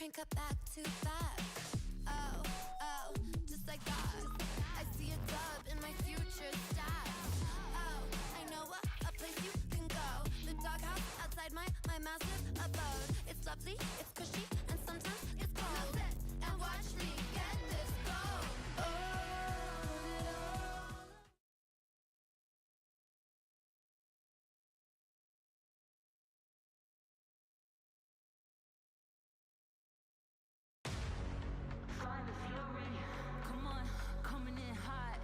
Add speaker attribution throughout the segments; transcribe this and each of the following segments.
Speaker 1: crank up back to back. Oh, oh, just like that. I see a dub in my future stats. Oh, I know a place you can go. The doghouse outside my massive abode. It's lovely, it's cushy, and sometimes it's cold. And watch me get this gold. Oh,
Speaker 2: Find the fury. Come on, coming in hot.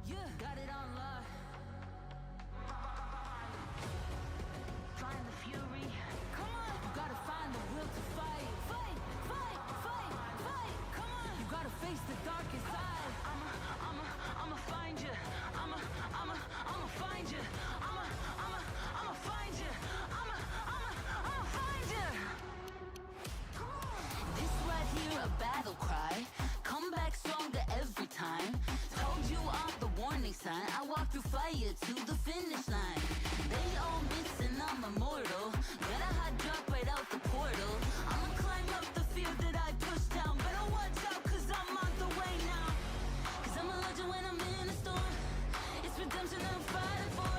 Speaker 2: Yeah, got it on lock. Find the fury. Come on, you gotta find the will to fight. Fight, fight, fight, fight. Come on, you gotta face the darkest side. I'ma find you. I'ma find you. I'ma find you. I'ma find you. This right here a battle cry. Come back stronger every time. Told you I'm the warning sign. I walk through fire to the finish line. They all miss and I'm immortal. Got a hot drop right out the portal. I'ma climb up the fear that I pushed down. Better watch out cause I'm on the way now. Cause I'm a legend when I'm in a storm. It's redemption I'm fighting for.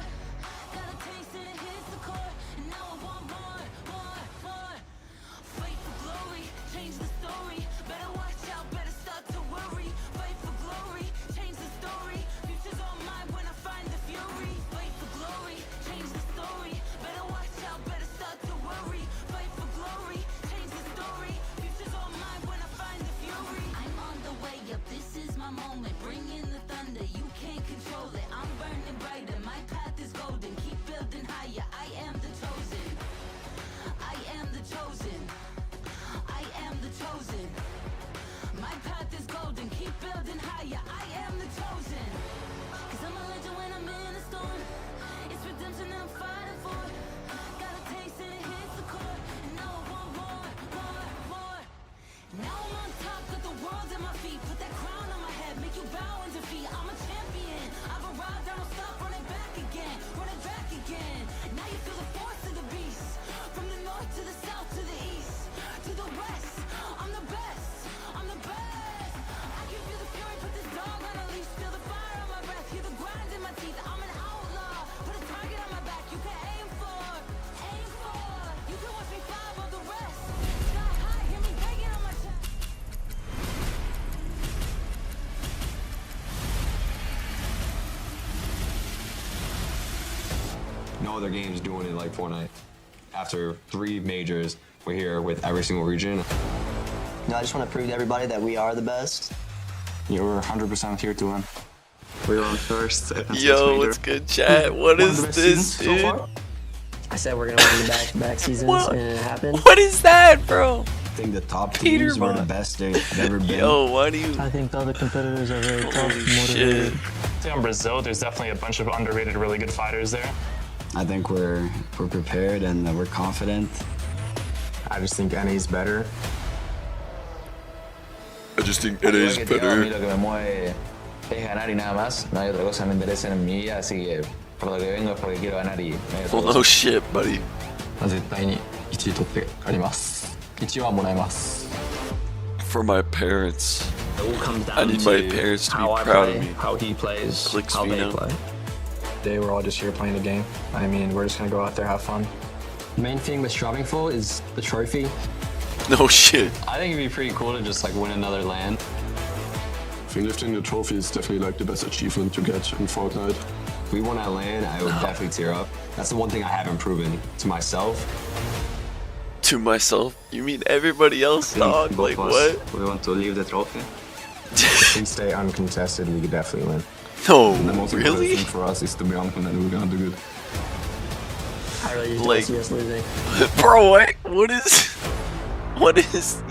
Speaker 2: Got a taste and it hits the core. And now I want more. Fight for glory, change the story. Better watch out, better start to worry. Fight for glory, change the story. Future's all mine when I find the fury. Fight for glory, change the story. Better watch out, better start to worry. Fight for glory, change the story. Future's all mine when I find the fury. I'm on the way up, this is my moment. Bring in the thunder, you can't control it. I'm burning brighter, my path is golden. Keep building higher, I am the chosen. I am the chosen. I am the chosen. My path is golden. Keep building higher. I am the chosen. Cause I'm a legend when I'm in a storm. It's redemption I'm fighting for. Got a taste and it hits the core. And now I want more. Now I'm on top, got the world at my feet. Put that crown on my head, make you bow in defeat. I'm a champion. I've arrived, I don't stop running back again. Now you feel the force of the beast. From the north to the south to the east to the west. I'm the best. I can feel the fury, put this dog on a leash. Feel the fire on my breath, hear the grind in my teeth. I'm an outlaw, put a target on my back. You can aim for. You can watch me fly above the rest. Sky high, hear me banging on my chest.
Speaker 3: No other game's doing it like Fortnite. After 3 majors, we're here with every single region.
Speaker 4: I just want to prove to everybody that we are the best.
Speaker 5: You're 100% here to win.
Speaker 6: We won first.
Speaker 7: Yo, what's good, chat? What is this, dude?
Speaker 4: So I said we're gonna win the back-to-back seasons, and it happened.
Speaker 7: What is that, bro?
Speaker 3: I think the top teams were the best they've ever been.
Speaker 7: Yo, why do you?
Speaker 4: I think the other competitors are very tough,
Speaker 7: Holy
Speaker 4: motivated.
Speaker 7: shit.
Speaker 5: In Brazil, there's definitely a bunch of underrated, really good fighters there.
Speaker 3: I think we're prepared and we're confident.
Speaker 6: I just think NA's better.
Speaker 7: I just think it is
Speaker 8: A mí
Speaker 7: better.
Speaker 8: lo que me mueve es ganar y nada más. No hay otra cosa que me interesa en mi vida, así que por lo que vengo es porque quiero ganar y no hay otra
Speaker 7: Well, no
Speaker 8: cosa.
Speaker 7: shit, buddy.
Speaker 6: 絶対に1位取って帰ります。1位はもらいます。
Speaker 7: For my parents.
Speaker 4: It all comes
Speaker 7: I
Speaker 4: down
Speaker 7: need my
Speaker 4: to
Speaker 7: parents to be
Speaker 4: how I
Speaker 7: proud
Speaker 4: play,
Speaker 7: of me.
Speaker 4: how he plays,
Speaker 7: Clicks
Speaker 4: how they
Speaker 7: Vino.
Speaker 4: play.
Speaker 6: Today we're all just here playing the game. I mean, we're just gonna go out there, have fun.
Speaker 5: The main thing we're striving for is the trophy.
Speaker 7: No shit.
Speaker 5: I think it'd be pretty cool to just like win another land.
Speaker 9: I think lifting the trophy is definitely like the best achievement to get in Fortnite.
Speaker 3: If we won that land, I would definitely tear up. That's the one thing I haven't proven to myself.
Speaker 7: To myself? You mean everybody else, dog? Like what?
Speaker 6: We want to leave the trophy. If we stay uncontested, we could definitely win.
Speaker 7: No,
Speaker 9: The most important
Speaker 7: really?
Speaker 9: thing for us is to be confident that we're gonna do good.
Speaker 4: I really just
Speaker 7: Like-
Speaker 4: don't see us losing.
Speaker 7: Bro, what is?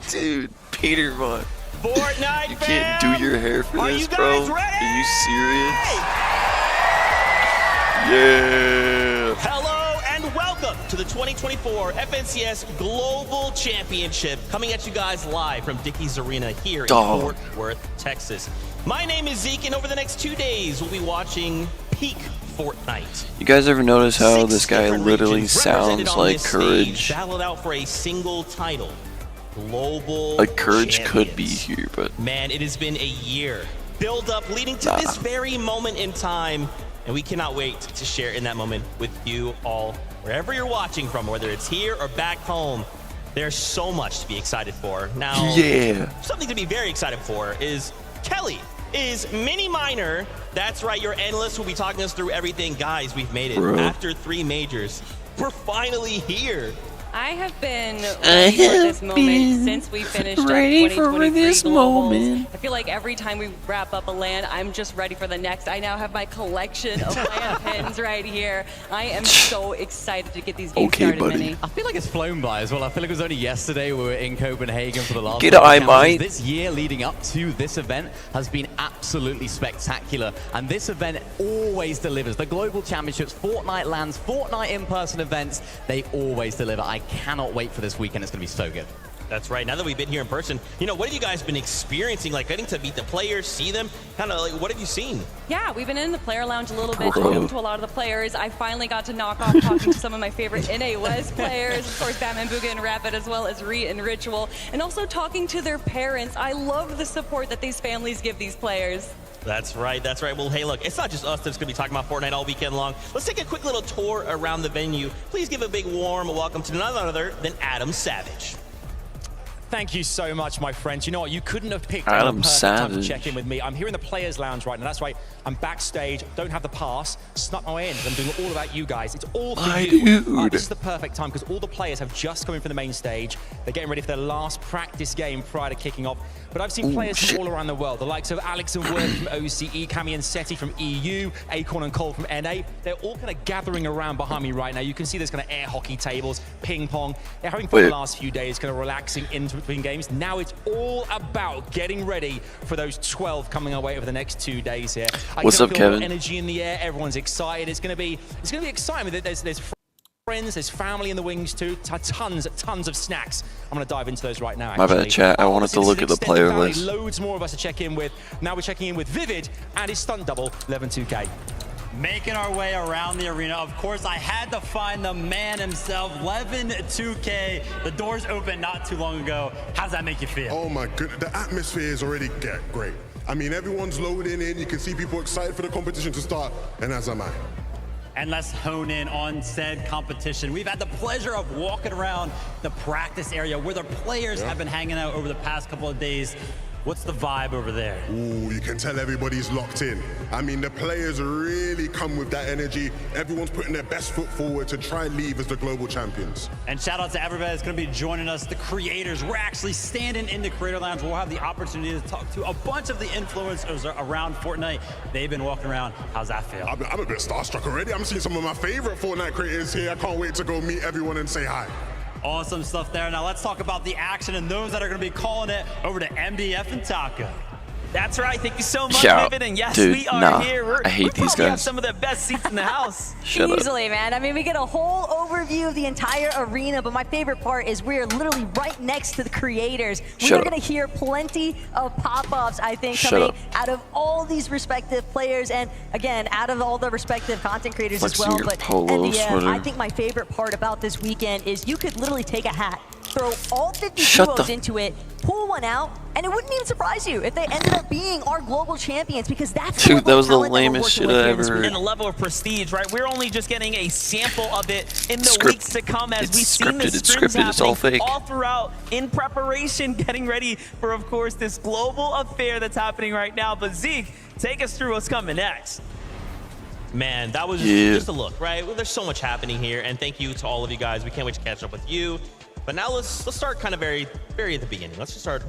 Speaker 7: Dude, Peter Von.
Speaker 10: Fortnite
Speaker 7: You can't do your hair for
Speaker 10: Are
Speaker 7: this,
Speaker 10: you guys
Speaker 7: bro.
Speaker 10: ready?
Speaker 7: Are you serious? Yeah.
Speaker 10: Hello and welcome to the 2024 FNCS Global Championship, coming at you guys live from Dickies Arena here
Speaker 7: Dog.
Speaker 10: in Fort Worth, Texas. My name is Zeke, and over the next 2 days, we'll be watching peak Fortnite.
Speaker 7: You guys ever notice how
Speaker 10: 6
Speaker 7: this guy
Speaker 10: different
Speaker 7: literally
Speaker 10: regions represented
Speaker 7: sounds
Speaker 10: on
Speaker 7: like
Speaker 10: this stage,
Speaker 7: Courage?
Speaker 10: battled out for a single title. Global
Speaker 7: Like Courage
Speaker 10: champions.
Speaker 7: could be here, but
Speaker 10: Man, it has been a year. Build up leading to this very moment in time. And we cannot wait to share in that moment with you all, wherever you're watching from, whether it's here or back home. There's so much to be excited for. Now, something to be very excited for is Kelly is Mini Miner. That's right, your analyst will be talking us through everything. Guys, we've made it. After 3 majors. We're finally here.
Speaker 11: I have been ready for this moment since we finished up 2023 Globals. I feel like every time we wrap up a LAN, I'm just ready for the next. I now have my collection of LAN pins right here. I am so excited to get these games started, Minnie.
Speaker 12: I feel like it's flown by as well. I feel like it was only yesterday we were in Copenhagen for the last
Speaker 7: This
Speaker 12: year leading up to this event has been absolutely spectacular. And this event always delivers. The Global Championships, Fortnite LANs, Fortnite in-person events, they always deliver. I cannot wait for this weekend. It's going to be so good.
Speaker 10: That's right. Now that we've been here in person, you know, what have you guys been experiencing? Like getting to meet the players, see them, kind of like, what have you seen?
Speaker 11: Yeah, we've been in the player lounge a little bit, talking to a lot of the players. I finally got to knock off talking to some of my favorite NA West players, of course, Batman, Booga, and Rapid, as well as Re and Ritual, and also talking to their parents. I love the support that these families give these players.
Speaker 10: That's right, that's right. Well, hey, look, it's not just us that's going to be talking about Fortnite all weekend long. Let's take a quick little tour around the venue. Please give a big warm welcome to none other than Adam Savage.
Speaker 13: Thank you so much, my friend. You know what? You couldn't have picked
Speaker 7: Adam
Speaker 13: a perfect time to
Speaker 7: Savage.
Speaker 13: check in with me. I'm here in the Players Lounge right now. That's right. I'm backstage. Don't have the pass. Snuck my way in. I'm doing it all about you guys. It's all for you. This is the perfect time because all the players have just come in from the main stage. They're getting ready for their last practice game prior to kicking off. But I've seen players from all around the world. The likes of Alex and Word from OCE, Cami and Seti from EU, Acorn and Cole from NA. They're all kind of gathering around behind me right now. You can see there's kind of air hockey tables, ping pong. They're having fun the last few days, kind of relaxing in between games. Now it's all about getting ready for those 12 coming our way over the next 2 days here.
Speaker 7: What's up, Kevin?
Speaker 13: Energy in the air. Everyone's excited. It's gonna be exciting. There's friends, there's family in the wings too. Tons of snacks. I'm gonna dive into those right now.
Speaker 7: My bad, chat. I wanted to look at the player list.
Speaker 13: Loads more of us to check in with. Now we're checking in with Vivid and his stunt double, Levin2k.
Speaker 14: Making our way around the arena. Of course, I had to find the man himself, Levin2k. The doors opened not too long ago. How does that make you feel?
Speaker 9: Oh my goodness, the atmosphere is already great. I mean, everyone's loading in. You can see people excited for the competition to start, and as am I.
Speaker 14: And let's hone in on said competition. We've had the pleasure of walking around the practice area where the players have been hanging out over the past couple of days. What's the vibe over there?
Speaker 9: Ooh, you can tell everybody's locked in. I mean, the players really come with that energy. Everyone's putting their best foot forward to try and leave as the global champions.
Speaker 14: And shout out to everybody that's going to be joining us, the creators. We're actually standing in the Creator Lounge. We'll have the opportunity to talk to a bunch of the influencers around Fortnite. They've been walking around. How's that feel?
Speaker 9: I'm a bit starstruck already. I'm seeing some of my favorite Fortnite creators here. I can't wait to go meet everyone and say hi.
Speaker 14: Awesome stuff there. Now let's talk about the action and those that are going to be calling it over to MDF and Taco.
Speaker 15: That's right. Thank you so much,
Speaker 7: Yeah,
Speaker 15: Vivid. And yes,
Speaker 7: dude,
Speaker 15: we are here.
Speaker 7: I hate these
Speaker 15: probably have
Speaker 7: guys.
Speaker 15: some of the best seats in the house.
Speaker 7: Shut up.
Speaker 16: Easily, man. I mean, we get a whole overview of the entire arena, but my favorite part is we're literally right next to the creators.
Speaker 7: Shut
Speaker 16: We're
Speaker 7: up.
Speaker 16: going to hear plenty of pop-ups, I think,
Speaker 7: Shut
Speaker 16: coming
Speaker 7: up.
Speaker 16: out of all these respective players, and again, out of all the respective content creators as well.
Speaker 7: Flexing your
Speaker 16: But
Speaker 7: polo
Speaker 16: in the end,
Speaker 7: sweater.
Speaker 16: I think my favorite part about this weekend is you could literally take a hat, throw all 50
Speaker 7: Shut
Speaker 16: duos
Speaker 7: the-
Speaker 16: into it, pull one out, and it wouldn't even surprise you if they ended up being our global champions, because that's
Speaker 7: Dude, that was the
Speaker 16: talent that we're
Speaker 7: lamest
Speaker 16: working
Speaker 7: shit
Speaker 16: with
Speaker 7: I
Speaker 16: here this
Speaker 7: ever heard.
Speaker 15: And the level of prestige, right? We're only just getting a sample of it in the
Speaker 7: Script-
Speaker 15: weeks to come as
Speaker 7: it's
Speaker 15: we've seen the
Speaker 7: scripted, it's
Speaker 15: scrims
Speaker 7: scripted, it's all
Speaker 15: happening
Speaker 7: fake.
Speaker 15: all throughout in preparation, getting ready for, of course, this global affair that's happening right now. But Zeke, take us through what's coming next.
Speaker 10: Man, that was
Speaker 7: Yeah.
Speaker 10: just a look, right? Well, there's so much happening here, and thank you to all of you guys. We can't wait to catch up with you. But now let's start kind of very at the beginning. Let's just start,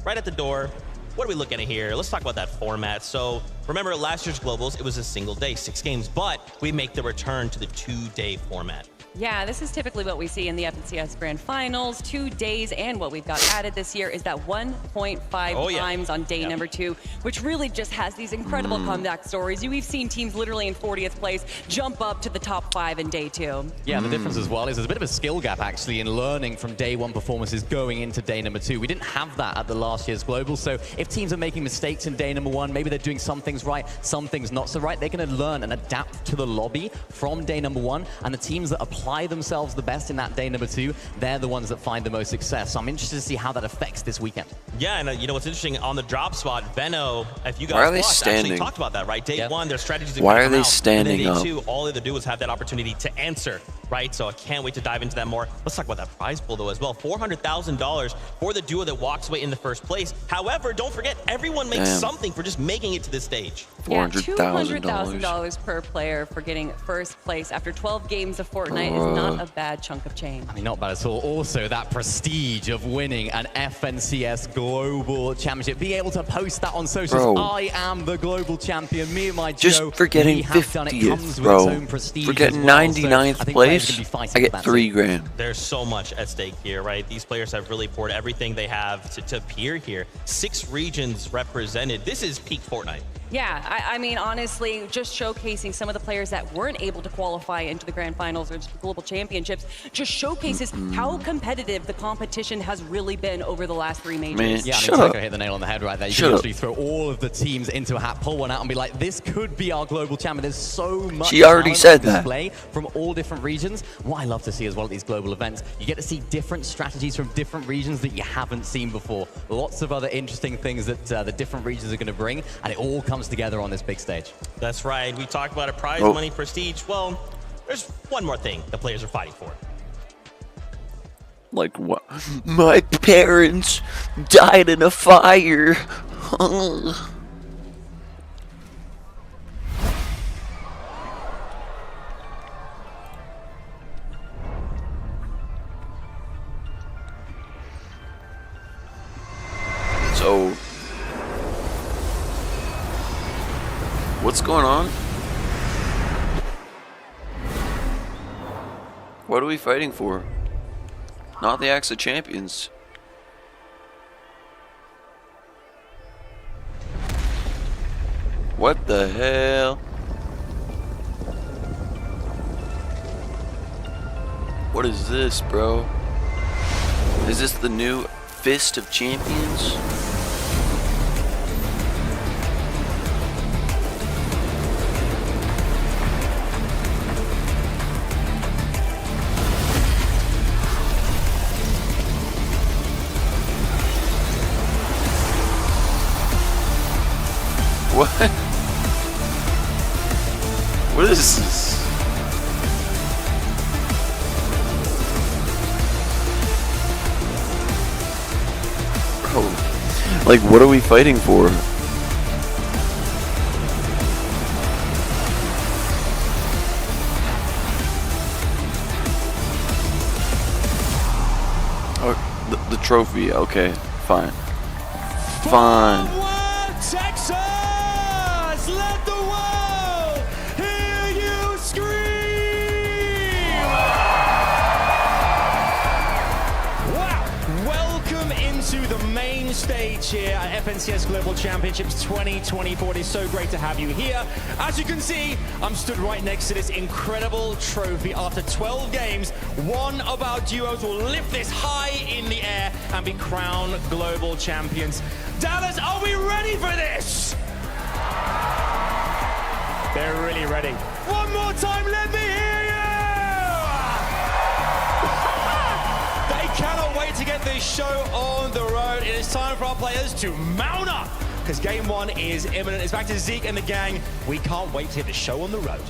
Speaker 10: right at the door. What are we looking at here? Let's talk about that format. So remember last year's Globals, it was a single day, 6 games, but we make the return to the 2-day format.
Speaker 11: Yeah, this is typically what we see in the FNCS Grand Finals. 2 days, and what we've got added this year is that 1.5 times on day number 2, which really just has these incredible comeback stories. We've seen teams literally in 40th place jump up to the top 5 in day 2.
Speaker 12: Yeah, the difference as well is there's a bit of a skill gap actually in learning from day 1 performances going into day number 2. We didn't have that at the last year's Global, so if teams are making mistakes in day number 1, maybe they're doing some things right, some things not so right, they're going to learn and adapt to the lobby from day number 1, and the teams that apply themselves the best in that day number 2, they're the ones that find the most success. So I'm interested to see how that affects this weekend.
Speaker 10: Yeah, and you know what's interesting, on the drop spot, Veno, if you guys
Speaker 7: Why are they
Speaker 10: watched,
Speaker 7: standing?
Speaker 10: actually talked about that, right? Day 1, their strategies are
Speaker 7: Why
Speaker 10: gonna
Speaker 7: are
Speaker 10: come
Speaker 7: they
Speaker 10: out,
Speaker 7: standing
Speaker 10: and then
Speaker 7: up?
Speaker 10: day 2, all they have to do is have that opportunity to answer, right? So I can't wait to dive into that more. Let's talk about that prize pool though as well. $400,000 for the duo that walks away in the first place. However, don't forget, everyone makes something for just making it to this stage.
Speaker 11: Yeah, $200,000 per player for getting first place after 12 games of Fortnite is not a bad chunk of change.
Speaker 12: I mean, not bad at all. Also, that prestige of winning an FNCS Global Championship, being able to post that on socials.
Speaker 7: Bro.
Speaker 12: I am the global champion. Me and my
Speaker 7: Just
Speaker 12: Joe,
Speaker 7: for getting
Speaker 12: we have done it. Comes
Speaker 7: 50th,
Speaker 12: with
Speaker 7: bro.
Speaker 12: its own prestige
Speaker 7: For getting
Speaker 12: as well.
Speaker 7: 99th
Speaker 12: So I think players are
Speaker 7: place,
Speaker 12: gonna be fighting
Speaker 7: I
Speaker 12: for
Speaker 7: get
Speaker 12: that
Speaker 7: $3
Speaker 12: too.
Speaker 7: grand.
Speaker 10: There's so much at stake here, right? These players have really poured everything they have to appear here. 6 regions represented. This is peak Fortnite.
Speaker 11: Yeah, I mean, honestly, just showcasing some of the players that weren't able to qualify into the Grand Finals or Global Championships just showcases how competitive the competition has really been over the last 3 majors.
Speaker 7: Man,
Speaker 12: Yeah, I
Speaker 7: shut
Speaker 12: mean,
Speaker 7: up.
Speaker 12: Teko hit the nail on the head right there. You
Speaker 7: Shut
Speaker 12: can
Speaker 7: up.
Speaker 12: actually throw all of the teams into a hat, pull one out, and be like, this could be our global champion. There's so much
Speaker 7: She already
Speaker 12: talent
Speaker 7: said
Speaker 12: on
Speaker 7: that.
Speaker 12: display from all different regions. What I love to see as well at these global events, you get to see different strategies from different regions that you haven't seen before. Lots of other interesting things that the different regions are going to bring, and it all comes together on this big stage.
Speaker 10: That's right. We talked about a prize
Speaker 7: Oh.
Speaker 10: money, prestige. Well, there's one more thing the players are fighting for.
Speaker 7: Like what? My parents died in a fire. So, what's going on? What are we fighting for? Not the Axe of Champions. What the hell? What is this, bro? Is this the new Fist of Champions? What? What is this? Bro, like, what are we fighting for? Oh, the trophy. Okay, fine. Fine.
Speaker 2: Texas! Let the world hear you scream! Wow! Welcome into the main stage here at FNCS Global Championships 2024. It is so great to have you here. As you can see, I'm stood right next to this incredible trophy. After 12 games, one of our duos will lift this high in the air and be crowned global champions. Dallas, are we ready for this? They're really ready. One more time, let me hear you! They cannot wait to get this show on the road. It is time for our players to mount up, because game 1 is imminent. It's back to Zeke and the gang. We can't wait to get the show on the road.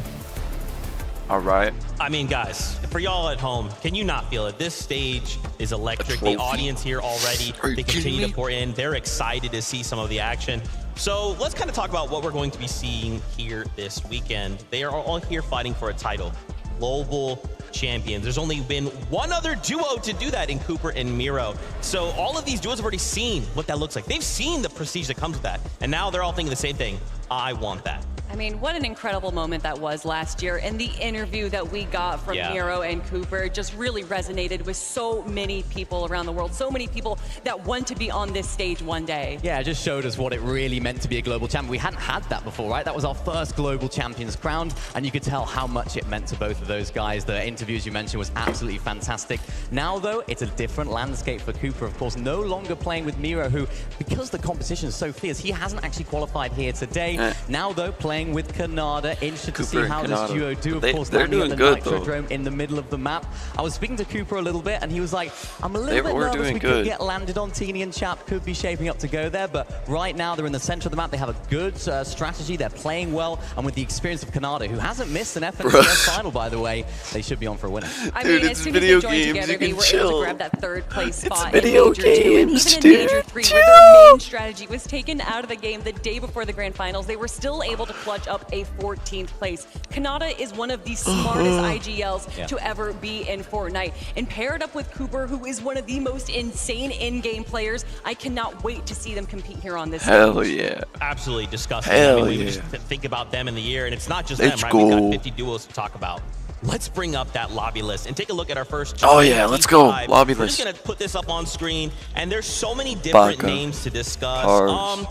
Speaker 7: All right.
Speaker 10: I mean, guys, for y'all at home, can you not feel it? This stage is electric. The audience here already, they continue to pour in. They're excited to see some of the action. So let's kind of talk about what we're going to be seeing here this weekend. They are all here fighting for a title, global champions. There's only been one other duo to do that in Cooper and Miro. So all of these duos have already seen what that looks like. They've seen the prestige that comes with that. And now they're all thinking the same thing. I want that.
Speaker 11: I mean, what an incredible moment that was last year. And the interview that we got from Miro and Cooper just really resonated with so many people around the world. So many people that want to be on this stage one day.
Speaker 12: Yeah, it just showed us what it really meant to be a global champion. We hadn't had that before, right? That was our first global champions crowned, and you could tell how much it meant to both of those guys. The interviews you mentioned was absolutely fantastic. Now, though, it's a different landscape for Cooper, of course, no longer playing with Miro, who, because the competition is so fierce, he hasn't actually qualified here today. Now, though, playing with Kanada. Interested to see how this duo do. Of course, landing at the Nitrodrome in the middle of the map. I was speaking to Cooper a little bit, and he was like, I'm a little bit nervous we could get landed on. Teeny and Chap could be shaping up to go there, but right now they're in the center of the map. They have a good strategy. They're playing well, and with the experience of Kanada, who hasn't missed an FNCS final, by the way, they should be on for a winner.
Speaker 11: I mean, as soon as they joined together, they were able to grab that third place spot in Major 2. And even in Major 3, where their main strategy was taken out of the game the day before the Grand Finals, they were still able to clutch up a 14th place. Kanada is one of the smartest IGLs to ever be in Fortnite. And paired up with Cooper, who is one of the most insane in-game players, I cannot wait to see them compete here on this stage.
Speaker 10: Absolutely disgusting.
Speaker 7: Hell
Speaker 10: we just think about them in the year, and it's not just them, right? We've got 50 duos to talk about. Let's bring up that lobby list and take a look at our first.
Speaker 7: Let's go. Lobby
Speaker 10: We're
Speaker 7: list.
Speaker 10: just gonna put this up on screen, and there's so many different names to discuss.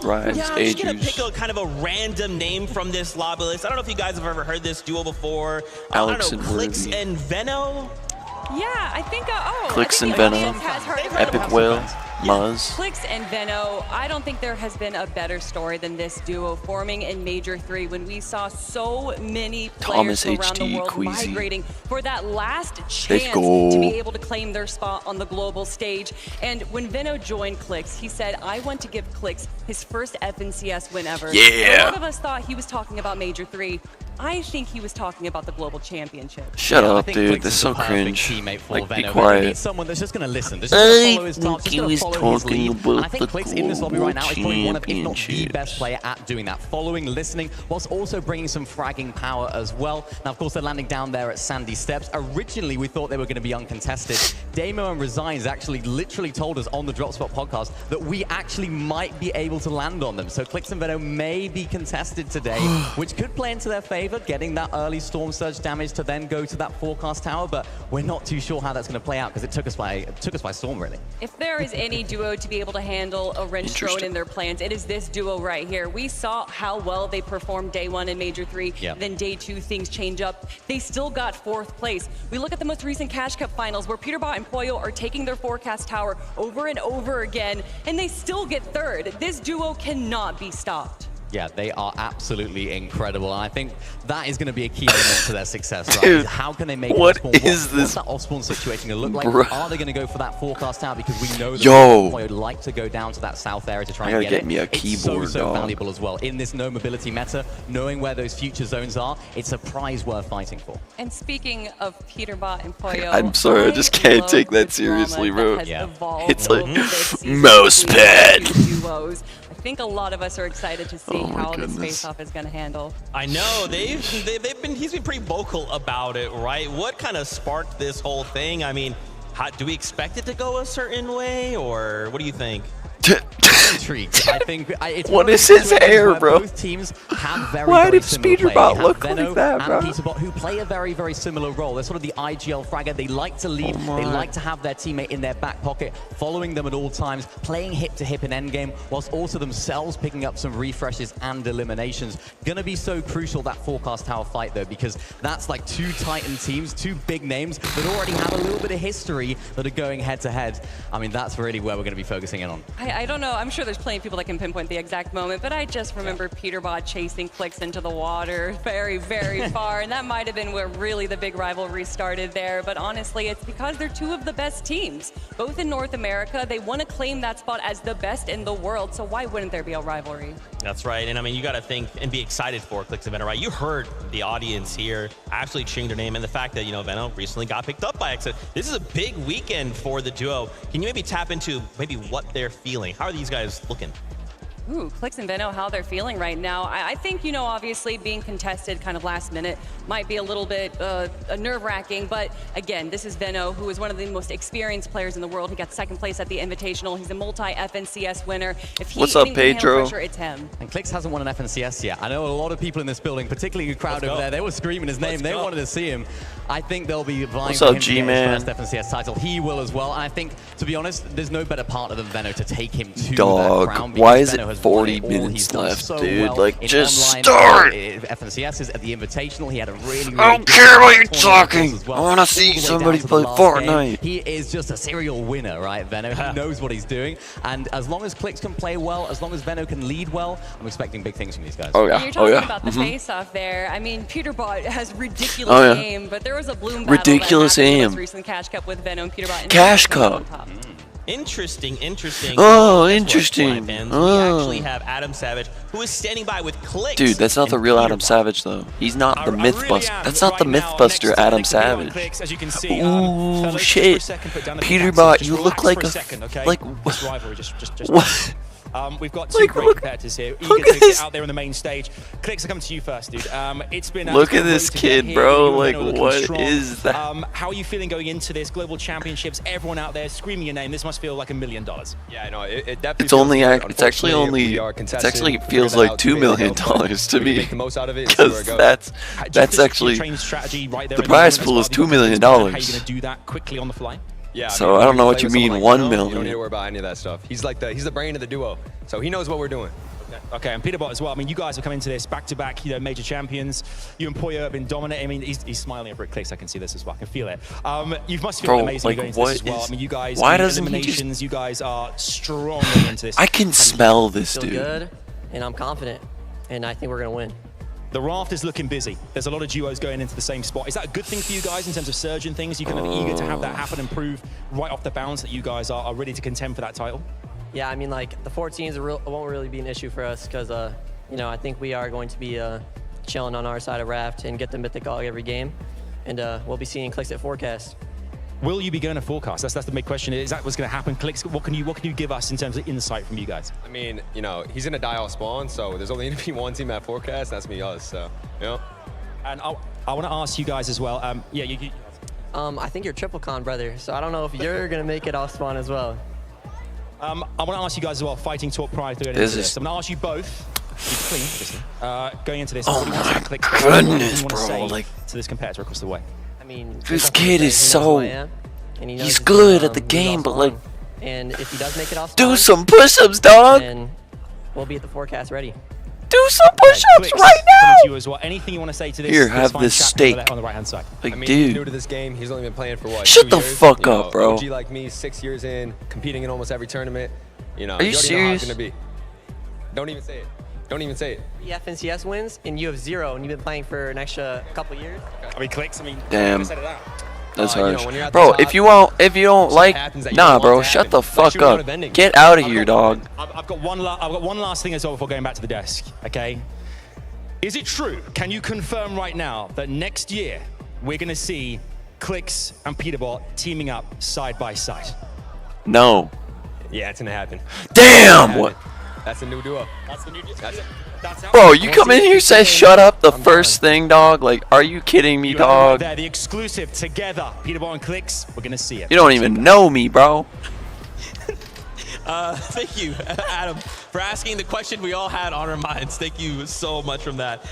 Speaker 7: Rise,
Speaker 10: I'm just gonna pick a kind of a random name from this lobby list. I don't know if you guys have ever heard this duo before.
Speaker 7: Alex
Speaker 10: I don't know, Clix and Veno.
Speaker 11: Yeah, I think.
Speaker 7: Clix and Veno. Epic Whale. Muzz.
Speaker 11: Clix and Veno, I don't think there has been a better story than this duo forming in Major 3 when we saw so many players from around the world migrating for that last chance to be able to claim their spot on the global stage. And when Veno joined Clix, he said, I want to give Clix his first FNCS win ever. A lot of us thought he was talking about Major 3. I think he was talking about the global championship.
Speaker 7: Shut up, dude. This is so cringe. Like, be quiet.
Speaker 12: He needs someone that's just going to listen. That's just going to follow his talk, just going to follow his lead. And I think Clix in this lobby right now is probably one of, if not the best player at doing that. Following, listening, whilst also bringing some fragging power as well. Now, of course, they're landing down there at Sandy Steps. Originally, we thought they were going to be uncontested. Damo and Resigns actually literally told us on the Dropspot podcast that we actually might be able to land on them. So Clix and Veno may be contested today, which could play into their favor, getting that early Storm Surge damage to then go to that forecast tower, but we're not too sure how that's going to play out because it took us by storm, really.
Speaker 11: If there is any duo to be able to handle a wrench thrown in their plans, it is this duo right here. We saw how well they performed day 1 in Major 3, then day 2 things change up. They still got 4th place. We look at the most recent Cash Cup finals where Peterbot and Pollo are taking their forecast tower over and over again, and they still get 3rd. This duo cannot be stopped.
Speaker 12: Yeah, they are absolutely incredible. And I think that is going to be a key element to their success, right?
Speaker 7: Dude,
Speaker 12: how can they make
Speaker 7: what
Speaker 12: Offspawn?
Speaker 7: is this?
Speaker 12: What's that Offspawn situation going to look like?
Speaker 7: Bruh.
Speaker 12: Are they going to go for that forecast tower? Because we know that they would like to go down to that south area to try and get it.
Speaker 7: me a keyboard,
Speaker 12: it's so valuable as well. In this no mobility meta, knowing where those future zones are, it's a prize worth fighting for.
Speaker 11: And speaking of Peterbot and Pollo,
Speaker 7: I'm sorry, I just can't take that seriously, bro. It's like Mousepad.
Speaker 11: Duos. I think a lot of us are excited to see how this face-off is going to handle.
Speaker 10: I know he's been pretty vocal about it, right? What kind of sparked this whole thing? I mean, do we expect it to go a certain way, or what do you think?
Speaker 12: Intrigued. I think it's
Speaker 7: what is his hair, bro?
Speaker 12: Both teams have very,
Speaker 7: Why
Speaker 12: very
Speaker 7: did
Speaker 12: similar
Speaker 7: Peterbot
Speaker 12: play.
Speaker 7: look
Speaker 12: Veno
Speaker 7: like that, bro?
Speaker 12: and Peterbot, who play a very, very similar role. They're sort of the IGL fragger. They like to lead. They like to have their teammate in their back pocket, following them at all times, playing hip-to-hip in endgame, whilst also themselves picking up some refreshes and eliminations. Gonna be so crucial, that forecast tower fight, though, because that's like 2 Titan teams, 2 big names that already have a little bit of history that are going head-to-head. I mean, that's really where we're going to be focusing in on.
Speaker 11: I don't know. I'm sure there's plenty of people that can pinpoint the exact moment, but I just remember Peterbot chasing Clix into the water very, very far, and that might have been where really the big rivalry started there. But honestly, it's because they're 2 of the best teams, both in North America. They want to claim that spot as the best in the world, so why wouldn't there be a rivalry?
Speaker 10: That's right, and I mean, you got to think and be excited for Clix and Veno, right? You heard the audience here absolutely cheering their name, and the fact that, Veno recently got picked up by Exit. This is a big weekend for the duo. Can you maybe tap into maybe what they're feeling? How are these guys looking?
Speaker 11: Ooh, Clix and Veno, how they're feeling right now. I think, you know, obviously being contested kind of last minute might be a little bit nerve-wracking, but again, this is Veno, who is one of the most experienced players in the world. He got second place at the Invitational. He's a multi-FNCS winner. If he
Speaker 7: What's up, Pedro?
Speaker 11: pressure, it's him.
Speaker 12: And Clix hasn't won an FNCS yet. I know a lot of people in this building, particularly the crowd over there, they were screaming his name. They wanted to see him. I think they'll be vying
Speaker 7: What's
Speaker 12: for
Speaker 7: up,
Speaker 12: him to get
Speaker 7: G-Man?
Speaker 12: his first FNCS title. He will as well. And I think, to be honest, there's no better partner than Veno to take him to
Speaker 7: Dog,
Speaker 12: that crown.
Speaker 7: why is
Speaker 12: Veno
Speaker 7: it
Speaker 12: has
Speaker 7: 40
Speaker 12: won all.
Speaker 7: minutes
Speaker 12: He's done
Speaker 7: left,
Speaker 12: so
Speaker 7: dude?
Speaker 12: well
Speaker 7: Like,
Speaker 12: in
Speaker 7: just
Speaker 12: online,
Speaker 7: start!
Speaker 12: FNCSs at the Invitational, he had a really,
Speaker 7: I don't
Speaker 12: good
Speaker 7: care what you're
Speaker 12: tournament
Speaker 7: talking.
Speaker 12: as well.
Speaker 7: I wanna
Speaker 12: All
Speaker 7: see
Speaker 12: the way
Speaker 7: somebody
Speaker 12: down to
Speaker 7: play
Speaker 12: the last game.
Speaker 7: Fortnite.
Speaker 12: He is just a serial winner, right, Veno? He knows what he's doing. And as long as Clix can play well, as long as Veno can lead well, I'm expecting big things from these guys.
Speaker 7: Oh, yeah.
Speaker 11: You're talking
Speaker 7: Oh, yeah.
Speaker 11: about the
Speaker 7: Mhm.
Speaker 11: face-off there. I mean, Peterbot has ridiculous
Speaker 7: Oh, yeah.
Speaker 11: aim, but there was a Bloom battle
Speaker 7: Ridiculous
Speaker 11: that happened in the
Speaker 7: aim.
Speaker 11: most recent Cash Cup with Veno and Peterbot. and
Speaker 7: Cash
Speaker 11: Peterbot
Speaker 7: Cup.
Speaker 11: on top.
Speaker 10: Interesting.
Speaker 7: Oh,
Speaker 10: Guess what,
Speaker 7: interesting.
Speaker 10: Flying fans?
Speaker 7: Oh.
Speaker 10: We actually have Adam Savage, who is standing by with Clix.
Speaker 7: Dude, that's not the
Speaker 10: and
Speaker 7: real Adam
Speaker 10: Peterbot.
Speaker 7: Savage, though. He's not the Mythbuster.
Speaker 13: am
Speaker 7: That's not the
Speaker 13: right now next
Speaker 7: Mythbuster
Speaker 13: to
Speaker 7: Adam
Speaker 13: Nick Camille and
Speaker 7: Savage.
Speaker 13: Clix, as you can see.
Speaker 7: Ooh,
Speaker 13: fellas, just for a
Speaker 7: shit.
Speaker 13: second, put down the
Speaker 7: Peterbot,
Speaker 13: pickaxes.
Speaker 7: you
Speaker 13: Just
Speaker 7: look
Speaker 13: relax
Speaker 7: like
Speaker 13: for
Speaker 7: a
Speaker 13: second, okay?
Speaker 7: like
Speaker 13: This rivalry, just
Speaker 7: what?
Speaker 13: we've got two
Speaker 7: Like,
Speaker 13: great
Speaker 7: look-
Speaker 13: competitors here, eager
Speaker 7: look
Speaker 13: to
Speaker 7: at this-
Speaker 13: get out there on the main stage. Clix, I come to you first, dude. It's been
Speaker 7: Look
Speaker 13: it's been
Speaker 7: at
Speaker 13: a
Speaker 7: this
Speaker 13: road to
Speaker 7: kid,
Speaker 13: get
Speaker 7: bro.
Speaker 13: here. You
Speaker 7: Like,
Speaker 13: know, looking
Speaker 7: what
Speaker 13: strong.
Speaker 7: is that?
Speaker 13: How are you feeling going into this global championships? Everyone out there screaming your name. This must feel like $1 million.
Speaker 6: Yeah, I know. It definitely.
Speaker 7: It's only
Speaker 6: feels
Speaker 7: it's actually
Speaker 6: unfortunately,
Speaker 7: only
Speaker 6: we are
Speaker 7: it's
Speaker 6: contested.
Speaker 7: actually
Speaker 6: We
Speaker 7: feels
Speaker 6: figured
Speaker 7: like
Speaker 6: out
Speaker 7: $2
Speaker 6: 2
Speaker 7: million
Speaker 6: but
Speaker 7: to
Speaker 6: we can
Speaker 7: me
Speaker 6: make the most out of it and see where
Speaker 7: because
Speaker 6: it goes.
Speaker 7: that's actually the prize pool is $2 million.
Speaker 13: How are you going to do that quickly on the fly?
Speaker 6: Yeah.
Speaker 7: So I don't know
Speaker 6: we
Speaker 7: what
Speaker 6: play
Speaker 7: you
Speaker 6: with someone
Speaker 7: mean,
Speaker 6: like
Speaker 7: 1
Speaker 6: Veno,
Speaker 7: million.
Speaker 6: You don't need to worry about any of that stuff. He's the brain of the duo, so he knows what we're doing.
Speaker 13: Okay, and Peterbot as well. I mean, you guys have come into this back-to-back, major champions. You and Poyo have been dominating. I mean, he's smiling over at Clix. I can see this as well. I can feel it. You must feel
Speaker 7: Bro,
Speaker 13: amazing
Speaker 7: like,
Speaker 13: going into
Speaker 7: what
Speaker 13: this as well.
Speaker 7: is-
Speaker 13: I mean, you guys,
Speaker 7: why
Speaker 13: in
Speaker 7: doesn't he just-
Speaker 13: eliminations, you guys are strongly into this.
Speaker 7: I can smell this,
Speaker 4: Feel
Speaker 7: dude.
Speaker 4: good, and I'm confident, and I think we're gonna win.
Speaker 13: The raft is looking busy. There's a lot of duos going into the same spot. Is that a good thing for you guys in terms of surge and things? You're kind of eager to have that happen and prove right off the bounce that you guys are ready to contend for that title?
Speaker 4: Yeah, I mean, like, the 14s won't really be an issue for us because, I think we are going to be chilling on our side of Raft and get the Mythic Hog every game. And we'll be seeing Clix at Forecast.
Speaker 13: Will you be going to Forecast? That's the big question. Is that what's going to happen? Clix, what can you give us in terms of insight from you guys?
Speaker 6: I mean, he's gonna die off spawn, so there's only gonna be one team at Forecast. That's me, us. So,
Speaker 13: And I want to ask you guys as well.
Speaker 4: I think you're Triple Con, brother, so I don't know if you're going to make it off spawn as well.
Speaker 13: I want to ask you guys as well, fighting talk prior to going
Speaker 7: This
Speaker 13: into
Speaker 7: is-
Speaker 13: this. I'm going to ask you both, keep it clean, going into this.
Speaker 7: Oh
Speaker 13: what do you want to
Speaker 7: my
Speaker 13: say to Clix?
Speaker 7: goodness,
Speaker 13: What do you want
Speaker 7: bro,
Speaker 13: to say
Speaker 7: like-
Speaker 13: to this competitor across the way?
Speaker 4: I mean,
Speaker 7: This kid is
Speaker 4: he knows who I
Speaker 7: so.
Speaker 4: am, and he knows
Speaker 7: He's
Speaker 4: he's
Speaker 7: good
Speaker 4: gonna,
Speaker 7: at the
Speaker 4: lose
Speaker 7: game,
Speaker 4: off
Speaker 7: but
Speaker 4: spawn.
Speaker 7: like,
Speaker 4: And if he does make it off
Speaker 7: do
Speaker 4: spawn,
Speaker 7: some push-ups, dog.
Speaker 4: then we'll be at the Forecast ready.
Speaker 7: Do some push-ups
Speaker 13: Clix,
Speaker 7: right
Speaker 13: coming
Speaker 7: now.
Speaker 13: to you as well. Anything you want to say to this?
Speaker 7: Here,
Speaker 13: this
Speaker 7: have
Speaker 13: fine
Speaker 7: this
Speaker 13: chap
Speaker 7: steak.
Speaker 13: on the right-hand side?
Speaker 7: Like,
Speaker 6: I mean, he's new
Speaker 7: dude.
Speaker 6: to this game. He's only been playing for what?
Speaker 7: Shut
Speaker 6: 2
Speaker 7: the
Speaker 6: years?
Speaker 7: fuck up, bro.
Speaker 6: OG like me, 6 years in, competing in almost every tournament.
Speaker 7: Are you
Speaker 6: already know how it's
Speaker 7: serious?
Speaker 6: gonna be. Don't even say it. Don't even say it.
Speaker 4: The FNCS wins, and you have 0, and you've been playing for an extra couple years.
Speaker 13: I mean, Clix,
Speaker 7: Damn.
Speaker 13: instead of that.
Speaker 7: That's
Speaker 6: you know,
Speaker 7: harsh.
Speaker 6: when you're at the
Speaker 7: Bro,
Speaker 6: top,
Speaker 7: if you don't
Speaker 6: stuff
Speaker 7: like,
Speaker 6: happens that you
Speaker 7: nah,
Speaker 6: don't
Speaker 7: bro,
Speaker 6: want to
Speaker 7: shut
Speaker 6: happen.
Speaker 7: the
Speaker 6: Like
Speaker 7: fuck
Speaker 6: shooting out
Speaker 7: up.
Speaker 6: of vending.
Speaker 7: Get out of here, dog.
Speaker 13: I've got one last thing as well before going back to the desk. Okay, is it true? Can you confirm right now that next year we're going to see Clix and Peterbot teaming up side by side?
Speaker 7: No.
Speaker 6: Yeah, it's gonna happen.
Speaker 7: Damn!
Speaker 6: It's gonna
Speaker 7: What?
Speaker 6: happen. That's the new duo.
Speaker 13: That's the new duo.
Speaker 7: Bro, you come in here say shut up the first thing, dog. Like, are you kidding me,
Speaker 13: You heard it right
Speaker 7: dog?
Speaker 13: there, the exclusive together, Peterbot and Clix. We're going to see it.
Speaker 7: You don't even know me, bro.
Speaker 10: Thank you, Adam, for asking the question we all had on our minds. Thank you so much from that.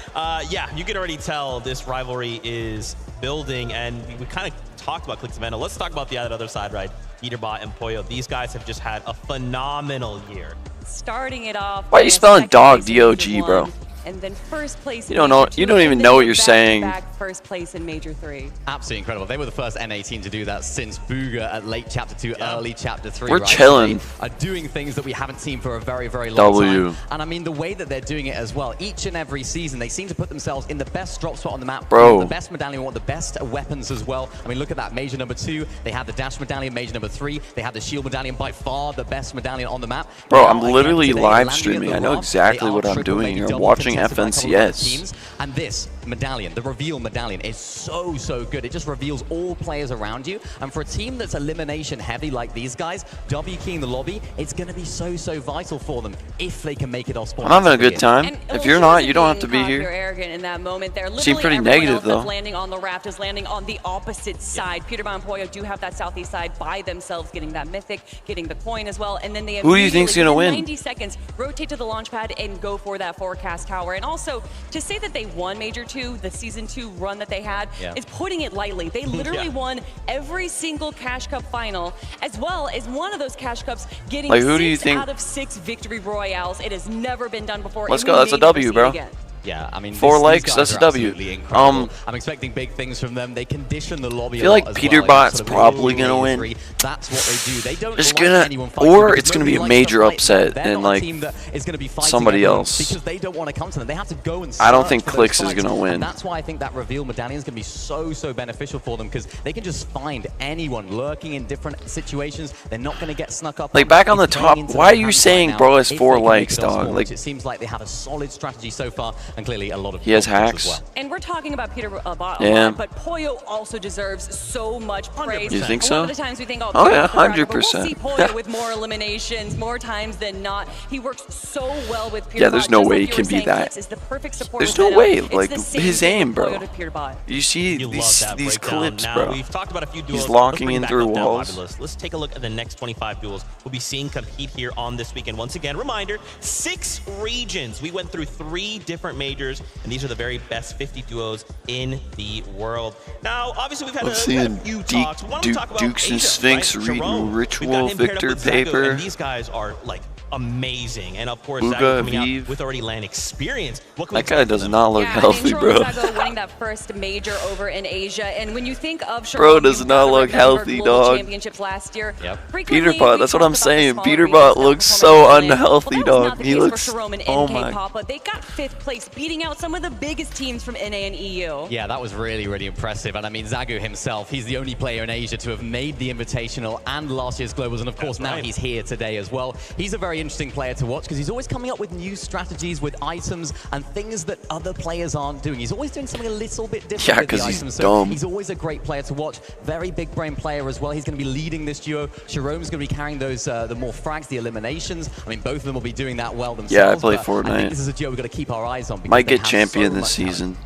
Speaker 10: Yeah, you can already tell this rivalry is building, and we kind of talked about Clix and Veno. Let's talk about the other side, right? Peterbot and Poyo. These guys have just had a phenomenal year.
Speaker 11: Starting it off.
Speaker 7: Why are you
Speaker 11: with
Speaker 7: spelling
Speaker 11: second
Speaker 7: dog,
Speaker 11: place in
Speaker 7: D-O-G,
Speaker 11: Major
Speaker 7: bro?
Speaker 11: 1, And then first place
Speaker 7: You
Speaker 11: in
Speaker 7: don't know-
Speaker 11: Major
Speaker 7: you
Speaker 11: 2,
Speaker 7: don't
Speaker 11: and
Speaker 7: even
Speaker 11: then
Speaker 7: know what you're
Speaker 11: back-to-back
Speaker 7: saying.
Speaker 11: First place in Major 3.
Speaker 12: Absolutely incredible. They were the first NA team to do that since Booga at late Chapter 2, early Chapter 3.
Speaker 7: We're
Speaker 12: right?
Speaker 7: chilling.
Speaker 12: They are doing things that we haven't seen for a very, very long
Speaker 7: W.
Speaker 12: time. And I mean, the way that they're doing it as well, each and every season, they seem to put themselves in the best drop spot on the map.
Speaker 7: Bro.
Speaker 12: The best medallion, want the best weapons as well. I mean, look at that. Major number 2, they have the dash medallion. Major number 3, they have the shield medallion, by far the best medallion on the map.
Speaker 7: Bro,
Speaker 12: Now,
Speaker 7: I'm
Speaker 12: again,
Speaker 7: literally
Speaker 12: today,
Speaker 7: live
Speaker 12: landing at
Speaker 7: streaming.
Speaker 12: the
Speaker 7: I know
Speaker 12: Raft,
Speaker 7: exactly
Speaker 12: they are
Speaker 7: what I'm
Speaker 12: triple,
Speaker 7: doing
Speaker 12: maybe
Speaker 7: here. I'm
Speaker 12: double
Speaker 7: watching
Speaker 12: contested by a couple of other
Speaker 7: FNCS.
Speaker 12: teams. And this medallion, the reveal medallion, is so, so good. It just reveals all players around you. And for a team that's elimination heavy like these guys, W keying the lobby, it's going to be so, so vital for them if they can make it off spawn.
Speaker 7: I'm having a good time. If you're not, you don't have to be
Speaker 11: You're
Speaker 7: here.
Speaker 11: arrogant in that moment there.
Speaker 7: Seem pretty
Speaker 11: Literally
Speaker 7: negative,
Speaker 11: everyone else that's
Speaker 7: though.
Speaker 11: landing on the raft is landing on the opposite side. Peterbot and Poyo do have that southeast side by themselves, getting that mythic, getting the coin as well, and then they
Speaker 7: Who do you think's gonna
Speaker 11: immediately,
Speaker 7: win?
Speaker 11: within 90 seconds, rotate to the launch pad and go for that forecast tower. And also, to say that they won Major 2, the Season 2 run that they had, is putting it lightly. They literally won every single Cash Cup final, as well as one of those Cash Cups getting
Speaker 7: Like, who do you
Speaker 11: 6
Speaker 7: think-
Speaker 11: out of 6 victory royales. It has never been done before.
Speaker 7: Let's
Speaker 11: and
Speaker 7: go.
Speaker 11: we
Speaker 7: That's a
Speaker 11: may never
Speaker 7: W,
Speaker 11: see it
Speaker 7: bro.
Speaker 11: again.
Speaker 12: Yeah, I mean,
Speaker 7: 4
Speaker 12: these
Speaker 7: likes,
Speaker 12: guys
Speaker 7: that's a
Speaker 12: are
Speaker 7: W.
Speaker 12: absolutely incredible. I'm expecting big things from them. They condition the lobby.
Speaker 7: I feel
Speaker 12: a
Speaker 7: like
Speaker 12: lot as
Speaker 7: Peterbot's
Speaker 12: well, sort of
Speaker 7: probably
Speaker 12: really
Speaker 7: gonna win.
Speaker 12: free. That's what they do. They don't
Speaker 7: It's
Speaker 12: like
Speaker 7: gonna,
Speaker 12: anyone fighting
Speaker 7: or
Speaker 12: because
Speaker 7: it's gonna be
Speaker 12: nobody
Speaker 7: a
Speaker 12: likes
Speaker 7: major
Speaker 12: to fight
Speaker 7: upset
Speaker 12: them.
Speaker 7: and
Speaker 12: They're not a
Speaker 7: like
Speaker 12: team that is gonna be fighting
Speaker 7: somebody
Speaker 12: everyone
Speaker 7: else.
Speaker 12: because they don't want to come to them. They have to go and
Speaker 7: I don't
Speaker 12: search
Speaker 7: think
Speaker 12: for those
Speaker 7: Clicks is
Speaker 12: fights.
Speaker 7: gonna win.
Speaker 12: And that's why I think that reveal medallion is gonna be so, so beneficial for them because they can just find anyone lurking in different situations. They're not gonna get snuck up.
Speaker 7: Like, back on the top, why are you saying bro has 4 likes, dog? Like,
Speaker 12: it seems like they have a solid strategy so far, and clearly a lot of
Speaker 7: he has
Speaker 12: confidence
Speaker 7: hacks.
Speaker 12: as well.
Speaker 11: And we're talking about Peterbot a
Speaker 7: Yeah.
Speaker 11: lot, but Poyo also deserves so much praise.
Speaker 7: You think
Speaker 11: A
Speaker 7: so?
Speaker 11: lot of the times we think,
Speaker 7: Oh,
Speaker 11: Peterbot's
Speaker 7: yeah,
Speaker 11: the driver,
Speaker 7: 100%.
Speaker 11: But we'll see Poyo with more eliminations, more times than not. He works so well with Peterbot.
Speaker 7: Yeah, there's no
Speaker 11: just
Speaker 7: way
Speaker 11: like
Speaker 7: he
Speaker 11: you
Speaker 7: can
Speaker 11: were
Speaker 7: be
Speaker 11: saying,
Speaker 7: that.
Speaker 11: Clicks is the perfect support
Speaker 7: There's
Speaker 11: of
Speaker 7: no
Speaker 11: Venom.
Speaker 7: way.
Speaker 11: It's
Speaker 7: Like,
Speaker 11: the same
Speaker 7: his
Speaker 11: thing
Speaker 7: aim,
Speaker 11: with
Speaker 7: bro.
Speaker 11: Poyo to Peterbot.
Speaker 7: You see
Speaker 10: You love
Speaker 7: these
Speaker 10: that
Speaker 7: these
Speaker 10: breakdown.
Speaker 7: clips,
Speaker 10: Now,
Speaker 7: bro.
Speaker 10: we've talked about a few duels.
Speaker 7: He's
Speaker 10: Let's
Speaker 7: locking
Speaker 10: bring
Speaker 7: in
Speaker 10: back
Speaker 7: through
Speaker 10: up that
Speaker 7: walls.
Speaker 10: lobby list. Let's take a look at the next 25 duels we'll be seeing compete here on this weekend. Once again, reminder, 6 regions. We went through 3 different majors, and these are the very best 50 duos in the world. Now, obviously, we've had
Speaker 7: Let's
Speaker 10: a
Speaker 7: see
Speaker 10: few talks. We want to talk about
Speaker 7: Dukes and
Speaker 10: Asia,
Speaker 7: Sphinx
Speaker 10: right?
Speaker 7: reading
Speaker 10: Jerome. We've
Speaker 7: Ritual
Speaker 10: got him paired up
Speaker 7: Victor
Speaker 10: with Zago,
Speaker 7: paper.
Speaker 10: and these guys are like amazing. And of course,
Speaker 7: Uga
Speaker 10: Zago coming
Speaker 7: Aviv.
Speaker 10: out with already LAN experience. What can we
Speaker 7: That guy
Speaker 10: expect
Speaker 7: does
Speaker 10: from
Speaker 7: not look
Speaker 11: Yeah,
Speaker 7: healthy,
Speaker 11: and
Speaker 7: bro.
Speaker 11: Sharon Zago winning that first major over in Asia. And when you think of
Speaker 7: Bro
Speaker 11: Sharon,
Speaker 7: does
Speaker 11: you've
Speaker 7: not
Speaker 11: gotta
Speaker 7: look
Speaker 11: remember
Speaker 7: healthy,
Speaker 11: global
Speaker 7: dog.
Speaker 11: championships last year.
Speaker 7: Peterbot, that's what I'm saying. Peterbot looks so unhealthy, dog. He looks. Oh my.
Speaker 11: But they got 5th place, beating out some of the biggest teams from NA and EU.
Speaker 12: Yeah, that was really, really impressive. And I mean, Zagu himself, he's the only player in Asia to have made the Invitational and last year's Globals. And of course, now he's here today as well. He's a very interesting player to watch because he's always coming up with new strategies, with items and things that other players aren't doing. He's always doing something a little bit different
Speaker 7: Yeah,
Speaker 12: with the
Speaker 7: 'cause he's
Speaker 12: items.
Speaker 7: dumb.
Speaker 12: So he's always a great player to watch. Very big brain player as well. He's going to be leading this duo. Jerome's going to be carrying those, the more frags, the eliminations. I mean, both of them will be doing that well themselves.
Speaker 7: Yeah, I play
Speaker 12: but
Speaker 7: Fortnite.
Speaker 12: I think this is a duo we've got to keep our eyes on. because
Speaker 7: Might
Speaker 12: they
Speaker 7: get
Speaker 12: have
Speaker 7: champion
Speaker 12: so
Speaker 7: this
Speaker 12: much talent.
Speaker 7: season.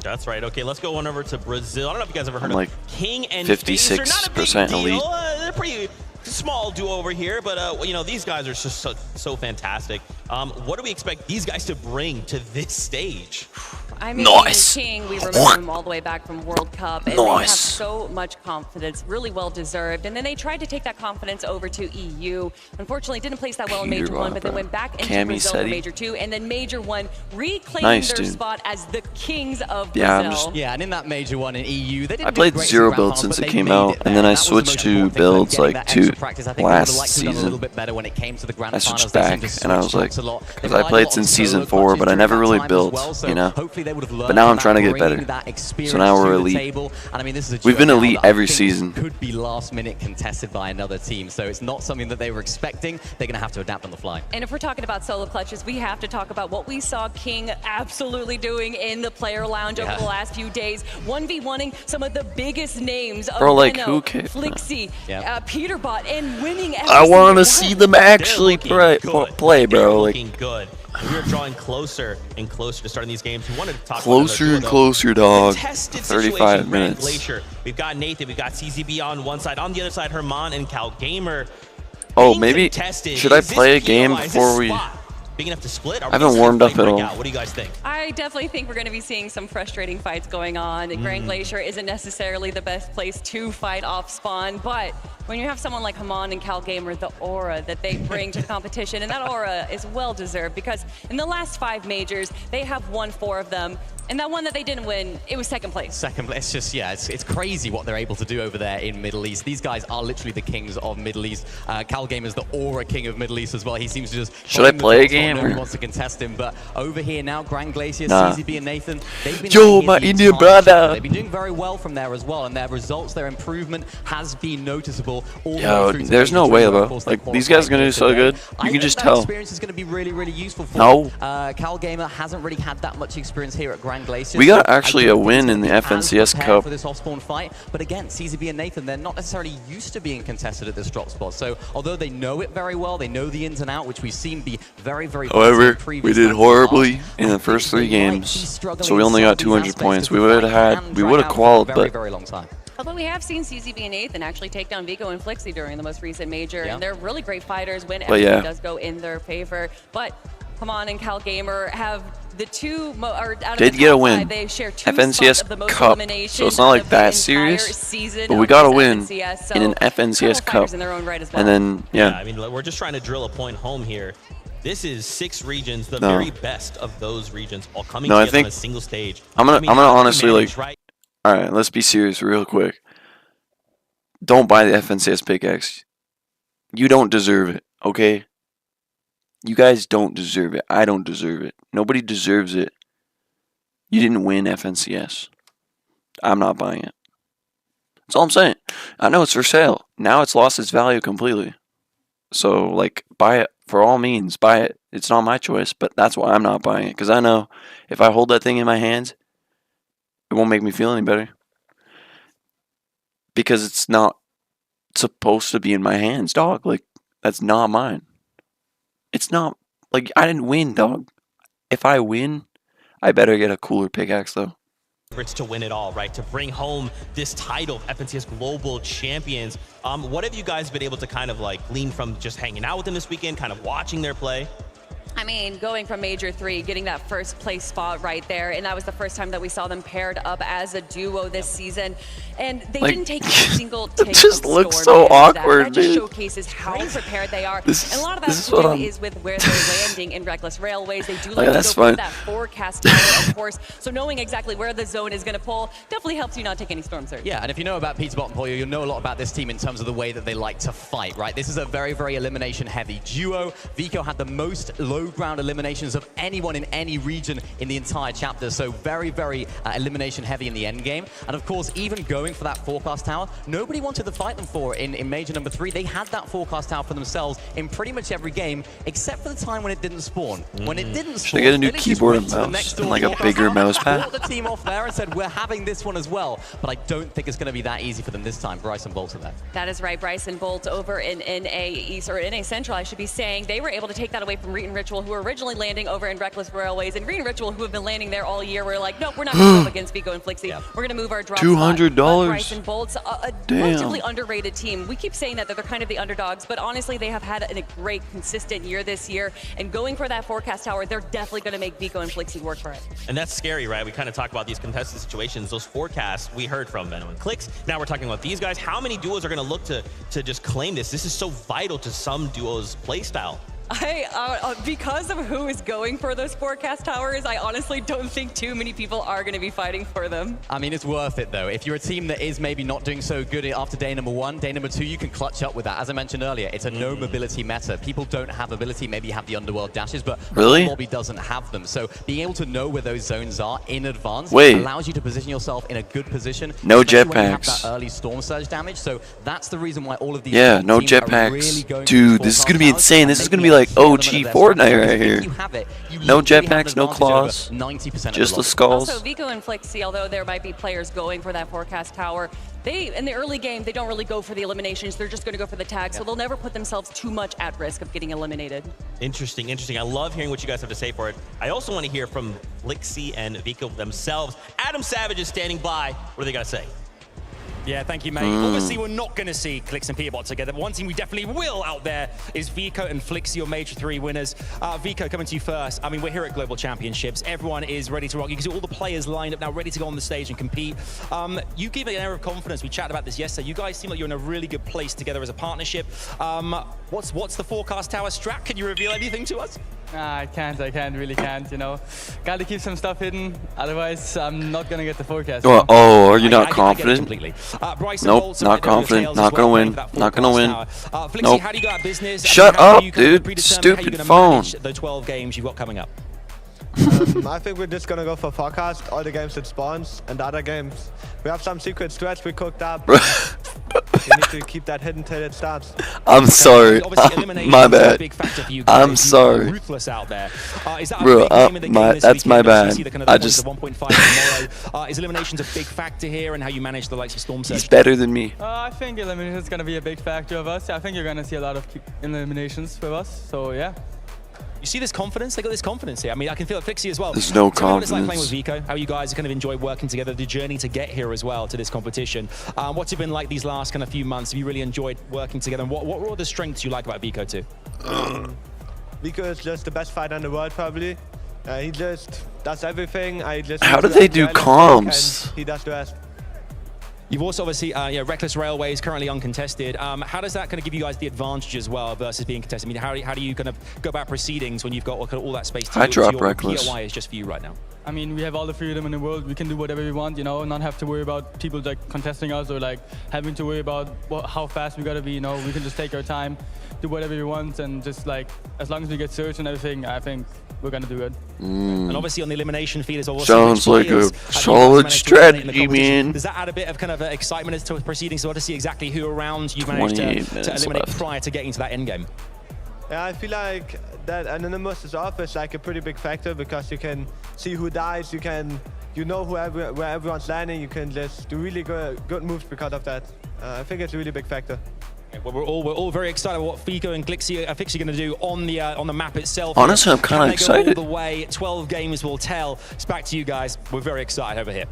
Speaker 10: That's right. Okay, let's go on over to Brazil. I don't know if you guys ever heard
Speaker 7: I'm like
Speaker 10: of King and
Speaker 7: 56%
Speaker 10: Phaser. Not a big deal.
Speaker 7: elite.
Speaker 10: They're pretty small duo over here, but you know, these guys are just so fantastic. What do we expect these guys to bring to this stage?
Speaker 11: I mean,
Speaker 7: Nice.
Speaker 11: King, we remember him all the way back from World Cup, and they have
Speaker 7: Nice.
Speaker 11: so much confidence, really well deserved. And then they tried to take that confidence over to EU. Unfortunately, didn't place that well in Major 1, but then went back into
Speaker 7: Cammy
Speaker 11: Brazil for
Speaker 7: Seti.
Speaker 11: Major 2, and then Major 1 reclaiming
Speaker 7: Nice,
Speaker 11: their
Speaker 7: dude.
Speaker 11: spot as the kings of
Speaker 7: Yeah, I'm
Speaker 11: Brazil.
Speaker 7: just-
Speaker 12: Yeah, and in that Major 1 in EU, they didn't
Speaker 7: I
Speaker 12: do
Speaker 7: played
Speaker 12: great
Speaker 7: 0
Speaker 12: in the grand
Speaker 7: builds
Speaker 12: finals,
Speaker 7: since
Speaker 12: but
Speaker 7: it
Speaker 12: they
Speaker 7: came
Speaker 12: made
Speaker 7: out,
Speaker 12: it
Speaker 7: and then
Speaker 12: there.
Speaker 7: I
Speaker 12: That was the
Speaker 7: switched
Speaker 12: most
Speaker 7: to
Speaker 12: important thing,
Speaker 7: builds
Speaker 12: getting
Speaker 7: like
Speaker 12: that extra
Speaker 7: to
Speaker 12: practice. I think they would've
Speaker 7: last
Speaker 12: liked to have done a
Speaker 7: season.
Speaker 12: little bit better when it came to the grand
Speaker 7: I
Speaker 12: finals.
Speaker 7: switched
Speaker 12: They
Speaker 7: back,
Speaker 12: seemed to
Speaker 7: and I
Speaker 12: switch
Speaker 7: was like,
Speaker 12: tops a lot. They
Speaker 7: because I
Speaker 12: relied a
Speaker 7: played
Speaker 12: lot on
Speaker 7: since season
Speaker 12: solo
Speaker 7: 4, but I
Speaker 12: clutches
Speaker 7: never
Speaker 12: during
Speaker 7: really
Speaker 12: that time as
Speaker 7: built,
Speaker 12: well, so
Speaker 7: you know.
Speaker 12: hopefully they would have learned
Speaker 7: But now I'm
Speaker 12: from
Speaker 7: trying to
Speaker 12: that,
Speaker 7: get better.
Speaker 12: bringing that experience
Speaker 7: So now we're
Speaker 12: to the
Speaker 7: elite.
Speaker 12: table. And I mean, this is a
Speaker 7: We've
Speaker 12: duo
Speaker 7: been
Speaker 12: now
Speaker 7: elite
Speaker 12: that I
Speaker 7: every
Speaker 12: think
Speaker 7: season.
Speaker 12: could be last minute contested by another team, so it's not something that they were expecting. They're going to have to adapt on the fly.
Speaker 11: And if we're talking about solo clutches, we have to talk about what we saw King absolutely doing in the player lounge over
Speaker 12: Yeah.
Speaker 11: the last few days. 1v1ing some of the biggest names of
Speaker 7: Bro, like,
Speaker 11: Leno,
Speaker 7: who cares?
Speaker 11: Flixie,
Speaker 12: Yeah.
Speaker 11: Peterbot, and winning every
Speaker 7: I want
Speaker 11: single
Speaker 7: to
Speaker 11: one.
Speaker 7: see them actually play,
Speaker 10: They're
Speaker 7: bro. Like,
Speaker 10: looking good. And we are drawing closer and closer to starting these games. We wanted to talk
Speaker 7: closer
Speaker 10: about
Speaker 7: and closer, dog.
Speaker 10: Contested
Speaker 7: 35
Speaker 10: situation, Grand
Speaker 7: minutes.
Speaker 10: Glacier. We've got Nathan, we've got CZB on one side. On the other side, Herman and Cal Gamer.
Speaker 7: Oh,
Speaker 10: Being
Speaker 7: maybe
Speaker 10: contested.
Speaker 7: should I
Speaker 10: Is this
Speaker 7: play a
Speaker 10: POI?
Speaker 7: game
Speaker 10: Is this
Speaker 7: before we?
Speaker 10: spot big enough to split? Are
Speaker 7: I haven't
Speaker 10: we
Speaker 7: warmed up
Speaker 10: fight
Speaker 7: at
Speaker 10: break
Speaker 7: all.
Speaker 10: out? What do you guys think?
Speaker 11: I definitely think we're going to be seeing some frustrating fights going on. Grand Glacier isn't necessarily the best place to fight off spawn, but when you have someone like Haman and Cal Gamer, the aura that they bring to the competition, and that aura is well deserved because in the last 5 majors, they have won 4 of them. And that one that they didn't win, it was 2nd place.
Speaker 12: Second place, it's just, yeah, it's crazy what they're able to do over there in Middle East. These guys are literally the kings of Middle East. Cal Gamer's the aura king of Middle East as well. He seems to just...
Speaker 7: Should I
Speaker 12: find the
Speaker 7: play a
Speaker 12: top spot,
Speaker 7: game,
Speaker 12: Nobody
Speaker 7: or-
Speaker 12: wants to contest him, but over here now, Grand Glacier,
Speaker 7: Nah.
Speaker 12: CZB and Nathan, they've been...
Speaker 7: Yo,
Speaker 12: making it
Speaker 7: my
Speaker 12: the
Speaker 7: Indian
Speaker 12: entire
Speaker 7: brother.
Speaker 12: They've been doing very well from there as well, and their results, their improvement has been noticeable. Neutral, all the way
Speaker 7: Yo,
Speaker 12: through to
Speaker 7: there's no
Speaker 12: Major
Speaker 7: way,
Speaker 12: Three, where,
Speaker 7: bro.
Speaker 12: of course, they
Speaker 7: Like, these guys are gonna do so
Speaker 12: qualified
Speaker 7: good.
Speaker 12: today.
Speaker 7: You can just
Speaker 12: I think that
Speaker 7: tell.
Speaker 12: experience is going to be really, really useful for
Speaker 7: No.
Speaker 12: Cal Gamer hasn't really had that much experience here at Grand Glacier.
Speaker 7: We got
Speaker 12: so I
Speaker 7: actually
Speaker 12: don't
Speaker 7: a
Speaker 12: think
Speaker 7: win
Speaker 12: he's
Speaker 7: in the
Speaker 12: gonna be as
Speaker 7: FNCS
Speaker 12: prepared
Speaker 7: Cup.
Speaker 12: for this off-spawn fight. But again, CZB and Nathan, they're not necessarily used to being contested at this drop spot. So although they know it very well, they know the ins and out, which we've seen be very, very
Speaker 7: However,
Speaker 12: positive
Speaker 7: we
Speaker 12: previous
Speaker 7: did
Speaker 12: times
Speaker 7: horribly
Speaker 12: in
Speaker 7: in the first 3 games, so we only got 200 points. We would have qualified,
Speaker 12: very,
Speaker 7: but
Speaker 12: very long time.
Speaker 11: Although we have seen CZB and Nathan actually take down Vico and Flixie during the most recent major,
Speaker 12: Yeah.
Speaker 11: and they're really great fighters when
Speaker 7: But
Speaker 11: everything
Speaker 7: yeah.
Speaker 11: does go in their favor. But come on, and Cal Gamer have the two out of
Speaker 7: did
Speaker 11: the
Speaker 7: get a
Speaker 11: top
Speaker 7: win.
Speaker 11: 5, they share 2
Speaker 7: FNCS
Speaker 11: spots of the most
Speaker 7: Cup,
Speaker 11: eliminations
Speaker 7: so it's not like
Speaker 11: of the
Speaker 7: that
Speaker 11: entire
Speaker 7: serious.
Speaker 11: season
Speaker 7: But we
Speaker 11: of
Speaker 7: got a
Speaker 11: this
Speaker 7: win
Speaker 11: FNCS,
Speaker 7: in an
Speaker 11: so
Speaker 7: FNCS
Speaker 11: couple
Speaker 7: Cup,
Speaker 11: fighters in their own right as well.
Speaker 7: and then yeah.
Speaker 10: I mean, we're just trying to drill a point home here. This is 6 regions, the
Speaker 7: No.
Speaker 10: very best of those regions, all coming
Speaker 7: No, I
Speaker 10: together
Speaker 7: think
Speaker 10: on a single stage.
Speaker 7: I'm
Speaker 10: I mean,
Speaker 7: gonna
Speaker 10: how do you
Speaker 7: honestly
Speaker 10: manage,
Speaker 7: like.
Speaker 10: right?
Speaker 7: All right, let's be serious real quick. Don't buy the FNCS pickaxe. You don't deserve it, okay? You guys don't deserve it. I don't deserve it. Nobody deserves it. You didn't win FNCS. I'm not buying it. That's all I'm saying. I know it's for sale. Now it's lost its value completely. So, like, buy it. For all means, buy it. It's not my choice, but that's why I'm not buying it. Because I know if I hold that thing in my hands, it won't make me feel any better. Because it's not supposed to be in my hands, dog. Like, that's not mine. It's not, like, I didn't win, dog. If I win, I better get a cooler pickaxe, though.
Speaker 10: It's to win it all, right? To bring home this title of FNCS Global Champions. What have you guys been able to kind of like glean from just hanging out with them this weekend, kind of watching their play?
Speaker 11: I mean, going from Major 3, getting that first place spot right there, and that was the first time that we saw them paired up as a duo this season. And they
Speaker 7: Like,
Speaker 11: didn't take a single take
Speaker 7: it just
Speaker 11: of
Speaker 7: looks
Speaker 11: Storm
Speaker 7: so
Speaker 11: and
Speaker 7: awkward,
Speaker 11: that just
Speaker 7: dude.
Speaker 11: showcases how prepared they are.
Speaker 7: This-
Speaker 11: and a lot of that
Speaker 7: this is
Speaker 11: has to
Speaker 7: what
Speaker 11: do
Speaker 7: I'm-
Speaker 11: is with where they're landing in Reckless Railways. They do
Speaker 7: Like,
Speaker 11: like to
Speaker 7: that's
Speaker 11: go for
Speaker 7: fine.
Speaker 11: that forecast tower, of course. So knowing exactly where the zone is going to pull definitely helps you not take any storm surge.
Speaker 12: Yeah, and if you know about Peterbot and Polio, you'll know a lot about this team in terms of the way that they like to fight, right? This is a very, very elimination-heavy duo. Vico had the most low-ground eliminations of anyone in any region in the entire chapter, so very, very elimination-heavy in the end game. And of course, even going for that forecast tower, nobody wanted to fight them for in Major number 3. They had that forecast tower for themselves in pretty much every game, except for the time when it didn't spawn. When it didn't spawn,
Speaker 7: Should I get a new
Speaker 12: they just
Speaker 7: keyboard
Speaker 12: went
Speaker 7: and
Speaker 12: to the
Speaker 7: mouse
Speaker 12: next
Speaker 7: and
Speaker 12: door
Speaker 7: like a
Speaker 12: forecast
Speaker 7: bigger
Speaker 12: tower,
Speaker 7: mouse pad?
Speaker 12: brought the team off there and said, we're having this one as well. But I don't think it's going to be that easy for them this time. Bryson Bolter there.
Speaker 11: That is right. Bryson Bolt over in NA East, or NA Central, I should be saying. They were able to take that away from Reet and Ritual, who were originally landing over in Reckless Railways. And Reet and Ritual, who have been landing there all year, were like, nope, we're not going to go up against Vico and Flixie. We're going to move our drop
Speaker 7: $200.
Speaker 11: spot. Bryson Bolt's a
Speaker 7: Damn.
Speaker 11: relatively underrated team. We keep saying that they're kind of the underdogs, but honestly, they have had a great, consistent year this year. And going for that forecast tower, they're definitely going to make Vico and Flixie work for it.
Speaker 10: And that's scary, right? We kind of talk about these contested situations, those forecasts we heard from Venom and Clicks. Now we're talking about these guys. How many duos are going to look to just claim this? This is so vital to some duos' playstyle.
Speaker 11: Because of who is going for those forecast towers, I honestly don't think too many people are going to be fighting for them.
Speaker 12: I mean, it's worth it, though. If you're a team that is maybe not doing so good after day number 1, day number 2, you can clutch up with that. As I mentioned earlier, it's a no mobility meta. People don't have mobility. Maybe you have the underworld dashes, but
Speaker 7: Really?
Speaker 12: Lobby doesn't have them. So being able to know where those zones are in advance
Speaker 7: Wait.
Speaker 12: allows you to position yourself in a good position.
Speaker 7: No
Speaker 12: especially when you have
Speaker 7: jetpacks.
Speaker 12: that early storm surge damage. So that's the reason why all of these
Speaker 7: Yeah, no
Speaker 12: teams are
Speaker 7: jetpacks.
Speaker 12: really going for
Speaker 7: Dude,
Speaker 12: these
Speaker 7: this is
Speaker 12: forecast
Speaker 7: gonna be
Speaker 12: towers
Speaker 7: insane.
Speaker 12: and
Speaker 7: This is
Speaker 12: making
Speaker 7: gonna be
Speaker 12: it a
Speaker 7: like
Speaker 12: key element
Speaker 7: OG
Speaker 12: of their
Speaker 7: Fortnite
Speaker 12: strategy.
Speaker 7: right
Speaker 12: If
Speaker 7: here.
Speaker 12: you have it, you
Speaker 7: No
Speaker 12: literally have an
Speaker 7: jetpacks, no
Speaker 12: advantage over
Speaker 7: claws.
Speaker 12: 90% of
Speaker 7: Just
Speaker 12: the
Speaker 7: the skulls.
Speaker 11: Also, Vico and Flixie, although there might be players going for that forecast tower, they, in the early game, they don't really go for the eliminations. They're just going to go for the tag, so they'll never put themselves too much at risk of getting eliminated.
Speaker 10: Interesting, interesting. I love hearing what you guys have to say for it. I also want to hear from Flixie and Vico themselves. Adam Savage is standing by. What do they got to say?
Speaker 13: Yeah, thank you, mate. Obviously, we're not going to see Clicks and Peterbot together. But one team we definitely will out there is Vico and Flixie, your Major 3 winners. Vico, coming to you first. I mean, we're here at Global Championships. Everyone is ready to rock. You can see all the players lined up now, ready to go on the stage and compete. You give it an air of confidence. We chatted about this yesterday. You guys seem like you're in a really good place together as a partnership. What's the forecast tower strat? Can you reveal anything to us?
Speaker 17: I really can't, you know. Gotta keep some stuff hidden, otherwise I'm not gonna get the forecast.
Speaker 7: Oh, are you not confident?
Speaker 13: Bryson
Speaker 7: Nope,
Speaker 13: Bolt's
Speaker 7: not
Speaker 13: right there on your
Speaker 7: confident.
Speaker 13: tails
Speaker 7: Not
Speaker 13: as
Speaker 7: gonna
Speaker 13: well,
Speaker 7: win.
Speaker 13: playing for that
Speaker 7: Not gonna win.
Speaker 13: forecast tower. Flixie,
Speaker 7: Nope.
Speaker 13: how do you go out of business? I mean,
Speaker 7: Shut
Speaker 13: how do
Speaker 7: up,
Speaker 13: you kind of
Speaker 7: dude.
Speaker 13: predetermine how
Speaker 7: Stupid
Speaker 13: you're gonna
Speaker 7: phone.
Speaker 13: manage the 12 games you've got coming up?
Speaker 18: I think we're just gonna go for forecast all the games that spawns, and the other games we have some secret strats we cooked up. We need to keep that hidden till it starts.
Speaker 7: I'm sorry. My bad. I'm sorry.
Speaker 13: Ruthless out there. Is that
Speaker 7: Bro,
Speaker 13: a big game in the game this
Speaker 7: that's my
Speaker 13: weekend?
Speaker 7: bad.
Speaker 13: Obviously, the kind of
Speaker 7: I
Speaker 13: the
Speaker 7: just.
Speaker 13: 1.5 tomorrow. Is eliminations a big factor here, and how you manage the likes of Storm Surge?
Speaker 7: He's better than me.
Speaker 17: I think elimination is going to be a big factor of us. I think you're going to see a lot of eliminations with us. So, yeah.
Speaker 13: You see this confidence? They got this confidence here. I mean, I can feel it Flixie as well.
Speaker 7: There's no
Speaker 13: Tell me what it's like playing
Speaker 7: confidence.
Speaker 13: with Vico, how you guys kind of enjoy working together, the journey to get here as well to this competition. What's it been like these last kind of few months? Have you really enjoyed working together? And what were all the strengths you like about Vico too?
Speaker 18: Vico is just the best fighter in the world, probably. He just does everything. I just.
Speaker 7: How do they do comms?
Speaker 18: He does the rest.
Speaker 13: You've also obviously, Reckless Railway is currently uncontested. How does that kind of give you guys the advantage as well versus being contested? I mean, how do you kind of go about proceedings when you've got all that space to
Speaker 7: I
Speaker 13: do?
Speaker 7: drop
Speaker 13: Your
Speaker 7: Reckless.
Speaker 13: POI is just for you right now.
Speaker 17: I mean, we have all the freedom in the world. We can do whatever we want, you know, not have to worry about people like contesting us or like having to worry about how fast we gotta be, you know. We can just take our time, do whatever we want, and just like, as long as we get searched and everything, I think we're gonna do good.
Speaker 13: And obviously on the elimination feed is also
Speaker 7: Sounds like a solid strategy, man.
Speaker 13: Does that add a bit of kind of excitement as to proceedings, so to see exactly who around you managed to eliminate prior to getting to that end game?
Speaker 18: Yeah, I feel like that Anonymous is off is like a pretty big factor because you can see who dies, you know where everyone's landing, you can just do really good moves because of that. I think it's a really big factor.
Speaker 13: Well, we're all very excited about what Vico and Glixie are going to do on the map itself.
Speaker 7: Honestly, I'm kind of excited.
Speaker 13: All the way, 12 games will tell. It's back to you guys. We're very excited over here.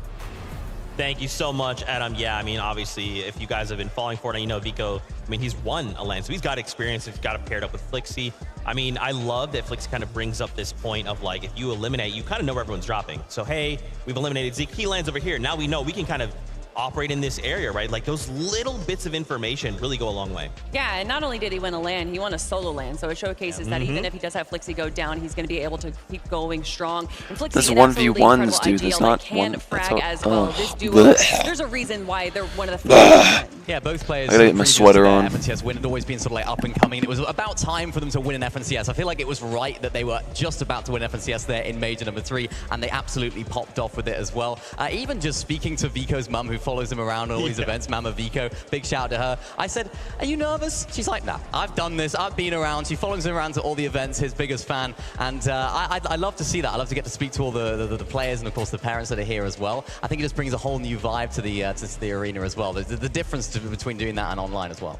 Speaker 10: Thank you so much, Adam. Yeah, I mean, obviously, if you guys have been following Fortnite, you know Vico, I mean, he's won a LAN, so he's got experience. He's got it paired up with Flixie. I mean, I love that Flixie kind of brings up this point of, like, if you eliminate, you kind of know where everyone's dropping. So, hey, we've eliminated Zeke. He lands over here. Now we know we can kind of operate in this area, right? Like, those little bits of information really go a long way.
Speaker 11: Yeah, and not only did he win a LAN, he won a solo LAN, so it showcases that even if he does have Flixie go down, he's going to be able to keep going strong. And Flixie,
Speaker 7: That's
Speaker 11: an
Speaker 7: 1v1s, dude.
Speaker 11: ideal,
Speaker 7: That's not
Speaker 11: can
Speaker 7: one.
Speaker 11: frag
Speaker 7: That's
Speaker 11: as well.
Speaker 7: all.
Speaker 11: This duo,
Speaker 7: Blech.
Speaker 11: there's a reason why they're one of the favorites.
Speaker 12: Yeah, both players.
Speaker 7: I gotta get my sweater on.
Speaker 12: FNCS win had always been sort of like up and coming. It was about time for them to win an FNCS. I feel like it was right that they were just about to win FNCS there in Major number 3, and they absolutely popped off with it as well. Even just speaking to Vico's mum, who follows him around all these events, Mama Vico, big shout out to her. I said, "Are you nervous?" She's like, "Nah, I've done this. I've been around." She follows him around to all the events. His biggest fan, and I love to see that. I love to get to speak to all the players and of course the parents that are here as well. I think it just brings a whole new vibe to the arena as well. There's the difference between doing that and online as well.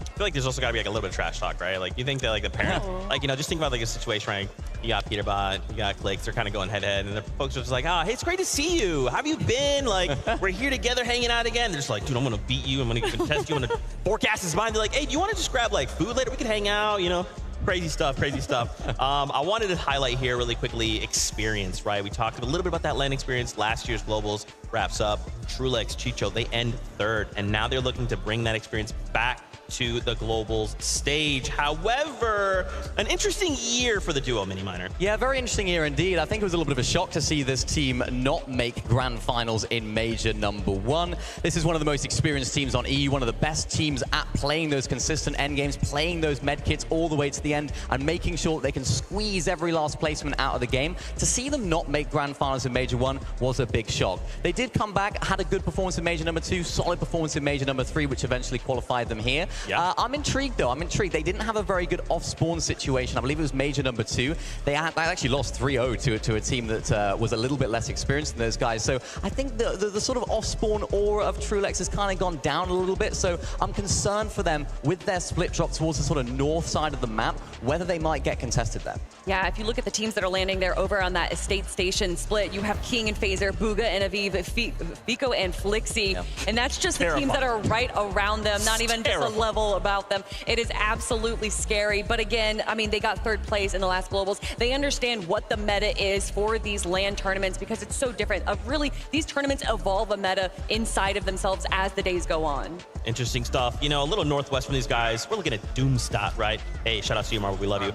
Speaker 10: I feel like there's also got to be like a little bit of trash talk, right? Like, you think that like the parent, like, you know, just think about like a situation, right? You got Peterbot, you got Clicks, they're kind of going head to head, and the folks are just like, hey, it's great to see you. How have you been? Like, we're here together hanging out again. They're just like, dude, I'm gonna beat you. I'm gonna contest you. I'm gonna forecast his mind. They're like, hey, do you want to just grab like food later? We can hang out, you know? Crazy stuff, crazy stuff. I wanted to highlight here really quickly experience, right? We talked a little bit about that LAN experience. Last year's Globals wraps up. Trulex, Chicho, they end 3rd, and now they're looking to bring that experience back to the Globals stage. However, an interesting year for the duo, Mini Miner.
Speaker 12: Yeah, very interesting year indeed. I think it was a little bit of a shock to see this team not make grand finals in Major number 1. This is one of the most experienced teams on EU, one of the best teams at playing those consistent end games, playing those med kits all the way to the end, and making sure that they can squeeze every last placement out of the game. To see them not make grand finals in Major 1 was a big shock. They did come back, had a good performance in Major number 2, solid performance in Major number 3, which eventually qualified them here.
Speaker 10: Yeah.
Speaker 12: I'm intrigued though, I'm intrigued. They didn't have a very good off-spawn situation. I believe it was Major number 2. They actually lost 3-0 to a team that was a little bit less experienced than those guys. So I think the sort of off-spawn aura of Trulex has kind of gone down a little bit. So I'm concerned for them with their split drop towards the sort of north side of the map, whether they might get contested there.
Speaker 11: Yeah, if you look at the teams that are landing there over on that estate station split, you have King and Phaser, Bugha and Aviv, Vico and Flixie, and that's just the teams that are right around them, not even just a level about them. It is absolutely scary, but again, I mean, they got 3rd place in the last Globals. They understand what the meta is for these LAN tournaments because it's so different. Really, these tournaments evolve a meta inside of themselves as the days go on.
Speaker 10: Interesting stuff. You know, a little northwest from these guys. We're looking at Doomstot, right? Hey, shout out to you, Marvel. We love you.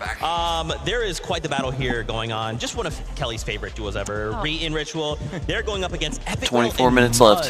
Speaker 10: There is quite the battle here going on. Just one of Kelly's favorite duos ever. Re in Ritual. They're going up against Epic.
Speaker 7: 24 minutes left.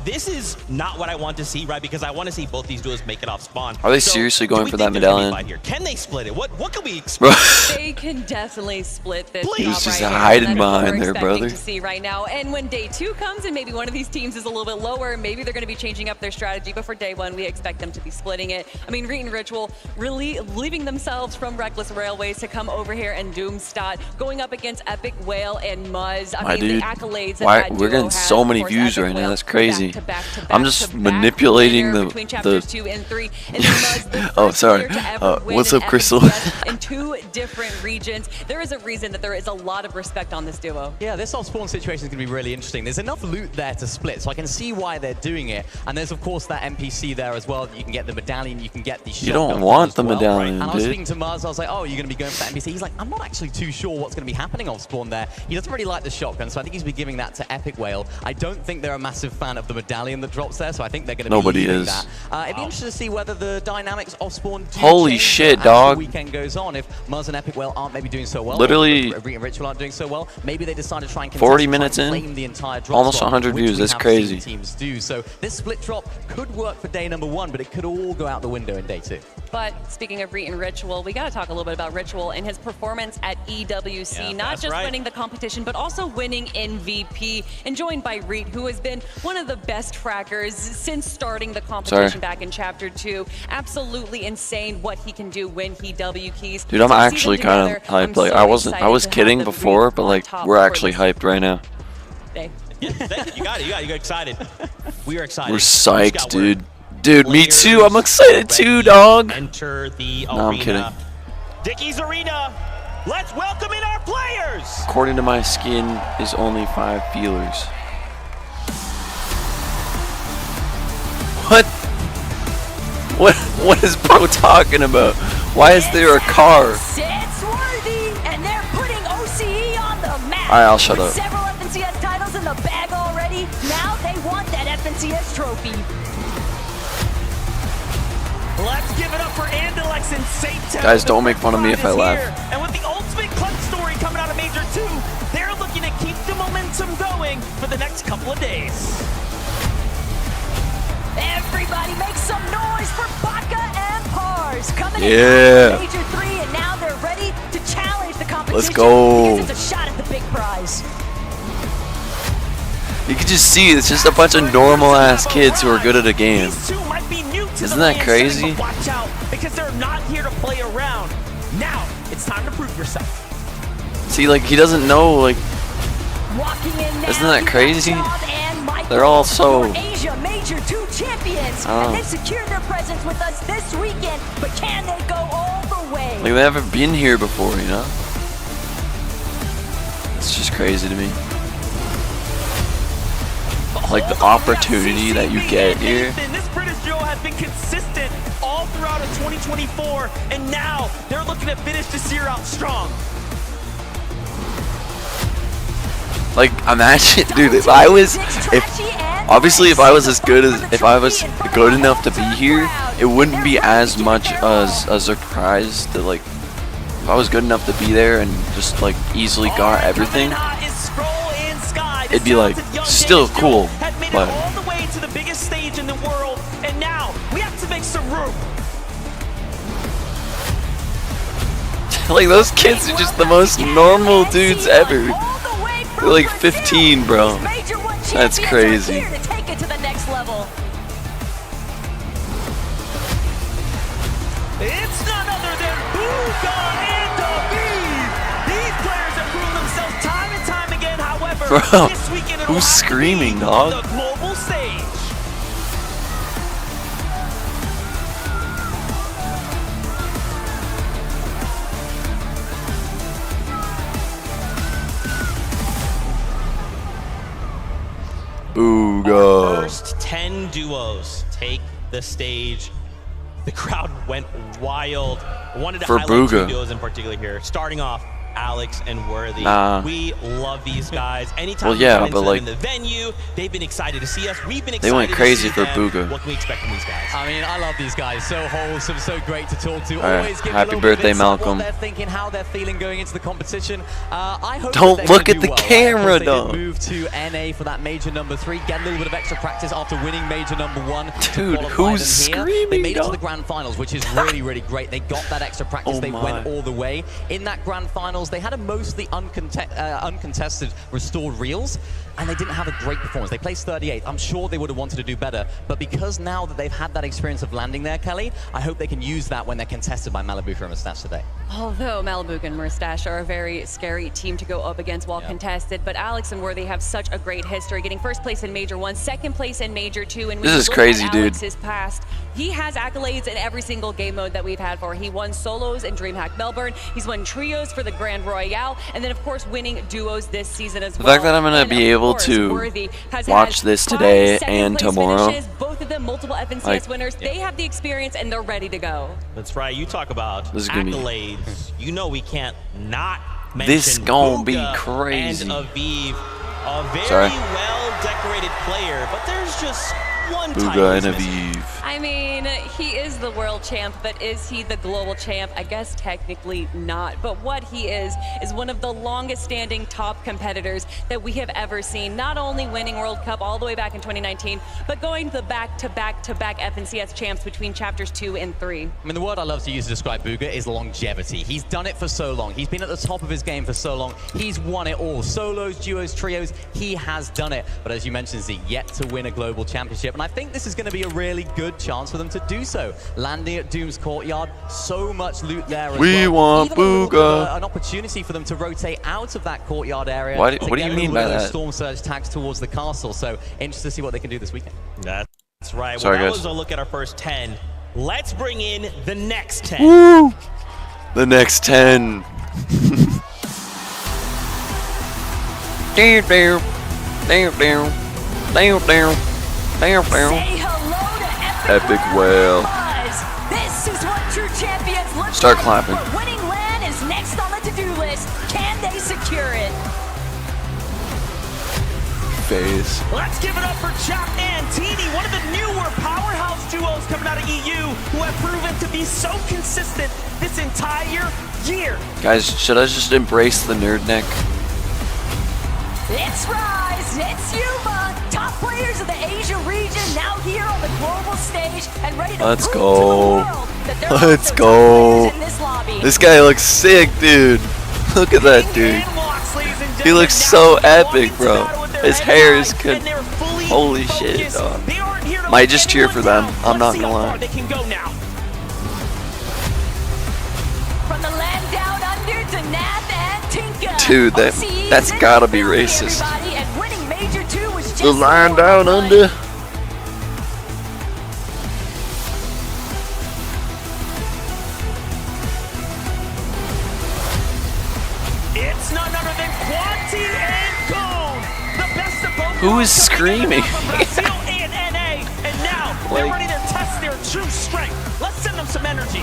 Speaker 10: This is not what I want to see, right? Because I want to see both these duos make it it off spawn.
Speaker 7: Are they seriously going for that medallion?
Speaker 10: Here? Can they split it? What can we expect?
Speaker 11: They can definitely split this.
Speaker 7: He was just
Speaker 11: top right
Speaker 7: hiding
Speaker 11: here. That's what
Speaker 7: behind
Speaker 11: we're
Speaker 7: there,
Speaker 11: expecting
Speaker 7: brother.
Speaker 11: To see right now, and when day 2 comes and maybe one of these teams is a little bit lower, maybe they're going to be changing up their strategy. But for day 1, we expect them to be splitting it. I mean, Reet and Ritual really leaving themselves from Reckless Railways to come over here and Doomstot, going up against Epic Whale and Muzz. I mean,
Speaker 7: dude,
Speaker 11: the accolades
Speaker 7: why
Speaker 11: that
Speaker 7: we're
Speaker 11: duo
Speaker 7: getting
Speaker 11: has,
Speaker 7: so
Speaker 11: of
Speaker 7: many
Speaker 11: course,
Speaker 7: views
Speaker 11: Epic
Speaker 7: right now?
Speaker 11: Whale
Speaker 7: That's crazy.
Speaker 11: back-to-back-to-back
Speaker 7: I'm just manipulating
Speaker 11: between chapters 2 and 3, and then Muzz, the
Speaker 7: Oh,
Speaker 11: first
Speaker 7: sorry.
Speaker 11: player to ever win
Speaker 7: What's
Speaker 11: an
Speaker 7: up, Crystal?
Speaker 11: FNCS in 2 different regions. There is a reason that there is a lot of respect on this duo.
Speaker 12: Yeah, this off-spawn situation is going to be really interesting. There's enough loot there to split, so I can see why they're doing it. And there's, of course, that NPC there as well. You can get the medallion, you can get the
Speaker 7: You don't
Speaker 12: shotgun
Speaker 7: want
Speaker 12: as
Speaker 7: the
Speaker 12: well.
Speaker 7: medallion,
Speaker 12: And I was
Speaker 7: dude.
Speaker 12: speaking to Muzz, I was like, oh, you're going to be going for that NPC? He's like, I'm not actually too sure what's going to be happening off-spawn there. He doesn't really like the shotgun, so I think he's been giving that to Epic Whale. I don't think they're a massive fan of the medallion that drops there, so I think they're going to
Speaker 7: Nobody
Speaker 12: be leaving
Speaker 7: is.
Speaker 12: that. It'd be interesting to see whether the dynamics off-spawn do
Speaker 7: Holy
Speaker 12: change
Speaker 7: shit,
Speaker 12: as
Speaker 7: dog.
Speaker 12: the weekend goes on. If Muzz and Epic Whale aren't maybe doing so well,
Speaker 7: Literally
Speaker 12: or Reet and Ritual aren't doing so well, maybe they decide to try and
Speaker 7: 40
Speaker 12: contest,
Speaker 7: minutes
Speaker 12: try and
Speaker 7: in,
Speaker 12: claim the entire drop
Speaker 7: almost
Speaker 12: spot,
Speaker 7: 100
Speaker 12: which
Speaker 7: views.
Speaker 12: we
Speaker 7: That's
Speaker 12: have
Speaker 7: crazy.
Speaker 12: seen teams do. So this split drop could work for day number 1, but it could all go out the window in day 2.
Speaker 11: But speaking of Reet and Ritual, we got to talk a little bit about Ritual and his performance at EWC.
Speaker 10: Yeah,
Speaker 11: not
Speaker 10: that's
Speaker 11: just
Speaker 10: right.
Speaker 11: winning the competition, but also winning MVP. And joined by Reet, who has been one of the best fraggers since starting the competition back in Chapter 2. Absolutely insane what he can do when he W keys.
Speaker 7: Dude, I'm
Speaker 11: So to see them
Speaker 7: actually kind
Speaker 11: together,
Speaker 7: of hyped.
Speaker 11: I'm
Speaker 7: Like,
Speaker 11: so
Speaker 7: I
Speaker 11: excited
Speaker 7: was
Speaker 11: to have
Speaker 7: kidding
Speaker 11: them
Speaker 7: before,
Speaker 11: Reet
Speaker 7: but
Speaker 11: on
Speaker 7: like,
Speaker 11: top
Speaker 7: we're
Speaker 11: for
Speaker 7: actually
Speaker 11: this
Speaker 7: hyped right now.
Speaker 11: day.
Speaker 10: You got it. You got excited. We are excited.
Speaker 7: We're
Speaker 10: We just
Speaker 7: psyched,
Speaker 10: got word.
Speaker 7: dude. Dude, me too. I'm excited too, dog.
Speaker 10: Enter the
Speaker 7: No, I'm
Speaker 10: arena.
Speaker 7: kidding.
Speaker 10: Dickies Arena. Let's welcome in our players.
Speaker 7: According to my skin, is only 5 feelers. What? What is bro talking about? Why is there a car?
Speaker 16: It's worthy, and they're putting OCE on the map.
Speaker 7: Alright, I'll shut
Speaker 16: With
Speaker 7: up.
Speaker 16: several FNCS titles in the bag already. Now they want that FNCS trophy.
Speaker 10: Let's give it up for Andalex and Satan.
Speaker 7: Guys, don't make fun of me if I laugh.
Speaker 10: And with the ultimate clutch story coming out of Major 2, they're looking to keep the momentum going for the next couple of days.
Speaker 16: Everybody make some noise for Baka and Pars coming
Speaker 7: Yeah.
Speaker 16: in Major 3, and now they're ready to challenge the competition.
Speaker 7: Let's go.
Speaker 16: Because it's a shot at the big prize.
Speaker 7: You can just see it's just a bunch of normal ass kids who are good at a game. Isn't that crazy?
Speaker 10: But watch out, because they're not here to play around. Now it's time to prove yourself.
Speaker 7: See, like, he doesn't know, like,
Speaker 16: Walking in now,
Speaker 7: isn't that
Speaker 16: you got
Speaker 7: crazy?
Speaker 16: John and Michael,
Speaker 7: They're all so,
Speaker 16: your Asia Major 2 champions,
Speaker 7: I don't
Speaker 16: and
Speaker 7: know.
Speaker 16: they've secured their presence with us this weekend. But can they go all the way?
Speaker 7: like, they haven't been here before, you know? It's just crazy to me. Like, the opportunity that you get here.
Speaker 10: This British duo has been consistent all throughout of 2024, and now they're looking to finish this year out strong.
Speaker 7: Like, imagine, dude, if I was as good as, if I was good enough to be here, it wouldn't be as much as a surprise that, like, if I was good enough to be there and just, like, easily got everything, it'd be, like, still cool, but
Speaker 10: All the way to the biggest stage in the world, and now we have to make some room.
Speaker 7: like, those kids are just the most normal dudes ever. They're like 15, bro. That's crazy.
Speaker 16: Here to take it to the next level.
Speaker 10: It's none other than Booga and David. These players have proven themselves time and time again. However,
Speaker 7: Bro,
Speaker 10: this weekend
Speaker 7: who's screaming, dog?
Speaker 10: the global stage.
Speaker 7: Booga.
Speaker 10: First 10 duos take the stage. The crowd went wild. I wanted to
Speaker 7: For
Speaker 10: highlight
Speaker 7: Booga.
Speaker 10: 2 duos in particular here. Starting off Alex and Worthy.
Speaker 7: Nah.
Speaker 10: We love these guys. Anytime
Speaker 7: Well, yeah,
Speaker 10: we run into
Speaker 7: but,
Speaker 10: them
Speaker 7: like,
Speaker 10: in the venue, they've been excited to see us. We've been excited
Speaker 7: They went crazy
Speaker 10: to see
Speaker 7: for
Speaker 10: them.
Speaker 7: Bugha.
Speaker 10: What can we expect from these guys?
Speaker 12: I mean, I love these guys. So wholesome, so great to talk to.
Speaker 7: All right,
Speaker 12: Always give
Speaker 7: happy
Speaker 12: you a little bit of
Speaker 7: birthday,
Speaker 12: insight on
Speaker 7: Malcolm.
Speaker 12: What they're thinking, how they're feeling going into the competition. I hope
Speaker 7: Don't
Speaker 12: that they're
Speaker 7: look
Speaker 12: gonna
Speaker 7: at
Speaker 12: do
Speaker 7: the
Speaker 12: well, right?
Speaker 7: camera,
Speaker 12: Of course, they
Speaker 7: though.
Speaker 12: did move to NA for that major number 3. Get a little bit of extra practice after winning major number 1.
Speaker 7: Dude,
Speaker 12: to qualify
Speaker 7: who's
Speaker 12: them here.
Speaker 7: screaming,
Speaker 12: They made it to
Speaker 7: dog?
Speaker 12: the grand finals, which is really, really great. They got that extra practice.
Speaker 7: Oh
Speaker 12: they
Speaker 7: my.
Speaker 12: went all the way. In that grand finals, they had a mostly uncontested restored reels, and they didn't have a great performance. They placed 38th. I'm sure they would have wanted to do better, but because now that they've had that experience of landing there, Kelly, I hope they can use that when they're contested by Malibu and Mustache today.
Speaker 11: Although Malibu and Mustache are a very scary team to go up against while contested, but Alex and Worthy have such a great history, getting first place in Major 1, second place in Major 2, and when
Speaker 7: This
Speaker 11: you
Speaker 7: is
Speaker 11: look
Speaker 7: crazy,
Speaker 11: at
Speaker 7: dude.
Speaker 11: Alex's past, he has accolades in every single game mode that we've had for. He won solos in DreamHack Melbourne, he's won trios for the Grand Royale, and then of course winning duos this season as
Speaker 7: The
Speaker 11: well.
Speaker 7: fact that I'm gonna
Speaker 11: And,
Speaker 7: be
Speaker 11: of
Speaker 7: able
Speaker 11: course,
Speaker 7: to
Speaker 11: Worthy has
Speaker 7: watch
Speaker 11: had
Speaker 7: this
Speaker 11: 5
Speaker 7: today
Speaker 11: second
Speaker 7: and
Speaker 11: place
Speaker 7: tomorrow,
Speaker 11: finishes, both of them multiple FNCS
Speaker 7: like,
Speaker 11: winners. They have the experience and they're ready to go.
Speaker 10: That's right. You talk about
Speaker 7: This is gonna be-
Speaker 10: accolades. You know we can't not mention
Speaker 7: This gonna be
Speaker 10: Bugha
Speaker 7: crazy.
Speaker 10: and Aviv, a very
Speaker 7: Sorry.
Speaker 10: well-decorated player, but there's just one title
Speaker 7: Bugha
Speaker 10: he's
Speaker 7: and
Speaker 10: missing.
Speaker 7: Aviv.
Speaker 11: I mean, he is the world champ, but is he the global champ? I guess technically not. But what he is one of the longest standing top competitors that we have ever seen. Not only winning World Cup all the way back in 2019, but going to the back-to-back-to-back FNCS champs between chapters 2 and 3.
Speaker 12: I mean, the word I love to use to describe Bugha is longevity. He's done it for so long. He's been at the top of his game for so long. He's won it all. Solos, duos, trios, he has done it. But as you mentioned, Zeke, yet to win a global championship. And I think this is going to be a really good chance for them to do so. Landing at Doom's Courtyard, so much loot there as
Speaker 7: We
Speaker 12: well.
Speaker 7: want
Speaker 12: Even a little bit of
Speaker 7: Bugha.
Speaker 12: an opportunity for them to rotate out of that courtyard area.
Speaker 7: What
Speaker 12: to
Speaker 7: do
Speaker 12: get
Speaker 7: you
Speaker 12: a
Speaker 7: mean
Speaker 12: little bit
Speaker 7: by
Speaker 12: of those
Speaker 7: that?
Speaker 12: Storm Surge tags towards the castle. So interested to see what they can do this weekend.
Speaker 10: That's right.
Speaker 7: Sorry,
Speaker 10: well, that
Speaker 7: guys.
Speaker 10: was a look at our first 10. Let's bring in the next 10.
Speaker 7: Woo! The next 10. Damn, damn, damn, damn, damn, damn, damn, damn.
Speaker 16: Say hello to
Speaker 7: Epic Whale.
Speaker 16: Buzz. This is what true champions look
Speaker 7: Start
Speaker 16: like.
Speaker 7: clapping.
Speaker 16: But winning LAN is next on the to-do list. Can they secure it?
Speaker 7: Phase.
Speaker 15: Let's give it up for Chap and Teeny, one of the newer powerhouse duos coming out of EU who have proven to be so consistent this entire year.
Speaker 7: Guys, should I just embrace the nerd neck?
Speaker 16: It's Rise, it's Yuma, top players of the Asia region now here on the global stage and ready to
Speaker 7: Let's
Speaker 16: prove to
Speaker 7: go.
Speaker 16: the world that they're
Speaker 7: Let's
Speaker 16: also top
Speaker 7: go.
Speaker 16: players in this lobby.
Speaker 7: This guy looks sick, dude. Look at that dude. He looks so epic, bro. His hair is good. Holy shit, dog. Might just cheer for them. I'm not gonna lie.
Speaker 15: They can go now.
Speaker 16: From the land down under to Nath and Tinka.
Speaker 7: Dude,
Speaker 16: OCE
Speaker 7: that's
Speaker 16: is
Speaker 7: gotta be
Speaker 16: firmly
Speaker 7: racist.
Speaker 16: everybody, and winning Major 2 was just
Speaker 7: The line
Speaker 16: more
Speaker 7: down
Speaker 16: fun.
Speaker 7: under.
Speaker 15: It's none other than Quanti and Cone, the best of both.
Speaker 7: Who is screaming?
Speaker 15: Brazil and NA, and now they're
Speaker 7: Like-
Speaker 15: ready to test their true strength. Let's send them some energy.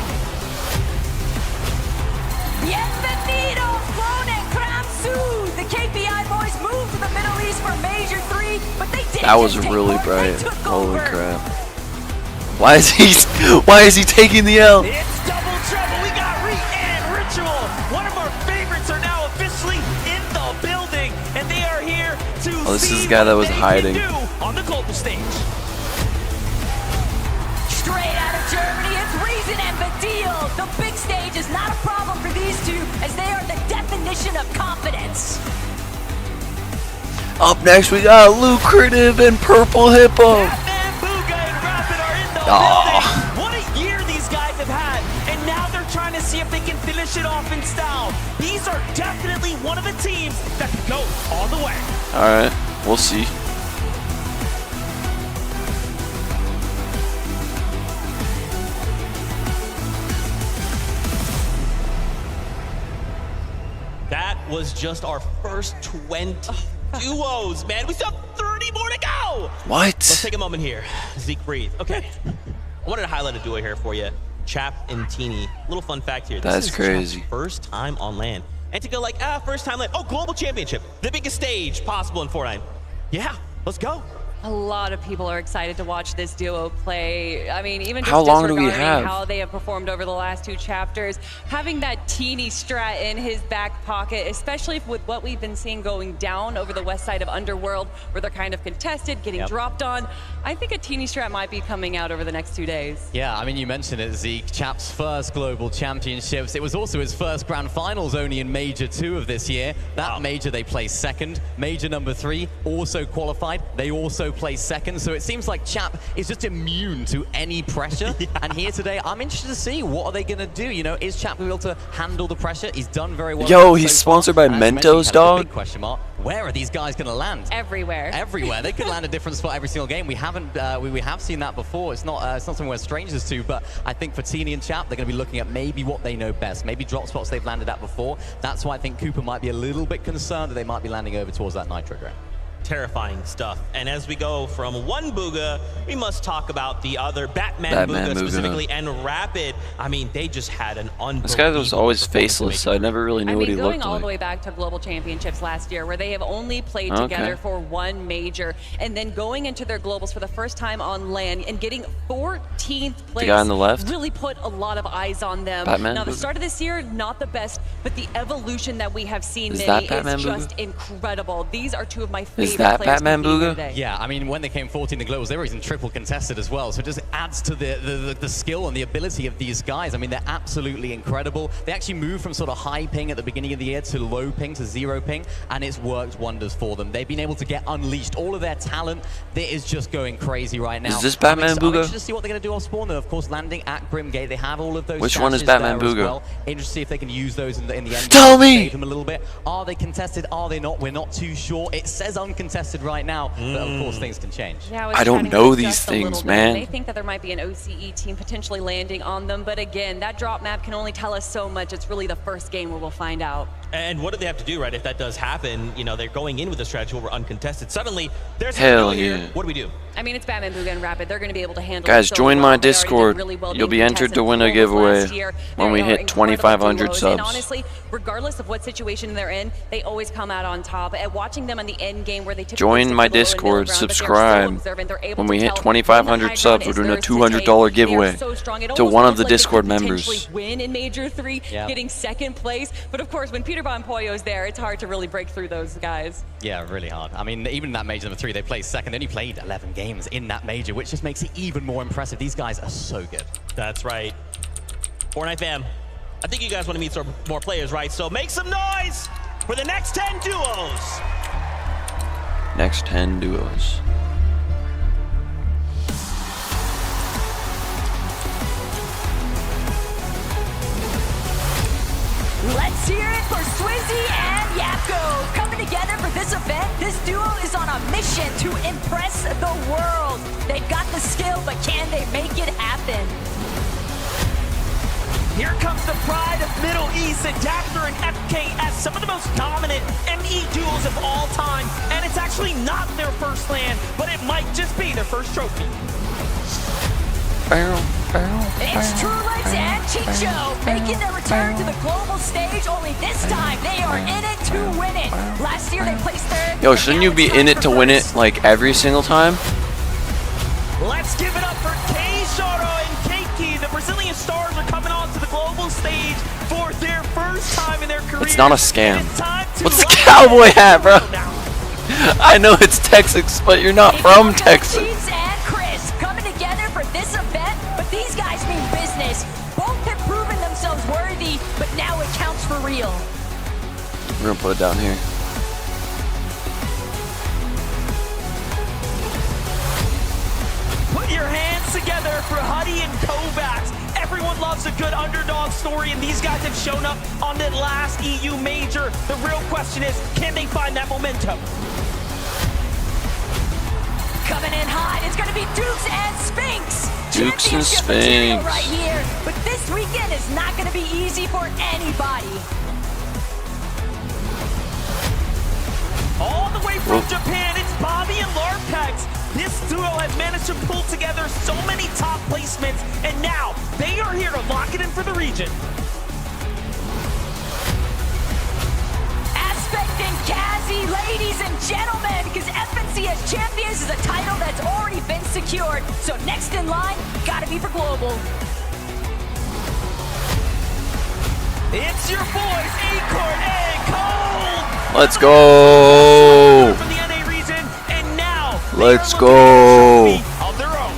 Speaker 16: Bienvenido, Clone and Kramsu. The KPI boys moved to the Middle East for Major 3, but they didn't
Speaker 7: That was
Speaker 16: just take
Speaker 7: really
Speaker 16: over,
Speaker 7: bright.
Speaker 16: they took
Speaker 7: Holy
Speaker 16: over.
Speaker 7: crap. Why is he taking the L?
Speaker 15: It's double trouble. We got Reet and Ritual. One of our favorites are now officially in the building, and they are here to
Speaker 7: Oh, this is
Speaker 15: see
Speaker 7: the guy that
Speaker 15: what
Speaker 7: was
Speaker 15: they
Speaker 7: hiding.
Speaker 15: can do on the global stage.
Speaker 16: Straight out of Germany, it's Reason and Badil. The big stage is not a problem for these two, as they are the definition of confidence.
Speaker 7: Up next, we got Lucrative and Purple Hippo. Aw.
Speaker 15: What a year these guys have had, and now they're trying to see if they can finish it off in style. These are definitely one of the teams that can go all the way.
Speaker 7: Alright, we'll see.
Speaker 10: That was just our first 20 duos, man. We still have 30 more to go.
Speaker 7: What?
Speaker 10: Let's take a moment here. Zeke, breathe. Okay. I wanted to highlight a duo here for you. Chap and Teeny. Little fun fact here.
Speaker 7: That's
Speaker 10: this is
Speaker 7: crazy.
Speaker 10: Chap's first time on LAN. and to go like, first time, like, oh, global championship, the biggest stage possible in Fortnite. Yeah, let's go.
Speaker 11: A lot of people are excited to watch this duo play. I mean, even just
Speaker 7: How long do we
Speaker 11: disregarding
Speaker 7: have?
Speaker 11: how they have performed over the last 2 chapters, having that teeny strat in his back pocket, especially with what we've been seeing going down over the west side of Underworld, where they're kind of contested, getting dropped on. I think a teeny strat might be coming out over the next 2 days.
Speaker 12: Yeah, I mean, you mentioned it, Zeke. Chap's first global championships. It was also his first grand finals only in Major 2 of this year. That major, they placed second. Major number 3 also qualified. They also placed second. So it seems like Chap is just immune to any pressure. And here today, I'm interested to see what are they going to do. You know, is Chap able to handle the pressure? He's done very well.
Speaker 7: Yo, he's sponsored by Mentos, dog.
Speaker 12: Big question mark. Where are these guys going to land?
Speaker 11: Everywhere.
Speaker 12: Everywhere. They could land a different spot every single game. We haven't, we have seen that before. It's not something we're strangers to, but I think for Teeny and Chap, they're going to be looking at maybe what they know best, maybe drop spots they've landed at before. That's why I think Cooper might be a little bit concerned that they might be landing over towards that Nitro ground.
Speaker 10: Terrifying stuff. And as we go from one Bugha, we must talk about the other, Batman Bugha specifically, and Rapid. I mean, they just had an unbelievable...
Speaker 7: This guy was always faceless, so I never really knew what he looked
Speaker 11: going all the
Speaker 7: like.
Speaker 11: way back to Global Championships last year, where they have only played together for 1 major, and then going into their globals for the first time on LAN and getting 14th place.
Speaker 7: The guy on the left?
Speaker 11: Really put a lot of eyes on them.
Speaker 7: Batman
Speaker 11: now, the
Speaker 7: Bugha?
Speaker 11: start of this year, not the best, but the evolution that we have seen,
Speaker 7: Is
Speaker 11: Mini,
Speaker 7: that Batman
Speaker 11: is just
Speaker 7: Bugha?
Speaker 11: incredible. These are 2 of my favorite
Speaker 7: Is that
Speaker 11: players
Speaker 7: Batman
Speaker 11: competing
Speaker 7: Bugha?
Speaker 11: today.
Speaker 12: Yeah, I mean, when they came 14 in the globals, they were even triple contested as well. So it just adds to the skill and the ability of these guys. I mean, they're absolutely incredible. They actually moved from sort of high ping at the beginning of the year to low ping to 0 ping, and it's worked wonders for them. They've been able to get unleashed all of their talent. That is just going crazy right now.
Speaker 7: Is this Batman
Speaker 12: I'm
Speaker 7: Bugha?
Speaker 12: interested to see what they're going to do off spawn. Though, of course, landing at Grimgate, they have all of those.
Speaker 7: Which one is
Speaker 12: stashes
Speaker 7: Batman
Speaker 12: there as
Speaker 7: Bugha?
Speaker 12: well. Interested to see if they can use those in the end.
Speaker 7: Tell me!
Speaker 12: Save them a little bit. Are they contested? Are they not? We're not too sure. It says uncontested right now, but of course things can change.
Speaker 11: Yeah,
Speaker 7: I don't know these things, man.
Speaker 11: They think that there might be an OCE team potentially landing on them, but again, that drop map can only tell us so much. It's really the first game where we'll find out.
Speaker 10: And what do they have to do, right? If that does happen, you know, they're going in with a strategy where we're uncontested. Suddenly, there's
Speaker 7: Hell
Speaker 10: a here.
Speaker 7: yeah.
Speaker 10: What do we do?
Speaker 11: I mean, it's Batman Bugha and Rapid. They're going to be able to handle
Speaker 7: Guys,
Speaker 11: it so
Speaker 7: join
Speaker 11: well.
Speaker 7: my
Speaker 11: They already did
Speaker 7: Discord.
Speaker 11: really well
Speaker 7: You'll be
Speaker 11: being
Speaker 7: entered to
Speaker 11: contested
Speaker 7: win a
Speaker 11: globals
Speaker 7: giveaway
Speaker 11: last year.
Speaker 7: when we
Speaker 11: They are
Speaker 7: hit
Speaker 11: incredible
Speaker 7: 2,500
Speaker 11: duos,
Speaker 7: subs.
Speaker 11: And honestly, regardless of what situation they're in, they always come out on top. At watching them on the end game where they typically
Speaker 7: Join
Speaker 11: stick
Speaker 7: my
Speaker 11: to the low and middle
Speaker 7: Discord,
Speaker 11: ground, but they're so
Speaker 7: subscribe.
Speaker 11: observant. They're able
Speaker 7: When
Speaker 11: to
Speaker 7: we hit
Speaker 11: tell when the
Speaker 7: 2,500
Speaker 11: high
Speaker 7: subs,
Speaker 11: ground
Speaker 7: we're
Speaker 11: is
Speaker 7: doing a
Speaker 11: theirs to
Speaker 7: $200
Speaker 11: take. They are
Speaker 7: giveaway
Speaker 11: so strong. It
Speaker 7: to
Speaker 11: almost
Speaker 7: one of
Speaker 11: feels
Speaker 7: the
Speaker 11: like they
Speaker 7: Discord
Speaker 11: could
Speaker 7: members.
Speaker 11: potentially win in Major 3,
Speaker 12: Yeah.
Speaker 11: getting 2nd place. But of course, when Peter Von Pollo's there, it's hard to really break through those guys.
Speaker 12: Yeah, really hard. I mean, even in that major number 3, they placed second. They only played 11 games in that major, which just makes it even more impressive. These guys are so good.
Speaker 10: That's right. Fortnite fam, I think you guys want to meet some more players, right? So make some noise for the next 10 duos.
Speaker 7: Next 10 duos.
Speaker 16: Let's hear it for Swizzy and Yapko. Coming together for this event, this duo is on a mission to impress the world. They've got the skill, but can they make it happen?
Speaker 15: Here comes the pride of Middle East, Adapter and FKS, some of the most dominant ME duos of all time. And it's actually not their first land, but it might just be their first trophy.
Speaker 16: It's Trulex and Chicho making their return to the global stage, only this time they are in it to win it. Last year they placed third.
Speaker 7: Yo, shouldn't you be in it to win it like every single time?
Speaker 15: Let's give it up for Kei Shoro and Keiki. The Brazilian stars are coming onto the global stage for their first time in their career.
Speaker 7: It's not a scam. What's the cowboy hat, bro? I know it's Texas, but you're not from Texas.
Speaker 16: Teams and Chris coming together for this event, but these guys mean business. Both have proven themselves worthy, but now it counts for real.
Speaker 7: We're gonna put it down here.
Speaker 15: Put your hands together for Huddy and Kovacs. Everyone loves a good underdog story, and these guys have shown up on the last EU major. The real question is, can they find that momentum?
Speaker 16: Coming in hot, it's going to be Dukes and Sphinx.
Speaker 7: Dukes and
Speaker 16: Championship material
Speaker 7: Sphinx.
Speaker 16: right here. But this weekend is not going to be easy for anybody.
Speaker 15: All the way from Japan, it's Bobby and Larpex. This duo has managed to pull together so many top placements, and now they are here to lock it in for the region.
Speaker 16: Aussie, ladies and gentlemen, because FNCS Champions is a title that's already been secured. So next in line, gotta be for Global.
Speaker 15: It's your boys, Acorn and Cold.
Speaker 7: Let's go.
Speaker 15: From the NA region, and now
Speaker 7: Let's go.
Speaker 15: of their own.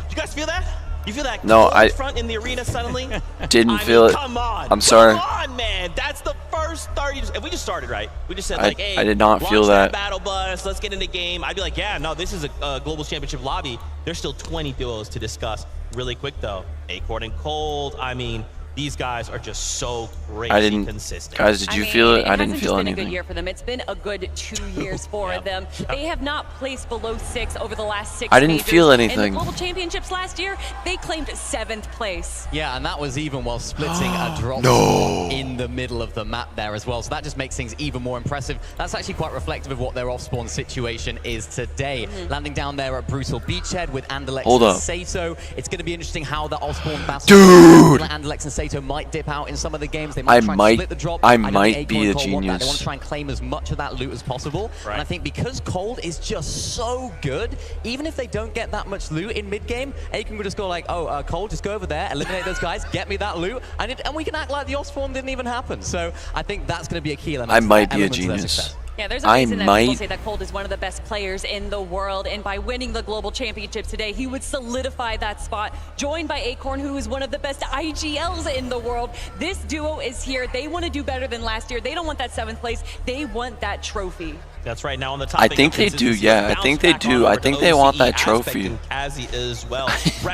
Speaker 15: You guys feel that? You feel that
Speaker 7: No,
Speaker 15: cold front in the arena suddenly?
Speaker 7: Didn't
Speaker 15: I
Speaker 7: feel
Speaker 15: mean,
Speaker 7: it.
Speaker 15: Come on.
Speaker 7: I'm sorry.
Speaker 15: Come on, man. That's the first 30. And we just started, right? We just said,
Speaker 7: I-
Speaker 15: like, hey,
Speaker 7: I did not feel
Speaker 15: launch
Speaker 7: that.
Speaker 15: battle bus. Let's get into game. I'd be like, yeah, no, this is a global championship lobby. There's still 20 duos to discuss. Really quick, though. Acorn and Cold. I mean, these guys are just so crazy consistent.
Speaker 7: Guys, did you feel it? I didn't feel
Speaker 11: It's been a
Speaker 7: anything.
Speaker 11: good year for them. It's been a good 2 years for them. They have not placed below 6 over the last 6
Speaker 7: I didn't
Speaker 11: majors.
Speaker 7: feel
Speaker 11: In
Speaker 7: anything.
Speaker 11: the Global Championships last year, they claimed 7th place.
Speaker 12: Yeah, and that was even while splitting a drop
Speaker 7: No.
Speaker 12: spot in the middle of the map there as well. So that just makes things even more impressive. That's actually quite reflective of what their off-spawn situation is today. Landing down there at Brutal Beachhead with Andalex
Speaker 7: Hold
Speaker 12: and
Speaker 7: up.
Speaker 12: Sato. It's going to be interesting how the off-spawn battle.
Speaker 7: Dude!
Speaker 12: Andalex and Sato might dip out in some of the games. They
Speaker 7: I
Speaker 12: might try
Speaker 7: might-
Speaker 12: and split the drop.
Speaker 7: I
Speaker 12: know the
Speaker 7: might
Speaker 12: Acorn
Speaker 7: be a
Speaker 12: Cold want that. They want
Speaker 7: genius.
Speaker 12: to try and claim as much of that loot as possible.
Speaker 15: Right.
Speaker 12: And I think because Cold is just so good, even if they don't get that much loot in mid-game, Acorn will just go like, oh, Cold, just go over there, eliminate those guys, get me that loot, and we can act like the off-spawn didn't even happen. So I think that's going to be a key element.
Speaker 7: I might be a
Speaker 12: element to their
Speaker 7: genius.
Speaker 12: success.
Speaker 11: Yeah, there's a
Speaker 7: I
Speaker 11: reason that people
Speaker 7: might-
Speaker 11: say that Cold is one of the best players in the world, and by winning the Global Championships today, he would solidify that spot, joined by Acorn, who is one of the best IGLs in the world. This duo is here. They want to do better than last year. They don't want that 7th place. They want that trophy.
Speaker 15: That's right. Now on the
Speaker 7: I
Speaker 15: topic
Speaker 7: think
Speaker 15: of
Speaker 7: they do,
Speaker 15: consistency,
Speaker 7: yeah. I
Speaker 15: let's
Speaker 7: think
Speaker 15: bounce
Speaker 7: they
Speaker 15: back
Speaker 7: do.
Speaker 15: on
Speaker 7: I
Speaker 15: over to
Speaker 7: think they want
Speaker 15: OCE
Speaker 7: that
Speaker 15: aspect
Speaker 7: trophy.
Speaker 15: and Kazi as well.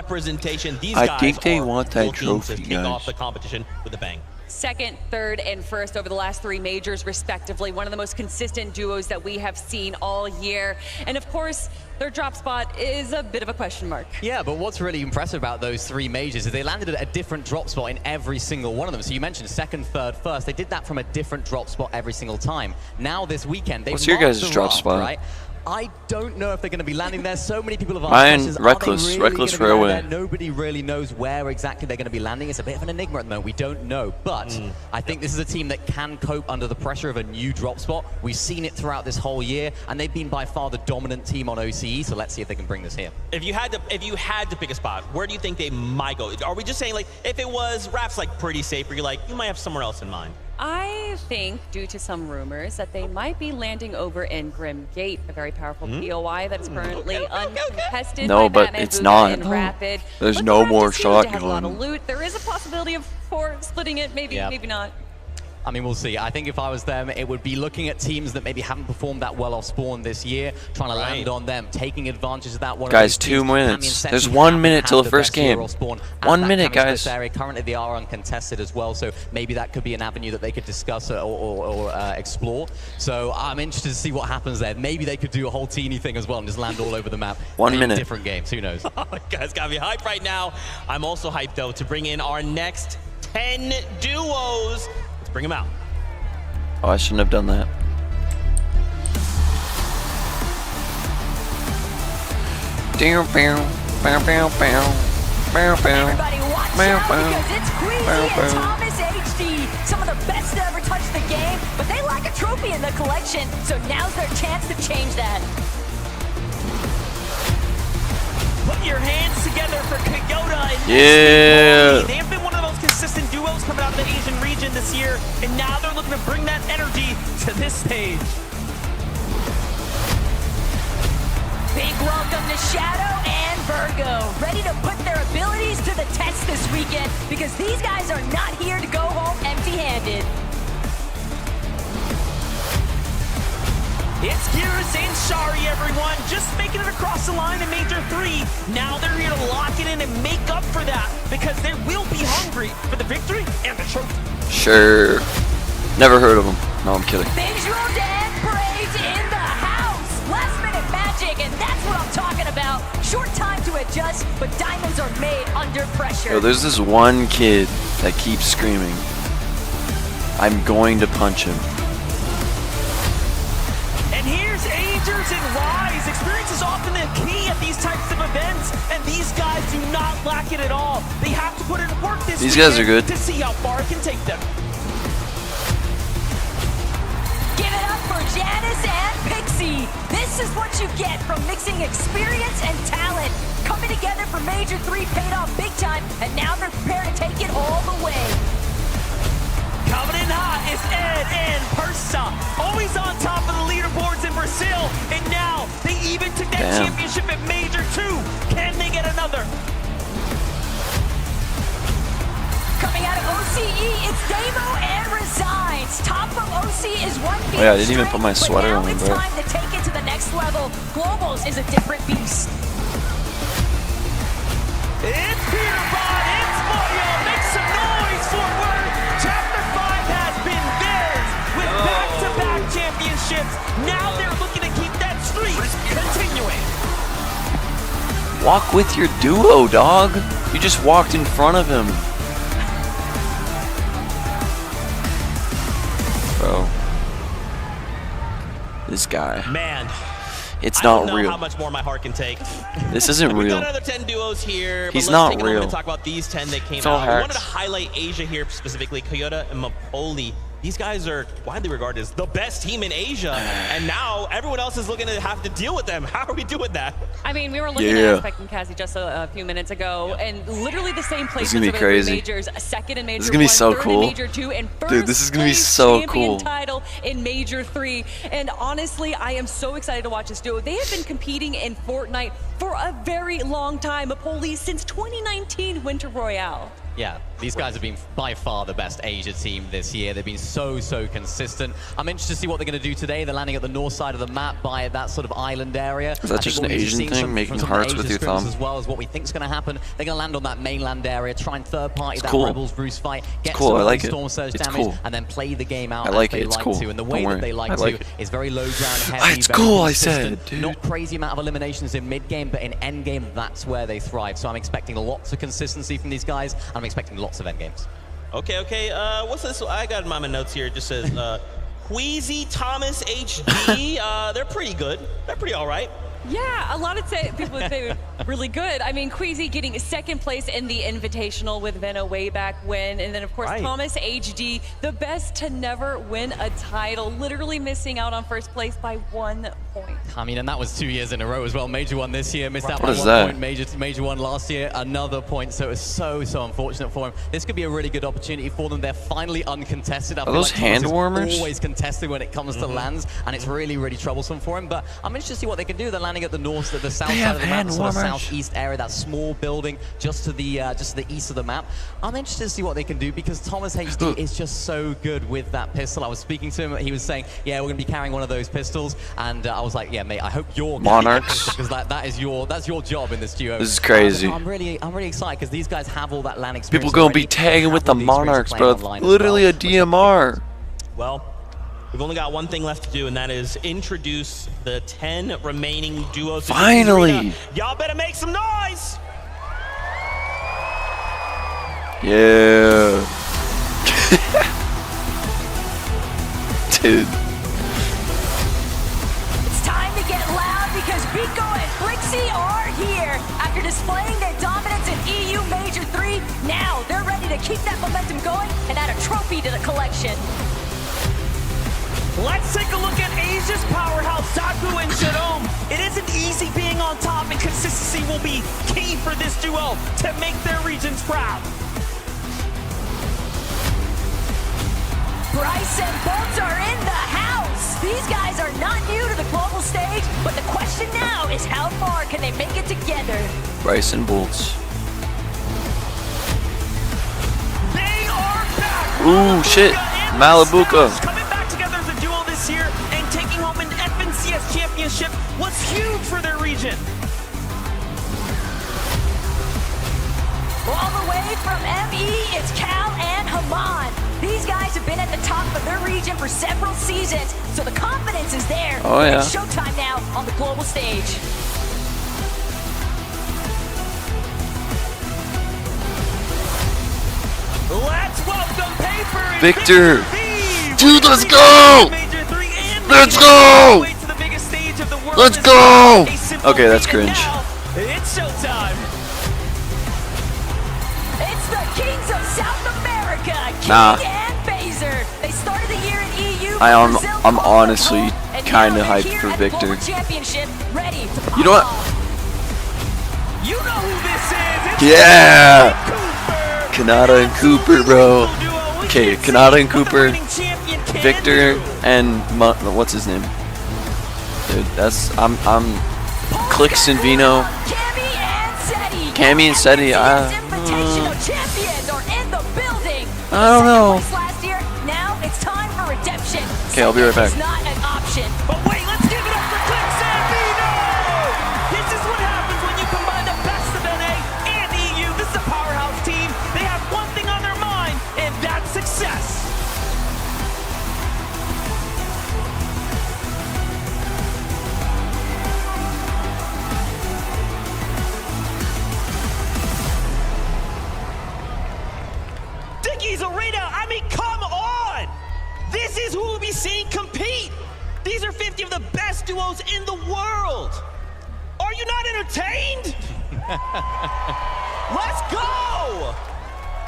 Speaker 15: Representation. These
Speaker 7: I
Speaker 15: guys
Speaker 7: think they
Speaker 15: are
Speaker 7: want that
Speaker 15: looking
Speaker 7: trophy,
Speaker 15: to kick
Speaker 7: guys.
Speaker 15: off the competition with a bang.
Speaker 11: 2nd, 3rd, and 1st over the last 3 majors, respectively. One of the most consistent duos that we have seen all year. And of course, their drop spot is a bit of a question mark.
Speaker 12: Yeah, but what's really impressive about those 3 majors is they landed at a different drop spot in every single one of them. So you mentioned 2nd, 3rd, 1st. They did that from a different drop spot every single time. Now this weekend, they've
Speaker 7: What's your
Speaker 12: marked
Speaker 7: guys'
Speaker 12: the
Speaker 7: drop
Speaker 12: raft,
Speaker 7: spot?
Speaker 12: Right? I don't know if they're going to be landing there. So many people have asked
Speaker 7: Mine,
Speaker 12: questions.
Speaker 7: Reckless-
Speaker 12: Are they really
Speaker 7: Reckless
Speaker 12: gonna be landing
Speaker 7: Fairway.
Speaker 12: there? Nobody really knows where exactly they're going to be landing. It's a bit of an enigma at the moment. We don't know. But I think this is a team that can cope under the pressure of a new drop spot. We've seen it throughout this whole year, and they've been by far the dominant team on OCE. So let's see if they can bring this here.
Speaker 10: If you had to pick a spot, where do you think they might go? Are we just saying, like, if it was Raft's like pretty safe, or you're like, you might have somewhere else in mind?
Speaker 11: I think, due to some rumors, that they might be landing over in Grim Gate, a very powerful POI that's currently uncontested
Speaker 7: No,
Speaker 11: by
Speaker 7: but
Speaker 11: Batman
Speaker 7: it's
Speaker 11: Booga
Speaker 7: not.
Speaker 11: and Rapid.
Speaker 7: There's
Speaker 11: But
Speaker 7: no
Speaker 11: the Raft
Speaker 7: more
Speaker 11: is huge. They have a lot
Speaker 7: shotgun.
Speaker 11: of loot. There is a possibility of splitting it, maybe,
Speaker 12: Yeah.
Speaker 11: maybe not.
Speaker 12: I mean, we'll see. I think if I was them, it would be looking at teams that maybe haven't performed that well off spawn this year, trying to land on them, taking advantage of that. One
Speaker 7: Guys,
Speaker 12: of those
Speaker 7: 2
Speaker 12: teams,
Speaker 7: minutes.
Speaker 12: Cami and
Speaker 7: There's
Speaker 12: Sensi
Speaker 7: 1
Speaker 12: haven't
Speaker 7: minute
Speaker 12: had
Speaker 7: till the first
Speaker 12: best year
Speaker 7: game.
Speaker 12: off spawn at
Speaker 7: 1
Speaker 12: that
Speaker 7: minute,
Speaker 12: Cami
Speaker 7: guys.
Speaker 12: Swiss area. Currently, they are uncontested as well, so maybe that could be an avenue that they could discuss or explore. So I'm interested to see what happens there. Maybe they could do a whole teeny thing as well and just land all over the map.
Speaker 7: 1
Speaker 12: Maybe
Speaker 7: minute.
Speaker 12: different games. Who knows?
Speaker 10: Oh, you guys got me hyped right now. I'm also hyped, though, to bring in our next 10 duos. Let's bring them out.
Speaker 7: Oh, I shouldn't have done that.
Speaker 16: Everybody watch out because it's Queasy and Thomas HD. Some of the best to ever touch the game, but they lack a trophy in the collection, so now's their chance to change that.
Speaker 15: Put your hands together for Kyoto and
Speaker 7: Yeah.
Speaker 15: They have been one of the most consistent duos coming out of the Asian region this year, and now they're looking to bring that energy to this stage.
Speaker 16: Big welcome to Shadow and Virgo, ready to put their abilities to the test this weekend because these guys are not here to go home empty-handed.
Speaker 15: It's Gears and Shari, everyone, just making it across the line in Major 3. Now they're here to lock it in and make up for that because they will be hungry for the victory and the trophy.
Speaker 7: Sure. Never heard of them. No, I'm kidding.
Speaker 16: Visual Dan Parades in the house. Last minute magic, and that's what I'm talking about. Short time to adjust, but diamonds are made under pressure.
Speaker 7: Yo, there's this one kid that keeps screaming, I'm going to punch him.
Speaker 15: lose and rise. Experience is often the key at these types of events, and these guys do not lack it at all. They have to put in work this
Speaker 7: These guys are good.
Speaker 15: to see how far it can take them.
Speaker 16: Give it up for Janice and Pixie. This is what you get from mixing experience and talent. Coming together for Major 3 paid off big time, and now they're prepared to take it all the way.
Speaker 15: Coming in hot is Ed and Persa, always on top of the leaderboards in Brazil, and now they even took that championship at Major 2. Can they get another?
Speaker 16: Coming out of OCE, it's Damo and Resigns. Top of OC is one beat.
Speaker 7: Oh yeah, I didn't even put my sweater on,
Speaker 16: It's
Speaker 7: bro.
Speaker 16: time to take it to the next level. Globals is a different beast.
Speaker 15: It's Peter Bond, it's Moyo, make some noise for Word. Chapter 5 has been theirs with back-to-back championships. Now they're looking to keep that streak continuing.
Speaker 7: Walk with your duo, dog. You just walked in front of him. Bro. This guy.
Speaker 10: Man.
Speaker 7: It's
Speaker 10: I don't
Speaker 7: not
Speaker 10: know
Speaker 7: real.
Speaker 10: how much more my heart can take.
Speaker 7: This isn't
Speaker 10: We've
Speaker 7: real.
Speaker 10: got another 10 duos here.
Speaker 7: He's
Speaker 10: but let's
Speaker 7: not
Speaker 10: take a moment
Speaker 7: real.
Speaker 10: to talk about these 10 that came
Speaker 7: It's all
Speaker 10: out. I wanted to
Speaker 7: hacks.
Speaker 10: highlight Asia here specifically. Kyoto and Mapoli. These guys are widely regarded as the best team in Asia, and now everyone else is looking to have to deal with them. How are we doing that?
Speaker 11: I mean, we were looking at Aspect and Cassie just a few minutes ago, and literally the same
Speaker 7: This is
Speaker 11: placements
Speaker 7: gonna be
Speaker 11: over
Speaker 7: crazy.
Speaker 11: the majors, second in Major
Speaker 7: This is gonna be
Speaker 11: 1,
Speaker 7: so
Speaker 11: third
Speaker 7: cool.
Speaker 11: in Major 2, and first
Speaker 7: Dude, this is gonna be
Speaker 11: place
Speaker 7: so
Speaker 11: champion
Speaker 7: cool.
Speaker 11: title in Major 3. And honestly, I am so excited to watch this duo. They have been competing in Fortnite for a very long time. Apoli since 2019 Winter Royale.
Speaker 12: Yeah, these guys have been by far the best Asia team this year. They've been so consistent. I'm interested to see what they're going to do today. They're landing at the north side of the map by that sort of island area.
Speaker 7: Is that just an Asian thing, making hearts with your thumb?
Speaker 12: As well as what we think is going to happen. They're going to land on that mainland area, try and third party that
Speaker 7: cool.
Speaker 12: Rebels Roost fight, get
Speaker 7: It's cool,
Speaker 12: some
Speaker 7: I like it.
Speaker 12: Storm Surge
Speaker 7: It's
Speaker 12: damage,
Speaker 7: cool.
Speaker 12: and then play the game out
Speaker 7: I like
Speaker 12: as
Speaker 7: it,
Speaker 12: they
Speaker 7: it's
Speaker 12: like
Speaker 7: cool.
Speaker 12: to. And the
Speaker 7: Don't
Speaker 12: way
Speaker 7: worry.
Speaker 12: that they like
Speaker 7: I
Speaker 12: to
Speaker 7: like it.
Speaker 12: is very low ground heavy.
Speaker 7: It's
Speaker 12: very
Speaker 7: cool, I
Speaker 12: consistent.
Speaker 7: said, dude.
Speaker 12: Not crazy amount of eliminations in mid game, but in end game, that's where they thrive. So I'm expecting lots of consistency from these guys. And I'm expecting lots of end games.
Speaker 10: Okay. What's this? I got in my notes here. It just says Queasy Thomas HD. They're pretty good. They're pretty all right.
Speaker 11: Yeah, a lot of people would say really good. I mean, Queasy getting second place in the Invitational with Venno way back when. And then, of course,
Speaker 10: Right.
Speaker 11: Thomas HD, the best to never win a title, literally missing out on first place by 1 point.
Speaker 12: I mean, and that was 2 years in a row as well. Major 1 this year, missed out by
Speaker 7: What is
Speaker 12: 1
Speaker 7: that?
Speaker 12: point. Major 1 last year, another point. So it was so unfortunate for him. This could be a really good opportunity for them. They're finally uncontested. I feel
Speaker 7: those
Speaker 12: like Thomas
Speaker 7: hand
Speaker 12: is
Speaker 7: warmers?
Speaker 12: always contested when it comes to lands, and it's really troublesome for him. But I'm interested to see what they can do. They're landing at the north, the south
Speaker 7: They
Speaker 12: side
Speaker 7: have
Speaker 12: of the map,
Speaker 7: hand
Speaker 12: the sort of
Speaker 7: warmers.
Speaker 12: southeast area, that small building just to the east of the map. I'm interested to see what they can do because Thomas HD is just so good with that pistol. I was speaking to him, he was saying, yeah, we're gonna be carrying one of those pistols, and I was like, yeah, mate, I hope you're
Speaker 7: Monarchs.
Speaker 12: because that's your job in this duo.
Speaker 7: This is crazy.
Speaker 12: I'm really excited because these guys have all that land experience.
Speaker 7: People gonna be
Speaker 12: already,
Speaker 7: tagging
Speaker 12: have
Speaker 7: with the
Speaker 12: all the experience
Speaker 7: Monarchs,
Speaker 12: playing
Speaker 7: bro.
Speaker 12: online as
Speaker 7: Literally
Speaker 12: well.
Speaker 7: a DMR.
Speaker 10: Well, we've only got one thing left to do, and that is introduce the 10 remaining duos. to this
Speaker 7: Finally.
Speaker 10: arena. Y'all better make some noise.
Speaker 7: Yeah. Dude.
Speaker 16: It's time to get loud because Biko and Blixie are here. After displaying their dominance in EU Major 3, now they're ready to keep that momentum going and add a trophy to the collection.
Speaker 15: Let's take a look at Asia's powerhouse, Zaku and Jerome. It isn't easy being on top, and consistency will be key for this duo to make their regions proud.
Speaker 16: Bryce and Bolts are in the house. These guys are not new to the global stage, but the question now is how far can they make it together?
Speaker 7: Bryce and Bolts.
Speaker 15: They are back.
Speaker 7: Ooh, shit. Malabuka.
Speaker 15: Coming back together as a duo this year and taking home an FNCS championship was huge for their region.
Speaker 16: All the way from ME, it's Cal and Haman. These guys have been at the top of their region for several seasons, so the confidence is there.
Speaker 7: Oh, yeah.
Speaker 16: It's showtime now on the global stage.
Speaker 15: Let's welcome Paper and
Speaker 7: Victor.
Speaker 15: V.
Speaker 7: Dude, let's go.
Speaker 15: Major 3 and
Speaker 7: Let's
Speaker 15: Major
Speaker 7: go.
Speaker 15: 3 to the biggest stage of the world.
Speaker 7: Let's go! Okay, that's cringe.
Speaker 15: It's showtime.
Speaker 16: It's the Kings of South America, King
Speaker 7: Nah.
Speaker 16: and Baszler. They started the year in EU.
Speaker 7: I'm honestly kind of hyped for Victor.
Speaker 16: Championship, ready to pop
Speaker 7: You know what?
Speaker 15: You know who this is. It's
Speaker 7: Yeah! Kanata and Cooper, bro. Okay, Kanata and Cooper, Victor, and what's his name? Dude, that's I'm Clix and Vino. Cammy and Seti. I don't know.
Speaker 16: Last year, now it's time for redemption.
Speaker 7: Okay, I'll be right back.
Speaker 16: It's not an option.
Speaker 15: But wait, let's give it up for Clix and Vino! This is what happens when you combine the best of NA and EU. This is a powerhouse team. They have one thing on their mind, and that's success. Dickies Arena, I mean, come on! This is who we'll be seeing compete! These are 50 of the best duos in the world! Are you not entertained? Let's go!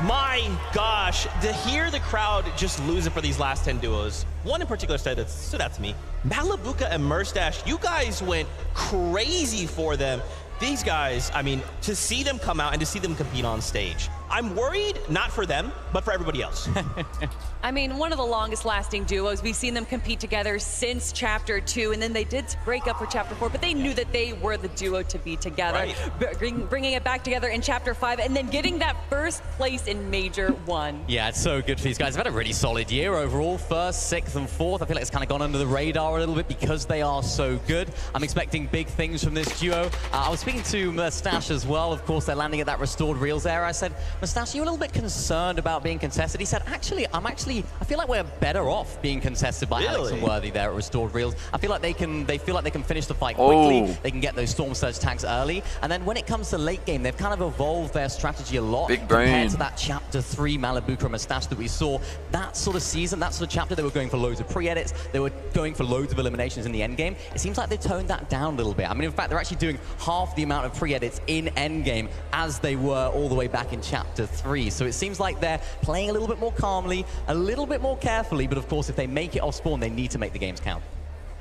Speaker 15: My gosh, to hear the crowd just lose it for these last 10 duos, one in particular stood out to me. Malabuka and Merstash, you guys went crazy for them. These guys, I mean, to see them come out and to see them compete on stage, I'm worried, not for them, but for everybody else.
Speaker 11: I mean, one of the longest lasting duos. We've seen them compete together since Chapter 2, and then they did break up for Chapter 4, but they knew that they were the duo to be together. Right. Bringing it back together in Chapter 5, and then getting that first place in Major 1.
Speaker 12: Yeah, it's so good for these guys. They've had a really solid year overall. First, 6th, and 4th. I feel like it's kind of gone under the radar a little bit because they are so good. I'm expecting big things from this duo. I was speaking to Merstash as well. Of course, they're landing at that restored reels there. I said, Merstash, you a little bit concerned about being contested? He said, actually, I feel like we're better off being contested by Alex and Worthy there at restored reels. I feel like they feel like they can finish the fight quickly. They can get those Storm Surge tags early. And then when it comes to late game, they've kind of evolved their strategy a lot compared to that Chapter 3 Malabuka and Merstash that we saw. That sort of season, that sort of chapter, they were going for loads of pre-edits. They were going for loads of eliminations in the end game. It seems like they toned that down a little bit. I mean, in fact, they're actually doing half the amount of pre-edits in end game as they were all the way back in Chapter 3. So it seems like they're playing a little bit more calmly, a little bit more carefully, but of course, if they make it off spawn, they need to make the games count.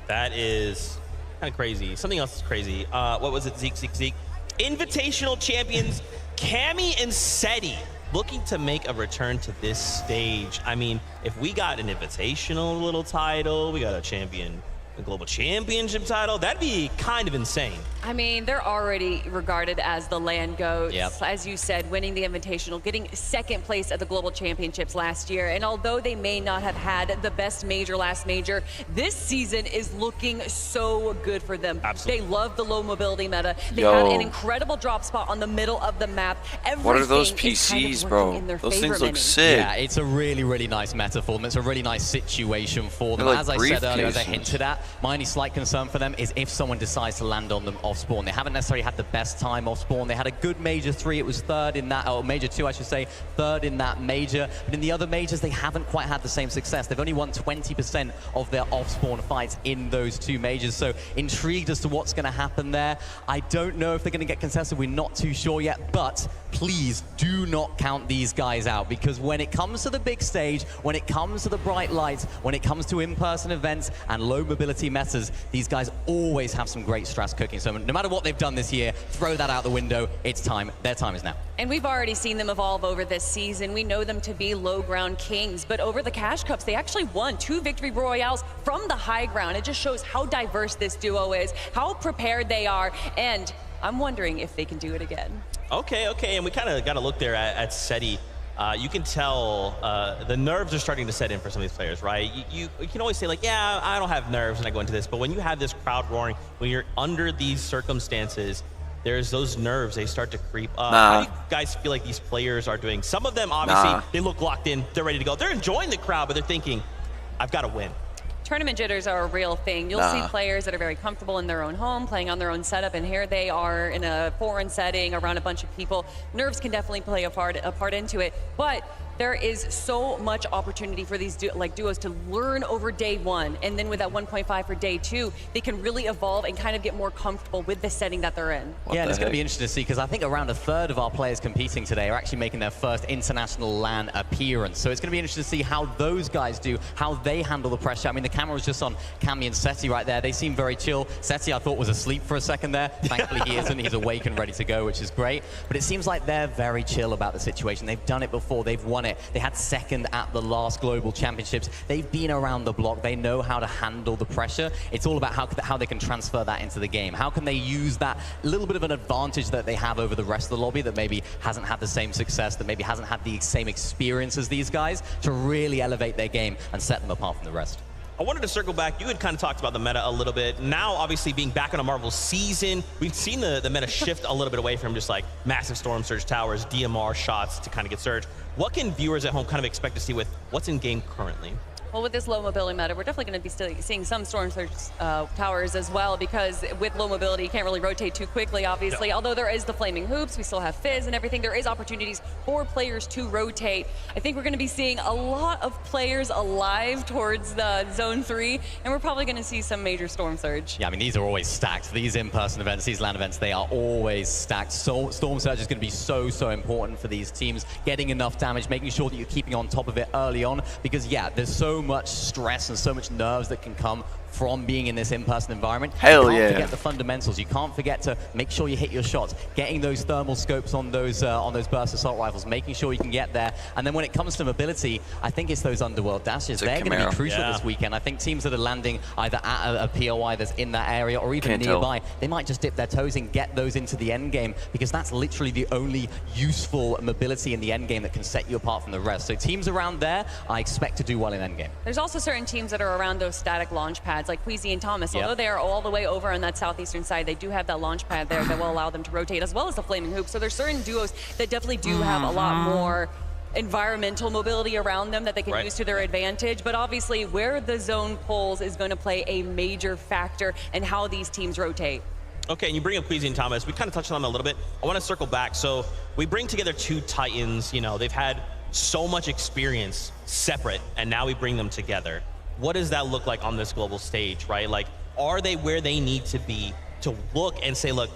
Speaker 10: That is kind of crazy. Something else is crazy. What was it? Zeke. Invitational champions Cammy and Seti looking to make a return to this stage. I mean, if we got an invitational little title, we got a champion, a global championship title, that'd be kind of insane.
Speaker 11: I mean, they're already regarded as the land goats.
Speaker 10: Yep.
Speaker 11: As you said, winning the Invitational, getting 2nd place at the Global Championships last year. And although they may not have had the best major last major, this season is looking so good for them.
Speaker 10: Absolutely.
Speaker 11: They love the low mobility meta. They had an incredible drop spot on the middle of the map.
Speaker 7: What are those PCs, bro? Those things look sick.
Speaker 12: Yeah, it's a really, really nice meta for them. It's a really nice situation for them.
Speaker 7: They're like
Speaker 12: as I said earlier, as I
Speaker 7: briefcases.
Speaker 12: hinted at, my only slight concern for them is if someone decides to land on them off spawn. They haven't necessarily had the best time off spawn. They had a good Major 3. It was 3rd in that, or Major 2, I should say, 3rd in that major. But in the other majors, they haven't quite had the same success. They've only won 20% of their off spawn fights in those 2 majors. So intrigued as to what's going to happen there. I don't know if they're going to get contested. We're not too sure yet, but please do not count these guys out, because when it comes to the big stage, when it comes to the bright lights, when it comes to in-person events and low mobility metas, these guys always have some great strats cooking. So no matter what they've done this year, throw that out the window. It's time. Their time is now.
Speaker 11: And we've already seen them evolve over this season. We know them to be low ground kings, but over the Cash Cups, they actually won 2 victory royales from the high ground. It just shows how diverse this duo is, how prepared they are, and I'm wondering if they can do it again.
Speaker 10: Okay, and we kind of got to look there at Seti. You can tell the nerves are starting to set in for some of these players, right? You can always say, like, yeah, I don't have nerves when I go into this, but when you have this crowd roaring, when you're under these circumstances, there's those nerves, they start to creep up. How do you guys feel like these players are doing? Some of them, obviously, they look locked in, they're ready to go. They're enjoying the crowd, but they're thinking, I've got to win.
Speaker 11: Tournament jitters are a real thing. You'll see players that are very comfortable in their own home, playing on their own setup, and here they are in a foreign setting around a bunch of people. Nerves can definitely play a part into it, but there is so much opportunity for these duos to learn over day one, and then with that 1.5 for day two, they can really evolve and kind of get more comfortable with the setting that they're in.
Speaker 12: Yeah, and it's going to be interesting to see, because I think around a third of our players competing today are actually making their first international LAN appearance. So it's going to be interesting to see how those guys do, how they handle the pressure. I mean, the camera was just on Cammy and Seti right there. They seem very chill. Seti, I thought, was asleep for a second there. Thankfully, he isn't. He's awake and ready to go, which is great. But it seems like they're very chill about the situation. They've done it before. They've won it. They had second at the last Global Championships. They've been around the block. They know how to handle the pressure. It's all about how they can transfer that into the game. How can they use that little bit of an advantage that they have over the rest of the lobby that maybe hasn't had the same success, that maybe hasn't had the same experience as these guys, to really elevate their game and set them apart from the rest.
Speaker 10: I wanted to circle back. You had kind of talked about the meta a little bit. Now, obviously, being back on a Marvel season, we've seen the meta shift a little bit away from just like massive Storm Surge towers, DMR shots to kind of get Surge. What can viewers at home kind of expect to see with what's in game currently?
Speaker 11: Well, with this low mobility meta, we're definitely going to be still seeing some Storm Surge towers as well, because with low mobility, you can't really rotate too quickly, obviously. Yep. Although there is the Flaming Hoops, we still have Fizz and everything. There is opportunities for players to rotate. I think we're going to be seeing a lot of players alive towards the Zone 3, and we're probably going to see some major Storm Surge.
Speaker 12: Yeah, I mean, these are always stacked. These in-person events, these LAN events, they are always stacked. So Storm Surge is going to be so important for these teams, getting enough damage, making sure that you're keeping on top of it early on, because, yeah, there's so much stress and so much nerves that can come from being in this in-person environment.
Speaker 7: Hell
Speaker 12: you can't
Speaker 7: yeah.
Speaker 12: forget the fundamentals. You can't forget to make sure you hit your shots, getting those thermal scopes on those burst assault rifles, making sure you can get there. And then when it comes to mobility, I think it's those underworld dashes. They're going to be crucial this weekend. I think teams that are landing either at a POI that's in that area or even nearby, they might just dip their toes and get those into the end game, because that's literally the only useful mobility in the end game that can set you apart from the rest. So teams around there, I expect to do well in end game.
Speaker 11: There's also certain teams that are around those static launch pads, like Queasy and Thomas. Although they are all the way over on that southeastern side, they do have that launch pad there that will allow them to rotate, as well as the Flaming Hoop. So there's certain duos that definitely do have a lot more environmental mobility around them that they can use to their advantage. But obviously, where the zone pulls is going to play a major factor in how these teams rotate.
Speaker 10: Okay, and you bring up Queasy and Thomas. We kind of touched on them a little bit. I want to circle back. So we bring together two Titans. You know, they've had so much experience separate, and now we bring them together. What does that look like on this global stage, right? Like, are they where they need to be to look and say, look,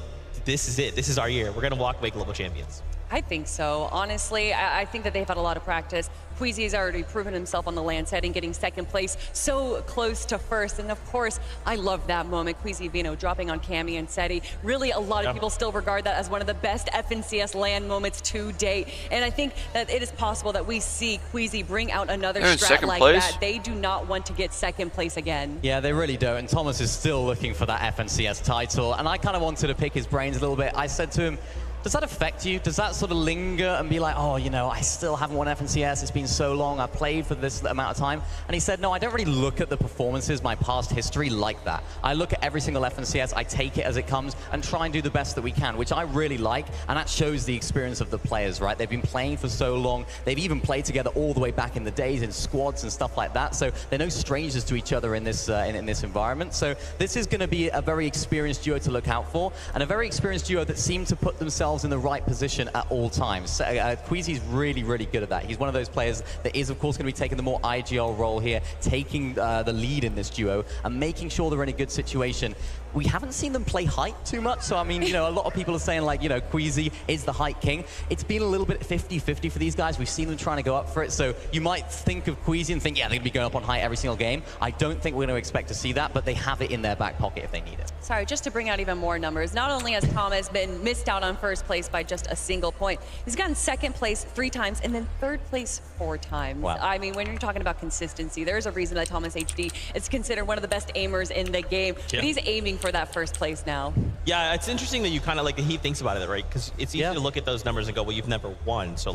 Speaker 10: this is it. This is our year. We're going to walk away global champions?
Speaker 11: I think so. Honestly, I think that they've had a lot of practice. Queasy has already proven himself on the LAN setting, getting second place, so close to first. And of course, I love that moment. Queasy, dropping on Cammy and Seti. Really, a lot of people still regard that as one of the best FNCS LAN moments to date. And I think that it is possible that we see Queasy bring out another strat like that. They do not want to get second place again.
Speaker 12: Yeah, they really don't. And Thomas is still looking for that FNCS title. And I kind of wanted to pick his brains a little bit. I said to him, does that affect you? Does that sort of linger and be like, oh, I still haven't won FNCS. It's been so long. I've played for this amount of time. And he said, no, I don't really look at the performances, my past history, like that. I look at every single FNCS. I take it as it comes and try and do the best that we can, which I really like. And that shows the experience of the players, right? They've been playing for so long. They've even played together all the way back in the days in squads and stuff like that. So they're no strangers to each other in this environment. So this is going to be a very experienced duo to look out for, and a very experienced duo that seem to put themselves in the right position at all times. Queasy's really good at that. He's one of those players that is, of course, going to be taking the more IGL role here, taking the lead in this duo and making sure they're in a good situation. We haven't seen them play height too much, so I mean, a lot of people are saying like, Queasy is the height king. It's been a little bit 50-50 for these guys. We've seen them trying to go up for it, so you might think of Queasy and think, yeah, they're going to be going up on height every single game. I don't think we're going to expect to see that, but they have it in their back pocket if they need it.
Speaker 11: Sorry, just to bring out even more numbers, not only has Thomas been missed out on first place by just a single point, he's gotten second place 3 times and then third place 4 times.
Speaker 12: Wow.
Speaker 11: I mean, when you're talking about consistency, there's a reason that Thomas HD is considered one of the best aimers in the game. Yeah. But he's aiming for that first place now.
Speaker 10: Yeah, it's interesting that you kind of he thinks about it, right? Because it's easy to look at those numbers and go, well, you've never won. So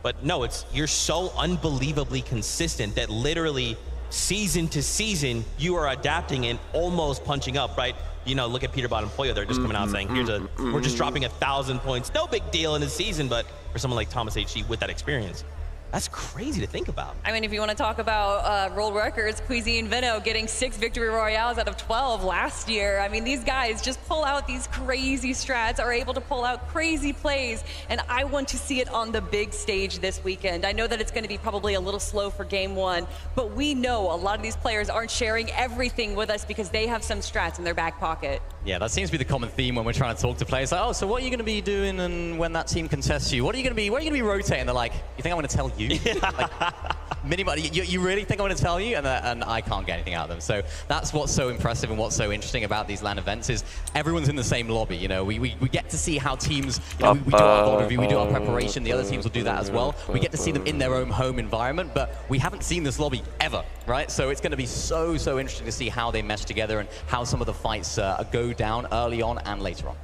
Speaker 10: but no, you're so unbelievably consistent that literally season to season, you are adapting and almost punching up, right? Look at Peterbot and Pollo. They're just coming out saying, we're just dropping 1,000 points. No big deal in a season, but for someone like Thomas HD with that experience, That's crazy to think about.
Speaker 11: I mean, if you want to talk about world records, Queasy and Veno getting 6 victory royales out of 12 last year. I mean, these guys just pull out these crazy strats, are able to pull out crazy plays, and I want to see it on the big stage this weekend. I know that it's going to be probably a little slow for game 1, but we know a lot of these players aren't sharing everything with us because they have some strats in their back pocket.
Speaker 12: Yeah, that seems to be the common theme when we're trying to talk to players. Like, oh, so what are you going to be doing and when that team contests you? What are you going to be? Where are you going to be rotating? They're like, you think I'm going to tell you? Like, you really think I'm going to tell you? And I can't get anything out of them. So that's what's so impressive and what's so interesting about these LAN events is everyone's in the same lobby. You know, we get to see how teams, you know, we do our VOD review, we do our preparation. The other teams will do that as well. We get to see them in their own home environment, but we haven't seen this lobby ever, right? So it's going to be so interesting to see how they mesh together and how some of the fights go down early on and later on.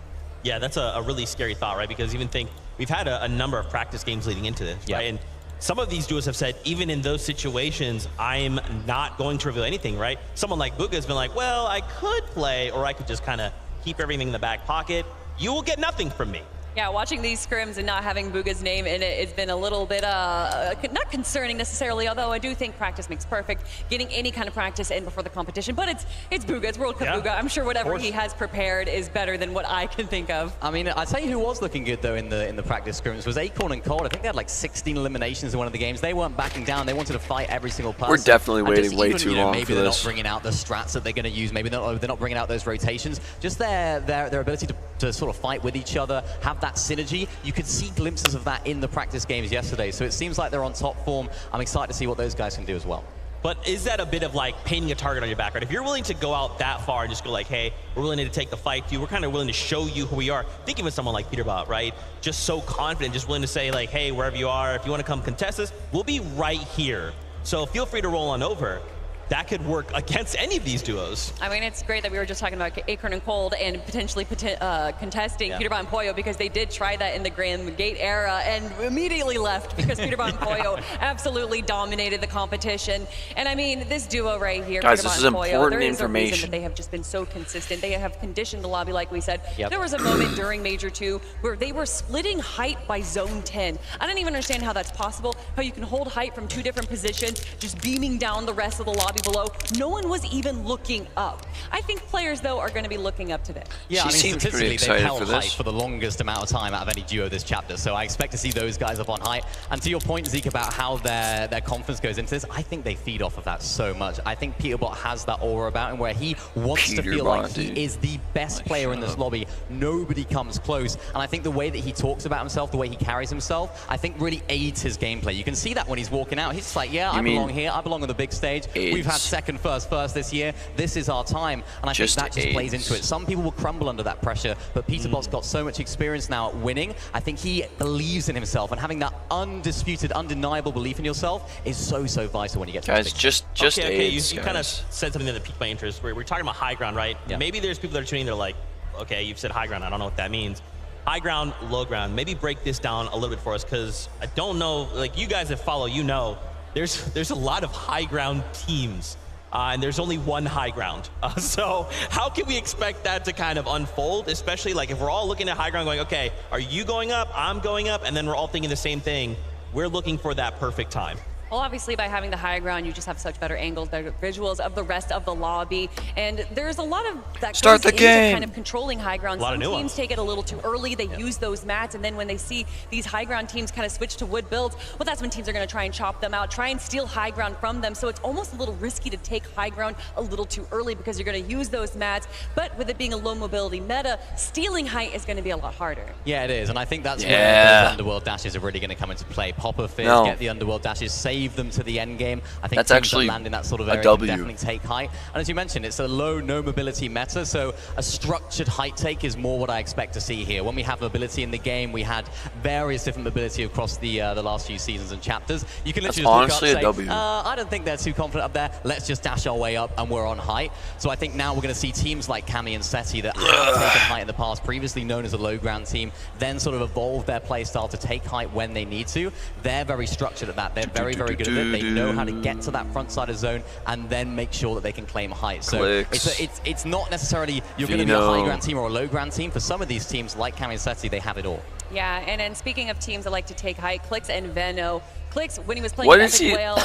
Speaker 10: Yeah, that's a really scary thought, right? Because even think we've had a number of practice games leading into this, right? And some of these duos have said, even in those situations, I'm not going to reveal anything, right? Someone like Bugha has been like, well, I could play, or I could just kind of keep everything in the back pocket. You will get nothing from me.
Speaker 11: Yeah, watching these scrims and not having Bugha's name in it, it's been a little bit, not concerning necessarily, although I do think practice makes perfect. Getting any kind of practice in before the competition, but it's Bugha, it's World Cup Bugha. I'm sure whatever he has prepared is better than what I can think of.
Speaker 12: I mean, I'll tell you who was looking good though in the practice scrims was Acorn and Cold. I think they had like 16 eliminations in one of the games. They weren't backing down. They wanted to fight every single person.
Speaker 7: We're definitely waiting way too long
Speaker 12: maybe
Speaker 7: for
Speaker 12: they're
Speaker 7: this.
Speaker 12: not bringing out the strats that they're going to use. Maybe they're not bringing out those rotations. Just their ability to sort of fight with each other, have that synergy. You could see glimpses of that in the practice games yesterday. So it seems like they're on top form. I'm excited to see what those guys can do as well.
Speaker 10: But is that a bit of like painting a target on your back, right? If you're willing to go out that far and just go like, hey, we're willing to take the fight to you, we're kind of willing to show you who we are. Think of someone like Peterbot, right? Just so confident, just willing to say like, hey, wherever you are, if you want to come contest us, we'll be right here. So feel free to roll on over. That could work against any of these duos.
Speaker 11: I mean, it's great that we were just talking about Acorn and Cold and potentially contesting Peterbot and Pollo because they did try that in the Grand Gate era and immediately left because Peterbot and Pollo absolutely dominated the competition. And I mean, this duo right here,
Speaker 7: guys,
Speaker 11: Peterbot
Speaker 7: this is
Speaker 11: and Pollo,
Speaker 7: important
Speaker 11: there is a reason
Speaker 7: information.
Speaker 11: that they have just been so consistent. They have conditioned the lobby, like we said.
Speaker 12: Yep.
Speaker 11: There was a moment during Major 2 where they were splitting height by zone 10. I don't even understand how that's possible, how you can hold height from 2 different positions, just beaming down the rest of the lobby below. No one was even looking up. I think players, though, are going to be looking up today.
Speaker 12: Yeah,
Speaker 7: She
Speaker 12: I mean,
Speaker 7: seems pretty
Speaker 12: statistically,
Speaker 7: excited
Speaker 12: they've held
Speaker 7: for
Speaker 12: height
Speaker 7: this.
Speaker 12: for the longest amount of time out of any duo this chapter. So I expect to see those guys up on height. And to your point, Zeke, about how their confidence goes into this, I think they feed off of that so much. I think Peterbot has that aura about him where he wants to feel like he is the best player in this lobby. Nobody comes close. And I think the way that he talks about himself, the way he carries himself, I think really aids his gameplay. You can see that when he's walking out. He's just like, yeah, I belong here. I belong on the big stage. We've had second, first this year. This is our time. And I think that just plays into it. Some people will crumble under that pressure, but Peterbot's got so much experience now at winning. I think he believes in himself, and having that undisputed, undeniable belief in yourself is so vital when you get to
Speaker 7: guys, just
Speaker 10: okay,
Speaker 7: AIDS,
Speaker 10: you kind of said something that piqued my interest. We're talking about high ground, right?
Speaker 12: Yeah.
Speaker 10: Maybe there's people that are tuning in, they're like, okay, you've said high ground, I don't know what that means. High ground, low ground. Maybe break this down a little bit for us, because I don't know, like you guys that follow, you know, there's a lot of high ground teams. And there's only one high ground. So how can we expect that to kind of unfold, especially like if we're all looking at high ground going, okay, are you going up, I'm going up, and then we're all thinking the same thing. We're looking for that perfect time.
Speaker 11: Well, obviously, by having the high ground, you just have such better angles, better visuals of the rest of the lobby. And there's a lot of that
Speaker 7: Start
Speaker 11: goes
Speaker 7: the game.
Speaker 11: into kind of controlling high ground. Some teams
Speaker 10: nuance.
Speaker 11: take it a little too early. They use those mats. And then when they see these high ground teams kind of switch to wood builds, well, that's when teams are going to try and chop them out, try and steal high ground from them. So it's almost a little risky to take high ground a little too early because you're going to use those mats. But with it being a low mobility meta, stealing height is going to be a lot harder.
Speaker 12: Yeah, it is. And I think that's where those underworld dashes are really going to come into play. Pop of Fizz, get the underworld dashes, save them to the end game. I think
Speaker 7: that's
Speaker 12: teams
Speaker 7: actually
Speaker 12: that land in that sort of area can definitely take height. And as you mentioned, it's a low, no mobility meta, so a structured height take is more what I expect to see here. When we have mobility in the game, we had various different mobility across the last few seasons and chapters. You can literally just look up and say, I don't think they're too confident up there. Let's just dash our way up and we're on height. So I think now we're going to see teams like Cammy and Seti that have taken height in the past, previously known as a low ground team, then sort of evolve their play style to take height when they need to. They're very structured at that. They're very good at it. They know how to get to that front side of zone and then make sure that they can claim height. So it's not necessarily you're going to be a high ground team or a low ground team. For some of these teams like Cammy and Seti, they have it all.
Speaker 11: Yeah, and then speaking of teams that like to take high, Clix and Veno. Clix, when he was playing
Speaker 7: What
Speaker 11: Epic
Speaker 7: is he-
Speaker 11: Whale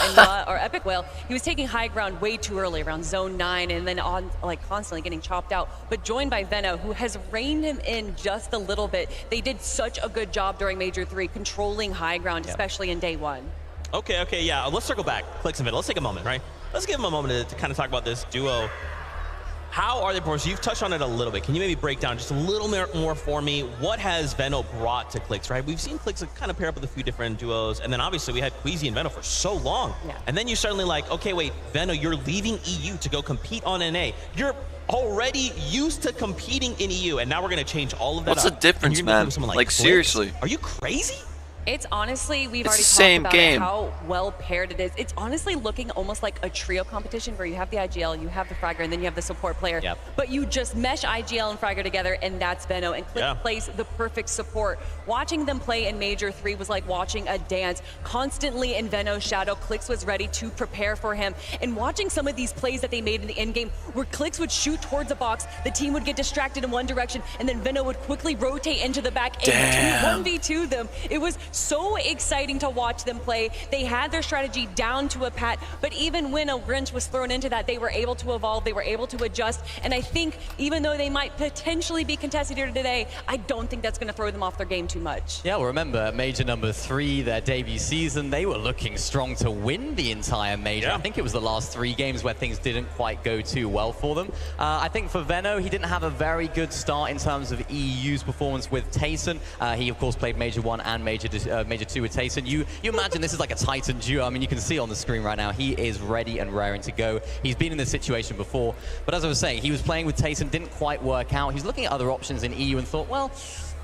Speaker 11: or Epic Whale, he was taking high ground way too early, around zone 9, and then on constantly getting chopped out. But joined by Veno, who has reined him in just a little bit. They did such a good job during Major 3, controlling high ground, especially in day 1.
Speaker 10: Okay, yeah. Let's circle back. Clix and Veno. Let's take a moment, right? Let's give them a moment to kind of talk about this duo. How are they performing? You've touched on it a little bit. Can you maybe break down just a little more for me? What has Veno brought to Clix, right? We've seen Clix kind of pair up with a few different duos, and then obviously we had Queasy and Veno for so long.
Speaker 11: Yeah.
Speaker 10: And then you're suddenly like, okay, wait, Veno, you're leaving EU to go compete on NA. You're already used to competing in EU, and now we're going to change all of that
Speaker 7: What's the
Speaker 10: up,
Speaker 7: difference,
Speaker 10: and you're gonna
Speaker 7: man?
Speaker 10: put someone
Speaker 7: Like,
Speaker 10: Clix?
Speaker 7: seriously.
Speaker 10: Are you crazy?
Speaker 11: It's honestly, we've
Speaker 7: It's
Speaker 11: already
Speaker 7: the
Speaker 11: talked
Speaker 7: same
Speaker 11: about
Speaker 7: game.
Speaker 11: how well paired it is. It's honestly looking almost like a trio competition where you have the IGL, you have the Fragger, and then you have the support player.
Speaker 12: Yep.
Speaker 11: But you just mesh IGL and Fragger together, and that's Veno. And Clix plays the perfect support. Watching them play in Major 3 was like watching a dance. Constantly in Veno's shadow, Clix was ready to prepare for him. And watching some of these plays that they made in the end game, where Clix would shoot towards a box, the team would get distracted in one direction, and then Veno would quickly rotate into the back and 1v2 them. It was so exciting to watch them play. They had their strategy down to a pat, but even when a wrench was thrown into that, they were able to evolve, they were able to adjust, and I think even though they might potentially be contested here today, I don't think that's going to throw them off their game too much.
Speaker 12: Yeah, well, remember, Major number 3, their debut season, they were looking strong to win the entire Major. I think it was the last 3 games where things didn't quite go too well for them. I think for Veno, he didn't have a very good start in terms of EU's performance with Tayson. He, of course, played Major 1 and Major 2 with Tayson. You imagine this is like a Titan duo. I mean, you can see on the screen right now, he is ready and raring to go. He's been in this situation before, but as I was saying, he was playing with Tayson, didn't quite work out. He's looking at other options in EU and thought, well,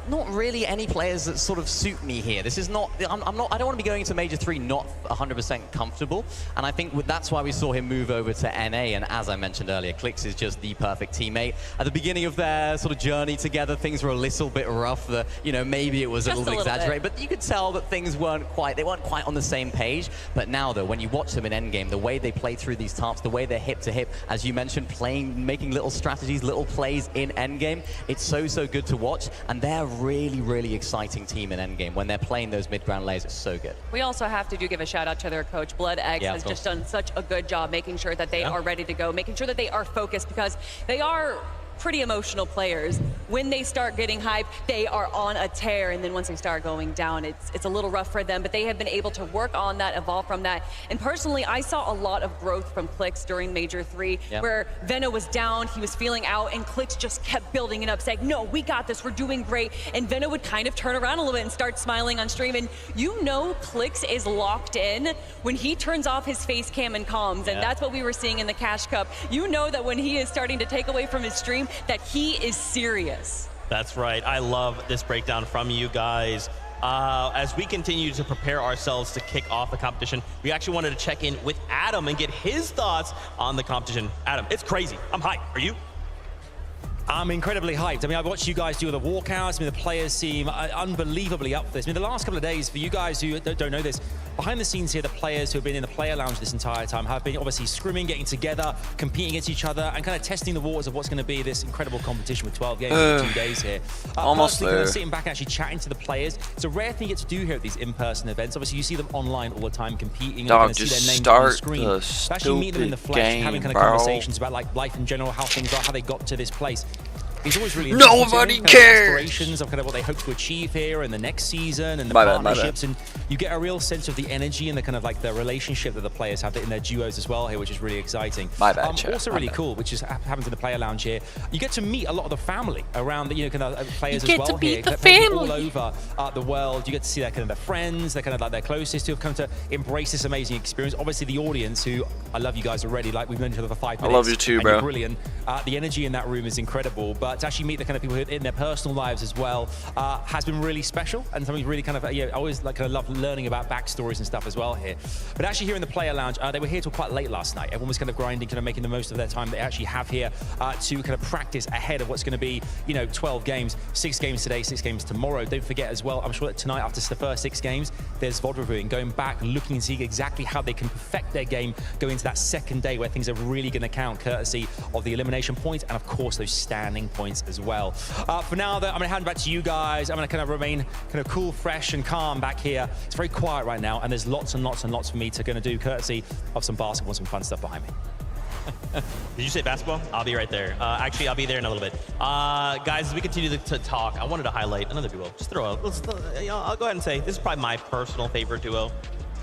Speaker 12: not really any players that sort of suit me here. This is not, I don't want to be going into Major 3 not 100% comfortable. And I think that's why we saw him move over to NA. And as I mentioned earlier, Clix is just the perfect teammate. At the beginning of their sort of journey together, things were a little bit rough. Maybe it was a little bit exaggerated, but you could tell that things weren't quite on the same page. But now though, when you watch them in endgame, the way they play through these tarps, the way they're hip to hip, as you mentioned, making little strategies, little plays in endgame, it's so good to watch. And they're really exciting team in endgame. When they're playing those mid-ground layers, it's so good.
Speaker 11: We also have to give a shout out to their coach. Blood X has just done such a good job making sure that they are ready to go, making sure that they are focused, because they are pretty emotional players. When they start getting hyped, they are on a tear, and then once they start going down, it's a little rough for them, but they have been able to work on that, evolve from that. And personally, I saw a lot of growth from Clix during Major 3, where Veno was down, he was feeling out, and Clix just kept building it up, saying, no, we got this, we're doing great. And Veno would kind of turn around a little bit and start smiling on stream, and you know Clix is locked in when he turns off his face cam and comms, and that's what we were seeing in the Cash Cup. You know that when he is starting to take away from his stream, that he is serious.
Speaker 10: That's right. I love this breakdown from you guys. As we continue to prepare ourselves to kick off the competition, we actually wanted to check in with Adam and get his thoughts on the competition. Adam, it's crazy. I'm hyped. Are you?
Speaker 13: I'm incredibly hyped. I mean, I've watched you guys do the walkouts. I mean, the players seem unbelievably up for this. I mean, the last couple of days, for you guys who don't know this, behind the scenes here, the players who have been in the player lounge this entire time have been obviously scrimming, getting together, competing against each other, and kind of testing the waters of what's going to be this incredible competition with 12 games in 2 days here.
Speaker 7: Almost there.
Speaker 13: Kind of sitting back and actually chatting to the players. It's a rare thing you get to do here at these in-person events. Obviously, you see them online all the time competing.
Speaker 7: Dog,
Speaker 13: and see
Speaker 7: just
Speaker 13: their names
Speaker 7: start
Speaker 13: on the screen.
Speaker 7: the
Speaker 13: But actually meet them in the
Speaker 7: stupid
Speaker 13: flesh,
Speaker 7: game,
Speaker 13: having kind of
Speaker 7: bro.
Speaker 13: conversations about like life in general, how things are, how they got to this place. It's always really
Speaker 7: Nobody
Speaker 13: interesting,
Speaker 7: cares.
Speaker 13: Aspirations of kind of what they hope to achieve here in the next season and the
Speaker 7: My bad.
Speaker 13: partnerships, and you get a real sense of the energy and the kind of like the relationship that the players have in their duos as well here, which is really exciting.
Speaker 7: My bad, chat.
Speaker 13: Also
Speaker 7: My
Speaker 13: really
Speaker 7: bad.
Speaker 13: cool, which is happens in the player lounge here. You get to meet a lot of the family around the kind of players
Speaker 7: You
Speaker 13: as
Speaker 7: get
Speaker 13: well
Speaker 7: to meet
Speaker 13: here.
Speaker 7: the
Speaker 13: They're
Speaker 7: family.
Speaker 13: all over the world. You get to see their kind of their friends, their kind of like their closest who have come to embrace this amazing experience. Obviously the audience, who I love you guys already. Like we've known each other for 5 minutes.
Speaker 7: I love you too,
Speaker 13: and
Speaker 7: bro.
Speaker 13: You're brilliant. The energy in that room is incredible. But to actually meet the kind of people who in their personal lives as well has been really special, and something really kind of I always like kind of love learning about backstories and stuff as well here. But actually here in the player lounge, they were here till quite late last night. Everyone was kind of grinding, kind of making the most of their time they actually have here to kind of practice ahead of what's going to be 12 games, 6 games today, 6 games tomorrow. Don't forget as well, I'm sure that tonight after the first 6 games, there's Vodrevu going back, looking to see exactly how they can perfect their game going into that second day where things are really going to count, courtesy of the elimination points and, of course, those standing points as well. For now, though, I'm going to hand back to you guys. I'm going to kind of remain kind of cool, fresh, and calm back here. It's very quiet right now, and there's lots and lots and lots for me to do, courtesy of some basketball and some fun stuff behind me.
Speaker 10: Did you say basketball? I'll be right there. Actually, I'll be there in a little bit. Guys, as we continue to talk, I wanted to highlight another duo. Just throw out. I'll go ahead and say this is probably my personal favorite duo.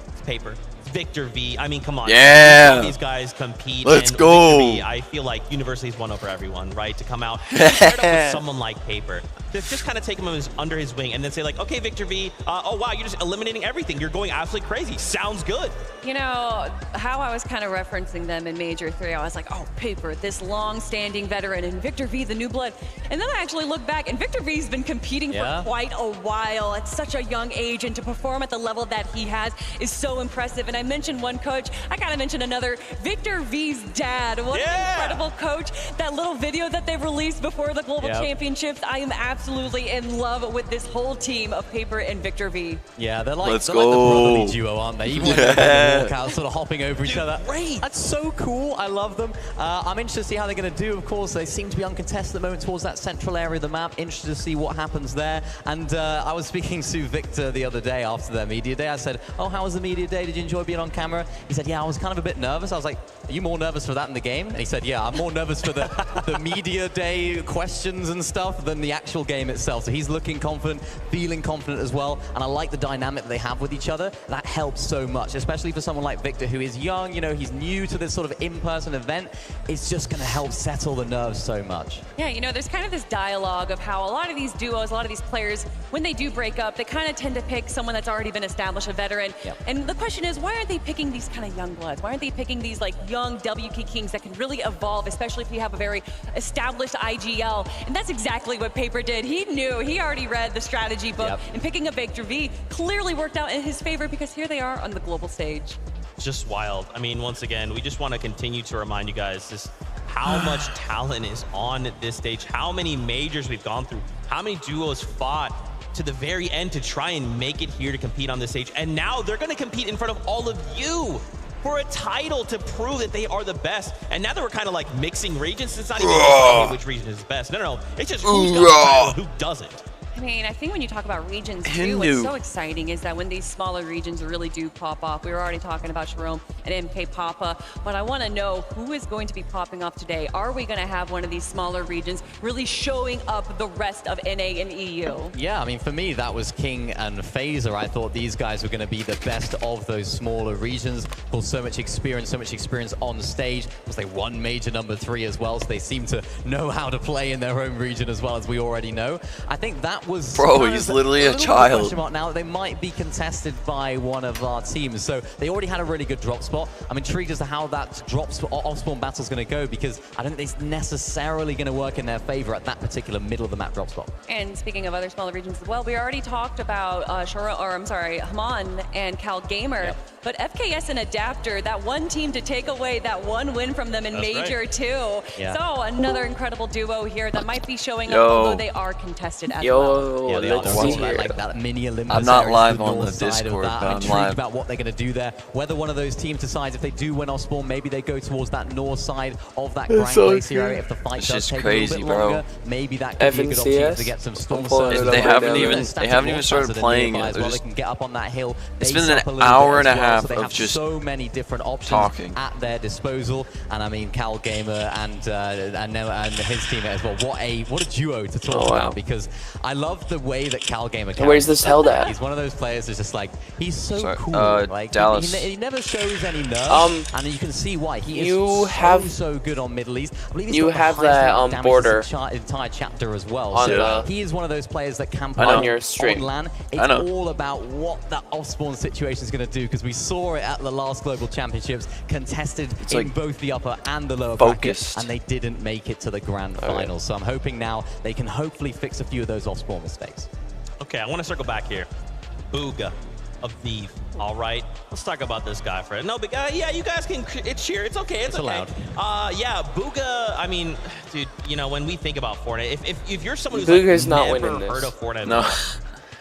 Speaker 10: It's Paper. It's Victor V. I mean, come on.
Speaker 7: Yeah.
Speaker 10: These guys compete.
Speaker 7: Let's
Speaker 10: and
Speaker 7: go.
Speaker 10: Victor V, I feel like University's won over everyone, right? To come out paired up with someone like Paper. Just kind of take him under his wing and then say like, okay, Victor V, oh wow, you're just eliminating everything. You're going absolutely crazy. Sounds good.
Speaker 11: You know, how I was kind of referencing them in Major 3, I was like, oh, Paper, this long-standing veteran, and Victor V, the new blood. And then I actually look back, and Victor V's been competing for quite a while at such a young age, and to perform at the level that he has is so impressive. And I mentioned one coach, I gotta mention another, Victor V's dad. What an incredible coach. That little video that they released before the Global Championships, I am absolutely in love with this whole team of Paper and Victor V.
Speaker 12: Yeah, they're like,
Speaker 7: Let's
Speaker 12: they're
Speaker 7: go.
Speaker 12: like the brotherly duo, aren't they? Even when they walk out, sort of hopping over each other.
Speaker 10: Great.
Speaker 12: That's so cool. I love them. I'm interested to see how they're going to do. Of course, they seem to be uncontested at the moment towards that central area of the map. Interested to see what happens there. And I was speaking to Victor the other day after their media day. I said, oh, how was the media day? Did you enjoy being on camera? He said, yeah, I was kind of a bit nervous. I was like, are you more nervous for that in the game? And he said, yeah, I'm more nervous for the media day questions and stuff than the actual game itself. So he's looking confident, feeling confident as well. And I like the dynamic that they have with each other. That helps so much, especially for someone like Victor, who is young, you know, he's new to this sort of in-person event. It's just going to help settle the nerves so much.
Speaker 11: Yeah, you know, there's kind of this dialogue of how a lot of these duos, a lot of these players, when they do break up, they kind of tend to pick someone that's already been established, a veteran. And the question is, why aren't they picking these kind of young bloods? Why aren't they picking these like young WK Kings that can really evolve, especially if you have a very established IGL? And that's exactly what Paper did. He knew, he already read the strategy book, and picking a Victor V clearly worked out in his favor because here they are on the global stage.
Speaker 10: It's just wild. I mean, once again, we just want to continue to remind you guys just how much talent is on this stage, how many majors we've gone through, how many duos fought to the very end to try and make it here to compete on this stage. And now they're going to compete in front of all of you for a title to prove that they are the best. And now that we're kind of like mixing regions, it's not even like, which region is best. No, it's just who's got the title, who doesn't.
Speaker 11: I mean, I think when you talk about regions too, what's so exciting is that when these smaller regions really do pop off, we were already talking about Jerome and MK Papa, but I want to know who is going to be popping off today. Are we going to have one of these smaller regions really showing up the rest of NA and EU?
Speaker 12: Yeah, I mean, for me, that was King and Phaser. I thought these guys were going to be the best of those smaller regions. Of course, so much experience on stage. Because they won Major number 3 as well, so they seem to know how to play in their home region as well, as we already know. I think that was
Speaker 7: he's literally a child.
Speaker 12: Question mark now that they might be contested by one of our teams. So they already had a really good drop spot. I'm intrigued as to how that off-spawn battle is going to go, because I don't think it's necessarily going to work in their favor at that particular middle of the map drop spot.
Speaker 11: And speaking of other smaller regions as well, we already talked about Haman and Cal Gamer, but FKS and Adapter, that one team to take away that one win from them in Major 2. So another incredible duo here that might be showing up, although they are contested as well.
Speaker 12: Yeah, they are like that mini Olympus.
Speaker 7: I'm not live
Speaker 12: the
Speaker 7: on the
Speaker 12: north side
Speaker 7: Discord,
Speaker 12: of that.
Speaker 7: but I'm
Speaker 12: intrigued
Speaker 7: live.
Speaker 12: about what they're going to do there. Whether one of those teams decides if they do win off spawn, maybe they go towards that north side of that Grand Glacier area. If the fight does take a little bit longer, maybe that could be a good opportunity to get some storm surge.
Speaker 7: They haven't even started playing it.
Speaker 12: They can get up on that hill.
Speaker 7: It's been an hour and a half of just
Speaker 12: so many different options
Speaker 7: talking
Speaker 12: at their disposal. And I mean, Cal Gamer and his teammate as well. What a duo to talk about, because I love the way that Cal Gamer.
Speaker 19: Where's this held at?
Speaker 12: He's one of those players who's just like, he's so cool. Like
Speaker 7: Dallas.
Speaker 12: he never shows any nerves, and you can see why. He is so good on Middle East. I believe he's got the highest
Speaker 19: border
Speaker 12: entire chapter as well.
Speaker 19: On
Speaker 12: So he is one of those players that can play
Speaker 19: on your stream.
Speaker 12: on LAN. It's all about what that off-spawn situation is going to do, because we saw it at the last Global Championships, contested in both the upper and the lower brackets, and they didn't make it to the grand final. So I'm hoping now they can hopefully fix a few of those off-spawn mistakes.
Speaker 10: Okay, I want to circle back here. Bugha of Thief. All right, let's talk about this guy for it. No, but yeah, you guys can cheer. It's okay. It's okay.
Speaker 12: Allowed.
Speaker 10: Yeah, Bugha. I mean, dude, you know, when we think about Fortnite, if you're someone who's
Speaker 19: Bugha's
Speaker 10: like
Speaker 19: not
Speaker 10: never
Speaker 19: winning
Speaker 10: heard
Speaker 19: this.
Speaker 10: of Fortnite,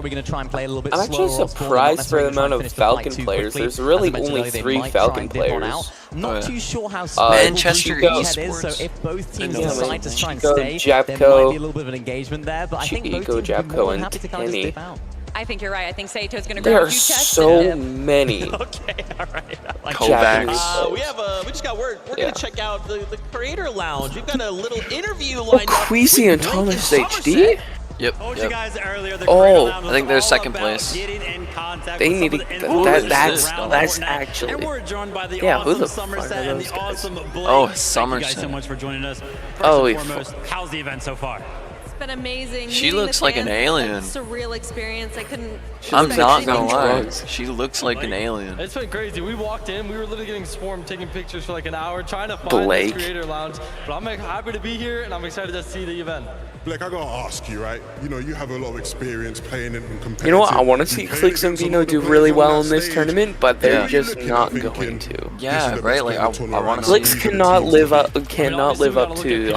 Speaker 12: probably going to try and play a little bit
Speaker 19: I'm
Speaker 12: slower.
Speaker 19: actually surprised for the amount of Falcon players. There's really only 3 Falcon players.
Speaker 12: Not too sure how
Speaker 7: Manchester
Speaker 12: Esports is,
Speaker 7: Esports.
Speaker 12: so if both teams
Speaker 19: Yeah,
Speaker 12: decide to try and
Speaker 19: Chico,
Speaker 12: stay,
Speaker 19: Japco,
Speaker 12: there might be a little bit of an engagement there, but I think both
Speaker 19: Chico,
Speaker 12: teams would be more
Speaker 19: Japco,
Speaker 12: than
Speaker 19: and
Speaker 12: happy to kind of just
Speaker 19: Kenny.
Speaker 12: dip out.
Speaker 11: I think you're right. I think Sato's going to
Speaker 19: There
Speaker 11: grab a
Speaker 19: are
Speaker 11: few tests.
Speaker 19: so many.
Speaker 10: Okay, all right. I like
Speaker 7: Kovacs.
Speaker 10: we just got word. We're
Speaker 19: Yeah.
Speaker 10: gonna check out the Creator Lounge. We've got a little interview lined up.
Speaker 19: Queasy
Speaker 10: with
Speaker 19: and
Speaker 10: Blake
Speaker 19: Thomas
Speaker 10: Somerset.
Speaker 19: HD?
Speaker 7: Yep.
Speaker 14: Told you guys earlier, the
Speaker 19: Oh,
Speaker 14: Creator Lounge
Speaker 7: I think they're
Speaker 14: was all
Speaker 7: second
Speaker 14: about
Speaker 7: place.
Speaker 14: getting in contact
Speaker 19: They
Speaker 14: with some
Speaker 19: need
Speaker 14: of
Speaker 19: to-
Speaker 14: the
Speaker 19: that-
Speaker 14: influencers
Speaker 19: that's-
Speaker 14: around
Speaker 19: that's
Speaker 14: Fortnite.
Speaker 19: actually-
Speaker 14: And we're joined by the
Speaker 19: Yeah, who
Speaker 14: awesome
Speaker 19: the fuck
Speaker 14: Somerset
Speaker 19: are
Speaker 14: and
Speaker 19: those
Speaker 14: the
Speaker 19: guys?
Speaker 14: awesome Blake.
Speaker 7: Oh,
Speaker 14: Thank you guys
Speaker 7: Somerset.
Speaker 14: so much for joining us. First
Speaker 19: Oh,
Speaker 14: and
Speaker 19: we
Speaker 14: foremost, how's the event so far?
Speaker 20: It's been amazing.
Speaker 7: She
Speaker 20: Meeting
Speaker 7: looks
Speaker 20: the
Speaker 7: like an
Speaker 20: fans,
Speaker 7: alien.
Speaker 20: a surreal experience. I couldn't.
Speaker 7: I'm
Speaker 20: expect
Speaker 7: not
Speaker 20: anything
Speaker 7: gonna
Speaker 20: more.
Speaker 7: lie. She looks like an alien.
Speaker 17: It's been crazy. We walked in, we were literally getting swarmed, taking pictures for like an hour, trying to find
Speaker 7: Blake.
Speaker 17: this Creator Lounge. But I'm like, happy to be here, and I'm excited to see the event.
Speaker 9: Blake, I gotta ask you, right? You know, you have a lot of experience playing in competitive.
Speaker 19: You know what? I want to see
Speaker 9: You played
Speaker 19: Clix and
Speaker 9: against a lot
Speaker 19: Vino
Speaker 9: of the
Speaker 19: do
Speaker 9: players
Speaker 19: really
Speaker 9: on
Speaker 19: well
Speaker 9: that
Speaker 19: in this
Speaker 9: stage.
Speaker 19: tournament, but they're
Speaker 9: Who are you
Speaker 19: just
Speaker 9: looking
Speaker 19: not
Speaker 9: at thinking,
Speaker 19: going to.
Speaker 9: this is
Speaker 3: Yeah,
Speaker 9: the
Speaker 3: right.
Speaker 9: best
Speaker 3: Like
Speaker 9: player in the tournament
Speaker 3: I want
Speaker 9: right
Speaker 3: to
Speaker 9: now.
Speaker 19: Clix
Speaker 9: These are the
Speaker 19: cannot
Speaker 9: teams
Speaker 19: live
Speaker 9: that-
Speaker 19: up to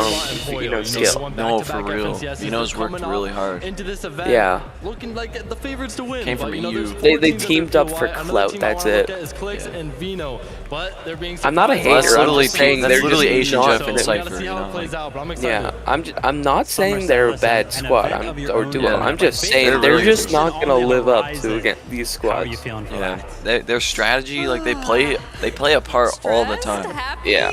Speaker 19: Vino's skill.
Speaker 3: No, for real. Vino's worked really hard.
Speaker 21: Into this event,
Speaker 19: Yeah.
Speaker 21: looking like the favorites to win.
Speaker 3: Came
Speaker 21: but,
Speaker 3: from
Speaker 21: you know, there's
Speaker 3: EU.
Speaker 21: four
Speaker 19: They
Speaker 21: teams that
Speaker 19: teamed
Speaker 21: they're
Speaker 19: up
Speaker 21: doing
Speaker 19: for
Speaker 21: well. Another
Speaker 19: clout,
Speaker 21: team
Speaker 19: that's
Speaker 21: I wanna
Speaker 19: it.
Speaker 21: look at is Clix and Vino, but they're being
Speaker 19: I'm not a
Speaker 21: surprised.
Speaker 19: hater. I'm
Speaker 3: literally-
Speaker 19: just saying
Speaker 3: that's
Speaker 19: they're
Speaker 3: literally
Speaker 19: just
Speaker 3: Asian
Speaker 19: not
Speaker 3: Jeff
Speaker 21: So
Speaker 3: and
Speaker 21: we
Speaker 3: Cypher,
Speaker 21: gotta see
Speaker 3: you
Speaker 21: how
Speaker 3: know,
Speaker 21: it plays
Speaker 3: like-
Speaker 21: out, but I'm excited.
Speaker 19: Yeah, I'm not saying they're a bad squad. Or duo.
Speaker 3: Yeah.
Speaker 19: I'm just saying
Speaker 3: They're
Speaker 19: they're
Speaker 3: really
Speaker 19: just
Speaker 3: good.
Speaker 19: not gonna live up to these
Speaker 14: How are you
Speaker 19: squads.
Speaker 14: feeling for
Speaker 3: Yeah,
Speaker 14: that?
Speaker 3: their strategy, like they play a part all the time.
Speaker 20: Happy,
Speaker 19: Yeah.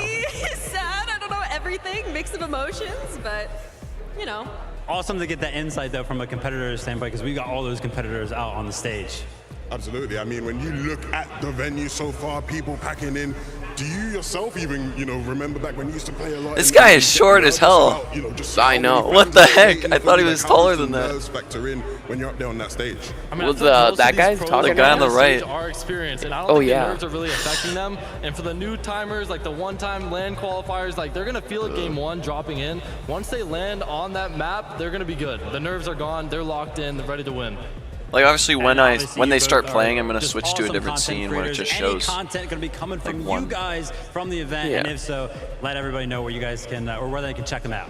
Speaker 20: sad, I don't know, everything, mix of emotions, but, you know.
Speaker 14: Awesome to get that insight though from a competitor standpoint because we got all those competitors out on the stage.
Speaker 9: Absolutely. I mean, when you look at the venue so far, people packing in, do you yourself even, you know, remember back when you used to play a lot?
Speaker 3: This
Speaker 9: in
Speaker 3: guy
Speaker 9: the-
Speaker 3: is short as hell.
Speaker 9: About, you know, just
Speaker 19: I
Speaker 9: how
Speaker 19: know.
Speaker 9: many
Speaker 3: What
Speaker 9: fans
Speaker 3: the
Speaker 9: are
Speaker 3: heck?
Speaker 9: waiting
Speaker 3: I
Speaker 9: for
Speaker 3: thought he
Speaker 9: you,
Speaker 3: was
Speaker 9: like, how
Speaker 3: taller
Speaker 9: does
Speaker 3: than
Speaker 9: the
Speaker 3: that.
Speaker 9: nerves factor in when you're up there on that stage?
Speaker 21: I mean,
Speaker 19: Well,
Speaker 21: I feel like most of
Speaker 19: that
Speaker 21: these
Speaker 19: guy's
Speaker 21: pros
Speaker 19: talking
Speaker 21: on
Speaker 3: The guy on the
Speaker 21: that
Speaker 3: right.
Speaker 21: stage are experienced, and I don't
Speaker 19: Oh,
Speaker 21: think
Speaker 19: yeah.
Speaker 21: the nerves are really affecting them. And for the new timers, like the one-time land qualifiers, like they're gonna feel it game one dropping in. Once they land on that map, they're gonna be good. The nerves are gone. They're locked in. They're ready to win.
Speaker 3: Like obviously when
Speaker 14: And obviously
Speaker 3: when
Speaker 14: you
Speaker 3: they
Speaker 14: both
Speaker 3: start
Speaker 14: are
Speaker 3: playing, I'm gonna
Speaker 14: just
Speaker 3: switch to a
Speaker 14: awesome
Speaker 3: different
Speaker 14: content
Speaker 3: scene where it
Speaker 14: creators.
Speaker 3: just shows.
Speaker 14: Any content going to be coming from
Speaker 3: one.
Speaker 14: you guys from the event,
Speaker 19: Yeah.
Speaker 14: and if so, let everybody know where you guys can or where they can check them out.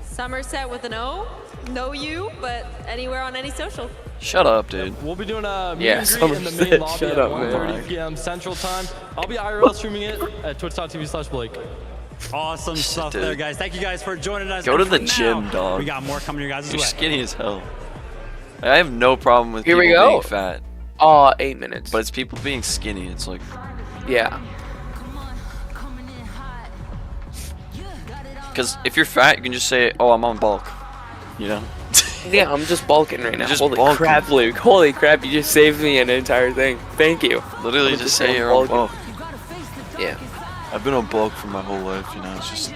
Speaker 20: Somerset with an O, no you, but anywhere on any social.
Speaker 3: Shut up, dude.
Speaker 21: We'll be doing a meet
Speaker 19: Yeah,
Speaker 21: and greet in the main
Speaker 19: Somerset,
Speaker 21: lobby
Speaker 19: shut
Speaker 21: at
Speaker 19: up,
Speaker 21: 1:30
Speaker 3: man.
Speaker 21: p.m. Central Time. I'll be IRL streaming it at twitch.tv/Blake.
Speaker 14: Awesome stuff
Speaker 3: dude.
Speaker 14: there, guys. Thank you guys for joining us.
Speaker 3: Go to
Speaker 14: And
Speaker 3: the
Speaker 14: for
Speaker 3: gym,
Speaker 14: now,
Speaker 3: dog.
Speaker 14: We got more coming your guys'
Speaker 3: You're
Speaker 14: way.
Speaker 3: skinny as hell. I have no problem with
Speaker 19: Here
Speaker 3: people
Speaker 19: we go.
Speaker 3: being fat,
Speaker 19: Oh, 8 minutes.
Speaker 3: but it's people being skinny. It's like
Speaker 19: yeah.
Speaker 3: because if you're fat, you can just say, "Oh, I'm on bulk," you know.
Speaker 19: Yeah, I'm just bulking right now.
Speaker 3: Just
Speaker 19: Holy
Speaker 3: bulking.
Speaker 19: crap, Luke. Holy crap, you just saved me an entire thing. Thank you.
Speaker 3: Literally
Speaker 19: I'm
Speaker 3: just say
Speaker 19: on
Speaker 3: you're on
Speaker 19: bulking.
Speaker 3: bulk.
Speaker 19: Yeah.
Speaker 3: I've been on bulk for my whole life, you know. It's just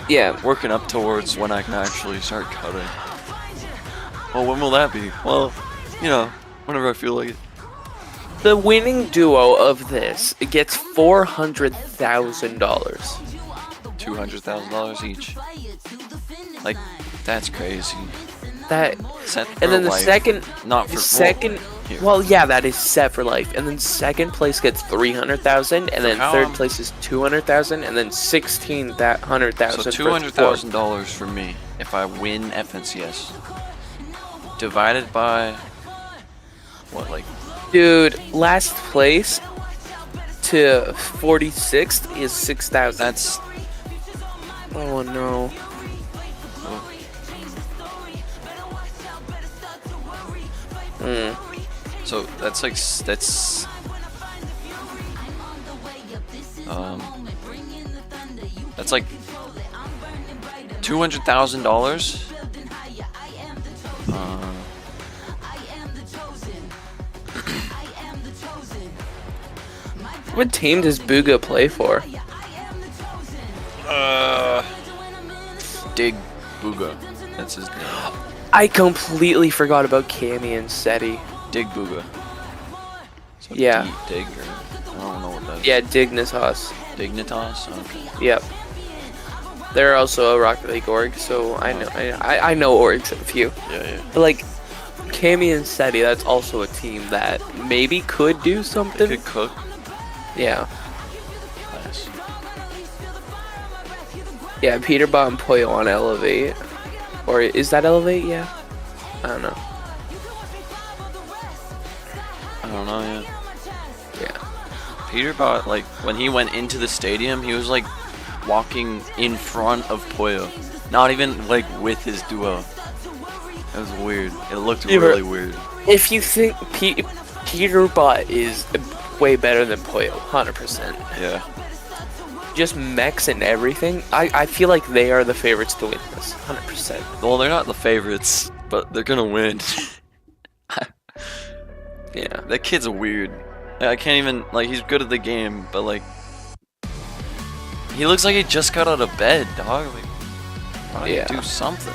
Speaker 19: Yeah.
Speaker 3: working up towards when I can actually start cutting. Well, when will that be? Well, you know, whenever I feel like it.
Speaker 19: The winning duo of this gets $400,000.
Speaker 3: $200,000 each. Like, that's crazy.
Speaker 19: That
Speaker 3: Set
Speaker 19: and then
Speaker 3: for
Speaker 19: the
Speaker 3: life.
Speaker 19: second
Speaker 3: Not for
Speaker 19: second
Speaker 3: here.
Speaker 19: well yeah, that is set for life. And then second place gets 300,000 and then
Speaker 3: how
Speaker 19: third
Speaker 3: I'm-
Speaker 19: place is 200,000 and then 1,600,000
Speaker 3: So
Speaker 19: for
Speaker 3: $200,000 for me if I win FNCS. Divided by what, like
Speaker 19: Dude, last place to 46th is 6,000.
Speaker 3: that's
Speaker 19: Oh no.
Speaker 3: so that's like that's that's like $200,000.
Speaker 19: What team does Booga play for?
Speaker 3: Dig Booga. That's his name.
Speaker 19: I completely forgot about Cammy and Seti.
Speaker 3: Dig Booga. So
Speaker 19: Yeah.
Speaker 3: Dig or I don't know what that is.
Speaker 19: Yeah, Dignitas.
Speaker 3: Dignitas? Okay.
Speaker 19: Yep. They're also a Rocket League org, so I know I know orgs a few.
Speaker 3: Yeah.
Speaker 19: But like Cammy and Seti, that's also a team that maybe could do something.
Speaker 3: They could cook.
Speaker 19: Yeah.
Speaker 3: Nice.
Speaker 19: Yeah, Peterbot and Poyo on Elevate. Or is that Elevate? Yeah. I don't know.
Speaker 3: I don't know, yeah.
Speaker 19: Yeah.
Speaker 3: Peterbot, like, when he went into the stadium, he was, like, walking in front of Poyo. Not even, like, with his duo. It was weird. It looked really weird.
Speaker 19: If you think Peterbot is way better than Poyo, 100%.
Speaker 3: Yeah.
Speaker 19: Just mechs and everything, I feel like they are the favorites to win this, 100%.
Speaker 3: Well, they're not the favorites, but they're gonna win.
Speaker 19: Yeah.
Speaker 3: That kid's weird. I can't even, like, he's good at the game, but, like, he looks like he just got out of bed, dog. Like, why don't you do something?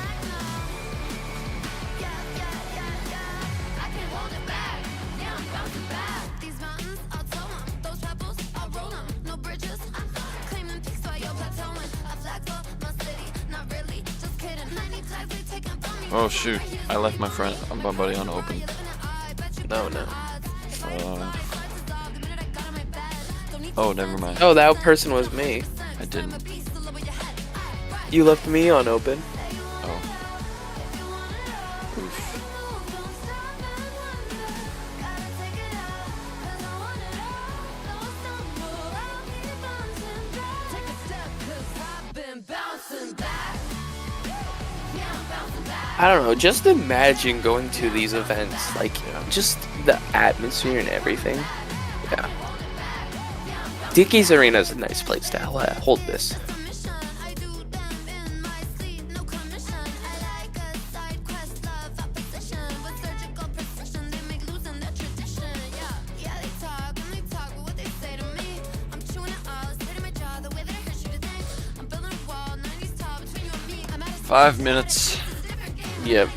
Speaker 1: Claiming peace while you're plateauing. I flag for my city, not really, just kidding. 90 times we
Speaker 3: Oh shoot! I left my buddy on open.
Speaker 19: No.
Speaker 3: Oh, never mind.
Speaker 19: Oh, that person was me.
Speaker 3: I didn't.
Speaker 19: You left me on open.
Speaker 3: Oh. Oof.
Speaker 19: I don't know, just imagine going to these events, like, just the atmosphere and everything. Yeah. Dickies Arena is a nice place to hold this.
Speaker 3: Five minutes.
Speaker 19: Yep.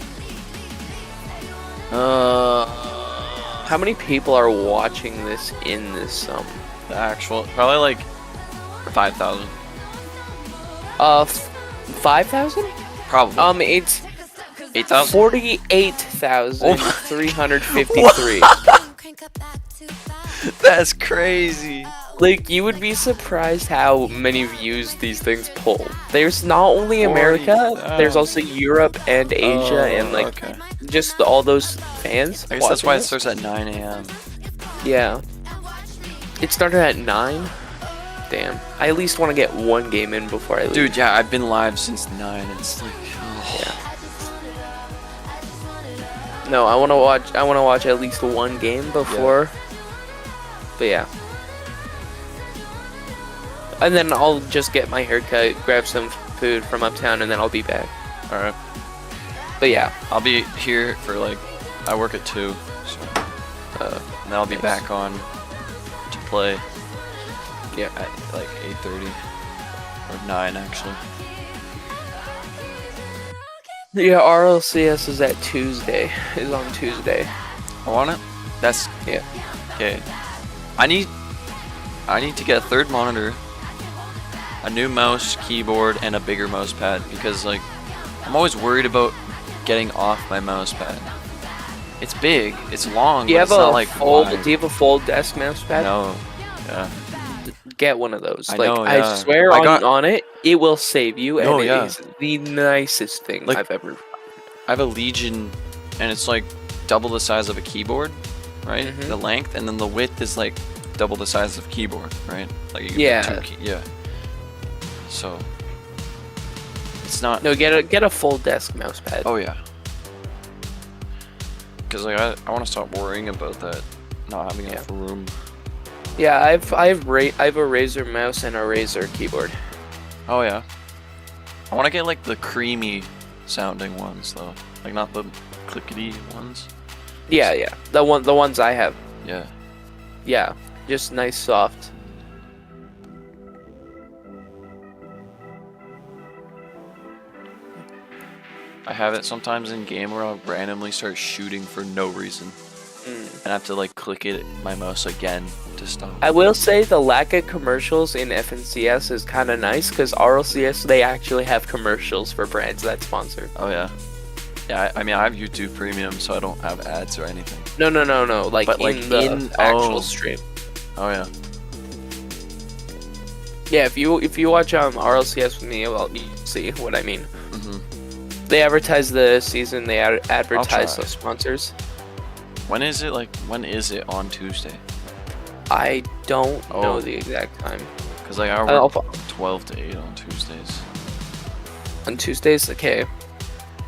Speaker 19: How many people are watching this in this
Speaker 3: the actual? Probably like 5,000.
Speaker 19: 5,000?
Speaker 3: Probably.
Speaker 19: It's
Speaker 3: 8,000.
Speaker 19: 48,353.
Speaker 3: That's crazy.
Speaker 19: Like, you would be surprised how many views these things pull. There's not only America, there's also Europe and Asia and like just all those fans.
Speaker 3: I guess that's why it starts at 9 a.m.
Speaker 19: Yeah. It started at 9? Damn. I at least want to get one game in before I leave.
Speaker 3: Dude, yeah, I've been live since 9. It's like,
Speaker 19: yeah. No, I want to watch at least one game before. Yeah. But yeah. And then I'll just get my haircut, grab some food from uptown, and then I'll be back.
Speaker 3: All right.
Speaker 19: But yeah,
Speaker 3: I'll be here for like, I work at 2, so and then I'll be back on to play. Yeah, at like 8:30 or 9 actually.
Speaker 19: Yeah, RLCS is at Tuesday. Is on Tuesday.
Speaker 3: On it? That's
Speaker 19: yeah.
Speaker 3: Okay. I need to get a third monitor, a new mouse, keyboard, and a bigger mouse pad because like I'm always worried about getting off my mouse pad. It's big, it's long, but it's not like wide.
Speaker 19: Do you have a full desk mouse pad?
Speaker 3: No. Yeah.
Speaker 19: Get one of those.
Speaker 3: I
Speaker 19: Like
Speaker 3: know, yeah.
Speaker 19: I swear on it, it will save you, and
Speaker 3: yeah.
Speaker 19: it is the nicest thing
Speaker 3: Like,
Speaker 19: I've ever.
Speaker 3: I have a Legion, and it's like double the size of a keyboard, right?
Speaker 19: Mhm.
Speaker 3: The length, and then the width is like double the size of a keyboard, right? Like you can
Speaker 19: Yeah.
Speaker 3: put yeah. So it's not.
Speaker 19: No, get a full desk mouse pad.
Speaker 3: Oh yeah. Because like I want to stop worrying about that not having enough room.
Speaker 19: Yeah, I have a Razer mouse and a Razer keyboard.
Speaker 3: Oh yeah. I want to get like the creamy sounding ones though, like not the clickety ones.
Speaker 19: Yeah. The ones I have.
Speaker 3: Yeah.
Speaker 19: Yeah, just nice soft.
Speaker 3: I have it sometimes in game where I'll randomly start shooting for no reason. And I have to like click my mouse again to stop.
Speaker 19: I will say the lack of commercials in FNCS is kind of nice because RLCS, they actually have commercials for brands that sponsor.
Speaker 3: Oh yeah. Yeah, I mean I have YouTube Premium, so I don't have ads or anything.
Speaker 19: No. Like,
Speaker 3: but like
Speaker 19: in the actual stream.
Speaker 3: Oh yeah.
Speaker 19: Yeah, if you watch RLCS with me, well, you see what I mean.
Speaker 3: Mhm.
Speaker 19: They advertise the season. They advertise the sponsors.
Speaker 3: When is it on Tuesday?
Speaker 19: I don't know the exact time.
Speaker 3: Cause like I work 12 to 8 on Tuesdays.
Speaker 19: On Tuesdays, okay.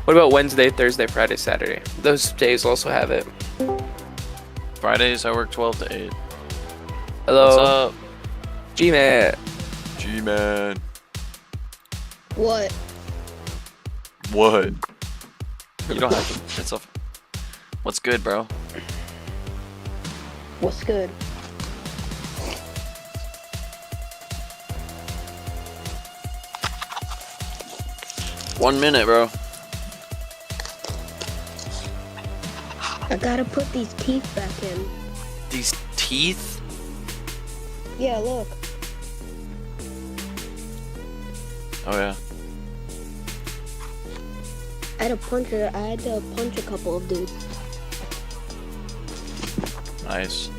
Speaker 19: What about Wednesday, Thursday, Friday, Saturday? Those days also have it.
Speaker 3: Fridays I work 12 to 8.
Speaker 19: Hello.
Speaker 3: What's up?
Speaker 19: G-Man.
Speaker 3: G-Man.
Speaker 8: What?
Speaker 3: What? You don't have to. It's off. What's good, bro?
Speaker 8: What's good?
Speaker 3: One minute, bro.
Speaker 8: I gotta put these teeth back in.
Speaker 3: These teeth?
Speaker 8: Yeah, look.
Speaker 3: Oh yeah.
Speaker 8: I had to punch a couple of dudes.
Speaker 3: Nice.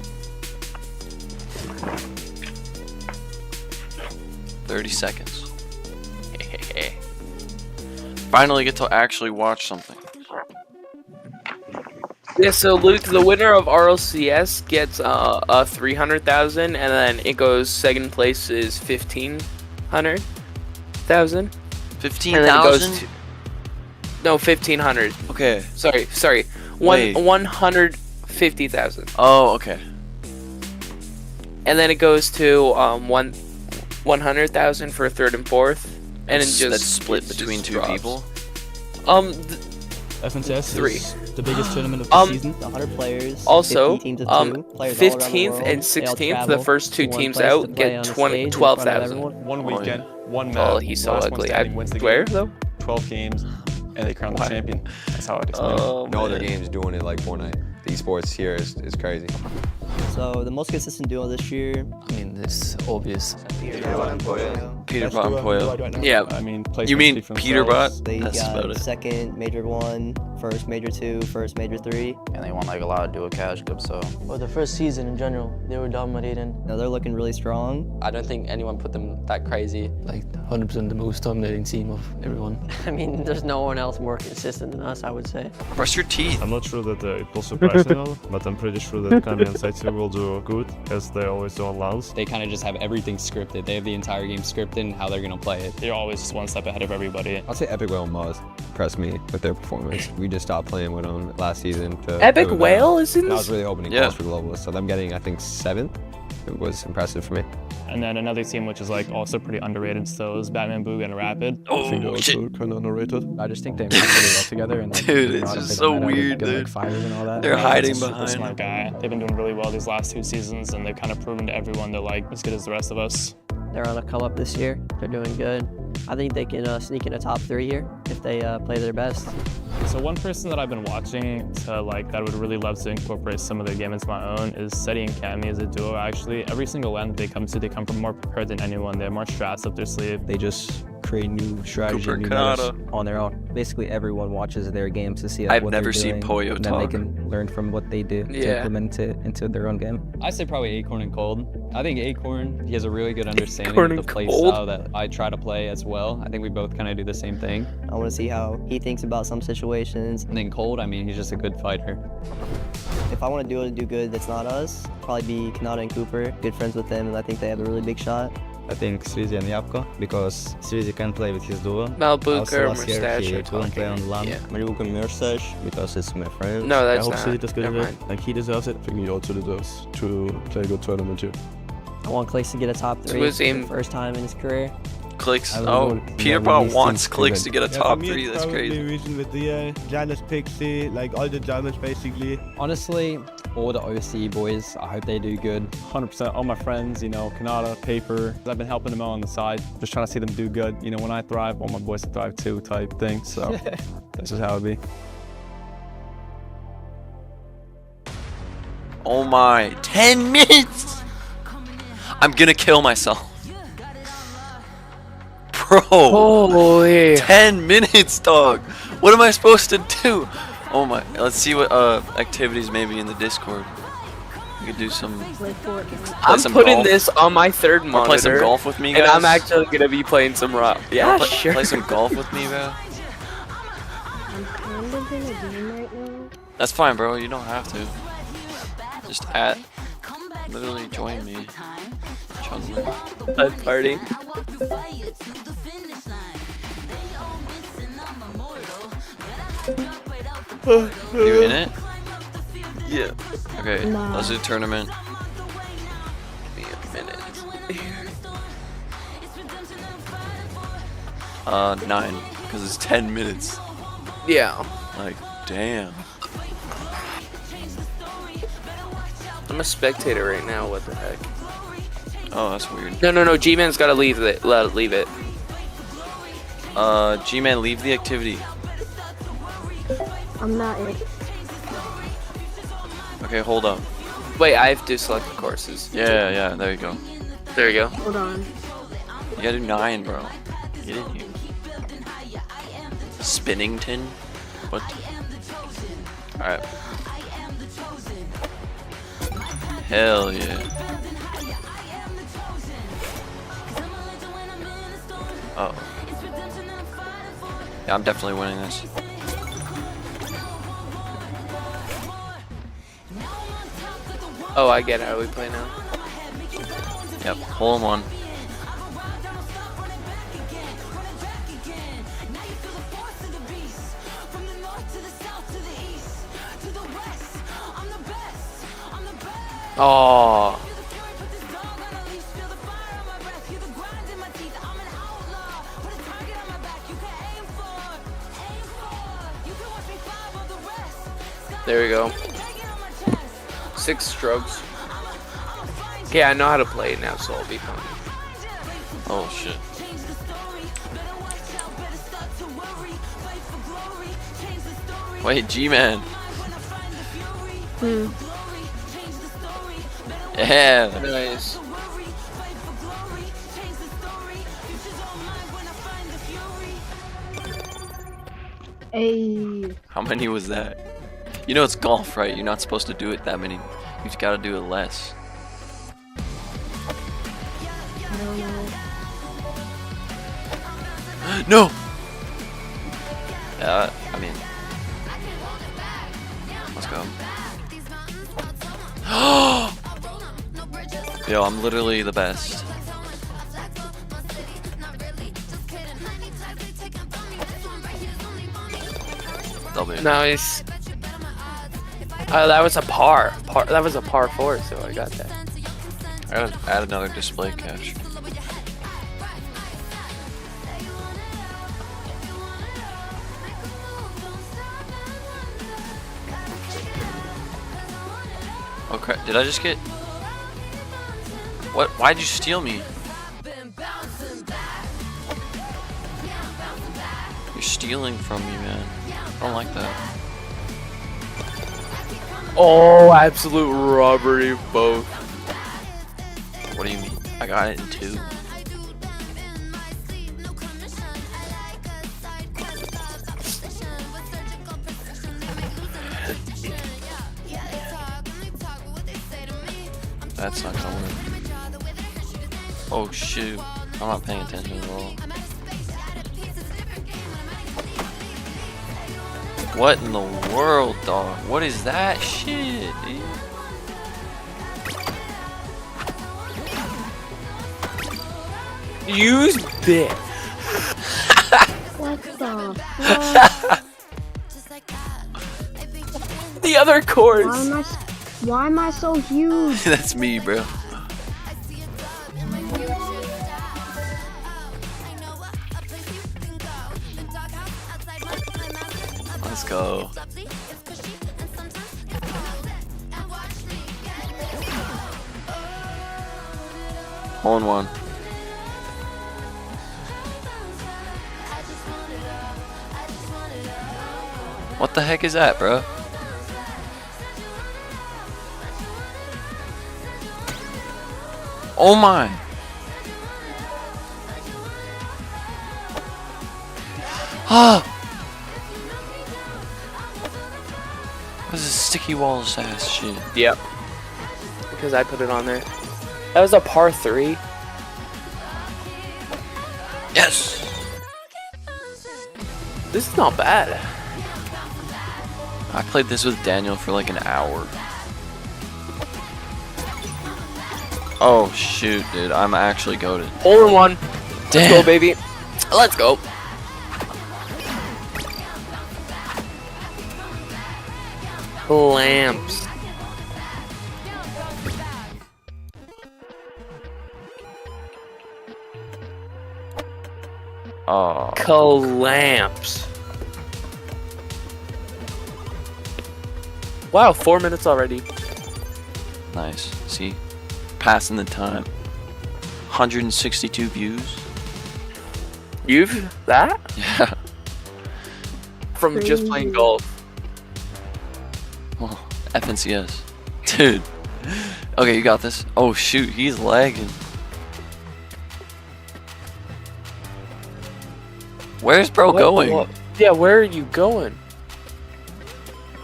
Speaker 3: 30 seconds. Finally get to actually watch something.
Speaker 19: Yeah, so Luke, the winner of RLCS gets a 300,000, and then it goes second place is 1500,000.
Speaker 3: 15,000?
Speaker 19: No, 1500.
Speaker 3: Okay.
Speaker 19: Sorry.
Speaker 3: Wait.
Speaker 19: 150,000.
Speaker 3: Oh, okay.
Speaker 19: And then it goes to 100,000 for third and fourth, and
Speaker 3: That's split between two people.
Speaker 17: FNCS
Speaker 19: 3.
Speaker 17: is the biggest tournament of the season.
Speaker 4: 100 players.
Speaker 19: Also,
Speaker 4: 50 teams of 2, players all around the
Speaker 19: 15th
Speaker 4: world.
Speaker 19: and
Speaker 4: They all
Speaker 19: 16th, the
Speaker 4: travel
Speaker 19: first two
Speaker 4: to one
Speaker 19: teams
Speaker 4: place to
Speaker 19: out
Speaker 4: play
Speaker 19: get
Speaker 4: on a stage in front of
Speaker 19: 12,000.
Speaker 4: everyone.
Speaker 5: One weekend, one map.
Speaker 19: Oh, he's so
Speaker 5: last one
Speaker 19: ugly.
Speaker 5: standing wins the
Speaker 19: Where
Speaker 5: game.
Speaker 19: though?
Speaker 5: 12 games, and they crown the champion. That's how it is.
Speaker 19: Oh,
Speaker 22: no other
Speaker 19: man.
Speaker 22: games doing it like Fortnite. The esports here is crazy.
Speaker 4: So the most consistent duo this year, I mean, it's obvious.
Speaker 3: Peterbot and Poyo.
Speaker 19: Yeah.
Speaker 5: I mean,
Speaker 3: You mean Peterbot?
Speaker 4: They
Speaker 3: That's about
Speaker 4: got
Speaker 3: it.
Speaker 4: second major 1, first major 2, first major 3.
Speaker 23: And they won like a lot of duo cash cups, so.
Speaker 4: Well, the first season in general, they were dominating. No, they're looking really strong.
Speaker 24: I don't think anyone put them that crazy. Like 100% the most dominating team of everyone.
Speaker 4: I mean, there's no one else more consistent than us, I would say.
Speaker 3: Brush your teeth.
Speaker 25: I'm not sure that it will surprise anyone, but I'm pretty sure that Kami and Saitsu will do good, as they always do on LANs.
Speaker 26: They kind of just have everything scripted. They have the entire game scripted and how they're going to play it.
Speaker 27: They're always just one step ahead of everybody.
Speaker 22: I'll say Epic Whale and Muzz impressed me with their performance. We just stopped playing with them last season.
Speaker 19: Epic Whale is in
Speaker 22: That
Speaker 19: this?
Speaker 22: was really opening calls for Globalists, so them getting, I think, 7th. It was impressive for me.
Speaker 27: And then another team which is like also pretty underrated still is Batman Boog and Rapid.
Speaker 25: I think they're also kind of underrated.
Speaker 28: I just think they match really well together. And
Speaker 3: Dude, it's just so weird, dude. They're hiding behind.
Speaker 27: Smart guy. They've been doing really well these last 2 seasons, and they've kind of proven to everyone they're like as good as the rest of us.
Speaker 4: They're on a come up this year. They're doing good. I think they can sneak in a top 3 here if they play their best.
Speaker 27: So one person that I've been watching to like that I would really love to incorporate some of their game into my own is Seti and Kami as a duo. Actually, every single land they come from more prepared than anyone. They have more strats up their sleeve.
Speaker 28: They just create new strategy,
Speaker 3: Cooper
Speaker 28: new
Speaker 3: Kanata.
Speaker 28: metas on their own. Basically, everyone watches their games to see
Speaker 3: I've
Speaker 28: what
Speaker 3: never
Speaker 28: they're
Speaker 3: seen
Speaker 28: doing,
Speaker 3: Poyo
Speaker 28: and then
Speaker 3: talk.
Speaker 28: they can learn from what they do to
Speaker 19: Yeah.
Speaker 28: implement it into their own game.
Speaker 26: I say probably Acorn and Cold. I think Acorn, he has a really good understanding
Speaker 19: Acorn
Speaker 26: of the
Speaker 19: and
Speaker 26: play
Speaker 19: Cold?
Speaker 26: style that I try to play as well. I think we both kind of do the same thing.
Speaker 4: I want to see how he thinks about some situations.
Speaker 26: And then Cold, I mean, he's just a good fighter.
Speaker 4: If I want to do good that's not us, probably be Kanata and Cooper. Good friends with them, and I think they have a really big shot.
Speaker 28: I think Srizi and Yapko, because Srizi can play with his duo.
Speaker 19: Malbuka
Speaker 28: Also
Speaker 19: or
Speaker 28: last year
Speaker 19: Mustache
Speaker 28: he
Speaker 19: are
Speaker 28: couldn't play on
Speaker 19: talking.
Speaker 28: LAN.
Speaker 19: Yeah.
Speaker 28: Malbuka and Mustache, because it's my friend.
Speaker 19: No, that's
Speaker 25: I hope
Speaker 19: not.
Speaker 25: City does good
Speaker 19: Never
Speaker 25: at
Speaker 19: mind.
Speaker 25: it. Like, he deserves it. I think he also deserves to play a good tournament here.
Speaker 4: I want Clicks to get a top 3
Speaker 19: was
Speaker 4: for the
Speaker 19: aim-
Speaker 4: first time in his career.
Speaker 3: Clicks.
Speaker 28: I don't
Speaker 3: Oh,
Speaker 28: know.
Speaker 3: Peterbot
Speaker 28: Yeah,
Speaker 3: wants
Speaker 28: we
Speaker 3: Clicks
Speaker 28: need
Speaker 3: to get a
Speaker 18: Yeah,
Speaker 3: top
Speaker 18: for me,
Speaker 3: 3.
Speaker 18: it's
Speaker 3: That's
Speaker 18: probably
Speaker 3: crazy.
Speaker 18: Region with the Janus Pixie, like all the Germans basically.
Speaker 26: Honestly, all the OC boys, I hope they do good.
Speaker 27: 100%. All my friends, you know, Kanata, Paper. I've been helping them out on the side, just trying to see them do good. You know, when I thrive, all my boys thrive too, type thing. So that's just how it be.
Speaker 3: Oh my, 10 minutes! I'm gonna kill myself. Bro,
Speaker 19: Holy.
Speaker 3: 10 minutes, dog. What am I supposed to do? Oh my, let's see what activities maybe in the Discord. We could do some.
Speaker 19: I'm
Speaker 3: some
Speaker 19: putting
Speaker 3: golf.
Speaker 19: this on my third
Speaker 3: Or
Speaker 19: monitor.
Speaker 3: play some golf with me,
Speaker 19: And I'm
Speaker 3: guys?
Speaker 19: actually gonna be playing some rock. Yeah,
Speaker 3: play,
Speaker 19: sure.
Speaker 3: Play some golf with me, bro.
Speaker 8: I'm kind of in a game right now.
Speaker 3: That's fine, bro. You don't have to. Just literally join me.
Speaker 19: Bud party.
Speaker 3: You in it?
Speaker 19: Yeah.
Speaker 3: Okay,
Speaker 8: Nah.
Speaker 3: let's do tournament.
Speaker 19: Give me a minute.
Speaker 3: 9, because it's 10 minutes.
Speaker 19: Yeah.
Speaker 3: Like, damn.
Speaker 19: I'm a spectator right now. What the heck?
Speaker 3: Oh, that's weird.
Speaker 19: No. G-Man's gotta leave it. Leave it.
Speaker 3: G-Man, leave the activity.
Speaker 8: I'm not it.
Speaker 3: Okay, hold up.
Speaker 19: Wait, I have to select the courses.
Speaker 3: Yeah, there you go.
Speaker 19: There you go.
Speaker 8: Hold on.
Speaker 3: You gotta do 9, bro. Get in here. Spinnington? What? Alright. Hell yeah. Uh oh. Yeah, I'm definitely winning this.
Speaker 19: Oh, I get how we play now.
Speaker 3: Yep, hole in one.
Speaker 19: Oh. There we go. 6 strokes. Okay, I know how to play it now, so I'll be fine.
Speaker 3: Oh shit. Wait, G-Man. Yeah.
Speaker 19: Nice.
Speaker 8: Hey.
Speaker 3: How many was that? You know it's golf, right? You're not supposed to do it that many. You've got to do it less. No. Yeah, I mean, let's go. Yo, I'm literally the best. W.
Speaker 19: Nice. That was a par. That was a par 4, so I got that.
Speaker 3: I gotta add another display cache. Okay, did I just get... What? Why'd you steal me? You're stealing from me, man. I don't like that.
Speaker 19: Oh, absolute robbery of both.
Speaker 3: What do you mean? I got it in 2. That's not gonna work. Oh shoot. I'm not paying attention at all. What in the world, dog? What is that shit, dude?
Speaker 19: Use this.
Speaker 8: What the fuck?
Speaker 19: The other course.
Speaker 8: Why am I so huge?
Speaker 3: That's me, bro. Let's go. Hole in one. What the heck is that, bro? Oh my! Ah! This is sticky walls ass shit.
Speaker 19: Yep. Because I put it on there. That was a par 3.
Speaker 3: Yes!
Speaker 19: This is not bad.
Speaker 3: I played this with Daniel for like an hour. Oh shoot, dude, I'm actually goated.
Speaker 19: Hole in one.
Speaker 3: Damn.
Speaker 19: Let's go, baby. Let's go. Lamps.
Speaker 3: Oh.
Speaker 19: Clamps. Wow, 4 minutes already.
Speaker 3: Nice. See? Passing the time. 162 views.
Speaker 19: You've that?
Speaker 3: Yeah.
Speaker 19: From just playing golf.
Speaker 3: Oh, FNCS. Dude. Okay, you got this. Oh shoot, he's lagging. Where's bro going?
Speaker 19: Yeah, where are you going?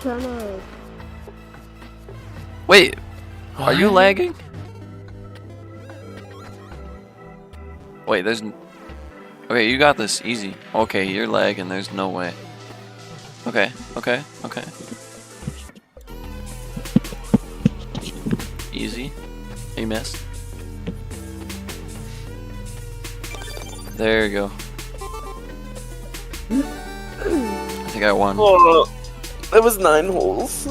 Speaker 8: trying to.
Speaker 3: Wait, are you lagging? Wait, there's. Okay, you got this easy. Okay, you're lagging. There's no way. Okay, okay, okay. Easy. You missed. There you go. I think I won.
Speaker 19: Oh, that was 9 holes.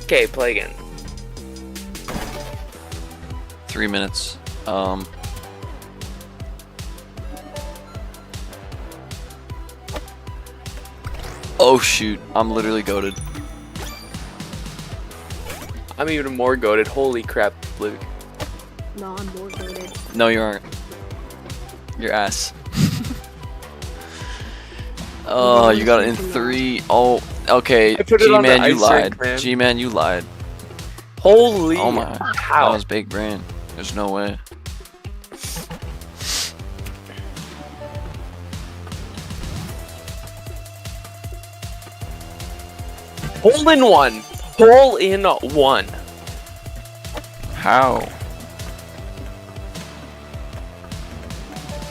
Speaker 19: Okay, play again.
Speaker 3: 3 minutes. Oh shoot, I'm literally goated.
Speaker 19: I'm even more goated. Holy crap, Luke.
Speaker 8: No, I'm more goated.
Speaker 3: No, you aren't. Your ass. Oh, you got it in 3. Oh, okay. G-Man, you lied. G-Man, you lied.
Speaker 19: Holy.
Speaker 3: Oh my.
Speaker 19: How?
Speaker 3: That was big brain. There's no way.
Speaker 19: Hole in one. Hole in one.
Speaker 3: How?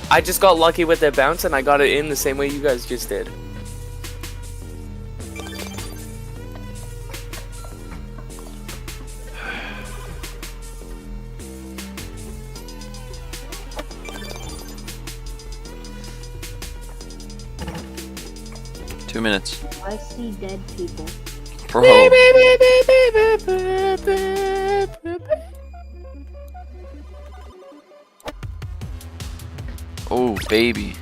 Speaker 19: I just got lucky with that bounce and I got it in the same way you guys just did.
Speaker 3: Two minutes.
Speaker 8: I see dead people.
Speaker 3: Bro. Oh, baby.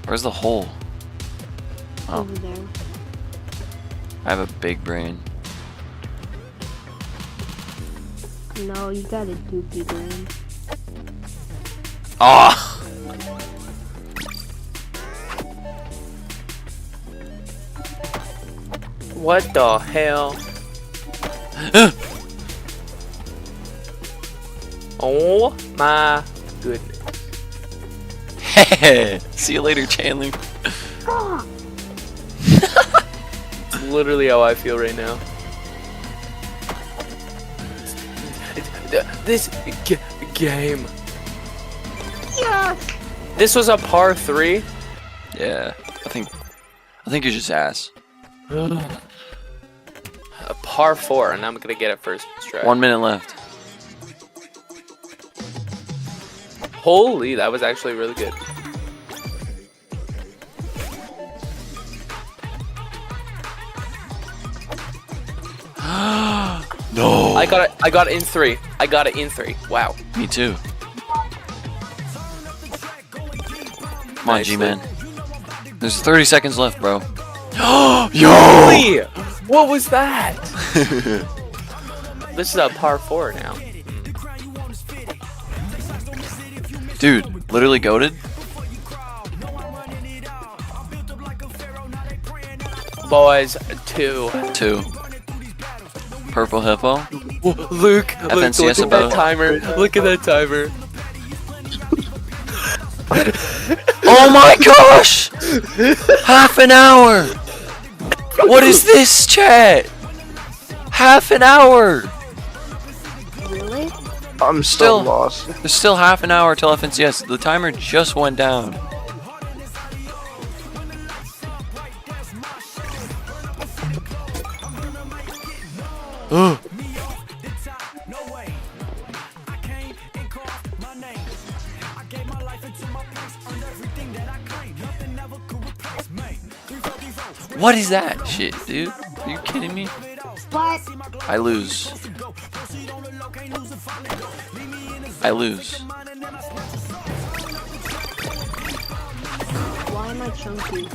Speaker 3: Where's the hole? Oh.
Speaker 8: Over there.
Speaker 3: I have a big brain.
Speaker 8: No, you got a doopy brain.
Speaker 3: Ah!
Speaker 19: What the hell? Oh my goodness.
Speaker 3: See you later, Chandler.
Speaker 19: It's literally how I feel right now. This game.
Speaker 8: Yes!
Speaker 19: This was a par 3?
Speaker 3: Yeah, I think you're just ass.
Speaker 19: A par 4, and I'm gonna get it first try.
Speaker 3: 1 minute left.
Speaker 19: Holy, that was actually really good.
Speaker 3: No.
Speaker 19: I got it in 3. I got it in 3. Wow.
Speaker 3: Me too. Come on, G-Man. There's 30 seconds left, bro. Yo!
Speaker 19: Holy! What was that? This is a par 4 now.
Speaker 3: Dude, literally goated.
Speaker 19: Boys, 2.
Speaker 3: 2. Purple Hippo.
Speaker 19: Luke, look at that timer. Look at that timer.
Speaker 3: Oh my gosh! Half an hour! What is this, chat? Half an hour!
Speaker 8: Really?
Speaker 2: I'm still lost.
Speaker 3: There's still half an hour till FNCS. The timer just went down. Ugh. What is that shit, dude? Are you kidding me?
Speaker 8: What?
Speaker 3: I lose. I lose.
Speaker 8: Why am I chunky?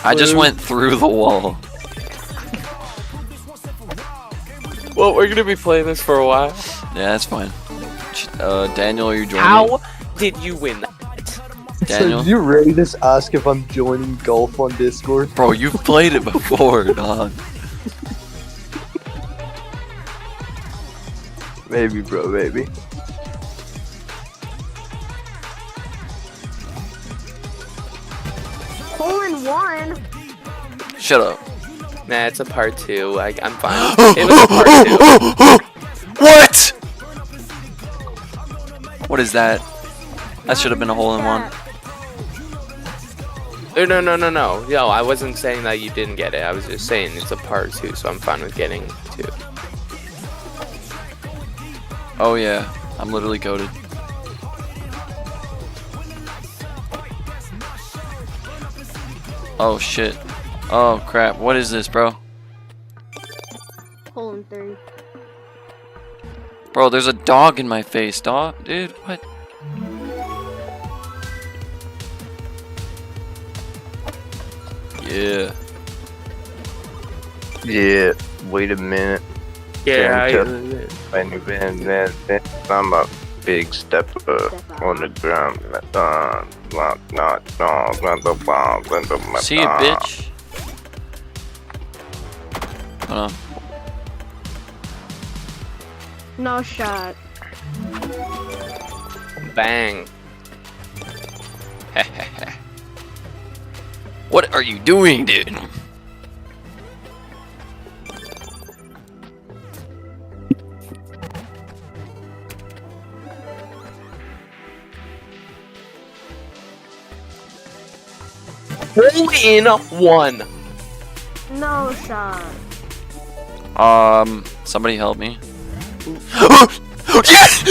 Speaker 3: I just went through the wall.
Speaker 19: Well, we're gonna be playing this for a while.
Speaker 3: Yeah, that's fine. Daniel, are you joining?
Speaker 19: How did you win that?
Speaker 3: Daniel?
Speaker 2: So you ready to ask if I'm joining golf on Discord?
Speaker 3: Bro, you've played it before, dog.
Speaker 2: Maybe, bro, maybe.
Speaker 8: Hole in one.
Speaker 3: Shut up.
Speaker 19: Nah, it's a part 2. I'm fine. It was a part 2.
Speaker 3: What? What is that? That should have been a hole in one.
Speaker 19: No, I wasn't saying that you didn't get it. I was just saying it's a part 2, so I'm fine with getting 2.
Speaker 3: Oh yeah, I'm literally goated. Oh shit. Oh crap, what is this, bro?
Speaker 8: Hole in 3.
Speaker 3: Bro, there's a dog in my face, dog. Dude, what? Yeah.
Speaker 2: Yeah, wait a minute.
Speaker 19: Yeah,
Speaker 2: I'm a big stepper on the ground.
Speaker 3: See it, bitch. Hold on.
Speaker 8: No shot.
Speaker 19: Bang.
Speaker 3: What are you doing, dude?
Speaker 19: Hole in one.
Speaker 8: No shot.
Speaker 3: Somebody help me. Yes!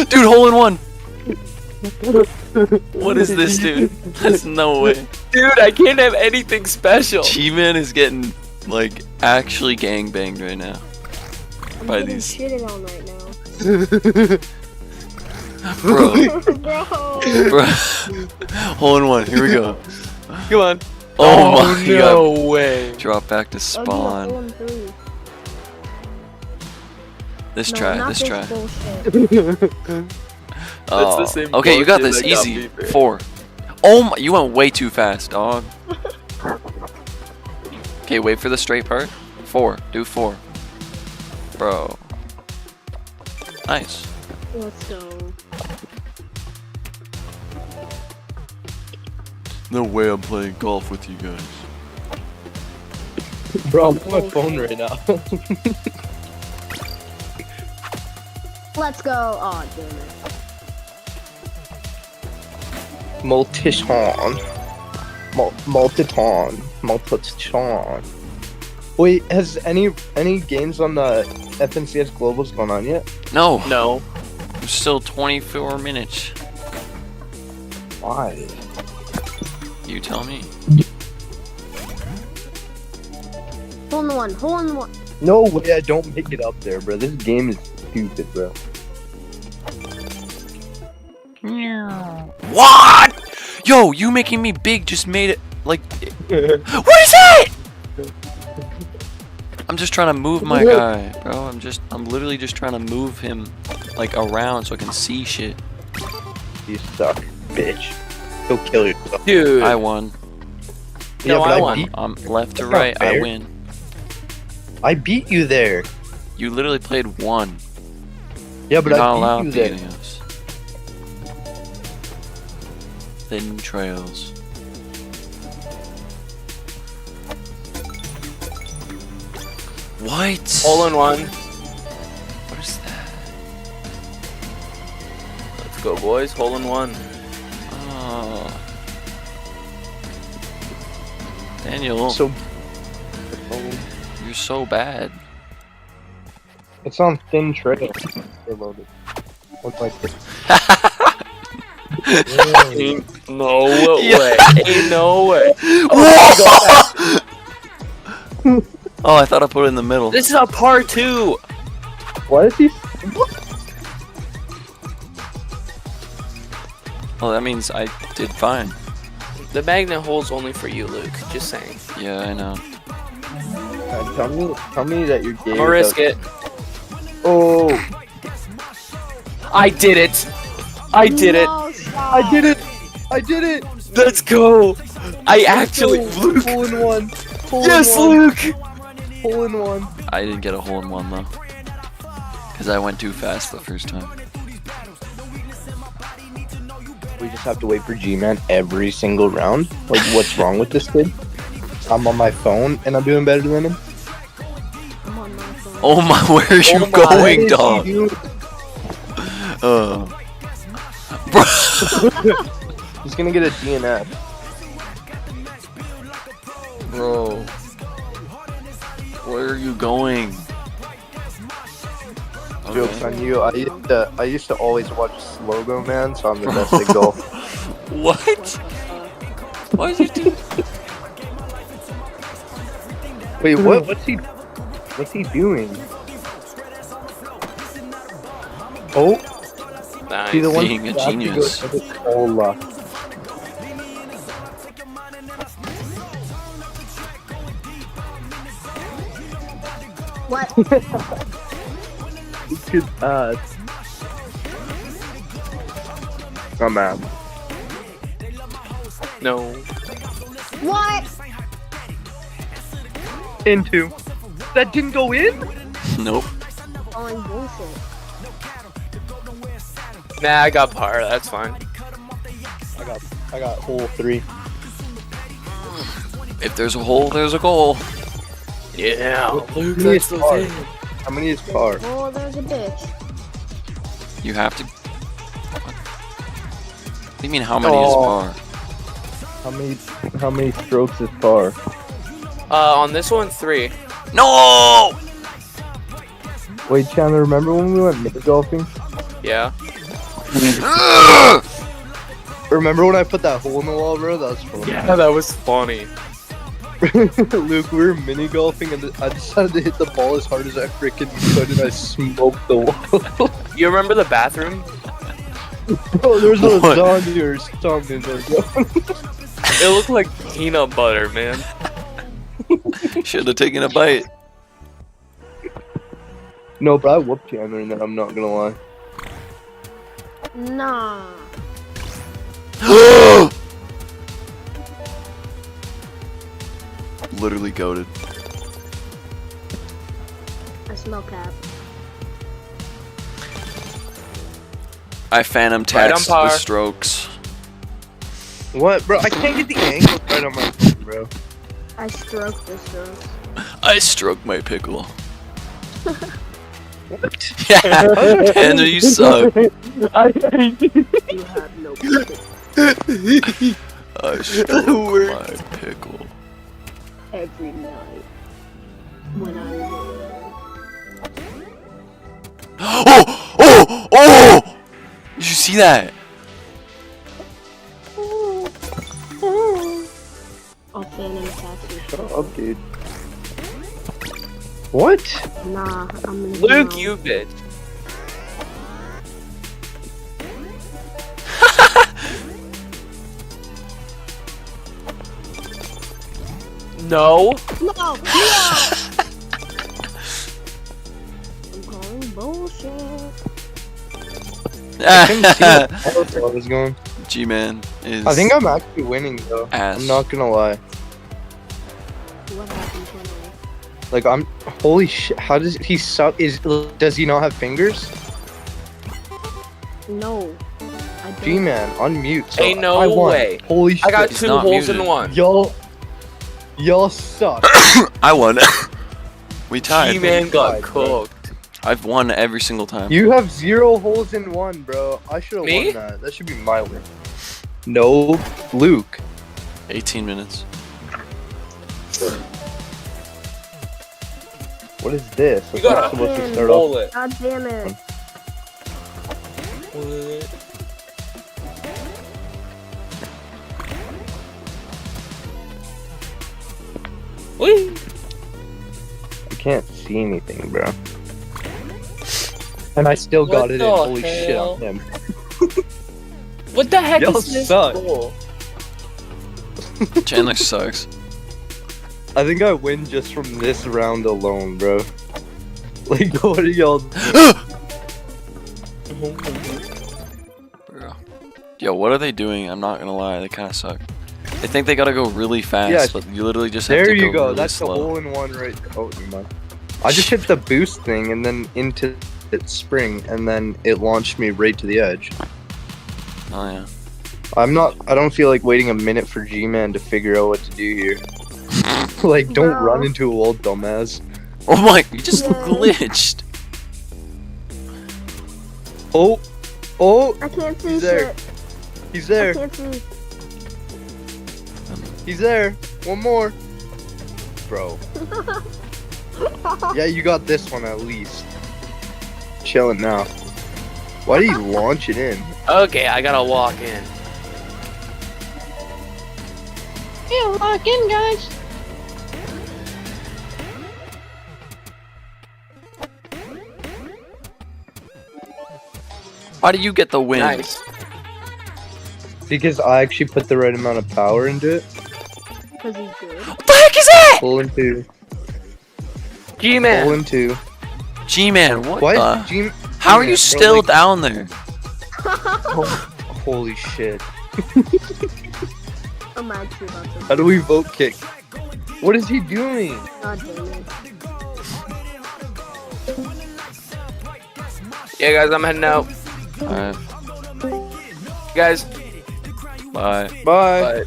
Speaker 3: Dude, hole in one. What is this, dude? There's no way.
Speaker 19: Dude, I can't have anything special.
Speaker 3: G-Man is getting, like, actually gangbanged right now. By
Speaker 8: I'm getting
Speaker 3: these.
Speaker 8: shitted on right now.
Speaker 3: Bro.
Speaker 8: Bro.
Speaker 3: Hole in one. Here we go.
Speaker 19: Come on.
Speaker 3: Oh my
Speaker 19: no
Speaker 3: god.
Speaker 19: way.
Speaker 3: Drop back to spawn. This try.
Speaker 8: Not
Speaker 3: This
Speaker 8: this
Speaker 3: try.
Speaker 8: bullshit.
Speaker 3: Oh.
Speaker 19: the same
Speaker 3: Okay, you got this.
Speaker 19: bullshit that got
Speaker 3: Easy.
Speaker 19: me, bro.
Speaker 3: 4. Oh my. You went way too fast, dog. Okay, wait for the straight part. 4. Do 4. Bro. Nice.
Speaker 8: Let's go.
Speaker 3: No way I'm playing golf with you guys.
Speaker 26: Bro, I'm on my phone right now.
Speaker 8: Let's go. Oh, damn it.
Speaker 2: Multiton. Multiton. Wait, has any games on the FNCS Globals gone on yet?
Speaker 3: No.
Speaker 19: No.
Speaker 3: There's still 24 minutes.
Speaker 2: Why?
Speaker 3: You tell me.
Speaker 8: Hole in one. Hole in one.
Speaker 2: No way, I don't make it up there, bro. This game is stupid, bro.
Speaker 3: What? Yo, you making me big just made it like. What is that? I'm just trying to move my guy, bro. I'm literally just trying to move him like around so I can see shit.
Speaker 2: You suck, bitch. Go kill yourself.
Speaker 19: Dude.
Speaker 3: I won.
Speaker 19: No,
Speaker 2: but
Speaker 19: I won.
Speaker 3: I'm left to
Speaker 2: That's not
Speaker 3: right. I
Speaker 2: fair.
Speaker 3: win.
Speaker 2: I beat you there.
Speaker 3: You literally played 1.
Speaker 2: Yeah, but
Speaker 3: You're not
Speaker 2: I
Speaker 3: allowed
Speaker 2: beat you there.
Speaker 3: beating us. Thin trails. What?
Speaker 19: Hole in one.
Speaker 3: What is that?
Speaker 19: Let's go, boys. Hole in one.
Speaker 3: Oh. Daniel.
Speaker 2: So
Speaker 3: You're so bad.
Speaker 2: it's on thin trail. Reloaded. What's like this?
Speaker 19: Ain't no way. Ain't no way.
Speaker 3: Oh, I thought I put it in the middle.
Speaker 19: This is a part 2.
Speaker 2: What is he?
Speaker 3: Oh, that means I did fine.
Speaker 19: The magnet hole's only for you, Luke. Just saying.
Speaker 3: Yeah, I know.
Speaker 2: Tell me that you're gay.
Speaker 19: I'm gonna risk it.
Speaker 2: Oh,
Speaker 19: I did it. I did it.
Speaker 8: No shot.
Speaker 2: I did it. I did it!
Speaker 19: Let's go! I actually, Luke.
Speaker 2: Hole in one.
Speaker 19: Yes, Luke.
Speaker 2: Hole in one.
Speaker 3: I didn't get a hole in one though, because I went too fast the first time.
Speaker 2: We just have to wait for G-Man every single round. Like, what's wrong with this kid? I'm on my phone and I'm doing better than him.
Speaker 3: Oh my, where are you going, dog? Bro.
Speaker 2: He's gonna get a DNF.
Speaker 3: Bro. Where are you going?
Speaker 2: Jokes on you. I used to always watch Slogo Man, so I'm the best at golf.
Speaker 3: What? Why is he doing?
Speaker 2: Wait, what? What's he doing? Oh.
Speaker 19: Nice.
Speaker 2: See, the one
Speaker 3: Being a
Speaker 2: who actually
Speaker 3: genius.
Speaker 2: goes for the cola.
Speaker 8: What?
Speaker 2: Good ass. I'm out.
Speaker 19: No.
Speaker 8: What?
Speaker 2: Into. That didn't go in?
Speaker 3: Nope.
Speaker 8: Calling bullshit.
Speaker 19: Nah, I got par. That's fine.
Speaker 2: I got hole 3.
Speaker 3: If there's a hole, there's a goal.
Speaker 19: Yeah. Luke,
Speaker 2: How many
Speaker 19: that's
Speaker 2: is
Speaker 19: the
Speaker 2: par?
Speaker 19: thing.
Speaker 2: How many is par?
Speaker 8: Oh, there's a bitch.
Speaker 3: You have to. What do you mean? How many is par?
Speaker 2: How many strokes is par?
Speaker 19: On this one, 3.
Speaker 3: No!
Speaker 2: Wait, Chandler, remember when we went mini golfing?
Speaker 19: Yeah.
Speaker 2: Remember when I put that hole in the wall, bro? That was funny.
Speaker 19: Yeah, that was funny.
Speaker 2: Luke, we were mini golfing and I decided to hit the ball as hard as I freaking could and I smoked the wall.
Speaker 19: You remember the bathroom?
Speaker 2: Bro, there's a
Speaker 3: What?
Speaker 2: lasagna or something there, bro.
Speaker 19: It looked like peanut butter, man.
Speaker 3: Should have taken a bite.
Speaker 2: No, but I whooped Chandler in that, I'm not gonna lie.
Speaker 8: Nah.
Speaker 3: Literally goated.
Speaker 8: I smell cap.
Speaker 3: I phantom taxed the strokes.
Speaker 2: What, bro? I can't get the angle right on my phone, bro.
Speaker 8: I stroked the strokes.
Speaker 3: I stroke my pickle.
Speaker 2: What?
Speaker 3: Yeah, Tanner, you suck.
Speaker 2: I hate you.
Speaker 8: You have no pickle.
Speaker 3: I stroke my pickle.
Speaker 8: Every night. When I
Speaker 3: Oh! Oh! Oh! Did you see that?
Speaker 8: I'll phantom taxi.
Speaker 2: Shut up, dude. What?
Speaker 8: Nah, I'm in
Speaker 19: Luke, you bitch. No.
Speaker 8: No! No! I'm calling bullshit.
Speaker 2: I couldn't see how far I was going.
Speaker 3: G-Man is.
Speaker 2: I think I'm actually winning though.
Speaker 3: Ass.
Speaker 2: I'm not gonna lie.
Speaker 8: What happened to me?
Speaker 2: Like I'm. Holy shit! How does he suck? Does he not have fingers?
Speaker 8: No. I don't.
Speaker 2: G-Man, unmute. So
Speaker 19: Ain't no
Speaker 2: I won.
Speaker 19: way.
Speaker 2: Holy shit!
Speaker 19: I got
Speaker 3: He's
Speaker 19: 2
Speaker 3: not
Speaker 19: holes in
Speaker 3: muted.
Speaker 19: one.
Speaker 2: Y'all suck.
Speaker 3: I won. We tied.
Speaker 19: G-Man got
Speaker 2: Tied,
Speaker 19: cooked.
Speaker 3: I've won every single time.
Speaker 2: You have 0 holes in 1, bro. I should have
Speaker 19: Me?
Speaker 2: won that. That should be my win. No, Luke.
Speaker 3: 18 minutes.
Speaker 2: What is this?
Speaker 19: You
Speaker 2: It's not
Speaker 19: gotta
Speaker 2: supposed to start
Speaker 19: roll
Speaker 2: off.
Speaker 19: it.
Speaker 8: God damn it.
Speaker 19: Whee!
Speaker 2: I can't see anything, bro. And I still got
Speaker 19: What
Speaker 2: it in.
Speaker 19: the
Speaker 2: Holy shit
Speaker 19: hell?
Speaker 2: on him.
Speaker 19: What the heck
Speaker 2: Y'all
Speaker 19: is this
Speaker 2: suck.
Speaker 19: goal?
Speaker 3: Chandler sucks.
Speaker 2: I think I win just from this round alone, bro. Like, what are y'all doing?
Speaker 3: Bro. Yo, what are they doing? I'm not gonna lie, they kind of suck. They think they gotta go really fast,
Speaker 2: Yeah,
Speaker 3: but you literally just have
Speaker 2: There
Speaker 3: to
Speaker 2: you
Speaker 3: go
Speaker 2: go.
Speaker 3: really
Speaker 2: That's
Speaker 3: slow.
Speaker 2: the hole-in-one right. Oh, never mind. I just hit the boost thing and then into its spring, and then it launched me right to the edge.
Speaker 3: Oh yeah.
Speaker 2: I don't feel like waiting a minute for G-Man to figure out what to do here. Like, don't run into a wall, dumbass.
Speaker 3: Oh my! You just glitched.
Speaker 2: Oh,
Speaker 8: I can't see
Speaker 2: he's there.
Speaker 8: shit.
Speaker 2: He's there.
Speaker 8: I can't see.
Speaker 2: He's there. One more, bro. Yeah, you got this one at least. Chilling now. Why did he launch it in?
Speaker 19: Okay, I gotta walk in.
Speaker 8: Yeah, lock in, guys.
Speaker 3: Why do you get the win?
Speaker 19: Nice.
Speaker 2: Because I actually put the right amount of power into it.
Speaker 8: Because he's good.
Speaker 3: What the heck is that?
Speaker 2: Pull into.
Speaker 19: G-Man.
Speaker 2: Pull into.
Speaker 3: G-Man, what
Speaker 2: Why
Speaker 3: the?
Speaker 2: is G-
Speaker 3: How are
Speaker 2: G-Man,
Speaker 3: you
Speaker 2: bro,
Speaker 3: still
Speaker 2: like-
Speaker 3: down there?
Speaker 2: Holy shit.
Speaker 8: I'm actually about to.
Speaker 2: How do we vote kick? What is he doing?
Speaker 8: God damn it.
Speaker 19: Yeah, guys, I'm heading out.
Speaker 3: Alright.
Speaker 19: Guys.
Speaker 3: Bye.
Speaker 2: Bye.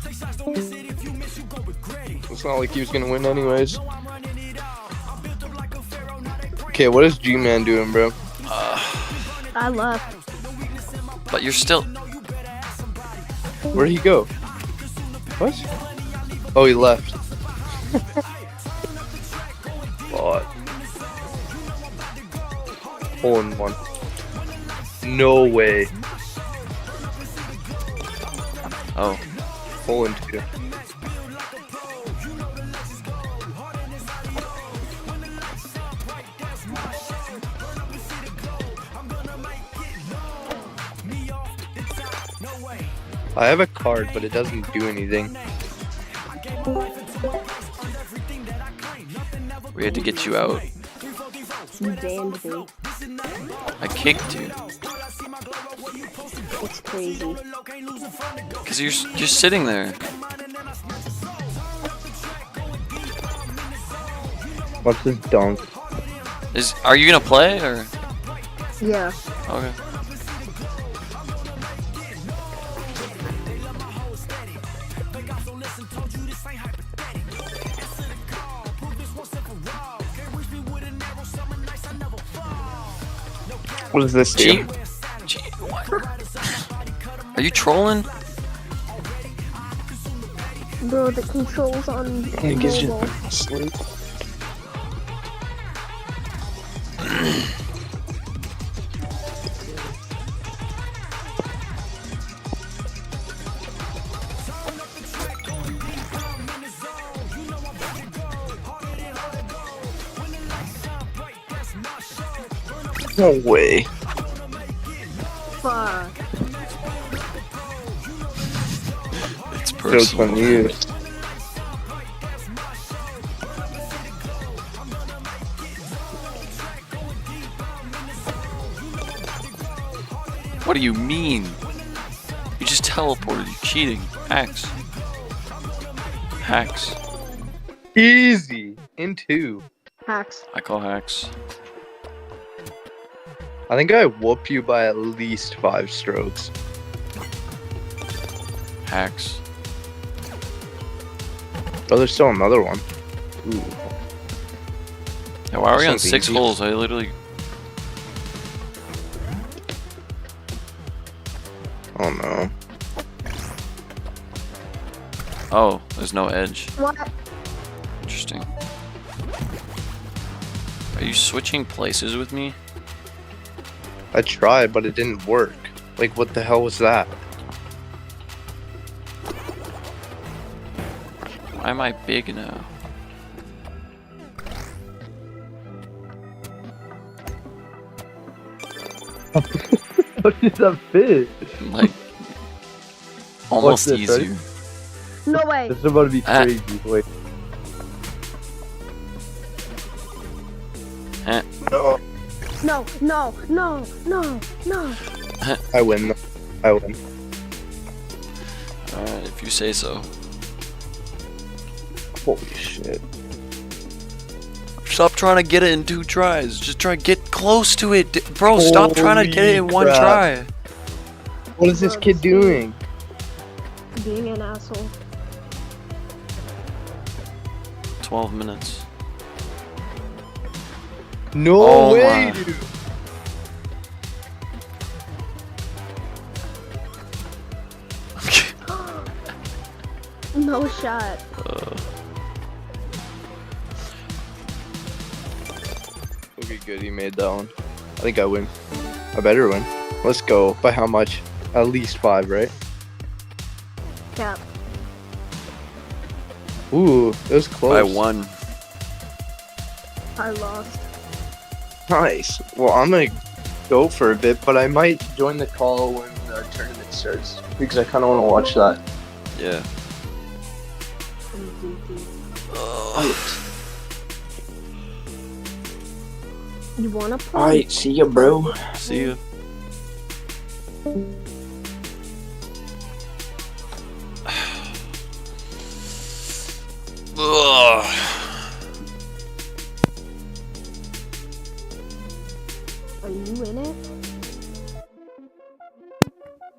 Speaker 2: It's not like he was gonna win anyways. Okay, what is G-Man doing, bro?
Speaker 8: I left.
Speaker 3: But you're still.
Speaker 2: Where'd he go? What? Oh, he left. Bot. Hole in one. No way.
Speaker 3: Oh.
Speaker 2: Hole in two. I have a card, but it doesn't do anything.
Speaker 3: We had to get you out.
Speaker 8: You banned me.
Speaker 3: I kicked you.
Speaker 8: It's crazy.
Speaker 3: Because you're just sitting there.
Speaker 2: What's this dunk?
Speaker 3: Are you gonna play or?
Speaker 8: Yeah.
Speaker 3: Okay.
Speaker 2: What does this do?
Speaker 3: What? Are you trolling?
Speaker 8: Bro, the controls on mobile.
Speaker 2: Sleep. No way.
Speaker 8: Fuck.
Speaker 3: It's
Speaker 2: Joke's
Speaker 3: personal.
Speaker 2: on you.
Speaker 3: What do you mean? You just teleported. You're cheating. Hacks. Hacks.
Speaker 2: Easy. In two.
Speaker 8: Hacks.
Speaker 3: I call hacks.
Speaker 2: I think I whoop you by at least 5 strokes.
Speaker 3: Hacks.
Speaker 2: Oh, there's still another one. Ooh.
Speaker 3: Yeah, why are we on
Speaker 2: Sounds
Speaker 3: 6
Speaker 2: easy.
Speaker 3: holes? I literally.
Speaker 2: Oh no.
Speaker 3: Oh, there's no edge.
Speaker 8: What?
Speaker 3: Interesting. Are you switching places with me?
Speaker 2: I tried, but it didn't work. Like, what the hell was that?
Speaker 3: Why am I big now?
Speaker 2: How did that fit?
Speaker 3: Like, almost
Speaker 2: this,
Speaker 3: easier.
Speaker 2: ready?
Speaker 8: No way.
Speaker 2: This is about to be
Speaker 3: Ah.
Speaker 2: crazy. Wait.
Speaker 3: Eh.
Speaker 2: No.
Speaker 8: No, no, no, no, no.
Speaker 2: I win. I win.
Speaker 3: If you say so.
Speaker 2: Holy shit.
Speaker 3: Stop trying to get it in 2 tries. Just try to get close to it. Bro, stop trying to get it in 1
Speaker 2: crap.
Speaker 3: try.
Speaker 2: What is this kid doing?
Speaker 8: Being an asshole.
Speaker 3: 12 minutes.
Speaker 2: No
Speaker 3: Oh
Speaker 2: way,
Speaker 3: my.
Speaker 2: dude.
Speaker 8: No shot.
Speaker 2: Okay, good. He made that one. I think I win. I better win. Let's go. By how much? At least 5, right?
Speaker 8: Cap.
Speaker 2: Ooh, it was close.
Speaker 3: I won.
Speaker 8: I lost.
Speaker 2: Nice. Well, I'm gonna go for a bit, but I might join the call when the tournament starts because I kind of want to watch that.
Speaker 3: Yeah.
Speaker 8: You wanna play?
Speaker 2: Alright, see ya, bro.
Speaker 3: See ya. Ugh.
Speaker 8: Are you in it?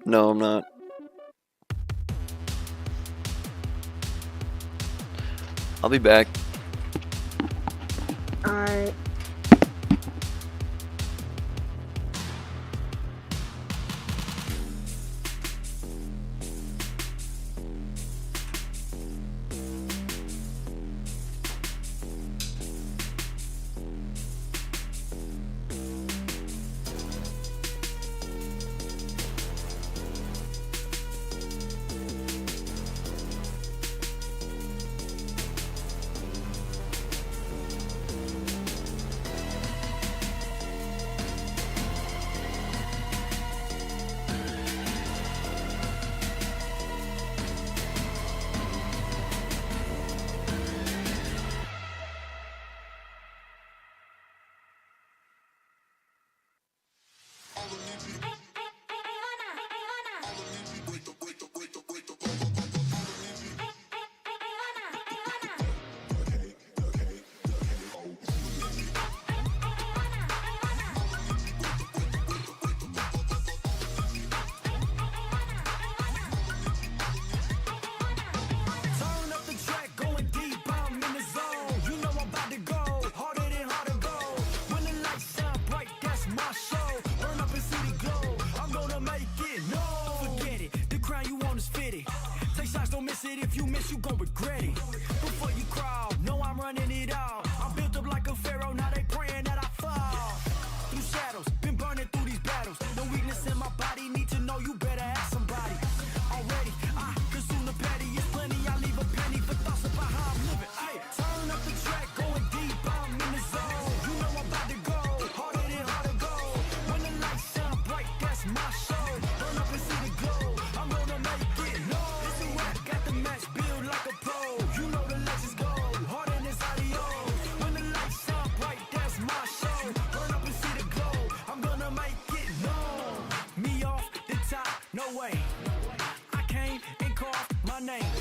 Speaker 3: No, I'm not. I'll be back.
Speaker 8: Alright.
Speaker 6: If you miss, you gon' regret it. Before you crawl, know I'm running it all. I'm built up like a pharaoh, now they praying that I fall. Through shadows, been burning through these battles. No weakness in my body, need to know you better ask somebody. Already, I consume the petty, it's plenty. I leave a penny for thoughts about how I'm living. Hey, turn up the track, going deep, I'm in the zone. You know I'm about to go, harder than hard to go. When the lights shine bright, that's my show. Burn up and see the glow, I'm gonna make it. No, it's a rap, got the match built like a pro. You know the legends go, harder than this audio. When the lights shine bright, that's my show. Burn up and see the glow, I'm gonna make it known. Me off the top, no way. I came and carved my name.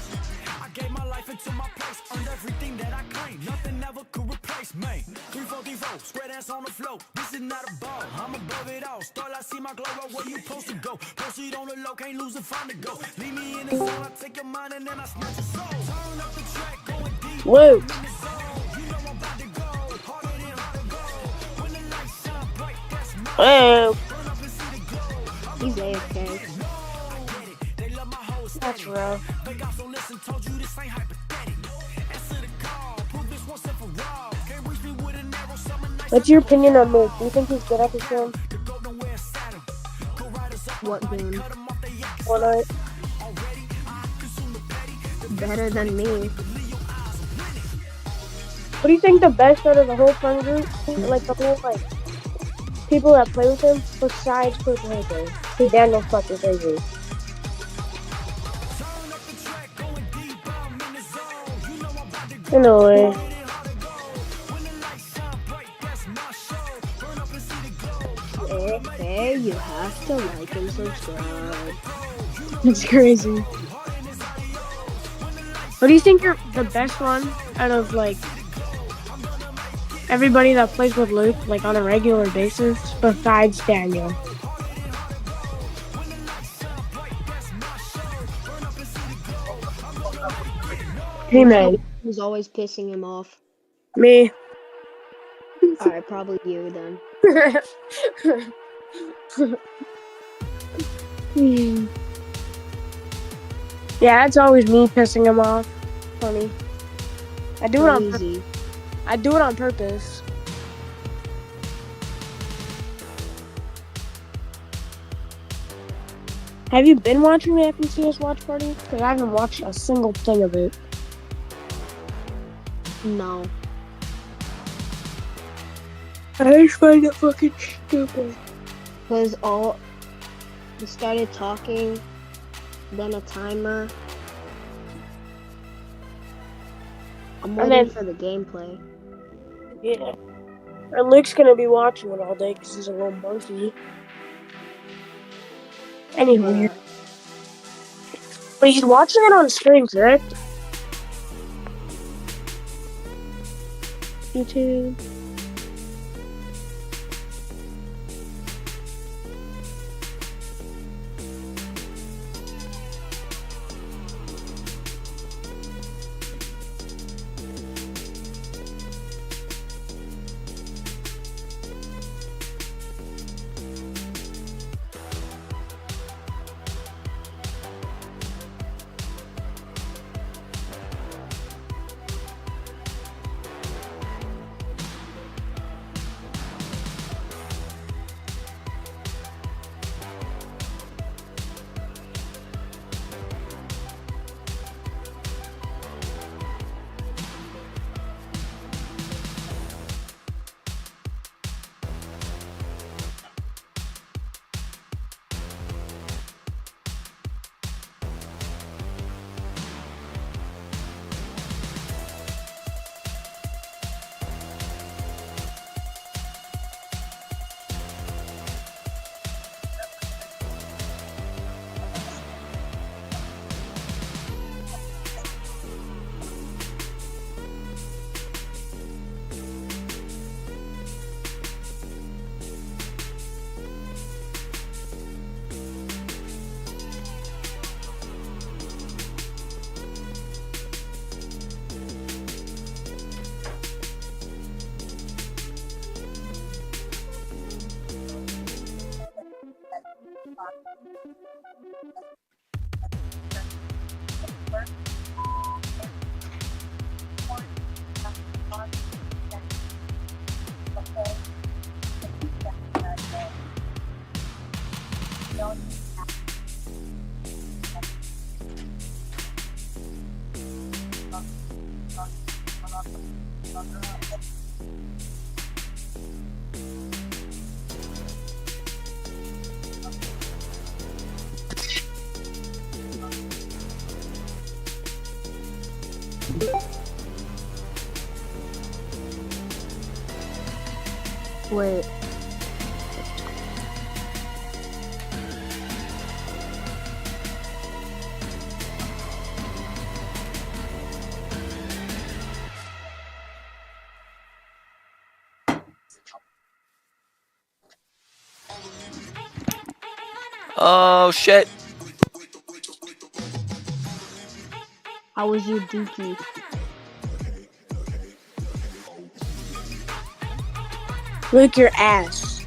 Speaker 6: I gave my life into my place, earned everything that I claimed. Nothing ever could replace me. 3-4-3-4, square dance on the floor. This is not a ball, I'm above it all. Start, I see my glow up, where you supposed to go. Proceed on the low, can't lose and find a go. Leave me in the zone, I take your mind and then I snatch your soul. Turn up the track, going deep.
Speaker 8: Whoa.
Speaker 6: You know I'm about to go, harder than hard to go. When the lights shine bright, that's my
Speaker 8: Whoa.
Speaker 6: burn up and see the glow.
Speaker 8: He's AFK.
Speaker 6: They love my whole
Speaker 8: That's rough.
Speaker 6: They got so listen, told you this ain't hypothetical. Answer the call, prove this once and for all. Can't reach me with an arrow, summon nice.
Speaker 8: What's your opinion on Mook? Do you think he's good at this game? What game? Fortnite. Better than me. What do you think the best out of the whole friend group? Like the whole people that play with him besides Chris Hager? See, Daniel's fucking crazy. Anyway. Okay, you have to like and subscribe. It's crazy. What do you think you're the best one out of like everybody that plays with Luke like on a regular basis besides Daniel? Hey man.
Speaker 7: Who's always pissing him off?
Speaker 8: Me.
Speaker 7: Alright, probably you then.
Speaker 8: Yeah, it's always me pissing him off. Funny. I do it on purpose. I do it on purpose. Have you been watching the FNCS watch party? Because I haven't watched a single thing of it.
Speaker 7: No.
Speaker 8: I just find it fucking stupid.
Speaker 7: Because we started talking, then a timer. I'm waiting for the gameplay.
Speaker 8: Yeah. And Luke's gonna be watching it all day because he's a little monkey. Anyway. But he's watching it on stream, correct? YouTube.
Speaker 7: Wait.
Speaker 3: Oh shit.
Speaker 7: How was your dookie?
Speaker 8: Luke, your ass.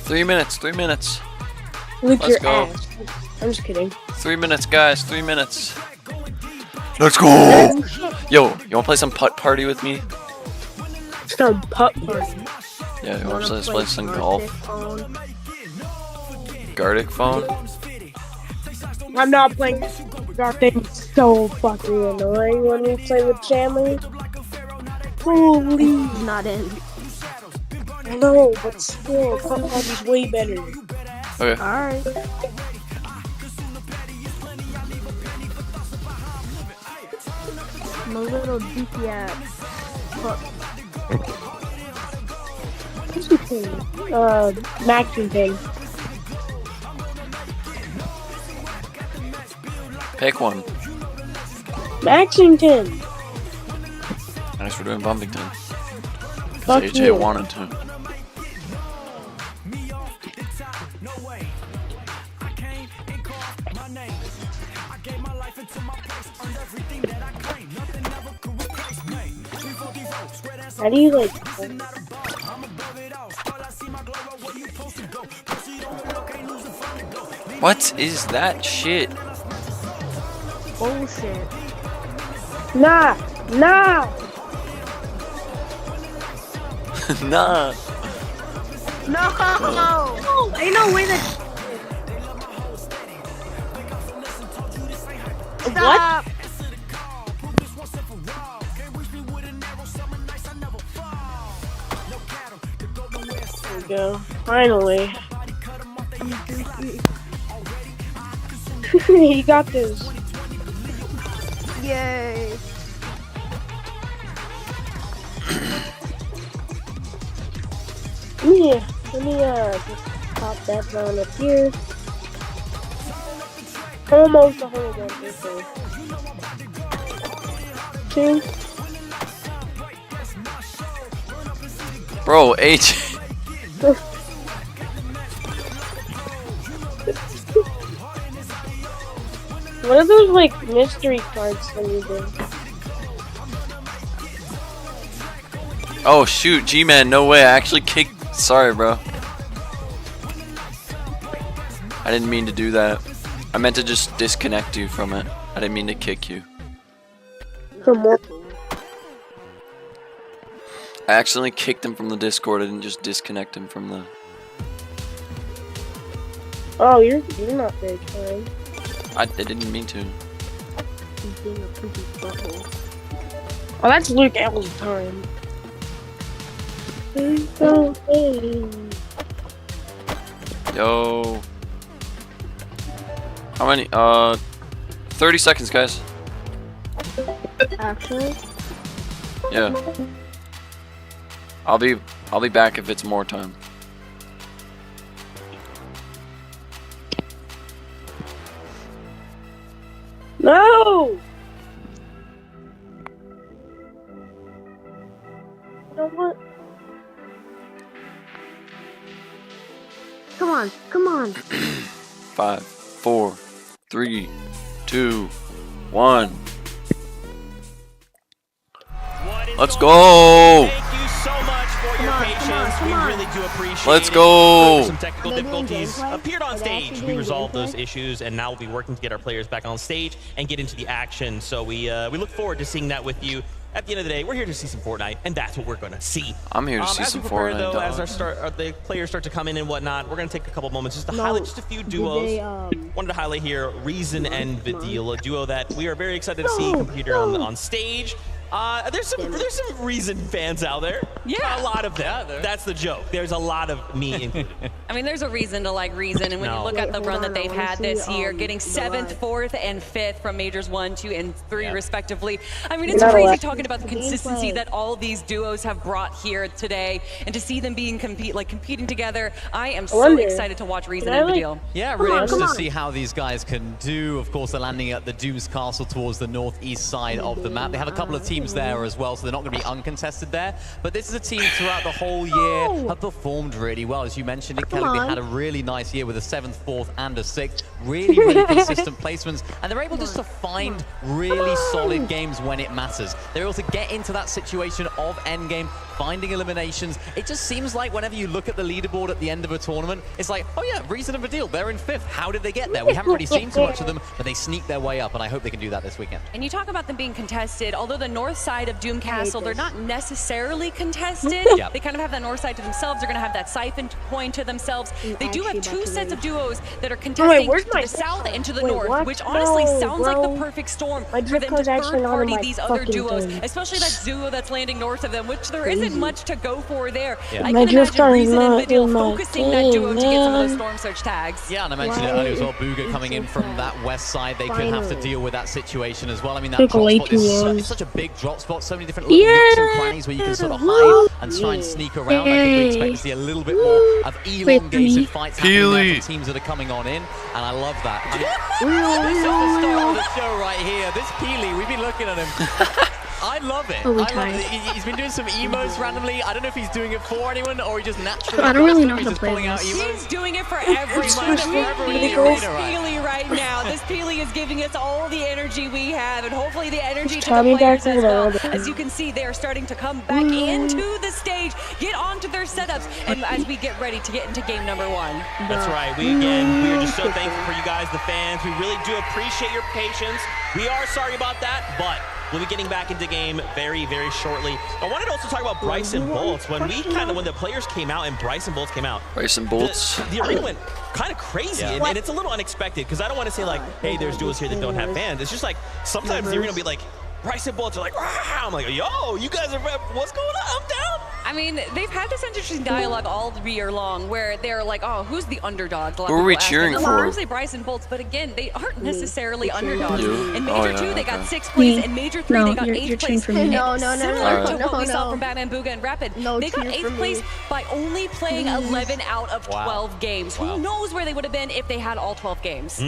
Speaker 3: 3 minutes, 3 minutes.
Speaker 8: Luke,
Speaker 3: Let's
Speaker 8: your
Speaker 3: go.
Speaker 8: ass. I'm just kidding.
Speaker 3: 3 minutes, guys, 3 minutes. Let's go! Yo, you wanna play some putt party with me?
Speaker 8: Some putt party.
Speaker 3: Yeah, you wanna play some golf? Gartic phone?
Speaker 8: I'm not playing. That thing's so fucking annoying when we play with Chandler. Holy.
Speaker 7: Not in.
Speaker 8: No, but still, Putt is way better.
Speaker 3: Okay.
Speaker 7: Alright. My little dookie ass.
Speaker 8: What's the thing? Maxing thing.
Speaker 3: Pick one.
Speaker 8: Maxington.
Speaker 3: Thanks for doing Bumpington.
Speaker 8: Fuck
Speaker 3: AJ
Speaker 8: you.
Speaker 3: wanted to.
Speaker 8: How do you like?
Speaker 3: What is that shit?
Speaker 7: Bullshit.
Speaker 8: Nah.
Speaker 3: Nah.
Speaker 7: No! Ain't no way that. Stop!
Speaker 8: There we go. Finally. He got this.
Speaker 7: Yay!
Speaker 8: Let me just pop that down up here. Almost the whole one. Two.
Speaker 3: Bro, AJ.
Speaker 8: What are those like mystery cards when you do?
Speaker 3: Oh shoot, G-Man, no way. I actually kicked. Sorry, bro. I didn't mean to do that. I meant to just disconnect you from it. I didn't mean to kick you.
Speaker 8: From what?
Speaker 3: I accidentally kicked him from the Discord. I didn't just disconnect him from the...
Speaker 8: Oh, you're not very kind.
Speaker 3: I didn't mean to.
Speaker 8: He's being a poopy butthole. Oh, that's Luke L's time.
Speaker 3: Yo. How many? 30 seconds, guys.
Speaker 8: Actually?
Speaker 3: Yeah. I'll be back if it's more time.
Speaker 8: No! You know what?
Speaker 7: Come on.
Speaker 3: 5, 4, 3, 2, 1. Let's go!
Speaker 9: Thank you so much for your patience. We really do appreciate
Speaker 3: Let's
Speaker 9: it.
Speaker 3: go!
Speaker 9: Some technical difficulties appeared on stage. We resolved those issues, and now we'll be working to get our players back on stage and get into the action. So we look forward to seeing that with you. At the end of the day, we're here to see some Fortnite, and that's what we're going to see.
Speaker 3: I'm here to see some Fortnite,
Speaker 9: though,
Speaker 3: dog.
Speaker 9: as the players start to come in and whatnot, we're going to take a couple moments just to highlight just a few duos. Wanted to highlight here Reason and Vidil, a duo that we are very excited to see compete here on stage. There's some Reason fans out there.
Speaker 10: Yeah.
Speaker 9: A lot of them. That's the joke. There's a lot of me included.
Speaker 10: I mean, there's a reason to like Reason, and when you look at the run that they've had this year, getting 7th, 4th, and 5th from Majors 1, 2, and 3 respectively. I mean, it's crazy talking about the consistency that all these duos have brought here today, and to see them being competing together. I am so excited to watch Reason and Vidil.
Speaker 11: Yeah, really interested to see how these guys can do. Of course, they're landing at the Doom's Castle towards the northeast side of the map. They have a couple of teams there as well, so they're not going to be uncontested there. But this is a team throughout the whole year have performed really well. As you mentioned it, Kelly, they had a really nice year with a 7th, 4th, and a 6th. Really, really consistent placements. And they're able just to find really solid games when it matters. They're able to get into that situation of endgame, finding eliminations. It just seems like whenever you look at the leaderboard at the end of a tournament, it's like, oh yeah, Reason and Vidil, they're in 5th. How did they get there? We haven't really seen too much of them, but they sneak their way up, and I hope they can do that this weekend.
Speaker 10: And you talk about them being contested, although the north side of Doom Castle, they're not necessarily contested. They kind of have that north side to themselves. They're going to have that siphon point to themselves. They do have 2 sets of duos that are contesting to the south and to the north, which honestly sounds like the perfect storm for them to third party these other duos, especially that duo that's landing north of them, which there isn't much to go for there. I can imagine Reason and Vidil focusing that duo to get some of those Storm Surge tags.
Speaker 11: Yeah, and I mentioned it earlier as well, Booga coming in from that west side, they could have to deal with that situation as well. I mean, that
Speaker 8: Took
Speaker 11: drop
Speaker 8: way
Speaker 11: spot
Speaker 8: too
Speaker 11: is
Speaker 8: long.
Speaker 11: it's such a big drop spots, so many different little nooks and crannies where you can sort of hide and try and sneak around. I think we expect to see a little bit more of elongated fights happening there for teams that are coming on in, and I love that. I mean, this is the start of the show right here. This Peely, we've been looking at him. I love it. I love it. He's been doing some emotes randomly. I don't know if he's doing it for anyone or he just naturally.
Speaker 7: I don't really know how to
Speaker 11: just
Speaker 7: play
Speaker 11: pulling out
Speaker 7: this.
Speaker 11: emotes.
Speaker 10: He's doing it for everyone. This Peely right now. This Peely is giving us all the energy we have, and hopefully the energy to the players as well. As you can see, they are starting to come back into the stage, get onto their setups, and as we get ready to get into game number 1.
Speaker 9: That's right. We are just so thankful for you guys, the fans. We really do appreciate your patience. We are sorry about that, but we'll be getting back into game very, very shortly. I wanted to also talk about Bryson Bolts. When the players came out and Bryson Bolts came out,
Speaker 3: Bryson Bolts,
Speaker 9: the arena went kind of crazy, and it's a little unexpected because I don't want to say like, hey, there's duos here that don't have fans. It's just like sometimes the arena will be like, Bryson Bolts are like, rah! I'm like, yo, you guys are, what's going on? I'm down.
Speaker 10: I mean, they've had this interesting dialogue all year long where they're like, oh, who's the underdog?
Speaker 3: Who are we cheering for?
Speaker 10: Mostly Bryson Bolts, but again, they aren't necessarily underdogs. In Major 2, they got 6th place. In Major 3, they got 8th place.
Speaker 7: No,
Speaker 10: Similar to what we saw from Batman Booga and Rapid, they got 8th place by only playing 11 out of 12 games. Who knows where they would have been if they had all 12 games?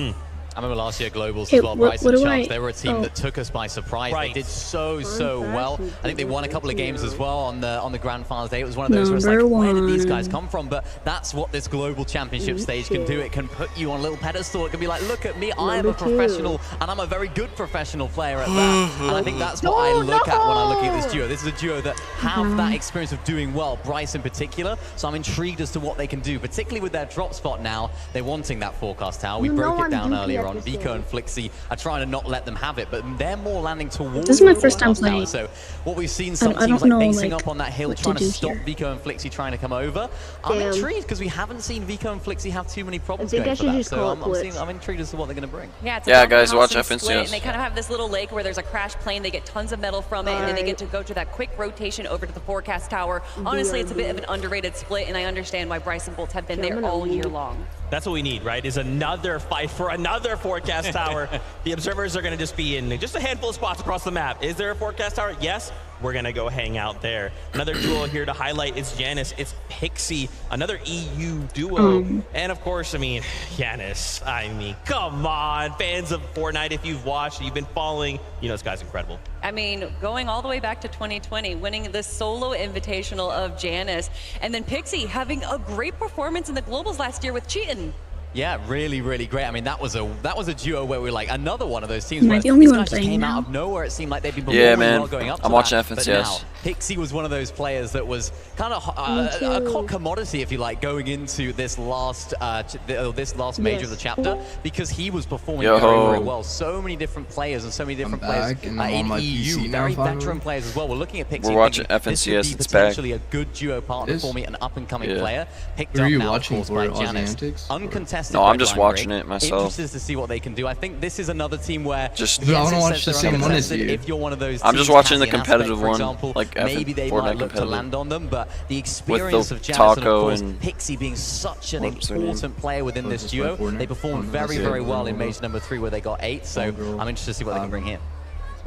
Speaker 11: I remember last year Globals as well, Bryson Chance. They were a team that took us by surprise. They did so well. I think they won a couple of games as well on the Grand Finals day. It was one of those where it's like, where did these guys come from? But that's what this global championship stage can do. It can put you on a little pedestal. It can be like, look at me, I am a professional, and I'm a very good professional player at that. And I think that's what I look at when I'm looking at this duo. This is a duo that have that experience of doing well, Bryce in particular. So I'm intrigued as to what they can do, particularly with their drop spot now. They're wanting that forecast tower. We broke it down earlier on. Vico and Flixie are trying to not let them have it, but they're more landing towards.
Speaker 7: This is my first time playing.
Speaker 11: So what we've seen some teams like basing up on that hill, trying to stop Vico and Flixie trying to come over. I'm intrigued because we haven't seen Vico and Flixie have too many problems going for that. So I'm intrigued as to what they're going to bring.
Speaker 10: Yeah,
Speaker 3: guys, watch FNCS.
Speaker 10: And they kind of have this little lake where there's a crash plane. They get tons of metal from it, and then they get to go to that quick rotation over to the forecast tower. Honestly, it's a bit of an underrated split, and I understand why Bryson Bolts have been there all year long.
Speaker 9: That's what we need, right? Is another fight for another forecast tower. The observers are going to just be in just a handful of spots across the map. Is there a forecast tower? Yes. We're going to go hang out there. Another duo here to highlight is Janus. It's Pixie, another EU duo. And of course, I mean, Janus. I mean, come on. Fans of Fortnite, if you've watched, you've been following, you know this guy's incredible.
Speaker 10: I mean, going all the way back to 2020, winning the solo invitational of Janus. And then Pixie having a great performance in the Globals last year with Cheatin'.
Speaker 11: Yeah, really, really great. I mean, that was a duo where we were like another one of those teams where
Speaker 7: the only
Speaker 11: these
Speaker 7: one
Speaker 11: guys just
Speaker 7: playing
Speaker 11: came
Speaker 7: now.
Speaker 11: out of nowhere. It seemed like they'd been performing well going up to
Speaker 3: I'm watching
Speaker 11: that.
Speaker 3: FNCS.
Speaker 11: But now, Pixie was one of those players that was kind of a commodity, if you like, going into this last major of the chapter because he was performing very, very well. So many different players and so many different players in EU, very veteran players as well. We're looking at Pixie.
Speaker 3: We're watching
Speaker 11: FNCS. This would be potentially a good duo partner for me, an up-and-coming player. Picked up now, of course, by Janus. Uncontested.
Speaker 3: No, I'm just watching it myself.
Speaker 11: Interested to see what they can do. I think this is another team where
Speaker 22: I want to watch the same one as you.
Speaker 11: If you're one of those
Speaker 3: I'm just watching the competitive one,
Speaker 11: like maybe they might look to land on them, but the experience of Janus and of course Pixie being such an important player within this duo, they performed very, very well in Major number 3 where they got 8. So I'm interested to see what they can bring here.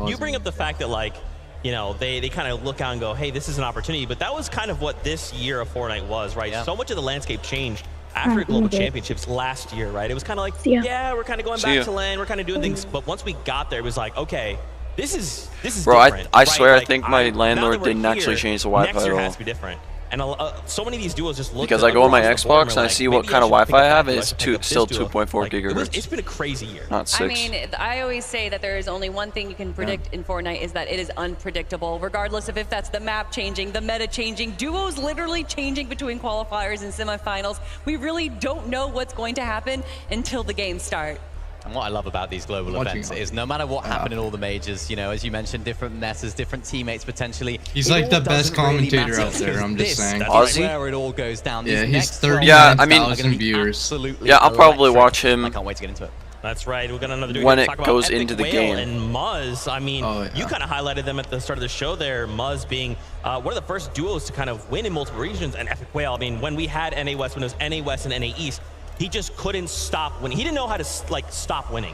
Speaker 9: You bring up the fact that like, you know, they kind of look out and go, hey, this is an opportunity, but that was kind of what this year of Fortnite was, right? So much of the landscape changed after Global Championships last year, right? It was kind of like, yeah, we're kind of going back to LAN, we're kind of doing things, but once we got there, it was like, okay, this is
Speaker 3: bro,
Speaker 9: different.
Speaker 3: I swear,
Speaker 9: like,
Speaker 3: I think my landlord didn't actually change the Wi-Fi
Speaker 9: next year
Speaker 3: at all.
Speaker 9: has to be different. And so many of these duos just look
Speaker 3: because I go on my Xbox and I see what kind of Wi-Fi I have. It's still 2.4 gigahertz.
Speaker 9: It's been a crazy year.
Speaker 3: Not 6.
Speaker 10: I mean, I always say that there is only one thing you can predict in Fortnite is that it is unpredictable, regardless of if that's the map changing, the meta changing, duos literally changing between qualifiers and semifinals. We really don't know what's going to happen until the games start.
Speaker 11: And what I love about these global events is no matter what happened in all the majors, you know, as you mentioned, different messes, different teammates potentially.
Speaker 22: He's like the best commentator out there, I'm just saying.
Speaker 11: Ozzy? Where it all goes down.
Speaker 22: Yeah, he's 39,000 viewers.
Speaker 3: Yeah, I'll probably watch him.
Speaker 11: I can't wait to get into it.
Speaker 9: That's right. We're gonna another
Speaker 3: when
Speaker 9: it
Speaker 3: goes into the game.
Speaker 9: And Muzz, I mean, you kind of highlighted them at the start of the show there. Muzz being one of the first duos to kind of win in multiple regions, and Epic Whale. I mean, when we had NA West, when it was NA West and NA East, he just couldn't stop winning. He didn't know how to like stop winning.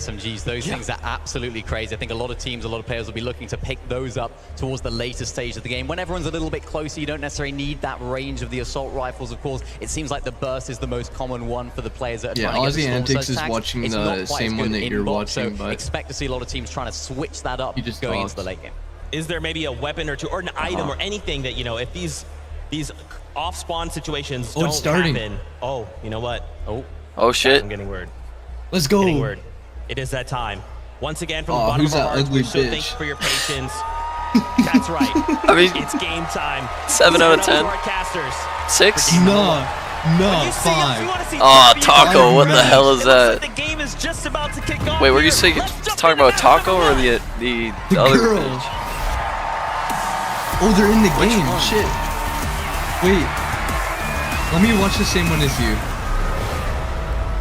Speaker 11: SMGs. Those things are absolutely crazy. I think a lot of teams, a lot of players will be looking to pick those up towards the later stage of the game. When everyone's a little bit closer, you don't necessarily need that range of the assault rifles, of course. It seems like the burst is the most common one for the players that are trying to get the
Speaker 2: Aussie
Speaker 11: storm
Speaker 2: Antics
Speaker 11: surge
Speaker 2: is
Speaker 11: tags.
Speaker 2: watching
Speaker 11: It's
Speaker 2: the
Speaker 11: not quite
Speaker 2: same
Speaker 11: as
Speaker 2: one
Speaker 11: good
Speaker 2: that
Speaker 11: in
Speaker 2: you're
Speaker 11: bot,
Speaker 2: watching,
Speaker 11: so
Speaker 2: but
Speaker 11: expect to see a lot of teams trying to switch that up going into the late game.
Speaker 9: Is there maybe a weapon or two, or an item or anything that, you know, if these off spawn situations
Speaker 1: Oh,
Speaker 9: don't
Speaker 1: it's starting.
Speaker 9: happen. Oh, you know what?
Speaker 3: Oh shit.
Speaker 9: I'm getting word.
Speaker 1: Let's go.
Speaker 9: Getting word. It is that time. Once again, from the
Speaker 1: Oh,
Speaker 9: bottom
Speaker 1: who's
Speaker 9: of our
Speaker 1: that
Speaker 9: hearts,
Speaker 1: ugly
Speaker 9: we're so
Speaker 1: bitch?
Speaker 9: thankful for your patience. That's right.
Speaker 3: I mean,
Speaker 9: it's game time.
Speaker 3: 7 out of 10.
Speaker 9: Broadcasters.
Speaker 3: 6?
Speaker 1: No, 5.
Speaker 3: Oh, Taco, what the hell is that?
Speaker 9: The game is just about to kick off.
Speaker 3: Wait, were you saying talking about Taco or the other
Speaker 1: girl.
Speaker 3: bitch?
Speaker 1: Oh, they're in the
Speaker 3: Which
Speaker 1: game.
Speaker 3: one?
Speaker 1: Shit. Wait. Let me watch the same one as you.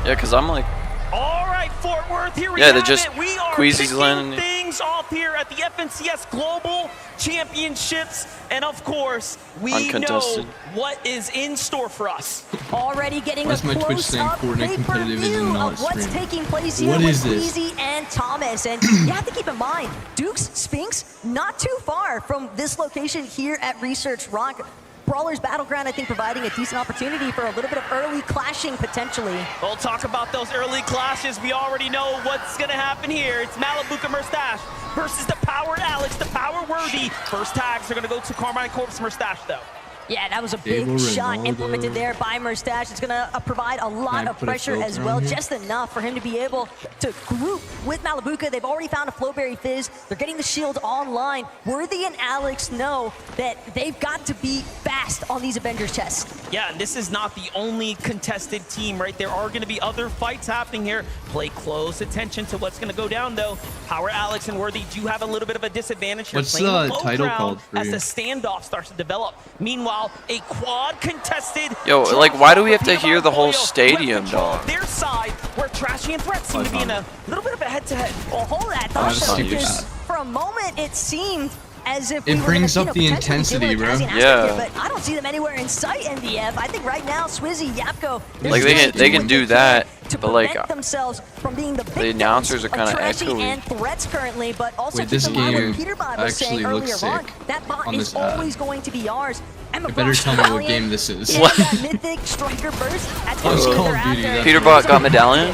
Speaker 3: Yeah, cause I'm like,
Speaker 9: All right, Fort Worth, here we
Speaker 3: yeah,
Speaker 9: have
Speaker 3: they're just
Speaker 9: it. We are
Speaker 3: Queasy's
Speaker 9: kicking
Speaker 3: landing.
Speaker 9: things off here at the FNCS Global Championships, and of course, we know
Speaker 3: Uncontested.
Speaker 9: what is in store for us.
Speaker 12: Already getting
Speaker 1: Why is
Speaker 12: a
Speaker 1: my Twitch
Speaker 12: close
Speaker 1: saying
Speaker 12: up
Speaker 1: Fortnite competitive is
Speaker 12: pay-per-view
Speaker 1: not
Speaker 12: of what's
Speaker 1: streamed?
Speaker 12: taking place here
Speaker 1: What
Speaker 12: with
Speaker 1: is this?
Speaker 12: Queasy and Thomas. And you have to keep in mind, Duke's Sphinx not too far from this location here at Research Rock. Brawlers Battleground, I think, providing a decent opportunity for a little bit of early clashing potentially.
Speaker 9: We'll talk about those early clashes. We already know what's going to happen here. It's Malibuka Murstache versus the Power Alex, the Power Worthy. First tags are going to go to Carmine Corpse Murstache, though.
Speaker 12: Yeah, that was a big
Speaker 1: Diego
Speaker 12: shot
Speaker 1: Ronaldo.
Speaker 12: implemented there by Murstache. It's going to provide a lot
Speaker 1: Can I
Speaker 12: of
Speaker 1: put a
Speaker 12: pressure as
Speaker 1: filter
Speaker 12: well,
Speaker 1: on here?
Speaker 12: just enough for him to be able to group with Malibuka. They've already found a Flowberry Fizz. They're getting the shield online. Worthy and Alex know that they've got to be fast on these Avengers chests.
Speaker 9: Yeah, and this is not the only contested team, right? There are going to be other fights happening here. Play close attention to what's going to go down, though. Power Alex and Worthy do have a little bit of a disadvantage here.
Speaker 1: What's
Speaker 9: playing
Speaker 1: the
Speaker 9: low
Speaker 1: title
Speaker 9: ground
Speaker 1: called for
Speaker 9: as
Speaker 1: you?
Speaker 9: the standoff starts to develop. Meanwhile, a quad contested.
Speaker 3: Yo, like, why do we have to hear the whole stadium, dog?
Speaker 9: Their side, where Trashy and Threat seem to be in a little bit of a head-to-head.
Speaker 12: Well, hold that
Speaker 1: I'm
Speaker 12: thought, though,
Speaker 1: stupid.
Speaker 12: because for a moment it seemed as if
Speaker 1: It
Speaker 12: we were
Speaker 1: brings
Speaker 12: gonna,
Speaker 1: up the
Speaker 12: potentially
Speaker 1: intensity,
Speaker 12: deal with
Speaker 1: bro.
Speaker 12: Kazi and
Speaker 3: Yeah.
Speaker 12: Aspect here, but I don't see them anywhere in sight, NDF. I think right now, Swizzy, Yapko, they're
Speaker 3: Like,
Speaker 12: just
Speaker 3: they can
Speaker 12: doing
Speaker 3: do
Speaker 12: what they can
Speaker 3: that,
Speaker 12: to
Speaker 3: but, like,
Speaker 12: prevent themselves from being the
Speaker 3: the announcers are
Speaker 12: kind of
Speaker 3: echoey.
Speaker 12: and Threats currently, but also
Speaker 1: Wait,
Speaker 12: keep
Speaker 1: this
Speaker 12: in mind what
Speaker 1: game
Speaker 12: Peter Bob was saying
Speaker 1: actually looks
Speaker 12: earlier on.
Speaker 1: sick
Speaker 12: That bot
Speaker 1: on
Speaker 12: is
Speaker 1: this ad.
Speaker 12: always going to be ours. And
Speaker 1: You better tell me what game this is.
Speaker 12: What? That mythic striker burst. That's
Speaker 1: Oh, it's
Speaker 12: what
Speaker 1: Call
Speaker 12: they're
Speaker 1: of Duty,
Speaker 12: after.
Speaker 1: that's
Speaker 3: Peter Bot got medallion.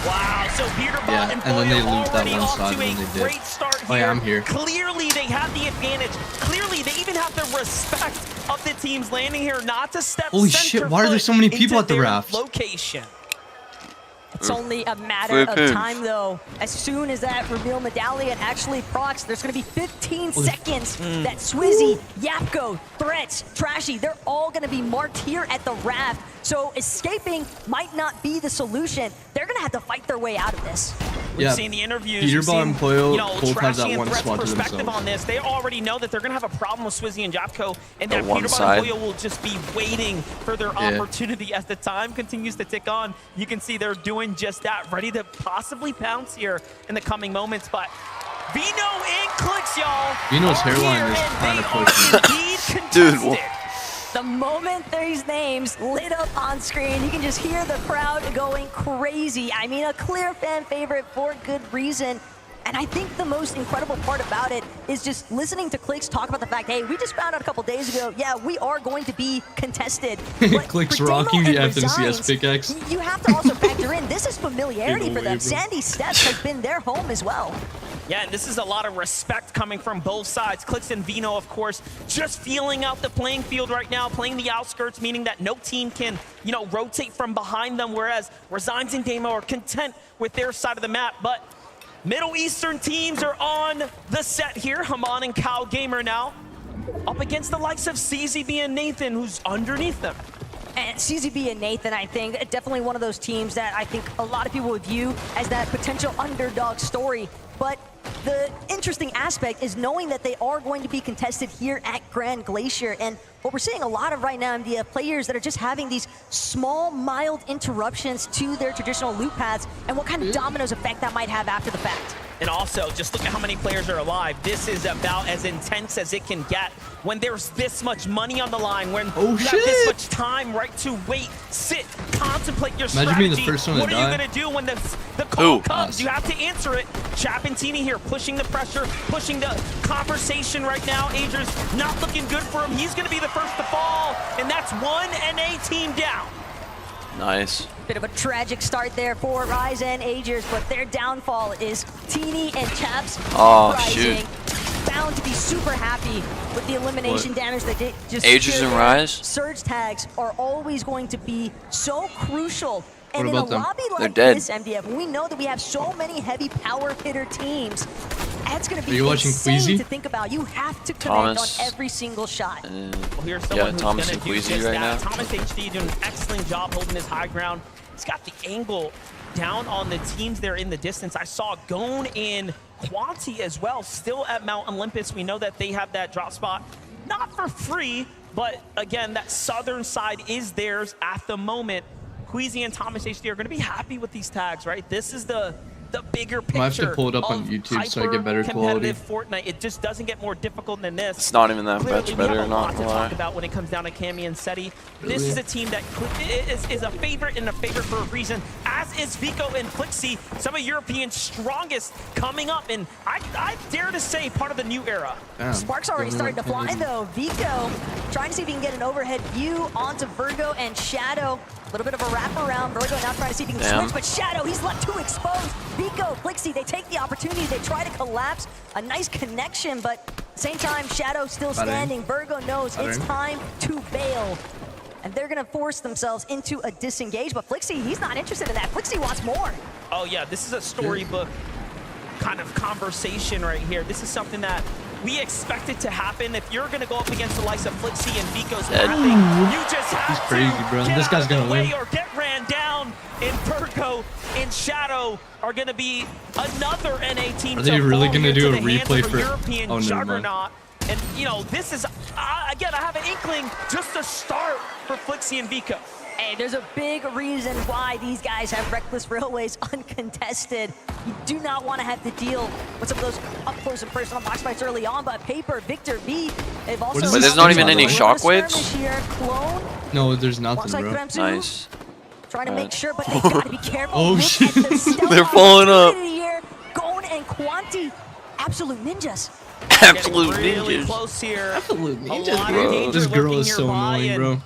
Speaker 9: Wow, so Peter Bot
Speaker 1: Yeah,
Speaker 9: and
Speaker 1: and then they
Speaker 9: Boyle
Speaker 1: looped that
Speaker 9: already
Speaker 1: one
Speaker 9: off
Speaker 1: side
Speaker 9: to
Speaker 1: when
Speaker 9: a
Speaker 1: they did.
Speaker 9: great start
Speaker 1: Oh yeah, I'm here.
Speaker 9: Clearly, they have the advantage. Clearly, they even have the respect of the teams landing here not to step
Speaker 1: Holy
Speaker 9: center
Speaker 1: shit, why are there so many people
Speaker 9: into
Speaker 1: at the
Speaker 9: their
Speaker 1: raft?
Speaker 9: Location.
Speaker 12: It's only a matter of
Speaker 3: Flippin'.
Speaker 12: time, though. As soon as that reveal medallion actually procs, there's going to be 15 seconds that Swizzy, Yapko, Threats, Trashy, they're all going to be marked here at the raft. So escaping might not be the solution. They're going to have to fight their way out of this.
Speaker 9: We've
Speaker 1: Yeah,
Speaker 9: seen the interviews.
Speaker 1: Peter
Speaker 9: we've
Speaker 1: Bot
Speaker 9: seen,
Speaker 1: and Poyo
Speaker 9: you know,
Speaker 1: both have
Speaker 9: Trashy
Speaker 1: that
Speaker 9: and
Speaker 1: one
Speaker 9: Threat's
Speaker 1: squad to
Speaker 9: perspective
Speaker 1: themselves.
Speaker 9: on this. They already know that they're going to have a problem with Swizzy and Japko, and
Speaker 3: The
Speaker 9: that
Speaker 3: one
Speaker 9: Peter Bot
Speaker 3: side.
Speaker 9: and Poyo will just be waiting for their
Speaker 1: Yeah.
Speaker 9: opportunity as the time continues to tick on. You can see they're doing just that, ready to possibly pounce here in the coming moments. But Vino and Clicks, y'all.
Speaker 1: Vino's
Speaker 9: are
Speaker 1: hairline
Speaker 9: here,
Speaker 1: is
Speaker 9: and
Speaker 1: kind of
Speaker 9: they are
Speaker 1: pushy.
Speaker 9: indeed
Speaker 3: Dude,
Speaker 9: contested.
Speaker 12: The moment these names lit up on screen, you can just hear the crowd going crazy. I mean, a clear fan favorite for good reason. And I think the most incredible part about it is just listening to Clicks talk about the fact, hey, we just found out a couple days ago, yeah, we are going to be contested. But
Speaker 1: Clicks
Speaker 12: for Damo
Speaker 1: rocking the
Speaker 12: and
Speaker 1: FNCS
Speaker 12: Resigns,
Speaker 1: pickaxe.
Speaker 12: You have to also factor in, this is familiarity
Speaker 1: Big
Speaker 12: for them.
Speaker 1: wave, bro.
Speaker 12: Sandy Steps has been their home as well.
Speaker 9: Yeah, and this is a lot of respect coming from both sides. Clicks and Vino, of course, just feeling out the playing field right now, playing the outskirts, meaning that no team can, you know, rotate from behind them, whereas Resigns and Damo are content with their side of the map. But Middle Eastern teams are on the set here. Haman and Cow Gamer now up against the likes of CZB and Nathan, who's underneath them.
Speaker 12: And CZB and Nathan, I think, definitely one of those teams that I think a lot of people would view as that potential underdog story. But the interesting aspect is knowing that they are going to be contested here at Grand Glacier. And what we're seeing a lot of right now, MDF, players that are just having these small, mild interruptions to their traditional loop paths and what kind of dominoes effect that might have after the fact.
Speaker 9: And also, just look at how many players are alive. This is about as intense as it can get when there's this much money on the line, when you have this much time, right, to wait, sit, contemplate your
Speaker 1: Imagine
Speaker 9: strategy.
Speaker 1: being the first one to
Speaker 9: what are
Speaker 1: die.
Speaker 9: you going to do when the call
Speaker 1: Who?
Speaker 9: comes?
Speaker 1: Us.
Speaker 9: You have to answer it. Chapentini here, pushing the pressure, pushing the conversation right now. Ager's not looking good for him. He's going to be the first to fall, and that's one NA team down.
Speaker 3: Nice.
Speaker 12: Bit of a tragic start there for Rise and Agers, but their downfall is Teeny and Chaps
Speaker 3: Oh,
Speaker 12: rising.
Speaker 3: shoot.
Speaker 12: going to be super happy with the elimination damage that they just
Speaker 3: Aegis
Speaker 12: secured
Speaker 3: and
Speaker 12: there.
Speaker 3: Rise?
Speaker 12: Surge tags are always going to be so crucial. And in a
Speaker 3: about them?
Speaker 12: lobby
Speaker 3: They're
Speaker 12: like
Speaker 3: dead.
Speaker 12: this, MDF, we know that we have so many heavy power hitter teams. That's going to
Speaker 1: Are
Speaker 12: be
Speaker 1: you watching
Speaker 12: insane
Speaker 1: Queasy?
Speaker 12: to think about. You have to connect
Speaker 3: Thomas.
Speaker 12: on every single shot.
Speaker 9: Well, here's
Speaker 3: Yeah,
Speaker 9: someone who's
Speaker 3: Thomas
Speaker 9: gonna
Speaker 3: and
Speaker 9: do
Speaker 3: Queasy
Speaker 9: just
Speaker 3: right
Speaker 9: that.
Speaker 3: now.
Speaker 9: Thomas HD doing an excellent job holding his high ground. He's got the angle down on the teams there in the distance. I saw Gone and Quanti as well, still at Mount Olympus. We know that they have that drop spot, not for free, but again, that southern side is theirs at the moment. Queasy and Thomas HD are going to be happy with these tags, right? This is the bigger picture.
Speaker 1: I have to pull it up on
Speaker 9: of
Speaker 1: YouTube so I get better
Speaker 9: hyper-competitive
Speaker 1: quality.
Speaker 9: Fortnite. It just doesn't get more difficult than this.
Speaker 3: It's not even that
Speaker 9: Clearly,
Speaker 3: much
Speaker 9: we
Speaker 3: better,
Speaker 9: have a
Speaker 3: not
Speaker 9: lot to
Speaker 3: gonna lie.
Speaker 9: talk about when it comes down to Cammy and Seti. This is a team that is a favorite and a favorite for a reason, as is Vico and Flixie, some of Europeans' strongest coming up, and I dare to say part of the new era.
Speaker 1: Damn.
Speaker 12: Sparks already starting to fly though. Vico trying to see if he can get an overhead view onto Virgo and Shadow. A little bit of a wraparound. Virgo now trying to see if he can
Speaker 3: Damn.
Speaker 12: switch, but Shadow, he's left too exposed. Vico, Flixie, they take the opportunity. They try to collapse. A nice connection, but at the same time, Shadow still
Speaker 1: Got it.
Speaker 12: standing. Virgo knows
Speaker 1: Got
Speaker 12: it's
Speaker 1: it.
Speaker 12: time to bail. And they're going to force themselves into a disengage, but Flixie, he's not interested in that. Flixie wants more.
Speaker 9: Oh yeah, this is a storybook kind of conversation right here. This is something that we expected to happen. If you're gonna go up against the likes of Flixie and Vico's mapping, you just have
Speaker 1: He's crazy, bro.
Speaker 9: to
Speaker 1: This guy's
Speaker 9: get out of
Speaker 1: gonna
Speaker 9: the way
Speaker 1: win.
Speaker 9: or get ran down. And Virgo and Shadow are gonna be another NA team.
Speaker 1: Are they
Speaker 9: to
Speaker 1: really
Speaker 9: fall
Speaker 1: gonna
Speaker 9: here
Speaker 1: do
Speaker 9: to
Speaker 1: a
Speaker 9: the hands
Speaker 1: replay
Speaker 9: of a
Speaker 1: for-
Speaker 9: European
Speaker 1: Oh, never mind.
Speaker 9: juggernaut? And you know, this is again, I have an inkling just to start for Flixie and Vico.
Speaker 12: Hey, there's a big reason why these guys have Reckless Railways uncontested. You do not want to have to deal with some of those up close and personal box fights early on, but Paper, Victor V, they've also...
Speaker 1: is
Speaker 3: But
Speaker 1: this
Speaker 3: there's not
Speaker 1: thing
Speaker 3: even any
Speaker 1: on?
Speaker 3: shockwaves?
Speaker 12: Here, Clone,
Speaker 1: No, there's nothing,
Speaker 12: walks like
Speaker 1: bro.
Speaker 12: Kremsu,
Speaker 3: Nice.
Speaker 12: trying to make sure, but they gotta be careful.
Speaker 1: Oh,
Speaker 12: Look
Speaker 1: shit.
Speaker 12: at the stealth
Speaker 3: They're falling up.
Speaker 12: opportunity here. Gon and Quanti, absolute ninjas.
Speaker 3: Absolute
Speaker 9: Really
Speaker 3: ninjas.
Speaker 9: close here.
Speaker 1: Absolute
Speaker 9: A
Speaker 1: ninjas,
Speaker 9: lot of
Speaker 3: bro.
Speaker 9: danger
Speaker 1: This girl
Speaker 9: lurking
Speaker 1: is so
Speaker 9: nearby,
Speaker 1: annoying,
Speaker 9: and
Speaker 1: bro.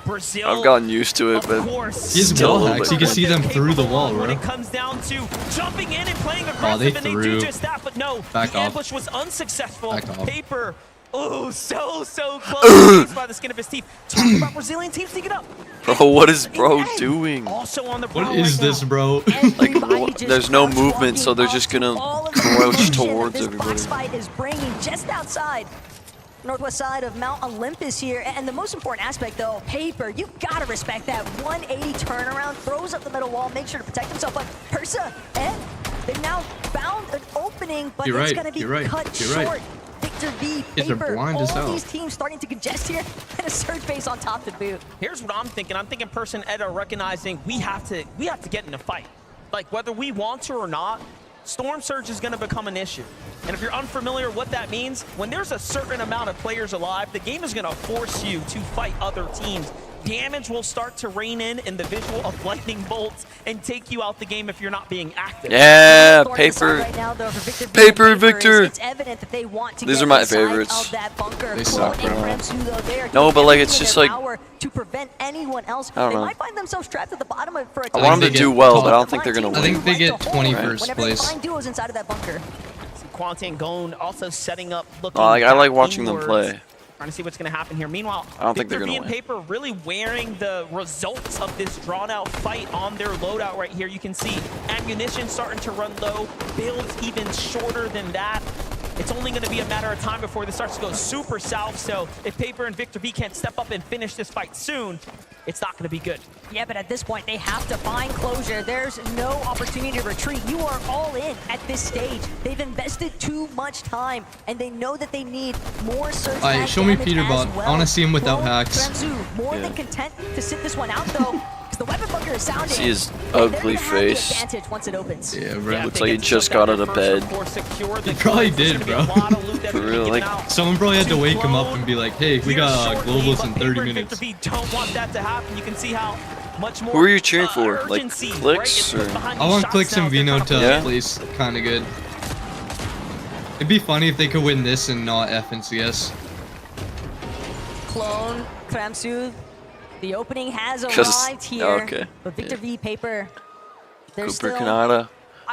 Speaker 9: Brazil,
Speaker 3: I've gotten used to it, but
Speaker 1: He has
Speaker 3: still a
Speaker 1: wall
Speaker 3: little
Speaker 1: hacks.
Speaker 3: bit
Speaker 1: You can see them through the wall,
Speaker 9: when
Speaker 1: bro.
Speaker 9: it comes down to jumping in and playing
Speaker 1: they
Speaker 9: aggressive, and they do
Speaker 1: threw.
Speaker 9: just that, but no,
Speaker 1: Back
Speaker 9: the
Speaker 1: off.
Speaker 9: ambush was unsuccessful.
Speaker 1: Back off.
Speaker 9: Paper, oh, so close by the skin of his teeth. Talking about Brazilian teams sneaking up.
Speaker 3: Bro, what is bro doing?
Speaker 9: Also on the
Speaker 1: What
Speaker 9: prowl
Speaker 1: is
Speaker 9: right
Speaker 1: this,
Speaker 9: now.
Speaker 1: bro?
Speaker 3: Like,
Speaker 12: Everybody just
Speaker 3: there's no
Speaker 12: crouch
Speaker 3: movement, so they're
Speaker 12: walking
Speaker 3: just
Speaker 12: up to
Speaker 3: gonna
Speaker 12: all of the
Speaker 3: crouch
Speaker 12: attention that
Speaker 3: towards
Speaker 12: this
Speaker 3: everybody.
Speaker 12: box fight is bringing just outside northwest side of Mount Olympus here. And the most important aspect, though, Paper, you gotta respect that 180 turnaround, throws up the middle wall, makes sure to protect himself. But Persa, they've now found an opening, but
Speaker 1: You're
Speaker 12: it's
Speaker 1: right,
Speaker 12: gonna be
Speaker 1: you're right,
Speaker 12: cut
Speaker 1: you're right.
Speaker 12: short. Victor V,
Speaker 1: Kids are
Speaker 12: Paper,
Speaker 1: blind as
Speaker 12: all
Speaker 1: hell.
Speaker 12: these teams starting to congest here, and a surge base on top to boot.
Speaker 9: Here's what I'm thinking. I'm thinking Person Ed are recognizing we have to get in a fight. Like whether we want to or not, Storm Surge is going to become an issue. And if you're unfamiliar what that means, when there's a certain amount of players alive, the game is going to force you to fight other teams. Damage will start to rain in the visual of lightning bolts and take you out the game if you're not being active.
Speaker 3: Yeah,
Speaker 12: Thorn
Speaker 3: Paper.
Speaker 12: right now, though, for Victor V
Speaker 3: Paper,
Speaker 12: and
Speaker 3: Victor.
Speaker 12: It's evident that they want to
Speaker 3: These
Speaker 12: get
Speaker 3: are my
Speaker 12: inside
Speaker 3: favorites.
Speaker 12: Of that bunker.
Speaker 1: They
Speaker 12: Clone
Speaker 1: suck,
Speaker 12: and
Speaker 1: bro.
Speaker 12: Kremsu, though, they are
Speaker 3: No,
Speaker 12: doing
Speaker 3: but, like,
Speaker 12: everything
Speaker 3: it's
Speaker 12: in
Speaker 3: just
Speaker 12: their
Speaker 3: like-
Speaker 12: power to prevent anyone else.
Speaker 3: I don't
Speaker 12: They
Speaker 3: know.
Speaker 12: might find themselves trapped at the bottom of for a
Speaker 3: I want them
Speaker 1: they
Speaker 3: to do
Speaker 1: get
Speaker 3: well,
Speaker 1: top.
Speaker 3: but I don't think they're gonna
Speaker 1: I
Speaker 3: win.
Speaker 1: think they get 21st
Speaker 12: Whenever
Speaker 1: place.
Speaker 12: they find duos inside of that bunker.
Speaker 9: Quanti and Gone also setting up, looking
Speaker 3: I like
Speaker 9: back
Speaker 3: watching them
Speaker 9: inwards,
Speaker 3: play.
Speaker 9: Trying to see what's going to happen here. Meanwhile,
Speaker 3: I don't think they're
Speaker 9: Victor V
Speaker 3: gonna
Speaker 9: and
Speaker 3: win.
Speaker 9: Paper really wearing the results of this drawn-out fight on their loadout right here. You can see ammunition starting to run low, builds even shorter than that. It's only going to be a matter of time before this starts to go super south, so if Paper and Victor V can't step up and finish this fight soon, it's not going to be good.
Speaker 12: Yeah, but at this point, they have to find closure. There's no opportunity to retreat. You are all in at this stage. They've invested too much time, and they know that they need more surge
Speaker 1: Alright,
Speaker 12: tag
Speaker 1: show me
Speaker 12: damage
Speaker 1: Peterbot.
Speaker 12: as well.
Speaker 1: I wanna see him without
Speaker 12: Clone,
Speaker 1: hacks.
Speaker 12: Kremsu, more than content to sit this one out, though, because the weapon bunker is sounding.
Speaker 3: See his
Speaker 12: and they're
Speaker 3: ugly
Speaker 12: gonna have the
Speaker 3: face.
Speaker 12: advantage once it opens.
Speaker 1: Yeah, bro.
Speaker 9: Yeah,
Speaker 3: Looks
Speaker 9: they
Speaker 3: like he
Speaker 9: get
Speaker 3: just
Speaker 9: took
Speaker 3: got
Speaker 9: out
Speaker 3: out of
Speaker 9: their
Speaker 3: bed.
Speaker 9: first, secure the
Speaker 1: He probably
Speaker 9: goods. There's
Speaker 1: did,
Speaker 9: gonna be a
Speaker 1: bro.
Speaker 9: lot of loot that
Speaker 3: For
Speaker 9: we
Speaker 3: real,
Speaker 9: can
Speaker 3: like-
Speaker 9: get out.
Speaker 1: Someone probably had to wake him up
Speaker 9: Clone
Speaker 1: and be like, hey, we
Speaker 9: here
Speaker 1: got
Speaker 9: shortly,
Speaker 1: globals
Speaker 9: but
Speaker 1: in
Speaker 9: Paper
Speaker 1: 30
Speaker 9: and
Speaker 1: minutes.
Speaker 9: Victor V don't want that to happen. You can see how much more
Speaker 3: Who are you cheering for? Like,
Speaker 9: urgency,
Speaker 3: Clicks,
Speaker 9: right? It's
Speaker 3: or-
Speaker 9: behind
Speaker 1: I
Speaker 9: these
Speaker 1: want
Speaker 9: shots
Speaker 1: Clicks
Speaker 9: now.
Speaker 1: and
Speaker 9: They're
Speaker 1: Vino
Speaker 9: trying
Speaker 1: to
Speaker 3: Yeah.
Speaker 1: place kind of good. It'd be funny if they could win this and not F and CS.
Speaker 12: Clone, Kremsu, the opening has
Speaker 3: 'Cause-
Speaker 12: arrived here.
Speaker 3: okay,
Speaker 12: But Victor V, Paper, they're
Speaker 3: Cooper
Speaker 12: still
Speaker 3: Canada.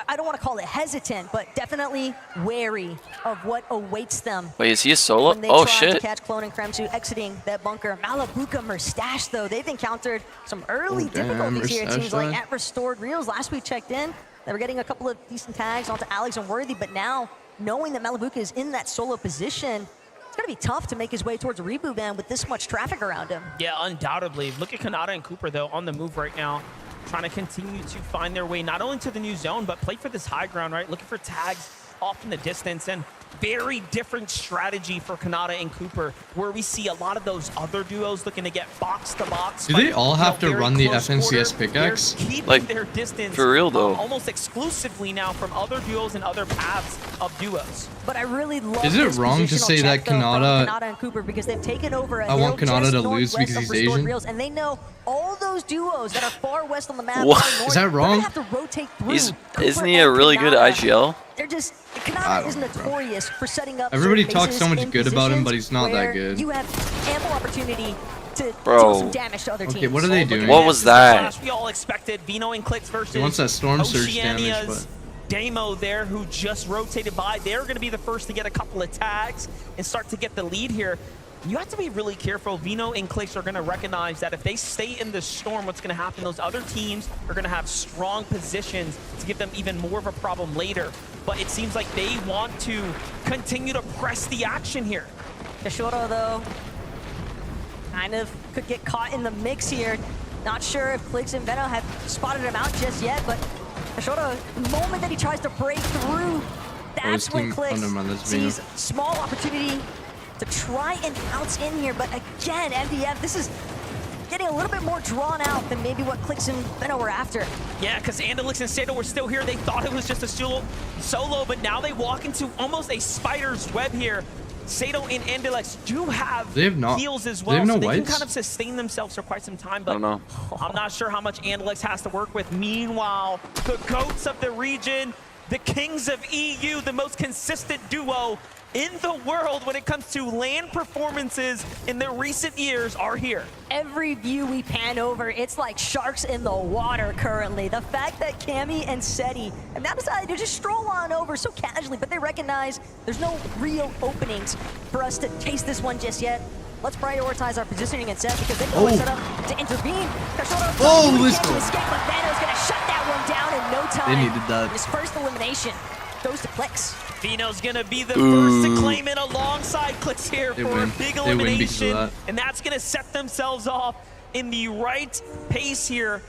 Speaker 12: I don't want to call it hesitant, but definitely wary of what awaits them.
Speaker 3: Wait, is he a solo?
Speaker 12: When they
Speaker 3: Oh,
Speaker 12: try
Speaker 3: shit.
Speaker 12: to catch Clone and Kremsu exiting that bunker. Malabuka, Merstash, though, they've encountered some early difficulties here. It seems like at Restored Reels, last we checked in, they were getting a couple of decent tags onto Alex and Worthy, but now, knowing that Malabuka is in that solo position, it's going to be tough to make his way towards a reboot van with this much traffic around him.
Speaker 9: Yeah, undoubtedly. Look at Kanata and Cooper, though, on the move right now, trying to continue to find their way not only to the new zone, but play for this high ground, right? Looking for tags off in the distance, and very different strategy for Kanata and Cooper, where we see a lot of those other duos looking to get box to box.
Speaker 1: Do they all have to run the FNCS pickaxe?
Speaker 9: Like, their distance
Speaker 3: for real though.
Speaker 9: Almost exclusively now from other duos and other paths of duos.
Speaker 12: But I really love
Speaker 1: Is it
Speaker 12: this
Speaker 1: wrong to
Speaker 12: positional
Speaker 1: say that
Speaker 12: check, though, from
Speaker 1: Kanata-
Speaker 12: Kanata and Cooper, because they've taken over a
Speaker 1: I want
Speaker 12: hill
Speaker 1: Kanata
Speaker 12: just
Speaker 1: to lose
Speaker 12: northwest
Speaker 1: because
Speaker 12: of
Speaker 1: he's
Speaker 12: Restored
Speaker 1: Asian?
Speaker 12: Reels, and they know all those duos that are far west on the map.
Speaker 3: What?
Speaker 12: far north,
Speaker 1: Is that
Speaker 12: they're
Speaker 1: wrong?
Speaker 12: gonna have to rotate through.
Speaker 3: Isn't he a really good IGL?
Speaker 12: They're just
Speaker 1: I
Speaker 12: Kanata is
Speaker 1: don't know, bro.
Speaker 12: notorious for setting up.
Speaker 1: Everybody
Speaker 12: certain
Speaker 1: talks
Speaker 12: bases
Speaker 1: so much
Speaker 12: in
Speaker 1: good about him, but
Speaker 12: positions
Speaker 1: he's not that
Speaker 12: where
Speaker 1: good.
Speaker 12: You have ample opportunity to
Speaker 3: Bro.
Speaker 12: do some damage to other teams.
Speaker 1: Okay, what are they doing?
Speaker 3: What was that?
Speaker 9: We all expected Vino and Clicks versus
Speaker 1: He wants that storm surge damage,
Speaker 9: Oceania's
Speaker 1: but
Speaker 9: Damo there, who just rotated by. They're going to be the first to get a couple of tags and start to get the lead here. You have to be really careful. Vino and Clicks are going to recognize that if they stay in the storm, what's going to happen? Those other teams are going to have strong positions to give them even more of a problem later. But it seems like they want to continue to press the action here.
Speaker 12: Kashoro, though, kind of could get caught in the mix here. Not sure if Clicks and Veno have spotted him out just yet, but Kashoro, the moment that he tries to break through, that's when Clicks sees small opportunity to try and bounce in here. But again, MDF, this is getting a little bit more drawn out than maybe what Clicks and Veno were after.
Speaker 9: Yeah, because Andalix and Sato were still here. They thought it was just a solo, but now they walk into almost a spider's web here. Sato and Andalix do have heals as well, so they can kind of sustain themselves for quite some time, but I'm not sure how much Andalix has to work with. Meanwhile, the GOATs of the region, the Kings of EU, the most consistent duo in the world when it comes to LAN performances in the recent years, are here.
Speaker 12: Every view we pan over, it's like sharks in the water currently. The fact that Cammy and Seti have now decided to just stroll on over so casually, but they recognize there's no real openings for us to chase this one just yet. Let's prioritize our positioning and set, because they can always set up to intervene.
Speaker 1: Oh, let's go.
Speaker 12: Escape, but Vano's gonna shut that one down in no time.
Speaker 1: They needed that.
Speaker 12: His first elimination goes to Clicks.
Speaker 9: Vino's gonna be the first to claim it alongside Clicks here
Speaker 1: They
Speaker 9: for
Speaker 1: win.
Speaker 9: a big
Speaker 1: They win because of
Speaker 9: elimination,
Speaker 1: that.
Speaker 9: and that's gonna set themselves off in the right pace here.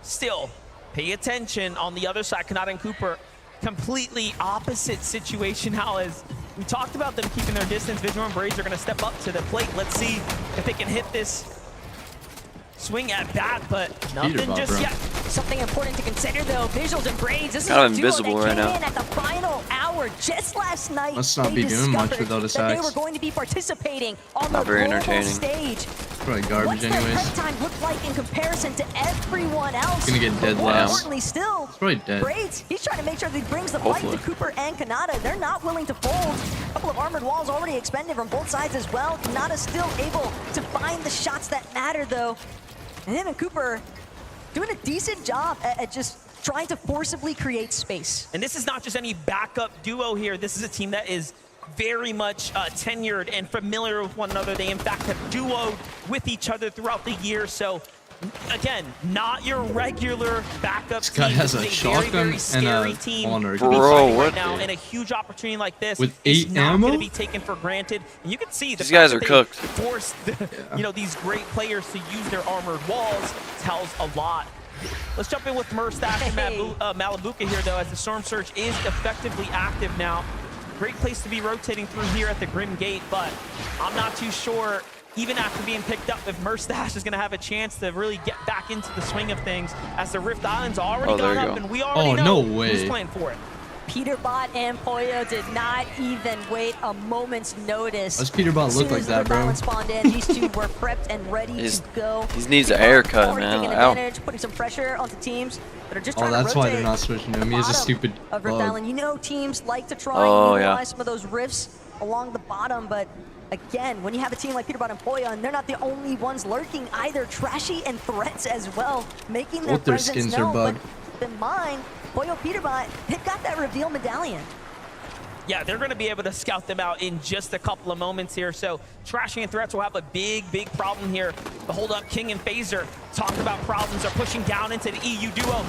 Speaker 9: Still, pay attention on the other side. Kanata and Cooper, completely opposite situation now. As we talked about them keeping their distance, Visual and Braids are gonna step up to the plate. Let's see if they can hit this swing at bat, but nothing just yet.
Speaker 12: Something important to consider, though, Visuals and Braids. This is
Speaker 3: Kind of
Speaker 12: a duo
Speaker 3: invisible
Speaker 12: that
Speaker 3: right
Speaker 12: came
Speaker 3: now.
Speaker 12: in at the final hour just last night.
Speaker 1: Must not
Speaker 12: they
Speaker 1: be doing much
Speaker 12: discovered
Speaker 1: without his
Speaker 12: that they
Speaker 1: axe.
Speaker 12: were going to be participating on
Speaker 3: Not
Speaker 12: the
Speaker 3: very
Speaker 12: global
Speaker 3: entertaining.
Speaker 12: stage.
Speaker 1: Probably garbage
Speaker 12: What's their
Speaker 1: anyways.
Speaker 12: prep time look like in comparison to everyone else?
Speaker 1: Gonna get dead
Speaker 12: More
Speaker 1: last.
Speaker 12: importantly still,
Speaker 1: It's probably dead.
Speaker 12: Braids, he's trying to make sure that he brings the fight
Speaker 1: Hopefully.
Speaker 12: to Cooper and Kanata. They're not willing to fold. A couple of armored walls already expended from both sides as well. Kanata still able to find the shots that matter, though. And him and Cooper doing a decent job at just trying to forcibly create space.
Speaker 9: And this is not just any backup duo here. This is a team that is very much tenured and familiar with one another. They, in fact, have duoed with each other throughout the year. So, again, not your regular backup
Speaker 1: This guy
Speaker 9: team.
Speaker 1: has
Speaker 9: This
Speaker 1: a
Speaker 9: is
Speaker 1: shotgun
Speaker 9: very
Speaker 1: and
Speaker 9: scary
Speaker 1: a
Speaker 9: team
Speaker 1: honor.
Speaker 9: to be
Speaker 3: Bro,
Speaker 9: fighting
Speaker 3: what
Speaker 9: right now,
Speaker 3: the-
Speaker 9: and a huge opportunity like this
Speaker 1: With
Speaker 9: is
Speaker 1: 8
Speaker 9: not
Speaker 1: ammo?
Speaker 9: going to be taken for granted. And you can see the
Speaker 3: These
Speaker 9: fact
Speaker 3: guys
Speaker 9: that
Speaker 3: are
Speaker 9: they
Speaker 3: cooked.
Speaker 9: forced you know, these great players to use their armored walls tells a lot. Let's jump in with Merstash and Malabuka here, though, as the Storm Surge is effectively active now. Great place to be rotating through here at the Grim Gate, but I'm not too sure, even after being picked up, if Merstash is going to have a chance to really get back into the swing of things, as the Rift Island's already
Speaker 3: Oh, there
Speaker 9: gone
Speaker 3: you
Speaker 9: up,
Speaker 3: go.
Speaker 9: and we already
Speaker 1: Oh,
Speaker 9: know
Speaker 1: no way.
Speaker 9: who's playing for it.
Speaker 12: Peterbot and Poyo did not even wait a moment's notice.
Speaker 1: Why's Peterbot
Speaker 12: As
Speaker 1: look
Speaker 12: soon
Speaker 1: like
Speaker 12: as
Speaker 1: that,
Speaker 12: Rift
Speaker 1: bro?
Speaker 12: Island spawned in, these two were prepped and ready to go.
Speaker 3: He needs a haircut,
Speaker 12: Already
Speaker 3: man.
Speaker 12: taking
Speaker 3: Ow.
Speaker 12: advantage, putting some pressure onto teams that are just
Speaker 1: Oh,
Speaker 12: trying
Speaker 1: that's
Speaker 12: to
Speaker 1: why
Speaker 12: rotate
Speaker 1: they're not switching to him.
Speaker 12: the
Speaker 1: He has a
Speaker 12: bottom
Speaker 1: stupid
Speaker 12: of Rift
Speaker 1: bug.
Speaker 12: Island. You know, teams like to try
Speaker 3: Oh,
Speaker 12: and
Speaker 3: yeah.
Speaker 12: utilize some of those rifts along the bottom, but again, when you have a team like Peterbot and Poyo, and they're not the only ones lurking either, Trashy and Threats as well, making their
Speaker 1: Both their
Speaker 12: presence
Speaker 1: skins are
Speaker 12: known.
Speaker 1: bugged.
Speaker 12: But keep in mind, Pollo Peterbot, they've got that reveal medallion.
Speaker 9: Yeah, they're going to be able to scout them out in just a couple of moments here. So Trashing and Threats will have a big problem here. The hold up, King and Phaser talked about problems. Are pushing down into the EU duo.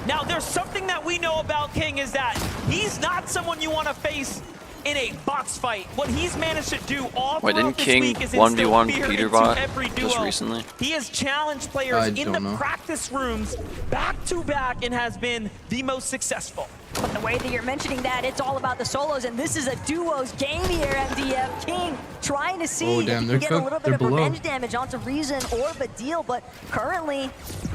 Speaker 9: Now, there's something that we know about King is that he's not someone you want to face in a box fight. What he's managed to do all throughout this week is instill
Speaker 3: 1v1
Speaker 9: fear into
Speaker 3: Peterbot
Speaker 9: every duo.
Speaker 3: just recently?
Speaker 9: He has challenged players in the practice rooms back to back and has been the most successful.
Speaker 12: But the way that you're mentioning that, it's all about the solos, and this is a duos game here, MDF. King trying to see if he can get a little bit of revenge damage onto Reason or Badil, but currently,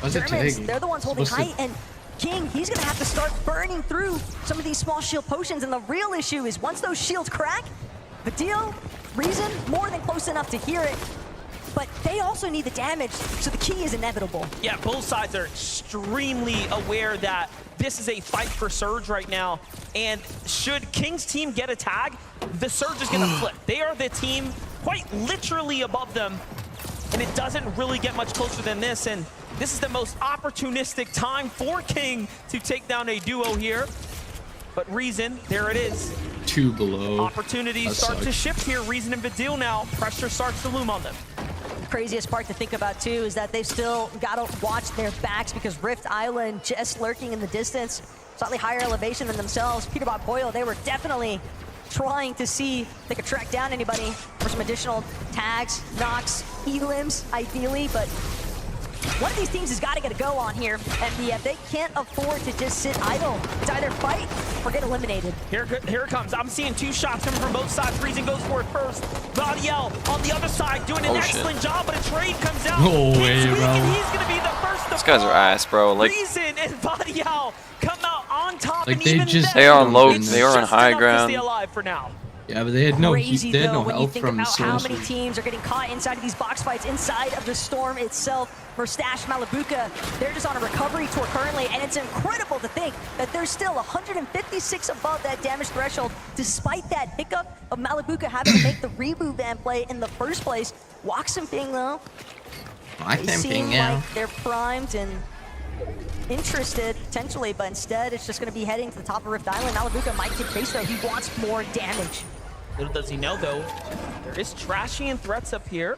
Speaker 12: Germans, they're the ones holding height, and King, he's gonna have to start burning through some of these small shield potions, and the real issue is once those shields crack, Badil, Reason, more than close enough to hear it, but they also need the damage, so the key is inevitable.
Speaker 9: Yeah, both sides are extremely aware that this is a fight for Surge right now, and should King's team get a tag, the Surge is gonna flip. They are the team quite literally above them, and it doesn't really get much closer than this, and this is the most opportunistic time for King to take down a duo here. But Reason, there it is.
Speaker 1: 2 below.
Speaker 9: Opportunities start to shift here. Reason and Badil now. Pressure starts to loom on them.
Speaker 12: Craziest part to think about too is that they've still got to watch their backs because Rift Island just lurking in the distance, slightly higher elevation than themselves. Peterbot Pollo, they were definitely trying to see if they could track down anybody for some additional tags, knocks, elims, ideally, but one of these teams has got to get a go on here, MDF. They can't afford to just sit idle. It's either fight or get eliminated.
Speaker 9: Here it comes. I'm seeing 2 shots coming from both sides. Reason goes for it first. Vadiel on the other side doing an excellent job, but a trade comes out.
Speaker 1: No way, bro.
Speaker 9: He's going to be the first to
Speaker 3: These guys are ass, bro. Like,
Speaker 9: Reason and Vadiel come out on top,
Speaker 1: like
Speaker 9: and
Speaker 1: they
Speaker 9: even
Speaker 1: just
Speaker 3: they are on low.
Speaker 9: it's
Speaker 3: They are on
Speaker 9: just
Speaker 3: high
Speaker 9: enough
Speaker 3: ground.
Speaker 9: to stay alive for now.
Speaker 1: Yeah, but they had no
Speaker 12: Crazy
Speaker 1: they had
Speaker 12: though
Speaker 1: no
Speaker 12: when you
Speaker 1: help
Speaker 12: think
Speaker 1: from
Speaker 12: about how
Speaker 1: Source.
Speaker 12: many teams are getting caught inside of these box fights, inside of the Storm itself. Mustache, Malabuka, they're just on a recovery tour currently, and it's incredible to think that they're still 156 above that damage threshold, despite that hiccup of Malabuka having to make the reboot van play in the first place. Waxen Ping though, they seem like they're primed and interested potentially, but instead it's just going to be heading to the top of Rift Island. Malabuka might get faced though. He wants more damage.
Speaker 9: Little does he know though, there is Trashing and Threats up here.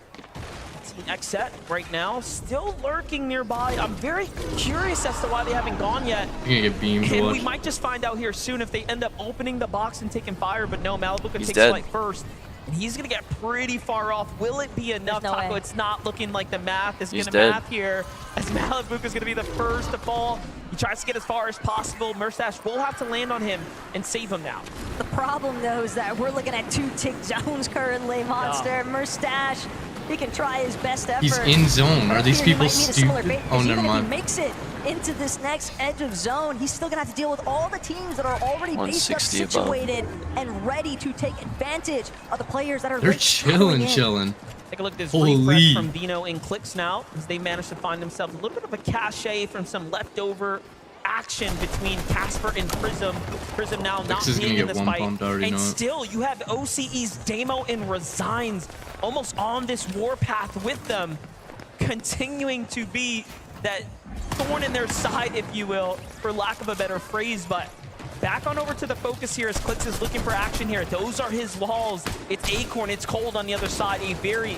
Speaker 9: Team Xset right now still lurking nearby. I'm very curious as to why they haven't gone yet.
Speaker 1: You're gonna get beamed.
Speaker 9: And we might just find out here soon if they end up opening the box and taking fire, but no, Malabuka takes
Speaker 3: dead.
Speaker 9: flight first. And he's gonna get pretty far off. Will it be enough,
Speaker 12: no
Speaker 9: Taco?
Speaker 12: way.
Speaker 9: It's not looking like the math is
Speaker 3: He's
Speaker 9: gonna
Speaker 3: dead.
Speaker 9: math here, as Malabuka's gonna be the first to fall. He tries to get as far as possible. Mustache will have to land on him and save him now.
Speaker 12: The problem though is that we're looking at 2 tick zones currently. Monster, Mustache, he can try his best effort.
Speaker 1: He's in zone. Are these
Speaker 12: Here, he
Speaker 1: people
Speaker 12: might need a similar
Speaker 1: stupid?
Speaker 12: bait,
Speaker 1: Oh,
Speaker 12: because
Speaker 1: never
Speaker 12: even if he
Speaker 1: mind.
Speaker 12: makes it into this next edge of zone, he's still gonna have to deal with all the teams that are already based up,
Speaker 3: 160 above.
Speaker 12: situated, and ready to take advantage of the players that are
Speaker 1: They're
Speaker 12: late battling in.
Speaker 1: chilling.
Speaker 9: Take a look at this
Speaker 1: Holy.
Speaker 9: refresh from Dino in clicks now, as they managed to find themselves a little bit of a cachet from some leftover action between Casper and Prism. Prism now not
Speaker 1: is gonna
Speaker 9: being in
Speaker 1: get
Speaker 9: this
Speaker 1: one
Speaker 9: fight.
Speaker 1: pumped, I already
Speaker 9: And
Speaker 1: know it.
Speaker 9: still, you have OCE's Damo and Resigns almost on this warpath with them, continuing to be that thorn in their side, if you will, for lack of a better phrase. But back on over to the focus here as Clix is looking for action here. Those are his walls. It's Acorn, it's Cold on the other side. A very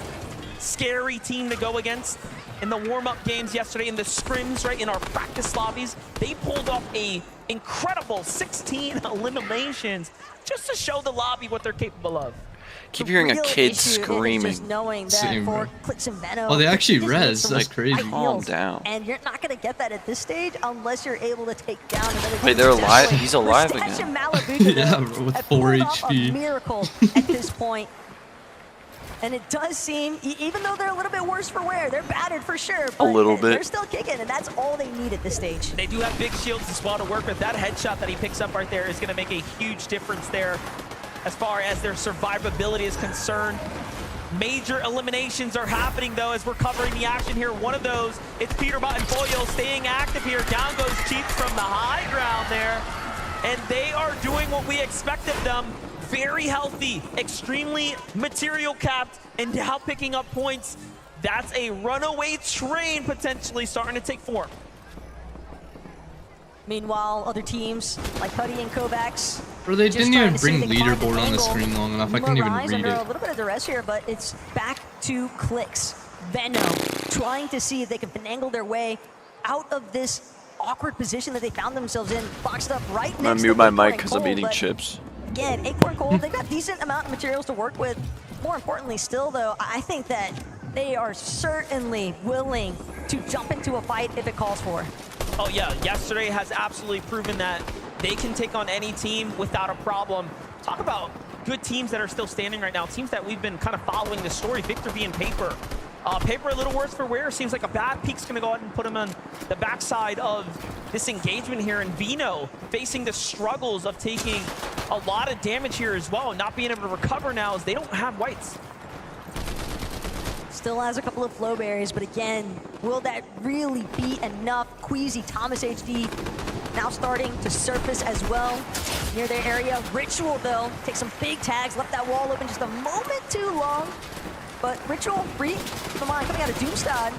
Speaker 9: scary team to go against. In the warm-up games yesterday, in the scrims, right, in our practice lobbies, they pulled off a incredible 16 eliminations just to show the lobby what they're capable of.
Speaker 3: Keep hearing a
Speaker 12: Real
Speaker 3: kid
Speaker 12: issue is
Speaker 3: screaming.
Speaker 12: just knowing that
Speaker 1: Same,
Speaker 12: for
Speaker 1: bro.
Speaker 12: Clix and Venom,
Speaker 1: Oh, they actually
Speaker 12: you just need
Speaker 1: res.
Speaker 12: some
Speaker 1: That's crazy.
Speaker 12: ideals.
Speaker 3: Calm down.
Speaker 12: And you're not going to get that at this stage unless you're able to take down another
Speaker 3: Wait,
Speaker 12: team
Speaker 3: they're alive?
Speaker 12: successfully.
Speaker 3: He's alive
Speaker 12: Mustache
Speaker 3: again.
Speaker 12: and Malabuka,
Speaker 1: Yeah,
Speaker 12: though,
Speaker 1: bro, with
Speaker 12: have
Speaker 1: 4
Speaker 12: pulled off
Speaker 1: HP.
Speaker 12: a miracle at this point. And it does seem, even though they're a little bit worse for wear, they're battered for sure.
Speaker 3: A
Speaker 12: But
Speaker 3: little bit.
Speaker 12: They're still kicking, and that's all they need at this stage.
Speaker 9: They do have big shields as well to work with. That headshot that he picks up right there is going to make a huge difference there as far as their survivability is concerned. Major eliminations are happening, though, as we're covering the action here. One of those, it's Peterbot and Boyle staying active here. Down goes Cheats from the high ground there. And they are doing what we expect of them. Very healthy, extremely material capped, and now picking up points. That's a runaway train potentially starting to take form.
Speaker 12: Meanwhile, other teams like Cuddy and Kovacs.
Speaker 1: Bro, they
Speaker 12: just
Speaker 1: didn't
Speaker 12: trying
Speaker 1: even
Speaker 12: to see if
Speaker 1: bring
Speaker 12: they can find
Speaker 1: leaderboard
Speaker 12: an
Speaker 1: on the
Speaker 12: angle.
Speaker 1: screen long enough. I couldn't even
Speaker 12: Mirage
Speaker 1: read
Speaker 12: under a
Speaker 1: it.
Speaker 12: little bit of duress here, but it's back to Clicks. Venom trying to see if they can finagle their way out of this awkward position that they found themselves in, boxed up right
Speaker 3: I'm
Speaker 12: next
Speaker 3: gonna mute
Speaker 12: to
Speaker 3: my
Speaker 12: Acorn
Speaker 3: mic because I'm
Speaker 12: Cold,
Speaker 3: eating
Speaker 12: but
Speaker 3: chips.
Speaker 12: Again, Acorn Cold, they've got decent amount of materials to work with. More importantly still, though, I think that they are certainly willing to jump into a fight if it calls for.
Speaker 9: Oh yeah, yesterday has absolutely proven that they can take on any team without a problem. Talk about good teams that are still standing right now, teams that we've been kind of following this story, Victor V and Paper. Paper a little worse for wear. Seems like a bad peek's gonna go ahead and put him on the backside of this engagement here. And Vino facing the struggles of taking a lot of damage here as well, not being able to recover now as they don't have whites.
Speaker 12: Still has a couple of flow berries, but again, will that really be enough? Queasy, Thomas HD now starting to surface as well near their area. Ritual, though, takes some big tags, left that wall open just a moment too long. But Ritual, free, keep in mind, coming out of Doomstad,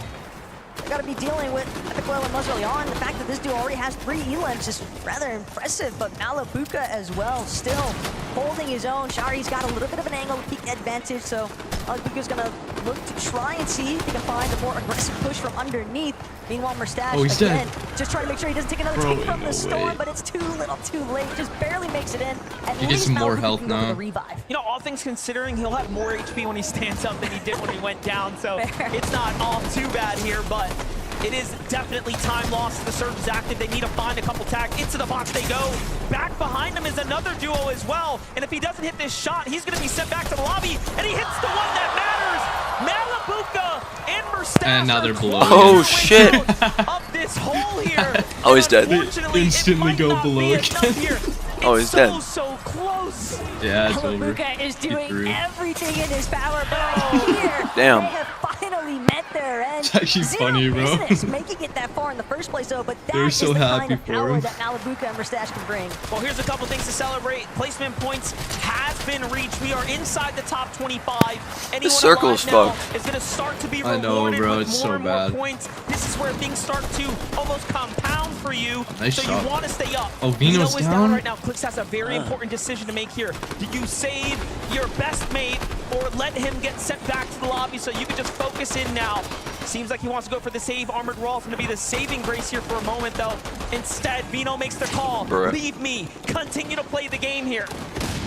Speaker 12: got to be dealing with Epic Oil and Muzz early on. The fact that this dude already has 3 elims is rather impressive, but Malabuka as well, still holding his own. Shari's got a little bit of an angle peak advantage, so Malabuka's going to look to try and see if he can find a more aggressive push from underneath. Meanwhile, Merstash,
Speaker 1: he's
Speaker 12: again,
Speaker 1: dead.
Speaker 12: just trying to make sure he doesn't take another
Speaker 1: Bro,
Speaker 12: take from
Speaker 1: no
Speaker 12: the storm,
Speaker 1: way.
Speaker 12: but it's too little too late. Just barely makes it in. At
Speaker 1: He gets
Speaker 12: least
Speaker 1: some more
Speaker 12: Malabuka
Speaker 1: health
Speaker 12: can go for
Speaker 1: now.
Speaker 12: the revive.
Speaker 9: You know, all things considering, he'll have more HP when he stands up than he did when he went down, so it's not all too bad here, but it is definitely time lost. The surge is active. They need to find a couple tags. Into the box they go. Back behind him is another duo as well, and if he doesn't hit this shot, he's going to be sent back to the lobby, and he hits the one that matters. Malabuka and Merstash
Speaker 1: And now they're below.
Speaker 3: Oh shit!
Speaker 9: of this hole here.
Speaker 3: Oh, he's dead.
Speaker 1: They instantly go below again.
Speaker 3: Oh, he's dead.
Speaker 9: So close.
Speaker 1: Yeah, it's over.
Speaker 12: Malabuka is
Speaker 1: He
Speaker 12: doing
Speaker 1: threw.
Speaker 12: everything in his power, but right here,
Speaker 3: Damn.
Speaker 12: they have finally met their end.
Speaker 1: It's actually
Speaker 12: Zero
Speaker 1: funny, bro.
Speaker 12: business making it that far in the first place, though, but that
Speaker 1: They're
Speaker 12: is
Speaker 1: so
Speaker 12: the
Speaker 1: happy
Speaker 12: kind of
Speaker 1: for
Speaker 12: power
Speaker 1: him.
Speaker 12: that Malabuka and Merstash can bring.
Speaker 9: Well, here's a couple things to celebrate. Placement points has been reached. We are inside the top 25. Anyone
Speaker 3: circle's
Speaker 9: alive now
Speaker 3: fucked.
Speaker 9: is going to start to be
Speaker 1: I know,
Speaker 9: rewarded
Speaker 1: bro,
Speaker 9: with
Speaker 1: it's
Speaker 9: more
Speaker 1: so
Speaker 9: and more
Speaker 1: bad.
Speaker 9: points. This is where things start to almost compound for you.
Speaker 1: Nice
Speaker 9: so
Speaker 1: shot.
Speaker 9: you want to stay up.
Speaker 1: Oh,
Speaker 9: Vino
Speaker 1: Vino's
Speaker 9: is
Speaker 1: down?
Speaker 9: right now. Clicks has a very important decision to make here. Do you save your best mate or let him get sent back to the lobby so you can just focus in now? Seems like he wants to go for the save. Armored Wall's going to be the saving grace here for a moment, though. Instead, Vino makes the call.
Speaker 3: Bruh.
Speaker 9: Leave me. Continue to play the game here.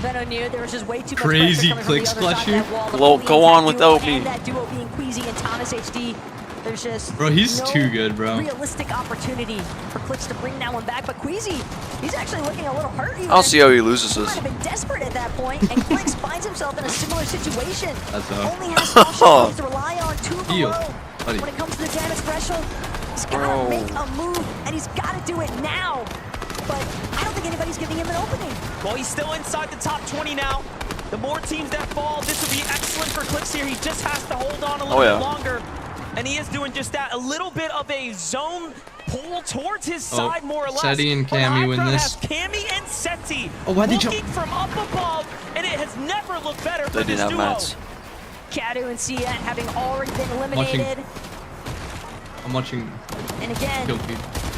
Speaker 12: Venom knew there was just way too much
Speaker 1: Crazy
Speaker 12: pressure coming
Speaker 1: clicks
Speaker 12: from the other
Speaker 1: clutch
Speaker 12: side
Speaker 1: here.
Speaker 12: of that wall.
Speaker 3: Well,
Speaker 12: The
Speaker 3: go
Speaker 12: Bullies,
Speaker 3: on
Speaker 12: that
Speaker 3: without
Speaker 12: duo,
Speaker 3: me.
Speaker 12: and that duo being Queasy and Thomas HD. There's just
Speaker 1: Bro, he's
Speaker 12: no
Speaker 1: too good, bro.
Speaker 12: realistic opportunity for Clicks to bring that one back, but Queasy, he's actually looking a little hurt.
Speaker 3: I'll see how he loses
Speaker 12: He might
Speaker 3: this.
Speaker 12: have been desperate at that point, and Clicks finds himself in a similar situation.
Speaker 1: That's up.
Speaker 12: Only has small shields to rely on, 2
Speaker 1: Heal,
Speaker 12: below.
Speaker 1: buddy.
Speaker 12: When it comes to the damage threshold, he's gotta
Speaker 3: Bro.
Speaker 12: make a move, and he's gotta do it now. But I don't think anybody's giving him an opening.
Speaker 9: Well, he's still inside the top 20 now. The more teams that fall, this would be excellent for Clicks here. He just has to hold on a little bit longer. And he is doing just that. A little bit of a zone pull towards his side, more or less.
Speaker 1: Seti and
Speaker 9: But
Speaker 1: Cammy win
Speaker 9: Hydra
Speaker 1: this.
Speaker 9: has Cammy and Seti
Speaker 1: Oh, why'd they
Speaker 9: looking
Speaker 1: jump?
Speaker 9: from up above, and it has never looked better for
Speaker 3: They
Speaker 9: this
Speaker 3: didn't have
Speaker 9: duo.
Speaker 3: mats.
Speaker 12: Kadu and Cia having already been
Speaker 1: Watching-
Speaker 12: eliminated.
Speaker 1: I'm watching
Speaker 12: And again,
Speaker 1: kill feed.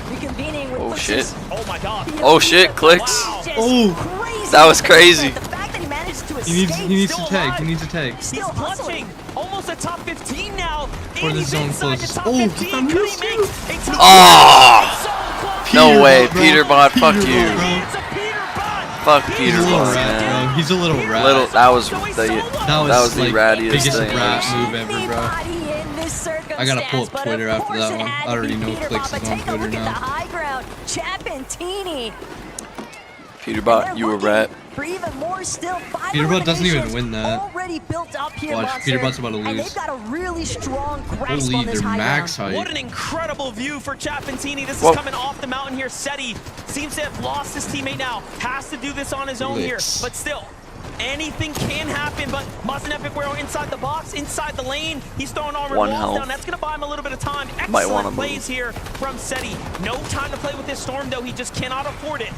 Speaker 12: reconvening with
Speaker 3: Oh
Speaker 12: Clix's
Speaker 3: shit.
Speaker 9: Oh my god.
Speaker 3: Oh shit, Clicks.
Speaker 12: just
Speaker 1: Oh.
Speaker 12: crazy
Speaker 3: That was crazy.
Speaker 12: The fact that he managed to escape.
Speaker 1: He needs
Speaker 9: still
Speaker 1: to tag.
Speaker 9: alive.
Speaker 1: He needs to tag.
Speaker 9: He's
Speaker 12: Still hustling.
Speaker 9: clutching. Almost a top 15 now.
Speaker 1: Before
Speaker 9: And
Speaker 1: the
Speaker 9: he's
Speaker 1: zone
Speaker 9: inside the
Speaker 1: closes.
Speaker 9: top
Speaker 1: Oh,
Speaker 9: 15.
Speaker 1: I'm
Speaker 9: Could he
Speaker 1: missed
Speaker 9: make
Speaker 1: you.
Speaker 9: a top
Speaker 3: Ah!
Speaker 9: so close.
Speaker 3: No way,
Speaker 1: bro.
Speaker 3: Peterbot. Fuck
Speaker 1: Peterbot,
Speaker 3: you.
Speaker 1: bro.
Speaker 9: It's a Peterbot.
Speaker 3: Fuck
Speaker 1: He's a little
Speaker 3: Peterbot,
Speaker 1: rat,
Speaker 3: man.
Speaker 1: bro. He's a little rat.
Speaker 3: Little. That was the.
Speaker 1: That was
Speaker 3: the
Speaker 1: like
Speaker 3: rattiest
Speaker 1: biggest
Speaker 3: thing.
Speaker 1: rat
Speaker 3: I've
Speaker 1: move ever, bro.
Speaker 12: Anybody in this
Speaker 1: I gotta pull up
Speaker 12: circumstance, but
Speaker 1: Twitter
Speaker 12: of
Speaker 1: after
Speaker 12: course
Speaker 1: that
Speaker 12: it
Speaker 1: one.
Speaker 12: had
Speaker 1: I
Speaker 12: to
Speaker 1: already
Speaker 12: be
Speaker 1: know
Speaker 12: Peterbot,
Speaker 1: Clicks
Speaker 12: but
Speaker 1: is on
Speaker 12: take a look
Speaker 1: Twitter
Speaker 12: at the
Speaker 1: now.
Speaker 12: high ground. Chapentini.
Speaker 3: Peterbot, you a rat.
Speaker 12: For even more still, 5
Speaker 1: Peterbot doesn't even
Speaker 12: eliminations
Speaker 1: win that.
Speaker 12: already built up here,
Speaker 1: Watch,
Speaker 12: Monster,
Speaker 1: Peterbot's about to
Speaker 12: and
Speaker 1: lose.
Speaker 12: they've got a really strong grasp
Speaker 1: Holy,
Speaker 12: on this
Speaker 1: they're
Speaker 12: high
Speaker 1: max
Speaker 12: ground.
Speaker 1: height.
Speaker 9: What an incredible view for Chapentini. This
Speaker 3: Whoa.
Speaker 9: is coming off the mountain here. Seti seems to have lost his teammate now. Has to do this on his own here.
Speaker 1: Licks.
Speaker 9: But still, anything can happen. But Muzz and Epic Guerrero inside the box, inside the lane. He's throwing armored
Speaker 3: One
Speaker 9: walls
Speaker 3: health.
Speaker 9: down. That's going to buy him a little bit of time.
Speaker 3: Might wanna
Speaker 9: Excellent plays
Speaker 3: move.
Speaker 9: here from Seti. No time to play with this storm, though. He just cannot afford it.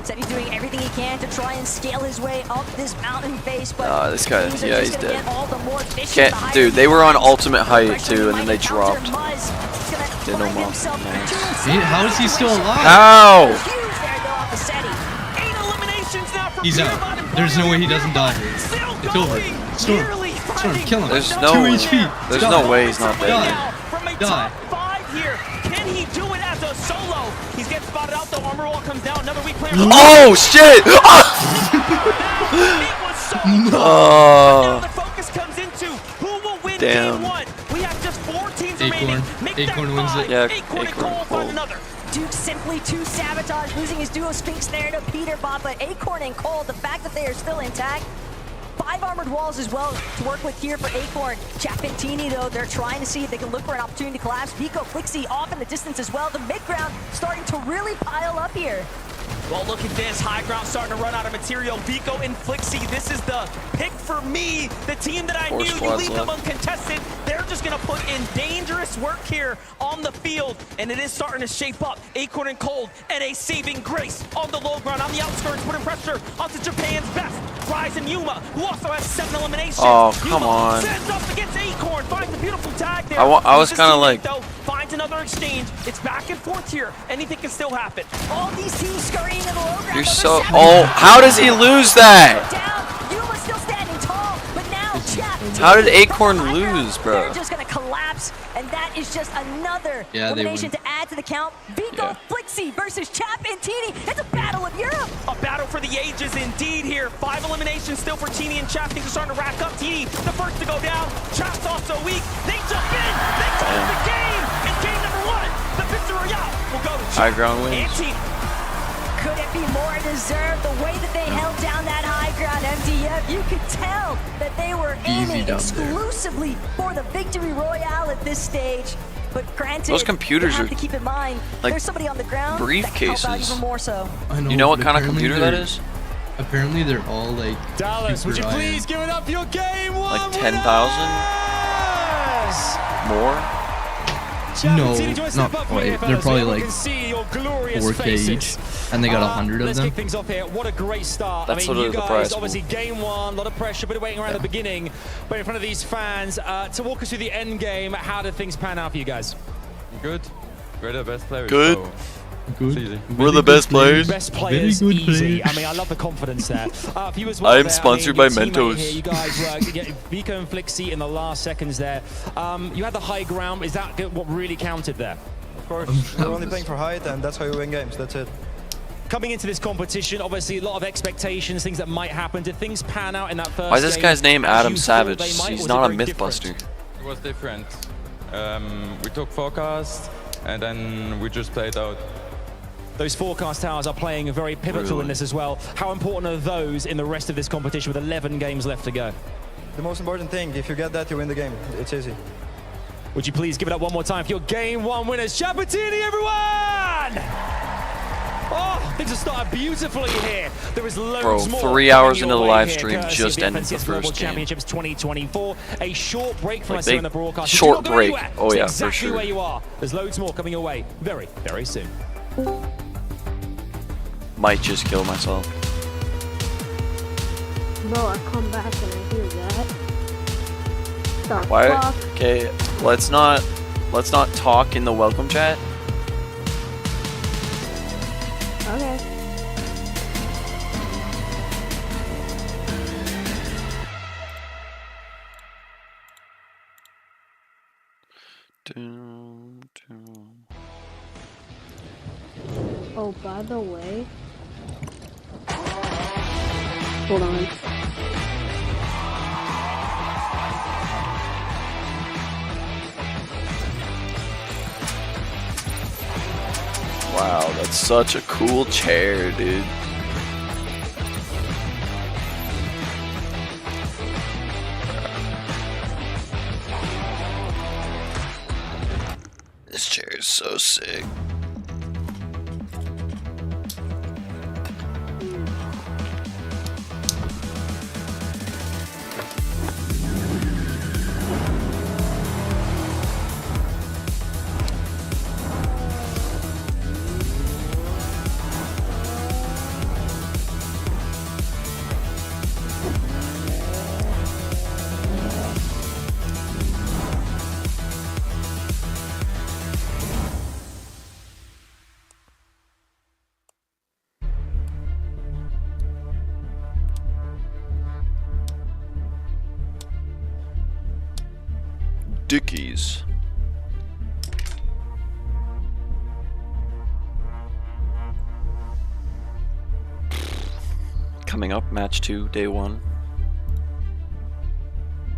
Speaker 12: Said he's doing everything he can to try and scale his way up this mountain face, but
Speaker 3: This guy,
Speaker 12: things are
Speaker 3: yeah,
Speaker 12: just
Speaker 3: he's
Speaker 12: gonna
Speaker 3: dead.
Speaker 12: get all the more vicious
Speaker 3: Can't,
Speaker 12: the higher
Speaker 3: dude,
Speaker 12: he
Speaker 3: they were on
Speaker 12: goes.
Speaker 3: ultimate height
Speaker 12: Pressure
Speaker 3: too, and
Speaker 12: might
Speaker 3: then they
Speaker 12: encounter
Speaker 3: dropped.
Speaker 12: Muzz. He's gonna
Speaker 3: Dynamo.
Speaker 1: How is he still alive?
Speaker 3: Ow!
Speaker 1: He's out. There's no way he doesn't die here. It's over. Storm, kill him.
Speaker 3: There's
Speaker 1: 2
Speaker 3: no
Speaker 1: HP.
Speaker 3: There's
Speaker 1: Die.
Speaker 3: no way he's not dead.
Speaker 1: Die.
Speaker 9: From a
Speaker 1: Die.
Speaker 9: top 5 here, can he do it as a solo? He's getting spotted out though. Armor wall comes down. Another weak player.
Speaker 3: Oh shit!
Speaker 9: Now the focus comes into who will win game 1. We have just 4 teams remaining. Make
Speaker 1: Acorn
Speaker 9: that
Speaker 1: wins
Speaker 9: 5.
Speaker 1: it.
Speaker 3: Yeah,
Speaker 9: Acorn and
Speaker 3: Acorn
Speaker 9: Cole find another.
Speaker 12: Duke simply too sabotage, losing his duo Sphinx there to Peterbot, but Acorn and Cole, the fact that they are still intact, 5 armored walls as well to work with here for Acorn. Chapentini, though, they're trying to see if they can look for an opportunity to collapse. Vico, Flixie off in the distance as well. The mid-ground starting to really pile up here.
Speaker 9: Well, look at this. High ground starting to run out of material. Vico and Flixie, this is the pick for me. The team that I
Speaker 3: 4
Speaker 9: knew, you
Speaker 3: squads
Speaker 9: leave them
Speaker 3: left.
Speaker 9: uncontested. They're just going to put in dangerous work here on the field, and it is starting to shape up. Acorn and Cold and a saving grace on the low ground, on the outskirts, putting pressure onto Japan's best. Rise and Yuma, who also has 7 eliminations.
Speaker 3: Oh, come
Speaker 9: Yuma
Speaker 3: on.
Speaker 9: sends up against Acorn, finds a beautiful tag there.
Speaker 3: I was
Speaker 9: Loses
Speaker 3: kinda
Speaker 9: teammate,
Speaker 3: like-
Speaker 9: though, finds another exchange. It's back and forth here. Anything can still happen.
Speaker 12: All these teams scurrying in the low ground.
Speaker 3: You're so. Oh, how does he lose that?
Speaker 12: Down. Yuma still standing tall, but now Chapentini.
Speaker 3: How did Acorn lose, bro?
Speaker 12: They're just going to collapse, and that is just another
Speaker 1: Yeah, they
Speaker 12: elimination
Speaker 1: win.
Speaker 12: to add to the count. Vico, Flixie versus Chapentini. It's a battle of Europe.
Speaker 9: A battle for the ages indeed here. 5 eliminations still for Teeny and Chap. Things are starting to rack up. Teeny, the first to go down. Chap's also weak. They jump in. They close the game. In game number 1, the victory royale will go to Chap
Speaker 3: High ground wins.
Speaker 9: and Teeny.
Speaker 12: Could it be more deserved? The way that they held down that high ground MDF, you could tell that they were
Speaker 1: Easy
Speaker 12: aiming
Speaker 1: down there.
Speaker 12: exclusively for the victory royale at this stage. But granted,
Speaker 3: Those computers
Speaker 12: you have
Speaker 3: are
Speaker 12: to keep in mind,
Speaker 3: like
Speaker 12: there's somebody on the ground that can help out
Speaker 3: briefcases.
Speaker 12: even more so.
Speaker 1: I
Speaker 3: You know what
Speaker 1: but
Speaker 3: kind of
Speaker 1: apparently
Speaker 3: computer that
Speaker 1: they're-
Speaker 3: is?
Speaker 1: Apparently they're all like
Speaker 5: Dallas, would you
Speaker 1: super
Speaker 5: please give it up for your game 1
Speaker 3: Like 10,000 more?
Speaker 1: No, not wait. They're probably like 4K each, and they got 100 of
Speaker 5: Let's
Speaker 1: them.
Speaker 5: kick things off here. What a great start.
Speaker 3: That's
Speaker 5: I mean,
Speaker 3: what
Speaker 5: you
Speaker 3: is the
Speaker 5: guys,
Speaker 3: prize
Speaker 5: obviously, game 1, a lot of pressure, bit of waiting around the beginning, but in front of these fans, to walk us through the end game, how did things pan out for you guys?
Speaker 13: Good. We're the best players.
Speaker 3: Good.
Speaker 13: So
Speaker 1: Good.
Speaker 13: it's easy.
Speaker 3: We're the best players.
Speaker 5: Best players,
Speaker 1: good
Speaker 5: easy.
Speaker 1: players.
Speaker 5: I mean, I love the confidence there. For you as well,
Speaker 3: I'm
Speaker 5: there,
Speaker 3: sponsored
Speaker 5: I mean,
Speaker 3: by
Speaker 5: your teammate
Speaker 3: Mentos.
Speaker 5: Here, you guys were Vico and Flixie in the last seconds there. You had the high ground. Is that what really counted there?
Speaker 28: Of course, we're only playing for height, and that's how you win games. That's it.
Speaker 5: Coming into this competition, obviously a lot of expectations, things that might happen. Did things pan out in that first
Speaker 3: Why is this
Speaker 5: game
Speaker 3: guy's name
Speaker 5: as
Speaker 3: Adam
Speaker 5: you thought
Speaker 3: Savage?
Speaker 5: they might, or
Speaker 3: He's
Speaker 5: was
Speaker 3: not
Speaker 5: it
Speaker 3: a
Speaker 5: very
Speaker 3: Mythbuster.
Speaker 5: different?
Speaker 13: It was different. We took forecast and then we just played out.
Speaker 5: Those forecast towers are playing very pivotal
Speaker 13: Really?
Speaker 5: in this as well. How important are those in the rest of this competition with 11 games left to go?
Speaker 28: The most important thing, if you get that, you win the game. It's easy.
Speaker 5: Would you please give it up one more time for your game 1 winners, Chapentini, everyone! Oh, things have started beautifully here. There is loads
Speaker 3: Bro,
Speaker 5: more
Speaker 3: 3 hours
Speaker 5: coming
Speaker 3: into the
Speaker 5: your way
Speaker 3: live
Speaker 5: here,
Speaker 3: stream,
Speaker 5: courtesy
Speaker 3: just
Speaker 5: of the
Speaker 3: ended the
Speaker 5: FNCS Global
Speaker 3: first game.
Speaker 5: Championships 2024. A short break from
Speaker 3: Like
Speaker 5: us here
Speaker 3: they-
Speaker 5: in the broadcast. but
Speaker 3: short
Speaker 5: you're not going
Speaker 3: break.
Speaker 5: anywhere.
Speaker 3: Oh
Speaker 5: Stay
Speaker 3: yeah, for
Speaker 5: exactly
Speaker 3: sure.
Speaker 5: where you are. There's loads more coming your way very, very soon.
Speaker 3: Might just kill myself.
Speaker 8: Bro, I come back and I hear that. The
Speaker 3: Why?
Speaker 8: fuck?
Speaker 3: Okay, let's not talk in the welcome chat.
Speaker 8: Okay. Oh, by the way. Hold on.
Speaker 3: Wow, that's such a cool chair, dude. This chair is so sick. Dickies. Coming up, match 2, day 1.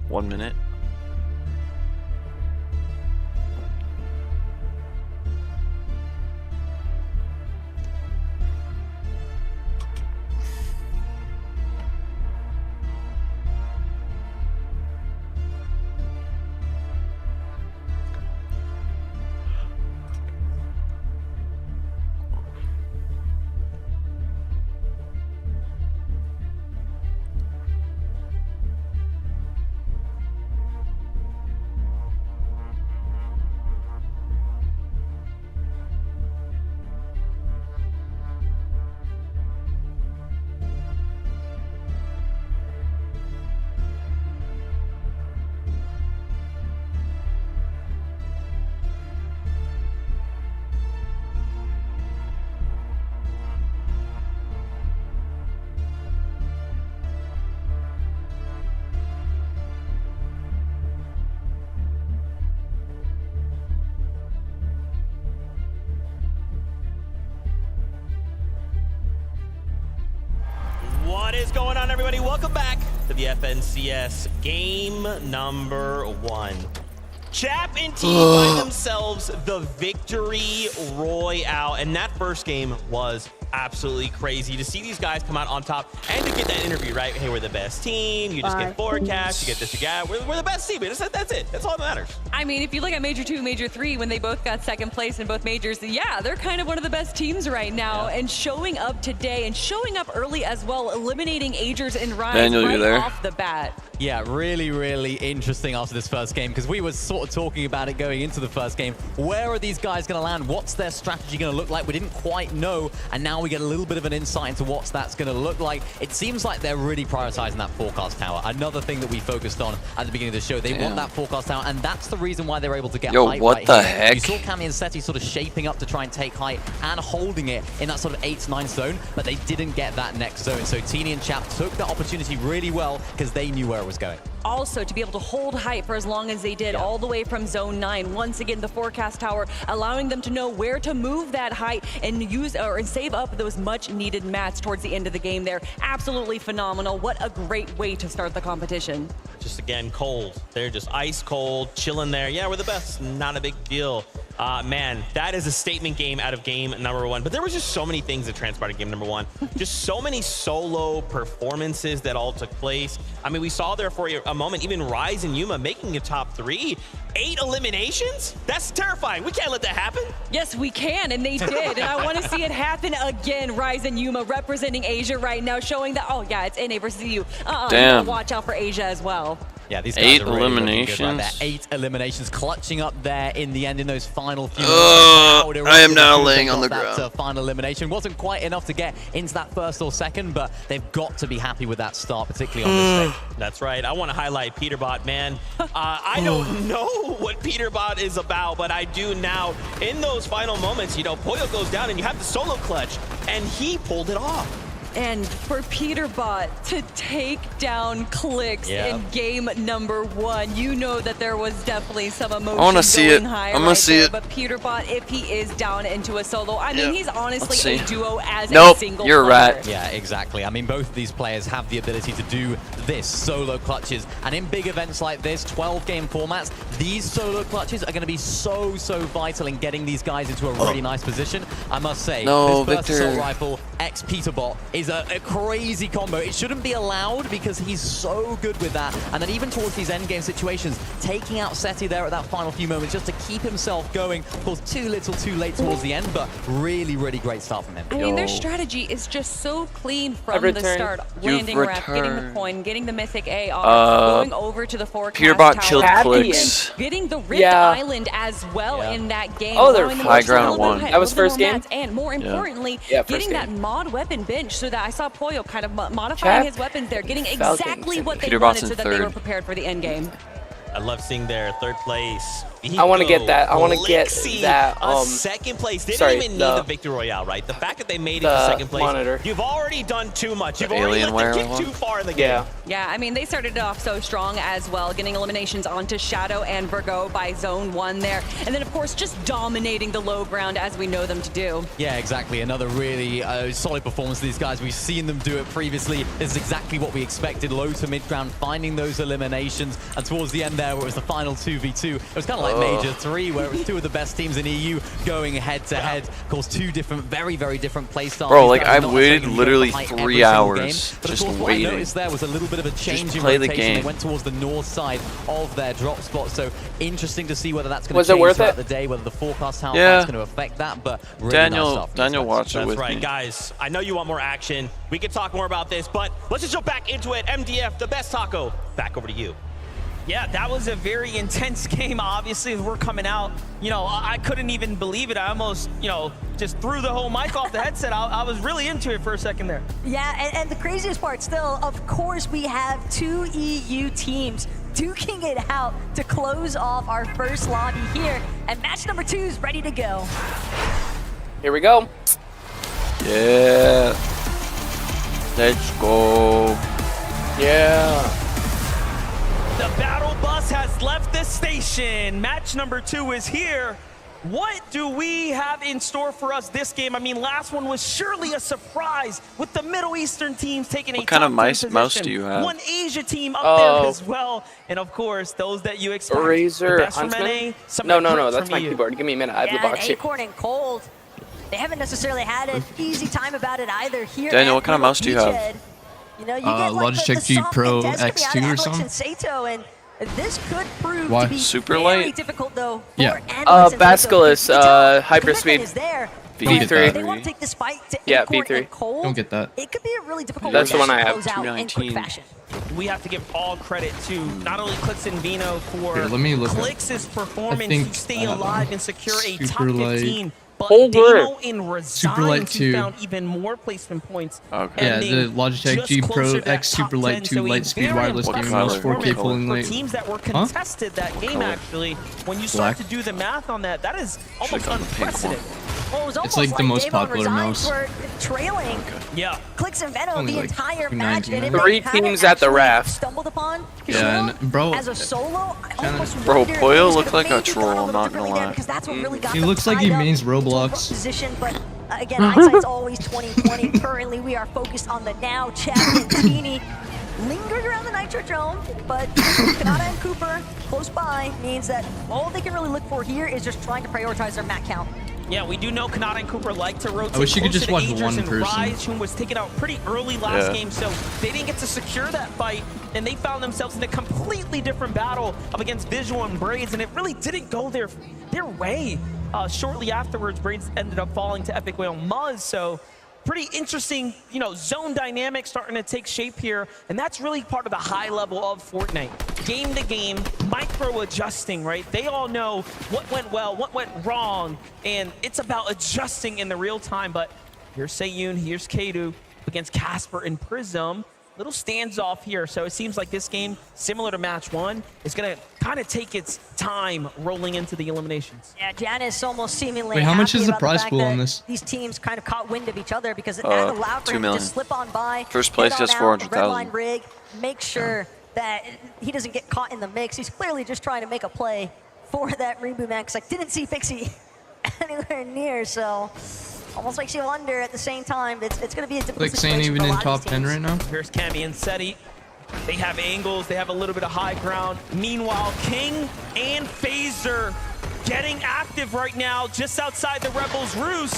Speaker 3: 1 minute.
Speaker 9: What is going on, everybody? Welcome back to the FNCS game number 1. Chap and team find themselves the victory royale, and that first game was absolutely crazy to see these guys come out on top and to get that interview, right? Hey, we're the best team. You just get forecast. You get this. You got. We're the best team. That's it. That's all that matters.
Speaker 10: I mean, if you look at Major 2, Major 3, when they both got second place in both majors, yeah, they're kind of one of the best teams right now. And showing up today and showing up early as well, eliminating Agers and Rise
Speaker 3: Daniel,
Speaker 10: right
Speaker 3: you're there.
Speaker 10: off the bat.
Speaker 11: Yeah, really, really interesting after this first game, because we were sort of talking about it going into the first game. Where are these guys going to land? What's their strategy going to look like? We didn't quite know, and now we get a little bit of an insight into what that's going to look like. It seems like they're really prioritizing that forecast tower. Another thing that we focused on at the beginning of the show. They want that forecast tower, and that's the reason why they're able to get height
Speaker 3: what
Speaker 11: right
Speaker 3: the
Speaker 11: here.
Speaker 3: heck?
Speaker 11: You saw Cammy and Seti sort of shaping up to try and take height and holding it in that sort of 8-9 zone, but they didn't get that next zone. So Teeny and Chap took the opportunity really well because they knew where it was going.
Speaker 10: Also, to be able to hold height for as long as they did, all the way from zone 9. Once again, the forecast tower allowing them to know where to move that height and use or save up those much needed mats towards the end of the game there. Absolutely phenomenal. What a great way to start the competition.
Speaker 9: Just again, cold. They're just ice cold, chilling there. Yeah, we're the best. Not a big deal. Man, that is a statement game out of game number 1. But there was just so many things that transpired in game number 1. Just so many solo performances that all took place. I mean, we saw there for a moment, even Rise and Yuma making a top 3. 8 eliminations? That's terrifying. We can't let that happen.
Speaker 10: Yes, we can, and they did. And I want to see it happen again. Rise and Yuma representing Asia right now, showing that, oh yeah, it's NA versus you.
Speaker 3: Damn.
Speaker 10: Watch out for Asia as well.
Speaker 11: Yeah, these guys
Speaker 3: 8
Speaker 11: are really
Speaker 3: eliminations.
Speaker 11: Good right there. 8 eliminations, clutching up there in the end in those final few
Speaker 3: I am now laying on the ground.
Speaker 11: That final elimination wasn't quite enough to get into that first or second, but they've got to be happy with that start, particularly on this stage.
Speaker 9: That's right. I want to highlight Peterbot, man. I don't know what Peterbot is about, but I do now. In those final moments, you know, Poyo goes down and you have the solo clutch, and he pulled it off.
Speaker 10: And for Peterbot to take down Clix in game number 1, you know that there was definitely some emotion
Speaker 3: I want to see it.
Speaker 10: high
Speaker 3: I'm going to see it.
Speaker 10: But Peterbot, if he is down into a solo, I mean, he's honestly a duo as
Speaker 3: Nope,
Speaker 10: a single
Speaker 3: you're
Speaker 10: player.
Speaker 3: right.
Speaker 11: Yeah, exactly. I mean, both of these players have the ability to do this, solo clutches. And in big events like this, 12-game formats, these solo clutches are going to be so vital in getting these guys into a really nice position. I must say, this first assault rifle, ex-Peterbot, is a crazy combo. It shouldn't be allowed because he's so good with that. And then even towards these endgame situations, taking out Seti there at that final few moments just to keep himself going. Of course, too little, too late towards the end, but really, really great start from him.
Speaker 10: I mean, their strategy is just so clean from the start. Landing ref, getting the coin, getting the Mythic AR, going over to the forecast
Speaker 3: Peterbot
Speaker 10: tower,
Speaker 3: killed Clix.
Speaker 10: getting the Rift Island as well in that game.
Speaker 19: Oh, they're
Speaker 3: high ground 1.
Speaker 19: That was first game?
Speaker 10: And more importantly, getting that mod weapon bench so that I saw Poyo kind of modifying his weapons there, getting exactly what they wanted so that they were prepared for the end game.
Speaker 9: I love seeing their 3rd place.
Speaker 19: I want to get that. I want to get that.
Speaker 9: Second place. They
Speaker 19: sorry,
Speaker 9: didn't even need the victory royale, right? The fact that they made it to
Speaker 19: the
Speaker 9: second place.
Speaker 19: monitor.
Speaker 9: You've already done too much. You've
Speaker 3: The
Speaker 9: already let
Speaker 3: Alienware
Speaker 9: them get
Speaker 3: one?
Speaker 9: too far in the game.
Speaker 10: Yeah, I mean, they started it off so strong as well, getting eliminations onto Shadow and Virgo by Zone 1 there. And then, of course, just dominating the low ground as we know them to do.
Speaker 11: Yeah, exactly. Another really solid performance of these guys. We've seen them do it previously. This is exactly what we expected. Low to mid ground, finding those eliminations. And towards the end there, where it was the final 2v2, it was kind of like Major 3, where it was two of the best teams in EU going head to head. Of course, two different, very, very different play styles.
Speaker 3: Bro, like I waited literally 3 hours
Speaker 11: but
Speaker 3: just
Speaker 11: of course, what
Speaker 3: waiting.
Speaker 11: I noticed there was a little bit of a change in
Speaker 3: play the
Speaker 11: rotation. They
Speaker 3: game.
Speaker 11: went towards the north side of their drop spot. So interesting to see whether that's going
Speaker 19: Was
Speaker 11: to
Speaker 19: it
Speaker 11: change
Speaker 19: worth
Speaker 11: throughout
Speaker 19: it?
Speaker 11: the day, whether the forecast how
Speaker 3: Yeah.
Speaker 11: that's going to affect that. But really nice stuff from
Speaker 3: Daniel
Speaker 11: these guys.
Speaker 3: watched it
Speaker 9: That's
Speaker 3: with
Speaker 9: right,
Speaker 3: me.
Speaker 9: guys. I know you want more action. We could talk more about this, but let's just jump back into it. MDF, the best taco. Back over to you.
Speaker 14: Yeah, that was a very intense game, obviously, as we're coming out. You know, I couldn't even believe it. I almost, you know, just threw the whole mic off the headset. I was really into it for a second there.
Speaker 12: Yeah, and the craziest part still, of course, we have two EU teams duking it out to close off our first lobby here. And match number 2 is ready to go.
Speaker 19: Here we go.
Speaker 3: Yeah. Let's go.
Speaker 19: Yeah.
Speaker 14: The battle bus has left the station. Match number 2 is here. What do we have in store for us this game? I mean, last one was surely a surprise with the Middle Eastern teams taking
Speaker 3: What
Speaker 14: a
Speaker 3: kind of
Speaker 14: top 10
Speaker 3: mouse
Speaker 14: position.
Speaker 3: do you have?
Speaker 14: One Asia team up there as well. And of course, those that you expect.
Speaker 19: Razor
Speaker 14: the best from
Speaker 19: Huntsman?
Speaker 14: NA, some
Speaker 19: No,
Speaker 14: of the
Speaker 19: no, no.
Speaker 14: great
Speaker 19: That's
Speaker 14: from
Speaker 19: my
Speaker 14: EU.
Speaker 19: keyboard. Give me a minute. I have the
Speaker 12: Yeah,
Speaker 19: box
Speaker 12: and
Speaker 19: here.
Speaker 12: Acorn and Cold, they haven't necessarily had an easy time about it either here.
Speaker 3: Daniel,
Speaker 12: at
Speaker 3: what kind of
Speaker 12: Little
Speaker 3: mouse do you have?
Speaker 12: Beachhead. You know, you get like
Speaker 1: Logitech
Speaker 12: the
Speaker 1: G
Speaker 12: soft
Speaker 1: Pro
Speaker 12: contest coming out of
Speaker 1: X2 or
Speaker 12: Alex
Speaker 1: something?
Speaker 12: and Sato, and this could prove
Speaker 1: Why?
Speaker 12: to be
Speaker 3: Super
Speaker 12: very
Speaker 3: light?
Speaker 12: difficult though.
Speaker 1: Yeah.
Speaker 12: For Alex and Sato.
Speaker 19: Basculus,
Speaker 12: You can tell
Speaker 19: Hyperspeed.
Speaker 12: commitment is there,
Speaker 1: Don't get
Speaker 12: but
Speaker 1: that.
Speaker 12: They want to take this fight to
Speaker 19: Yeah,
Speaker 12: Acorn
Speaker 19: V3.
Speaker 12: and Cold.
Speaker 1: Don't get that.
Speaker 12: It could be a really difficult
Speaker 19: That's
Speaker 12: one
Speaker 19: the
Speaker 12: to
Speaker 19: one I have.
Speaker 12: close out in quick
Speaker 3: 219.
Speaker 12: fashion.
Speaker 14: We have to give all credit to not only Clix and Vino for
Speaker 1: Here, let me look at-
Speaker 14: Clix's performance
Speaker 1: think,
Speaker 14: to stay alive and secure a top
Speaker 1: Super Light-
Speaker 14: 15. But
Speaker 19: Whole
Speaker 14: Damo
Speaker 19: word.
Speaker 14: and
Speaker 1: Super Light
Speaker 14: Resigns,
Speaker 1: 2.
Speaker 14: he found even more placement points.
Speaker 3: Okay.
Speaker 1: Yeah, the
Speaker 14: ending
Speaker 1: Logitech
Speaker 14: just
Speaker 1: G Pro
Speaker 14: closer to that
Speaker 1: X Super
Speaker 14: top
Speaker 1: Light
Speaker 14: 10,
Speaker 1: 2
Speaker 14: so a
Speaker 1: Lightspeed
Speaker 14: very
Speaker 1: wireless
Speaker 3: What
Speaker 1: gaming
Speaker 3: color?
Speaker 1: mouse, 4K
Speaker 3: What
Speaker 1: full and
Speaker 14: for
Speaker 1: light.
Speaker 14: teams that were
Speaker 1: Huh?
Speaker 14: contested that game,
Speaker 3: color?
Speaker 14: actually, when you start
Speaker 1: Black.
Speaker 14: to do the math on that, that is almost
Speaker 3: gone the pink one.
Speaker 14: unprecedented.
Speaker 12: Well, it was
Speaker 1: It's
Speaker 12: almost
Speaker 1: like the most
Speaker 12: Damo and
Speaker 1: popular
Speaker 12: Resigns
Speaker 1: mouse.
Speaker 12: were trailing
Speaker 14: Yeah.
Speaker 12: Clix and Venom
Speaker 1: Only
Speaker 12: the
Speaker 1: like
Speaker 12: entire
Speaker 1: 2.99.
Speaker 12: match, and it
Speaker 19: Three
Speaker 12: kind of
Speaker 19: teams at the
Speaker 12: actually
Speaker 19: raft.
Speaker 12: Stumbled upon
Speaker 1: Yeah, and bro,
Speaker 12: as a solo. I almost
Speaker 3: Bro,
Speaker 12: wonder if
Speaker 3: Poyo
Speaker 12: he was
Speaker 3: looked
Speaker 12: gonna
Speaker 3: like a
Speaker 12: maybe
Speaker 3: troll,
Speaker 12: go a
Speaker 3: I'm
Speaker 12: little
Speaker 3: not
Speaker 12: differently
Speaker 3: gonna
Speaker 12: there,
Speaker 3: lie.
Speaker 12: because that's what really got
Speaker 1: He
Speaker 12: them
Speaker 1: looks like
Speaker 12: tied
Speaker 1: he
Speaker 12: up
Speaker 1: mains
Speaker 12: into a
Speaker 1: Roblox.
Speaker 12: position, but again, hindsight's always 2020. Currently, we are focused on the now champion Teeny. Lingered around the Nitrodrome, but Kanata and Cooper close by means that all they can really look for here is just trying to prioritize their mat count.
Speaker 14: Yeah, we do know Kanata and Cooper like to rotate.
Speaker 1: I wish you could
Speaker 14: closer
Speaker 1: just
Speaker 14: to
Speaker 1: watch
Speaker 14: Aegis
Speaker 1: one
Speaker 14: and
Speaker 1: person.
Speaker 14: Rise, who was taken out pretty early last
Speaker 3: Yeah.
Speaker 14: game, so they didn't get to secure that fight, and they found themselves in a completely different battle up against Visual and Braids, and it really didn't go their way. Shortly afterwards, Braids ended up falling to Epic Whale Muzz, so pretty interesting, you know, zone dynamics starting to take shape here, and that's really part of the high level of Fortnite. Game to game, micro adjusting, right? They all know what went well, what went wrong, and it's about adjusting in the real time. But here's Seiyun, here's Kadu against Casper and Prism. Little stands off here, so it seems like this game, similar to match 1, is gonna kind of take its time rolling into the eliminations.
Speaker 12: Yeah, Janice almost seemingly.
Speaker 1: Wait, how much
Speaker 12: happy
Speaker 1: is the
Speaker 12: about
Speaker 1: prize
Speaker 12: fact
Speaker 1: pool on
Speaker 12: that
Speaker 1: this?
Speaker 12: These teams kind of caught wind of each other because that allowed for
Speaker 3: 2
Speaker 12: him to
Speaker 3: million.
Speaker 12: just slip on by.
Speaker 3: First place
Speaker 12: get on
Speaker 3: gets
Speaker 12: out,
Speaker 3: 400,000.
Speaker 12: red line rig, make sure that he doesn't get caught in the mix. He's clearly just trying to make a play for that reboot max. Like, didn't see Pixie anywhere near, so almost makes you wonder at the same time. It's going to be a difficult
Speaker 1: Like saying
Speaker 12: situation
Speaker 1: even
Speaker 12: for a
Speaker 1: in
Speaker 12: lot of
Speaker 1: top
Speaker 12: these
Speaker 1: 10
Speaker 12: teams.
Speaker 1: right now.
Speaker 14: Here's Cammy and Seti. They have angles, they have a little bit of high ground. Meanwhile, King and Phaser getting active right now just outside the Rebels' roost.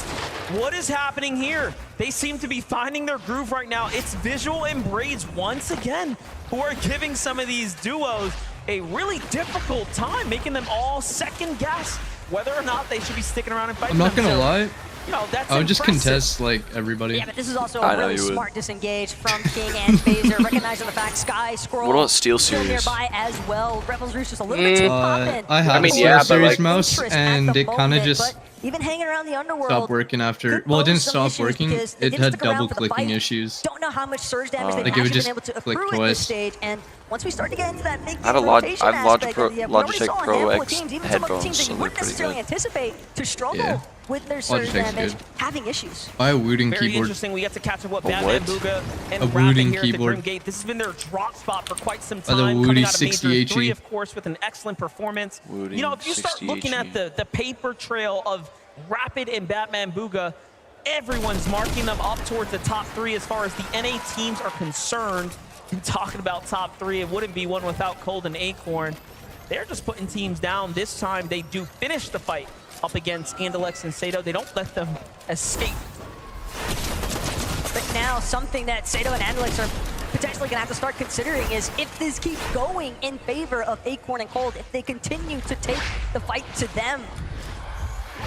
Speaker 14: What is happening here? They seem to be finding their groove right now. It's Visual and Braids once again who are giving some of these duos a really difficult time, making them all second guess whether or not they should be sticking around and fighting
Speaker 1: I'm not
Speaker 14: them.
Speaker 1: gonna
Speaker 14: So,
Speaker 1: lie.
Speaker 14: you know, that's
Speaker 1: I would just
Speaker 14: impressive.
Speaker 1: contest like everybody.
Speaker 12: Yeah, but this is also
Speaker 3: I
Speaker 12: a
Speaker 3: know
Speaker 12: really
Speaker 3: you would.
Speaker 12: smart disengage from King and Phaser, recognizing the fact Sky Scroll
Speaker 3: What about Steel
Speaker 12: still
Speaker 3: Series?
Speaker 12: nearby as well. Rebels Roost just a little bit too poppin'.
Speaker 1: I have
Speaker 19: I mean,
Speaker 1: a
Speaker 19: yeah,
Speaker 1: Steel
Speaker 19: but,
Speaker 1: Series
Speaker 19: like,
Speaker 1: mouse,
Speaker 12: interest at
Speaker 1: and
Speaker 12: the
Speaker 1: it kind of
Speaker 12: moment,
Speaker 1: just
Speaker 12: but even hanging around the underworld.
Speaker 1: Stopped working after.
Speaker 12: could
Speaker 1: Well, it didn't
Speaker 12: pose some
Speaker 1: stop
Speaker 12: issues
Speaker 1: working.
Speaker 12: because they
Speaker 1: It
Speaker 12: didn't
Speaker 1: had
Speaker 12: stick around
Speaker 1: double
Speaker 12: for the
Speaker 1: clicking
Speaker 12: fight.
Speaker 1: issues.
Speaker 12: Don't know how much surge damage they've
Speaker 1: Like, it would
Speaker 12: actually
Speaker 1: just
Speaker 12: been able to
Speaker 1: click
Speaker 12: accrue at this
Speaker 1: twice.
Speaker 12: stage. And once we start to get into that big
Speaker 3: I have a
Speaker 12: rotation aspect of the, we already
Speaker 3: Logitech
Speaker 12: saw a
Speaker 3: Pro
Speaker 12: handful of
Speaker 3: X
Speaker 12: teams, even some of the
Speaker 3: headphones,
Speaker 12: teams that
Speaker 3: so
Speaker 12: you
Speaker 3: they're
Speaker 12: wouldn't
Speaker 3: pretty
Speaker 12: necessarily
Speaker 3: good.
Speaker 12: anticipate to struggle
Speaker 1: Yeah.
Speaker 12: with their surge
Speaker 1: Logitech's
Speaker 12: damage,
Speaker 1: good.
Speaker 12: having issues.
Speaker 1: Buy a Wooten
Speaker 14: Very
Speaker 1: keyboard.
Speaker 14: interesting. We get to catch up with
Speaker 1: A
Speaker 14: Batman
Speaker 1: what?
Speaker 14: Booga and
Speaker 1: A
Speaker 14: Rapid
Speaker 1: Wooten
Speaker 14: here at the
Speaker 1: keyboard.
Speaker 14: Grim Gate. This has been their drop spot for quite some
Speaker 1: By the
Speaker 14: time,
Speaker 1: Woody
Speaker 14: coming out of Major
Speaker 1: 60
Speaker 14: 3,
Speaker 1: HE.
Speaker 14: of course, with an excellent performance.
Speaker 3: Woody
Speaker 14: You know, if you start
Speaker 3: 60
Speaker 14: looking at the paper trail of Rapid and Batman Booga, everyone's marking them up towards the top 3 as far as the NA teams are concerned. And talking about top 3, it wouldn't be one without Cold and Acorn. They're just putting teams down. This time, they do finish the fight up against Andalex and Sato. They don't let them escape.
Speaker 12: But now something that Sato and Andalex are potentially going to have to start considering is if this keeps going in favor of Acorn and Cold, if they continue to take the fight to them,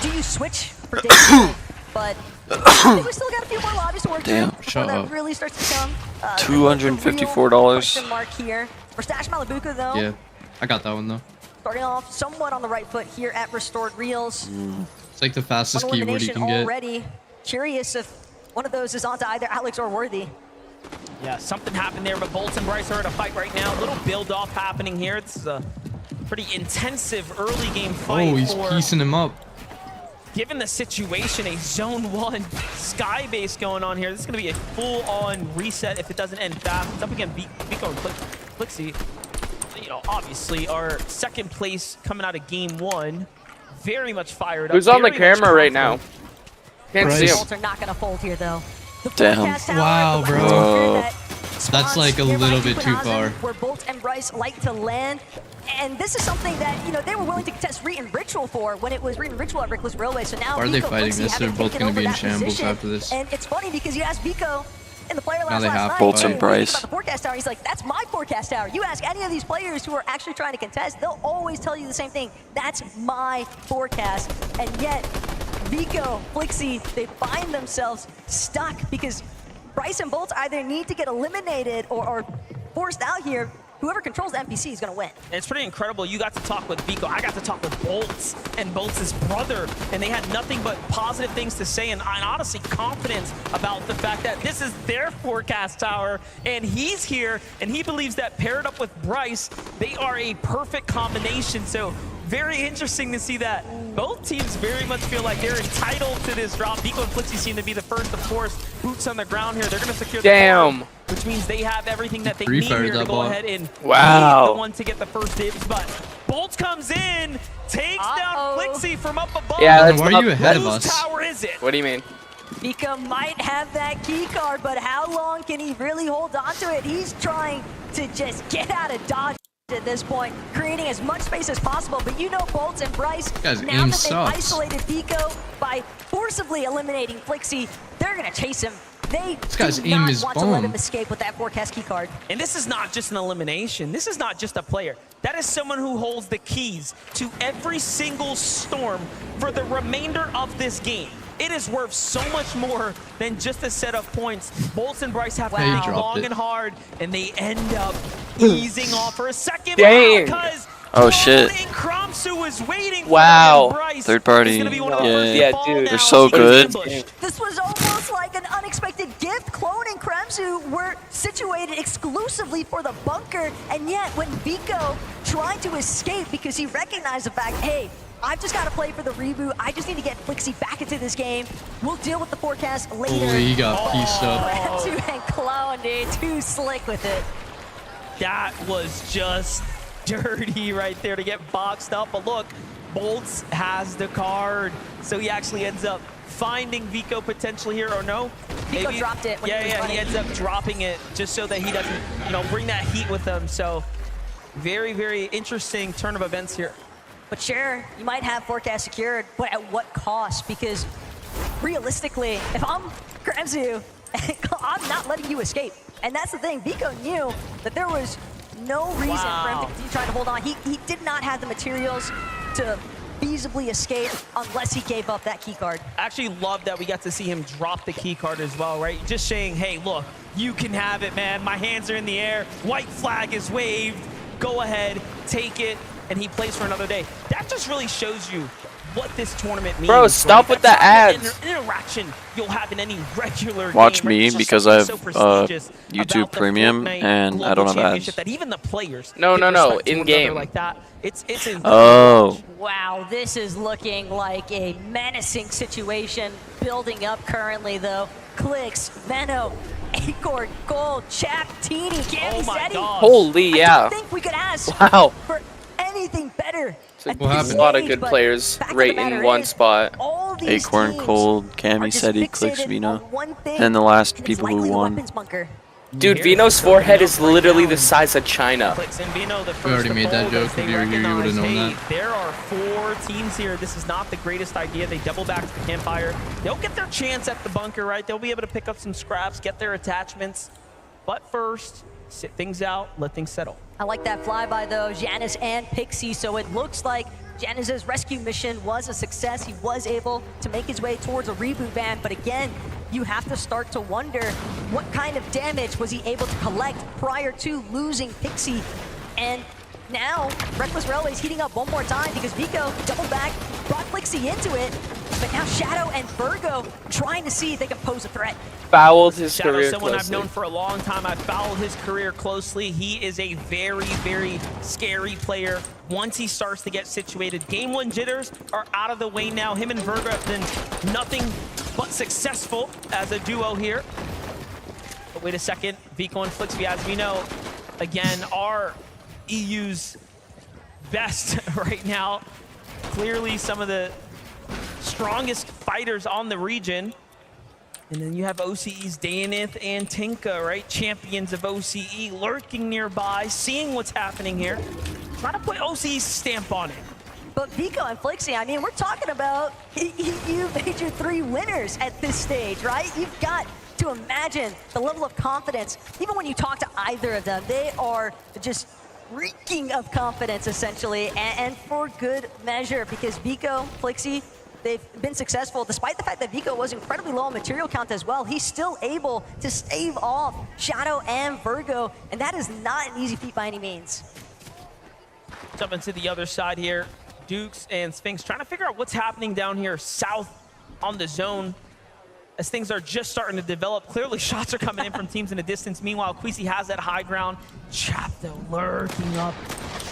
Speaker 12: do you switch for David? But I think we still got a few more lobbies to work
Speaker 3: Damn,
Speaker 12: through before
Speaker 3: shut
Speaker 12: that
Speaker 3: up.
Speaker 12: really starts to come.
Speaker 3: $254.
Speaker 12: Question mark here. For Stash Malibuca, though,
Speaker 1: Yeah, I got that one though.
Speaker 12: starting off somewhat on the right foot here at Restored Reels.
Speaker 1: It's like the fastest
Speaker 12: One
Speaker 1: keyboard you
Speaker 12: elimination
Speaker 1: can get.
Speaker 12: already. Curious if one of those is onto either Alex or Worthy.
Speaker 14: Yeah, something happened there, but Bolts and Bryce are in a fight right now. A little build-off happening here. This is a pretty intensive early game fight.
Speaker 1: Oh, he's
Speaker 14: for,
Speaker 1: piecing him up.
Speaker 14: given the situation, a Zone 1 Sky base going on here. This is going to be a full-on reset if it doesn't end fast. It's up against Vico and Flixie. You know, obviously, our second place coming out of game 1. Very much fired up.
Speaker 19: Who's on the
Speaker 14: very much
Speaker 19: camera right now?
Speaker 14: confident.
Speaker 19: Can't see him.
Speaker 12: Bolts are not going to fold here, though. The
Speaker 3: Damn.
Speaker 12: forecast tower,
Speaker 1: Wow,
Speaker 12: the
Speaker 1: bro.
Speaker 12: last
Speaker 3: Whoa.
Speaker 12: that
Speaker 1: That's
Speaker 12: spawns
Speaker 1: like a
Speaker 12: nearby
Speaker 1: little
Speaker 12: to
Speaker 1: bit too
Speaker 12: Quinhazen,
Speaker 1: far.
Speaker 12: Where Bolt and Bryce like to land. And this is something that, you know, they were willing to contest Reet and Ritual for when it was Reet and Ritual at Reckless Railway. So now
Speaker 1: Why are they
Speaker 12: Vico,
Speaker 1: fighting
Speaker 12: Flixie
Speaker 1: this? They're
Speaker 12: haven't
Speaker 1: both
Speaker 12: taken
Speaker 1: gonna
Speaker 12: over
Speaker 1: be in
Speaker 12: that
Speaker 1: shambles
Speaker 12: position.
Speaker 1: after this.
Speaker 12: And it's funny because you ask Vico in the player
Speaker 1: Now
Speaker 12: last
Speaker 1: they have
Speaker 12: night.
Speaker 1: to Bolts
Speaker 3: and
Speaker 12: about
Speaker 3: Bryce.
Speaker 12: the forecast tower. He's like, that's my forecast tower. You ask any of these players who are actually trying to contest, they'll always tell you the same thing. That's my forecast. And yet, Vico, Flixie, they find themselves stuck because Bryce and Bolts either need to get eliminated or forced out here. Whoever controls the NPC is going to win.
Speaker 14: And it's pretty incredible. You got to talk with Vico. I got to talk with Bolts and Bolts' brother, and they had nothing but positive things to say and honestly confidence about the fact that this is their forecast tower, and he's here, and he believes that paired up with Bryce, they are a perfect combination. So very interesting to see that. Both teams very much feel like they're entitled to this drop. Vico and Flixie seem to be the first, of course, boots on the ground here. They're going to secure the
Speaker 19: Damn.
Speaker 14: farm, which means they have everything that they
Speaker 1: Free
Speaker 14: need
Speaker 1: fired
Speaker 14: here to
Speaker 1: that
Speaker 14: go
Speaker 1: ball.
Speaker 14: ahead and
Speaker 19: Wow.
Speaker 14: be the one to get the first dibs. But Bolts comes in, takes down Flixie from up above.
Speaker 19: Yeah,
Speaker 1: Then
Speaker 19: that's
Speaker 1: why are you ahead of
Speaker 14: Whose
Speaker 1: us?
Speaker 14: tower is it?
Speaker 19: What do you mean?
Speaker 12: Vico might have that key card, but how long can he really hold on to it? He's trying to just get out of Dodge at this point, creating as much space as possible. But you know Bolts and Bryce,
Speaker 1: Guys,
Speaker 12: now
Speaker 1: aim
Speaker 12: that they've
Speaker 1: sucks.
Speaker 12: isolated Vico by forcibly eliminating Flixie, they're going to chase him. They
Speaker 1: guy's
Speaker 12: do
Speaker 1: aim
Speaker 12: not
Speaker 1: is
Speaker 12: want to let
Speaker 1: bomb.
Speaker 12: him escape with that forecast key card.
Speaker 14: And this is not just an elimination. This is not just a player. That is someone who holds the keys to every single storm for the remainder of this game. It is worth so much more than just a set of points. Bolts and Bryce have to
Speaker 1: Wow.
Speaker 14: think
Speaker 1: Dropped
Speaker 14: long
Speaker 1: it.
Speaker 14: and hard, and they end up easing off for a second.
Speaker 19: Dang.
Speaker 14: Because
Speaker 3: Oh, shit.
Speaker 14: Kromsu was waiting for
Speaker 19: Wow.
Speaker 14: Bryce.
Speaker 3: Third party.
Speaker 14: He's gonna be one of the
Speaker 3: Yeah.
Speaker 14: first to
Speaker 19: Yeah,
Speaker 14: fall
Speaker 19: dude.
Speaker 14: now.
Speaker 3: They're so
Speaker 14: He's
Speaker 3: good.
Speaker 14: ambushed.
Speaker 12: This was almost like an unexpected gift. Clone and Kremzu were situated exclusively for the bunker, and yet when Vico tried to escape because he recognized the fact, hey, I've just got to play for the reboot. I just need to get Flixie back into this game. We'll deal with the forecast later.
Speaker 1: Holy, he got pieced up.
Speaker 12: Kremzu and Clone, dude, too slick with it.
Speaker 14: That was just dirty right there to get boxed up. But look, Bolts has the card. So he actually ends up finding Vico potentially here, or no?
Speaker 12: Vico dropped it when he was
Speaker 14: he
Speaker 12: running.
Speaker 14: ends up dropping it just so that he doesn't, you know, bring that heat with him. So very, very interesting turn of events here.
Speaker 12: But sure, you might have forecast secured, but at what cost? Because realistically, if I'm Kremzu, I'm not letting you escape. And that's the thing, Vico knew that there was no reason for him to continue trying to hold on. He did not have the materials to feasibly escape unless he gave up that key card.
Speaker 14: I actually love that we got to see him drop the key card as well, right? Just saying, hey, look, you can have it, man. My hands are in the air. White flag is waved. Go ahead, take it. And he plays for another day. That just really shows you what this tournament means.
Speaker 19: Bro, stop with the ads.
Speaker 14: Interaction you'll have in any regular
Speaker 3: Watch
Speaker 14: game,
Speaker 3: me
Speaker 14: right? It's just
Speaker 3: because I have
Speaker 14: something so prestigious
Speaker 3: YouTube
Speaker 14: about the
Speaker 3: Premium
Speaker 14: Fortnite
Speaker 3: and I
Speaker 14: Global
Speaker 3: don't have
Speaker 14: Championship
Speaker 3: ads.
Speaker 14: That even the players
Speaker 19: No,
Speaker 14: give
Speaker 19: no, no,
Speaker 14: respect to one
Speaker 19: in-game.
Speaker 14: another like that. It's
Speaker 3: Oh.
Speaker 12: Wow, this is looking like a menacing situation building up currently, though. Clicks, Veno, Acorn, Gold, Chap, Teeny, Cammy, Seti.
Speaker 19: Holy, yeah.
Speaker 12: I don't think we could ask
Speaker 19: Wow.
Speaker 12: for anything better.
Speaker 19: What happened? A lot of good players right in one spot.
Speaker 3: Acorn, Cold, Cammy, Seti, Clicks, Vino, and the last people who won.
Speaker 19: Dude, Vino's forehead is literally the size of China.
Speaker 1: We already made that joke. If you were here, you would have known that.
Speaker 14: There are 4 teams here. This is not the greatest idea. They double back to the campfire. They'll get their chance at the bunker, right? They'll be able to pick up some scraps, get their attachments. But first, sit things out, let things settle.
Speaker 12: I like that flyby, though, Janus and Pixie. So it looks like Janus's rescue mission was a success. He was able to make his way towards a reboot van. But again, you have to start to wonder what kind of damage was he able to collect prior to losing Pixie. And now, Reckless Railway's heating up one more time because Vico doubled back, brought Flixie into it. But now Shadow and Virgo trying to see if they can pose a threat.
Speaker 19: Fouled his
Speaker 14: Shadow,
Speaker 19: career
Speaker 14: someone
Speaker 19: closely.
Speaker 14: I've known for a long time. I've followed his career closely. He is a very, very scary player once he starts to get situated. Game 1 jitters are out of the way now. Him and Virgo have been nothing but successful as a duo here. But wait a second, Vico and Flixie, as we know, again, are EU's best right now. Clearly some of the strongest fighters on the region. And then you have OCE's Dayanith and Tinka, right? Champions of OCE lurking nearby, seeing what's happening here. Trying to put OCE's stamp on it.
Speaker 12: But Vico and Flixie, I mean, we're talking about EU Major 3 winners at this stage, right? You've got to imagine the level of confidence. Even when you talk to either of them, they are just reeking of confidence, essentially, and for good measure, because Vico, Flixie, they've been successful, despite the fact that Vico was incredibly low on material count as well. He's still able to stave off Shadow and Virgo, and that is not an easy feat by any means.
Speaker 14: Jumping to the other side here, Dukes and Sphinx trying to figure out what's happening down here south on the zone as things are just starting to develop. Clearly shots are coming in from teams in the distance. Meanwhile, Queasy has that high ground. Chap though lurking up,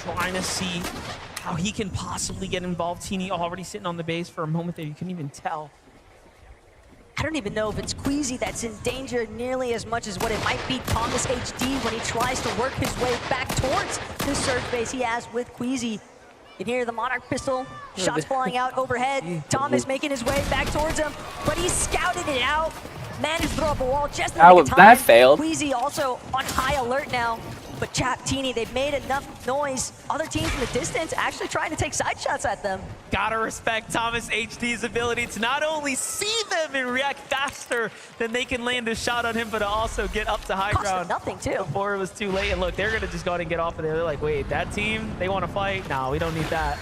Speaker 14: trying to see how he can possibly get involved. Teeny already sitting on the base for a moment there. You couldn't even tell.
Speaker 12: I don't even know if it's Queasy that's in danger nearly as much as what it might be Thomas HD when he tries to work his way back towards the surge base he has with Queasy. You can hear the Monarch pistol, shots flying out overhead. Thomas making his way back towards him, but he scouted it out. Managed to throw up a wall just in the nick of time.
Speaker 19: That failed.
Speaker 12: Queasy also on high alert now. But Chap, Teeny, they've made enough noise. Other teams in the distance actually trying to take side shots at them.
Speaker 14: Gotta respect Thomas HD's ability to not only see them and react faster than they can land a shot on him, but to also get up to high ground.
Speaker 12: Nothing too.
Speaker 14: Before it was too late. And look, they're gonna just go ahead and get off of there. They're like, wait, that team, they wanna fight? No, we don't need that.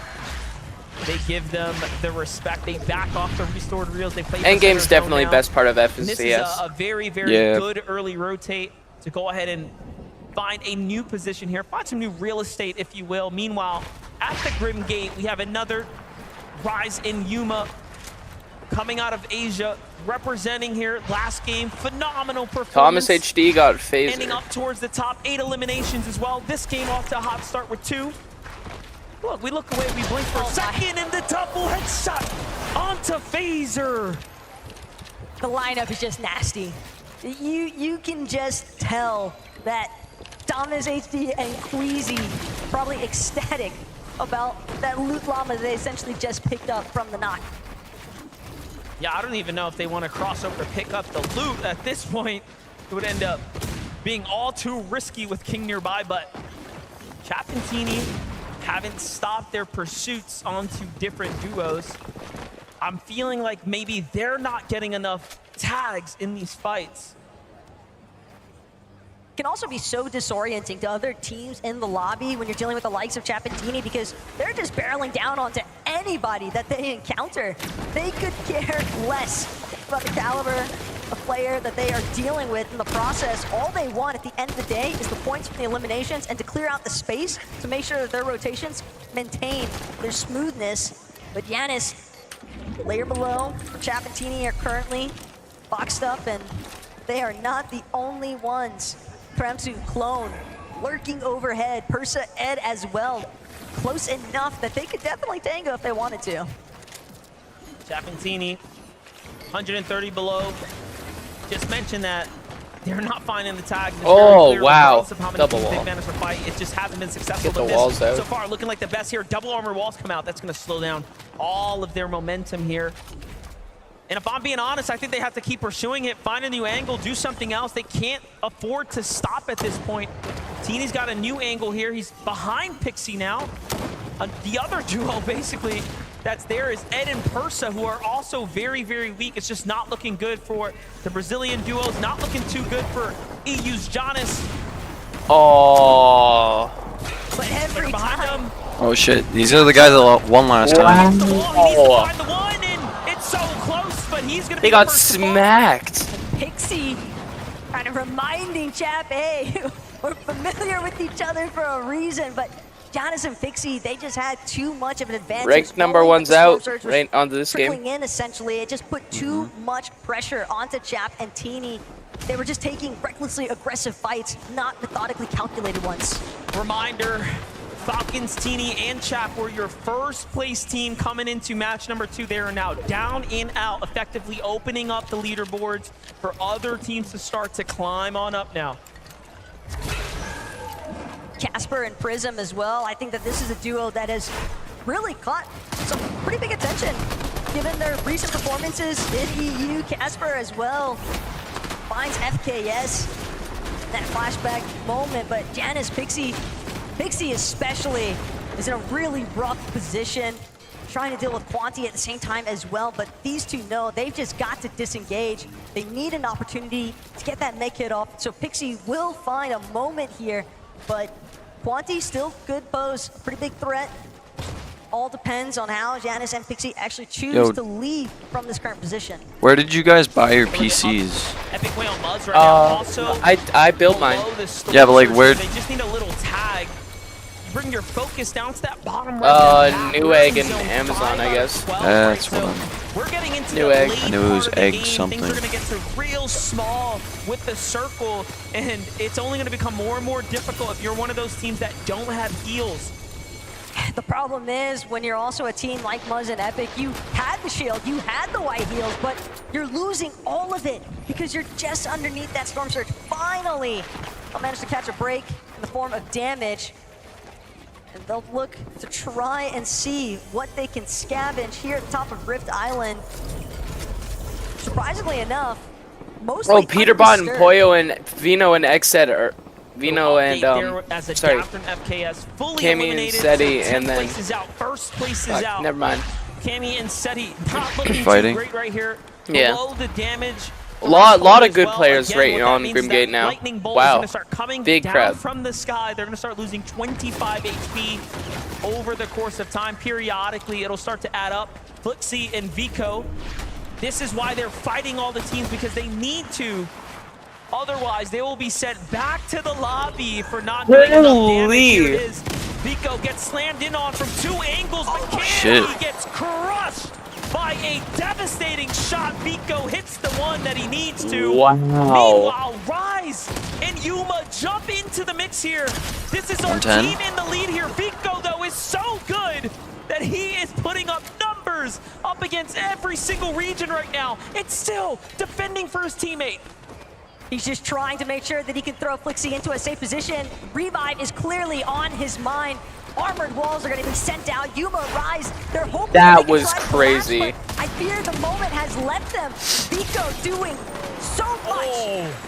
Speaker 14: They give them the respect. They back off the restored reels. They play
Speaker 19: Endgame's definitely
Speaker 14: now.
Speaker 19: best part of FNCS.
Speaker 14: And this is a very, very good early rotate to go ahead and find a new position here, find some new real estate, if you will. Meanwhile, at the Grim Gate, we have another Rise in Yuma coming out of Asia, representing here last game. Phenomenal performance.
Speaker 19: Thomas HD got phaser.
Speaker 14: Ending up towards the top, 8 eliminations as well. This game off to a hot start with 2. Look, we look away, we blink for a second, and the double headshot onto Phaser.
Speaker 12: The lineup is just nasty. You can just tell that Thomas HD and Queasy probably ecstatic about that loot llama they essentially just picked up from the knock.
Speaker 14: Yeah, I don't even know if they want to cross over to pick up the loot. At this point, it would end up being all too risky with King nearby, but Chap and Teeny haven't stopped their pursuits onto different duos. I'm feeling like maybe they're not getting enough tags in these fights.
Speaker 12: Can also be so disorienting to other teams in the lobby when you're dealing with the likes of Chap and Teeny, because they're just barreling down onto anybody that they encounter. They could care less about the caliber of player that they are dealing with in the process. All they want at the end of the day is the points from the eliminations and to clear out the space to make sure that their rotations maintain their smoothness. But Janus Layer below, Chap and Teeny are currently boxed up, and they are not the only ones. Kremsu, Clone, lurking overhead. Persa, Ed as well. Close enough that they could definitely tango if they wanted to.
Speaker 14: Chap and Teeny, 130 below. Just mentioned that they're not finding the tag.
Speaker 19: Oh, wow.
Speaker 14: Double wall. They've managed to fight. It just hasn't been successful.
Speaker 19: Get the walls out.
Speaker 14: So far, looking like the best here. Double armor walls come out. That's going to slow down all of their momentum here. And if I'm being honest, I think they have to keep pursuing it, find a new angle, do something else. They can't afford to stop at this point. Teeny's got a new angle here. He's behind Pixie now. The other duo, basically, that's there is Ed and Persa, who are also very, very weak. It's just not looking good for the Brazilian duos. Not looking too good for EU's Jonas.
Speaker 19: Oh.
Speaker 12: But every time.
Speaker 3: Oh shit, these are the guys that won last time.
Speaker 14: It's so close, but he's gonna
Speaker 19: they got smacked.
Speaker 12: Pixie kind of reminding Chap, hey, we're familiar with each other for a reason, but Jonas and Pixie, they just had too much of an advantage.
Speaker 19: Ranked number one's out right onto this game.
Speaker 12: Trickling in, essentially. It just put too much pressure onto Chap and Teeny. They were just taking recklessly aggressive fights, not methodically calculated ones.
Speaker 14: Reminder, Falcons, Teeny, and Chap were your first place team coming into match number 2. They are now down and out, effectively opening up the leaderboards for other teams to start to climb on up now.
Speaker 12: Casper and Prism as well. I think that this is a duo that has really caught some pretty big attention given their recent performances in EU. Casper as well finds FKS in that flashback moment, but Janice, Pixie especially is in a really rough position, trying to deal with Quanti at the same time as well, but these two know they've just got to disengage. They need an opportunity to get that make hit off, so Pixie will find a moment here, but Quanti still good pose, pretty big threat. All depends on how Janice and Pixie actually choose to leave from this current position.
Speaker 3: Where did you guys buy your PCs?
Speaker 14: Epic Whale Muzz right now also
Speaker 19: I built mine.
Speaker 3: Yeah, but like where?
Speaker 14: They just need a little tag. Bring your focus down to that bottom right.
Speaker 19: Newegg and Amazon, I guess.
Speaker 3: That's what I'm.
Speaker 14: We're getting into
Speaker 19: Newegg.
Speaker 3: I knew it was egg something.
Speaker 14: Things are going to get to real small with the circle, and it's only going to become more and more difficult if you're one of those teams that don't have heals.
Speaker 12: The problem is when you're also a team like Muzz and Epic, you had the shield, you had the white heals, but you're losing all of it because you're just underneath that Storm Surge. Finally, they'll manage to catch a break in the form of damage. And they'll look to try and see what they can scavenge here at the top of Rift Island. Surprisingly enough, mostly
Speaker 19: Peterbot and Poyo and Vino and Xset are Vino and sorry, Cammy and Seti, and then
Speaker 14: First place is out.
Speaker 19: Never mind.
Speaker 14: Cammy and Seti not looking
Speaker 3: fighting.
Speaker 14: too great right here.
Speaker 19: Yeah.
Speaker 14: Below the damage.
Speaker 19: A lot of good players right on Grimgate now. Wow. Big crowd.
Speaker 14: From the sky, they're going to start losing 25 HP over the course of time. Periodically, it'll start to add up. Flixie and Vico, this is why they're fighting all the teams, because they need to. Otherwise, they will be sent back to the lobby for not doing enough damage. Here it is. Vico gets slammed in on from 2 angles, but Candy gets crushed by a devastating shot. Vico hits the one that he needs to.
Speaker 19: Wow.
Speaker 14: Meanwhile, Rise and Yuma jump into the mix here. This is our team in the lead here. Vico, though, is so good that he is putting up numbers up against every single region right now. It's still defending for his teammate.
Speaker 12: He's just trying to make sure that he can throw Flixie into a safe position. Revive is clearly on his mind. Armored walls are going to be sent out. Yuma, Rise, they're hoping
Speaker 19: that was crazy.
Speaker 12: I fear the moment has left them. Vico doing so much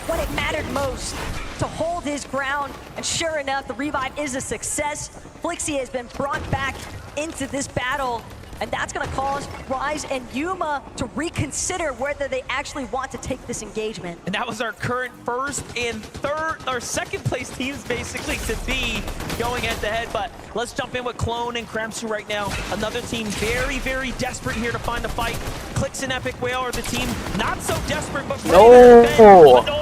Speaker 12: when it mattered most to hold his ground. And sure enough, the revive is a success. Flixie has been brought back into this battle. And that's going to cause Rise and Yuma to reconsider whether they actually want to take this engagement.
Speaker 14: And that was our current first and second place teams basically to be going head to head. But let's jump in with Clone and Kremsu right now. Another team very, very desperate here to find a fight. Clicks and Epic Whale are the team not so desperate, but
Speaker 19: no,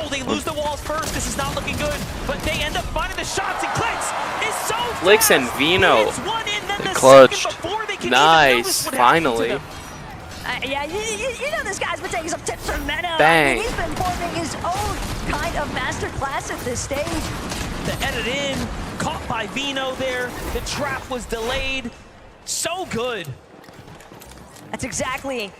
Speaker 14: they lose the walls first. This is not looking good, but they end up finding the shots, and Clicks is so
Speaker 19: Clicks and Vino.
Speaker 3: Clutched.
Speaker 19: Nice, finally.
Speaker 12: Yeah, you know this guy's been taking some tips from Mena.
Speaker 19: Bang.
Speaker 12: He's been forming his own kind of masterclass at this stage.
Speaker 14: The edit in, caught by Vino there. The trap was delayed. So good.
Speaker 12: That's exactly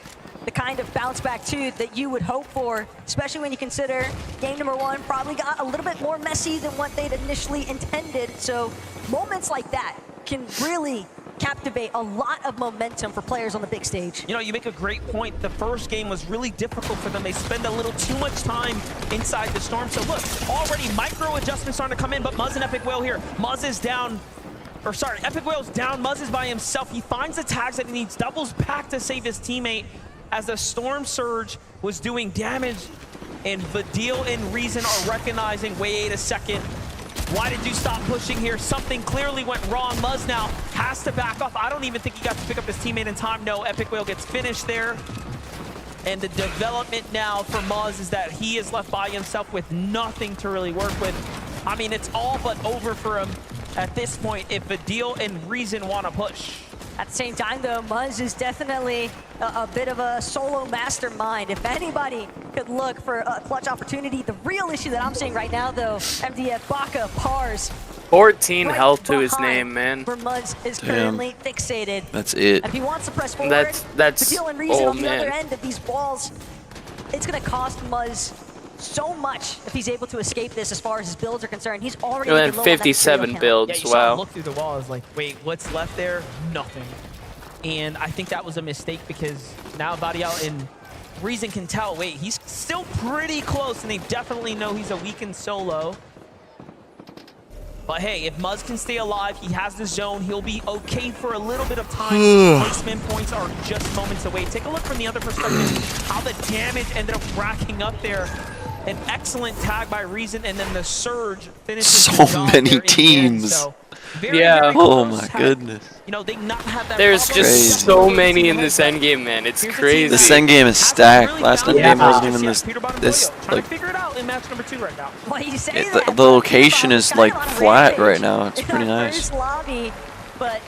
Speaker 12: the kind of bounce back too that you would hope for, especially when you consider game number 1 probably got a little bit more messy than what they'd initially intended. So moments like that can really captivate a lot of momentum for players on the big stage.
Speaker 14: You know, you make a great point. The first game was really difficult for them. They spend a little too much time inside the storm. So look, already micro adjustments starting to come in, but Muzz and Epic Whale here. Muzz is down, or sorry, Epic Whale's down. Muzz is by himself. He finds the tags that he needs, doubles back to save his teammate as the Storm Surge was doing damage, and Vidil and Reason are recognizing, wait a second, why did you stop pushing here? Something clearly went wrong. Muzz now has to back off. I don't even think he got to pick up his teammate in time. No, Epic Whale gets finished there. And the development now for Muzz is that he is left by himself with nothing to really work with. I mean, it's all but over for him at this point if Vidil and Reason want to push.
Speaker 12: At the same time, though, Muzz is definitely a bit of a solo mastermind. If anybody could look for a clutch opportunity, the real issue that I'm seeing right now, though, MDF, Baka, Pars.
Speaker 19: 14 health to his name, man.
Speaker 12: Where Muzz is currently fixated.
Speaker 3: That's it.
Speaker 12: If he wants to press forward,
Speaker 19: that's
Speaker 12: Vidil and Reason
Speaker 19: oh,
Speaker 12: on the
Speaker 19: man.
Speaker 12: other end of these walls, it's going to cost Muzz so much if he's able to escape this as far as his builds are concerned. He's already
Speaker 19: And
Speaker 12: low
Speaker 19: then
Speaker 12: on that
Speaker 19: 57
Speaker 12: material count.
Speaker 19: builds,
Speaker 14: Yeah, you saw him
Speaker 19: wow.
Speaker 14: look through the wall. I was like, wait, what's left there? Nothing. And I think that was a mistake because now Varial and Reason can tell, wait, he's still pretty close, and they definitely know he's a weakened solo. But hey, if Muzz can stay alive, he has the zone, he'll be okay for a little bit of time. Placement points are just moments away. Take a look from the other perspective, how the damage ended up racking up there. An excellent tag by Reason, and then the Surge finishes the
Speaker 3: So
Speaker 14: job
Speaker 3: many
Speaker 14: there in the end.
Speaker 3: teams.
Speaker 14: So, very,
Speaker 19: Yeah.
Speaker 14: very
Speaker 3: Oh
Speaker 14: close.
Speaker 3: my
Speaker 14: Had,
Speaker 3: goodness.
Speaker 14: you know, they not have that
Speaker 19: There's
Speaker 14: problem.
Speaker 19: just so many in this endgame, man. It's crazy.
Speaker 3: This endgame is stacked. Last endgame wasn't even this
Speaker 14: Trying
Speaker 3: like
Speaker 14: to figure it out in match number 2 right now.
Speaker 12: Why you say
Speaker 3: the,
Speaker 12: that?
Speaker 3: the location is like
Speaker 12: Kind of on a
Speaker 3: flat
Speaker 12: rampage
Speaker 3: right now. It's
Speaker 12: in
Speaker 3: pretty
Speaker 12: our
Speaker 3: nice.
Speaker 12: First lobby, but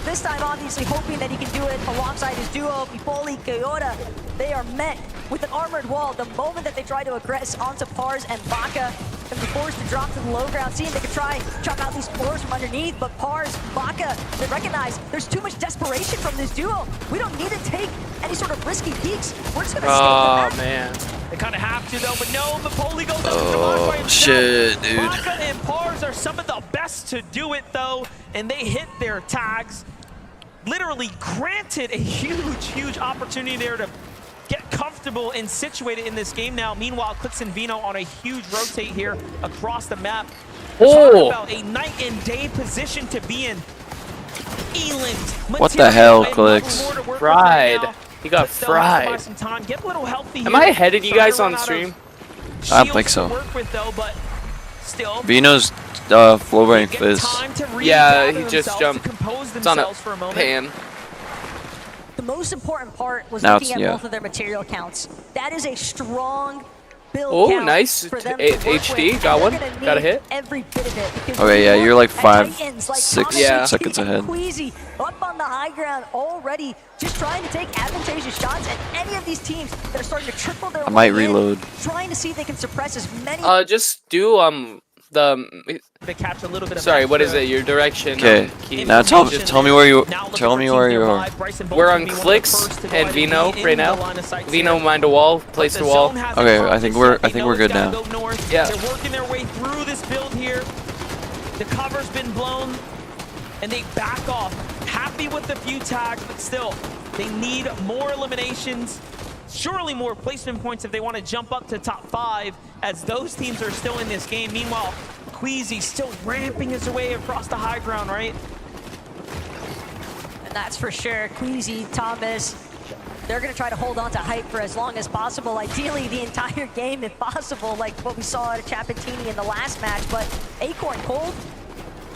Speaker 12: this time obviously hoping that he can do it alongside his duo, Bipoli, Kyoda. They are met with an armored wall. The moment that they try to aggress onto Pars and Baka, can be forced to drop to the low ground, seeing they could try chuck out these floors from underneath, but Pars, Baka, they recognize there's too much desperation from this duo. We don't need to take any sort of risky peeks. We're just gonna
Speaker 19: Oh,
Speaker 12: stay
Speaker 19: man.
Speaker 14: They kind of have to though, but no, Bipoli goes up to the by
Speaker 3: Oh
Speaker 14: himself.
Speaker 3: shit, dude.
Speaker 14: Baka and Pars are some of the best to do it though, and they hit their tags. Literally granted a huge, huge opportunity there to get comfortable and situated in this game now. Meanwhile, Clix and Vino on a huge rotate here across the map.
Speaker 19: Oh.
Speaker 14: About a night and day position to be in. Eland,
Speaker 3: What the hell,
Speaker 14: Material,
Speaker 3: Clix?
Speaker 14: and Mother Lord are working
Speaker 19: Fried.
Speaker 14: right now.
Speaker 19: He got
Speaker 14: But still has to buy
Speaker 19: fried.
Speaker 14: some time. Get a little healthy
Speaker 19: Am
Speaker 14: here.
Speaker 19: I ahead of you
Speaker 14: Starting
Speaker 19: guys
Speaker 14: to
Speaker 19: on
Speaker 14: run out of
Speaker 19: stream?
Speaker 3: I don't
Speaker 14: shields
Speaker 3: think
Speaker 14: to
Speaker 3: so.
Speaker 14: work with, though, but still.
Speaker 3: Vino's flow running fizz.
Speaker 19: Yeah, he just jumped.
Speaker 14: Compose
Speaker 19: It's on a
Speaker 14: themselves for a moment.
Speaker 19: pan.
Speaker 12: The most important part was
Speaker 3: Now
Speaker 12: looking
Speaker 3: it's-
Speaker 12: at
Speaker 3: yeah.
Speaker 12: both of their material counts. That is a strong build
Speaker 19: Oh,
Speaker 12: count
Speaker 19: nice.
Speaker 12: for them to work
Speaker 19: HD,
Speaker 12: with.
Speaker 19: got
Speaker 12: And
Speaker 19: one.
Speaker 12: they're gonna
Speaker 19: Got a
Speaker 12: need
Speaker 19: hit.
Speaker 12: every bit of it because
Speaker 3: Okay, yeah,
Speaker 12: we
Speaker 3: you're
Speaker 12: look
Speaker 3: like
Speaker 12: at
Speaker 3: 5,
Speaker 12: Titans like
Speaker 3: 6
Speaker 19: Yeah.
Speaker 3: seconds ahead.
Speaker 12: Queasy up on the high ground already, just trying to take advantageous shots at any of these teams that are starting to triple their
Speaker 3: I might
Speaker 12: way in,
Speaker 3: reload.
Speaker 12: trying to see if they can suppress as many.
Speaker 19: Just do the.
Speaker 14: To catch a little bit of
Speaker 19: Sorry, what is
Speaker 14: extra
Speaker 19: it? Your direction.
Speaker 3: Okay,
Speaker 19: key.
Speaker 3: now tell
Speaker 14: information
Speaker 3: me where you
Speaker 14: Now looking
Speaker 3: tell
Speaker 14: for
Speaker 3: me
Speaker 14: teams
Speaker 3: where you
Speaker 14: nearby.
Speaker 3: are.
Speaker 14: Bryson Bolt's
Speaker 19: We're
Speaker 14: gonna
Speaker 19: on
Speaker 14: be one of the
Speaker 19: Clix
Speaker 14: first to go
Speaker 19: and
Speaker 14: ahead
Speaker 19: Vino
Speaker 14: be in
Speaker 19: right
Speaker 14: the
Speaker 19: now.
Speaker 14: line of sight
Speaker 19: Vino
Speaker 14: here.
Speaker 19: mind a wall,
Speaker 14: But
Speaker 19: place
Speaker 14: the
Speaker 19: the wall.
Speaker 14: zone hasn't
Speaker 3: Okay,
Speaker 14: caught
Speaker 3: I think
Speaker 14: this
Speaker 3: we're-
Speaker 14: yet.
Speaker 3: I
Speaker 14: They
Speaker 3: think
Speaker 14: know
Speaker 3: we're
Speaker 14: it's
Speaker 3: good
Speaker 14: gotta
Speaker 3: now.
Speaker 14: go north.
Speaker 19: Yeah.
Speaker 14: They're working their way through this build here. The cover's been blown, and they back off. Happy with the few tags, but still, they need more eliminations. Surely more placement points if they want to jump up to top 5, as those teams are still in this game. Meanwhile, Queasy still ramping his way across the high ground, right?
Speaker 12: And that's for sure. Queasy, Thomas, they're going to try to hold on to hype for as long as possible. Ideally, the entire game, if possible, like what we saw at Chapatini in the last match. But Acorn Cold,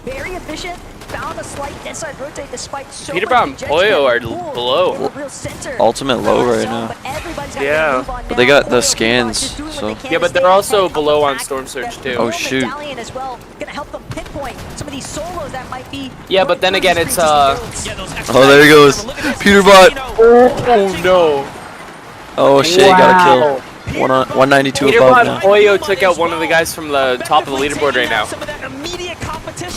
Speaker 12: very efficient, found a slight dead side rotate despite so
Speaker 19: Peter
Speaker 12: much
Speaker 19: Brown and
Speaker 12: congestion
Speaker 19: Poyo are
Speaker 12: in the pool.
Speaker 19: below.
Speaker 12: They're the real center
Speaker 3: Ultimate
Speaker 12: of
Speaker 3: low
Speaker 12: our
Speaker 3: right
Speaker 12: zone,
Speaker 3: now.
Speaker 12: but everybody's got to
Speaker 19: Yeah.
Speaker 12: move on
Speaker 3: But they
Speaker 12: now.
Speaker 3: got the
Speaker 12: Poyo,
Speaker 3: scans,
Speaker 12: just doing what
Speaker 3: so-
Speaker 12: they can
Speaker 19: Yeah,
Speaker 12: to
Speaker 19: but
Speaker 12: stay
Speaker 19: they're also
Speaker 12: ahead of
Speaker 19: below on
Speaker 12: attack.
Speaker 19: Storm Surge
Speaker 12: That
Speaker 19: too.
Speaker 3: Oh,
Speaker 12: Will
Speaker 3: shoot.
Speaker 12: Medallion as well, gonna help them pinpoint some some of these solos that might be.
Speaker 19: Yeah, but then again, it's
Speaker 3: Oh, there he goes. Peterbot.
Speaker 19: Oh no.
Speaker 3: Oh shit, he got a kill. 192 above
Speaker 19: Peterbot
Speaker 3: now.
Speaker 19: Poyo took out one of the guys from the top of the leaderboard right now.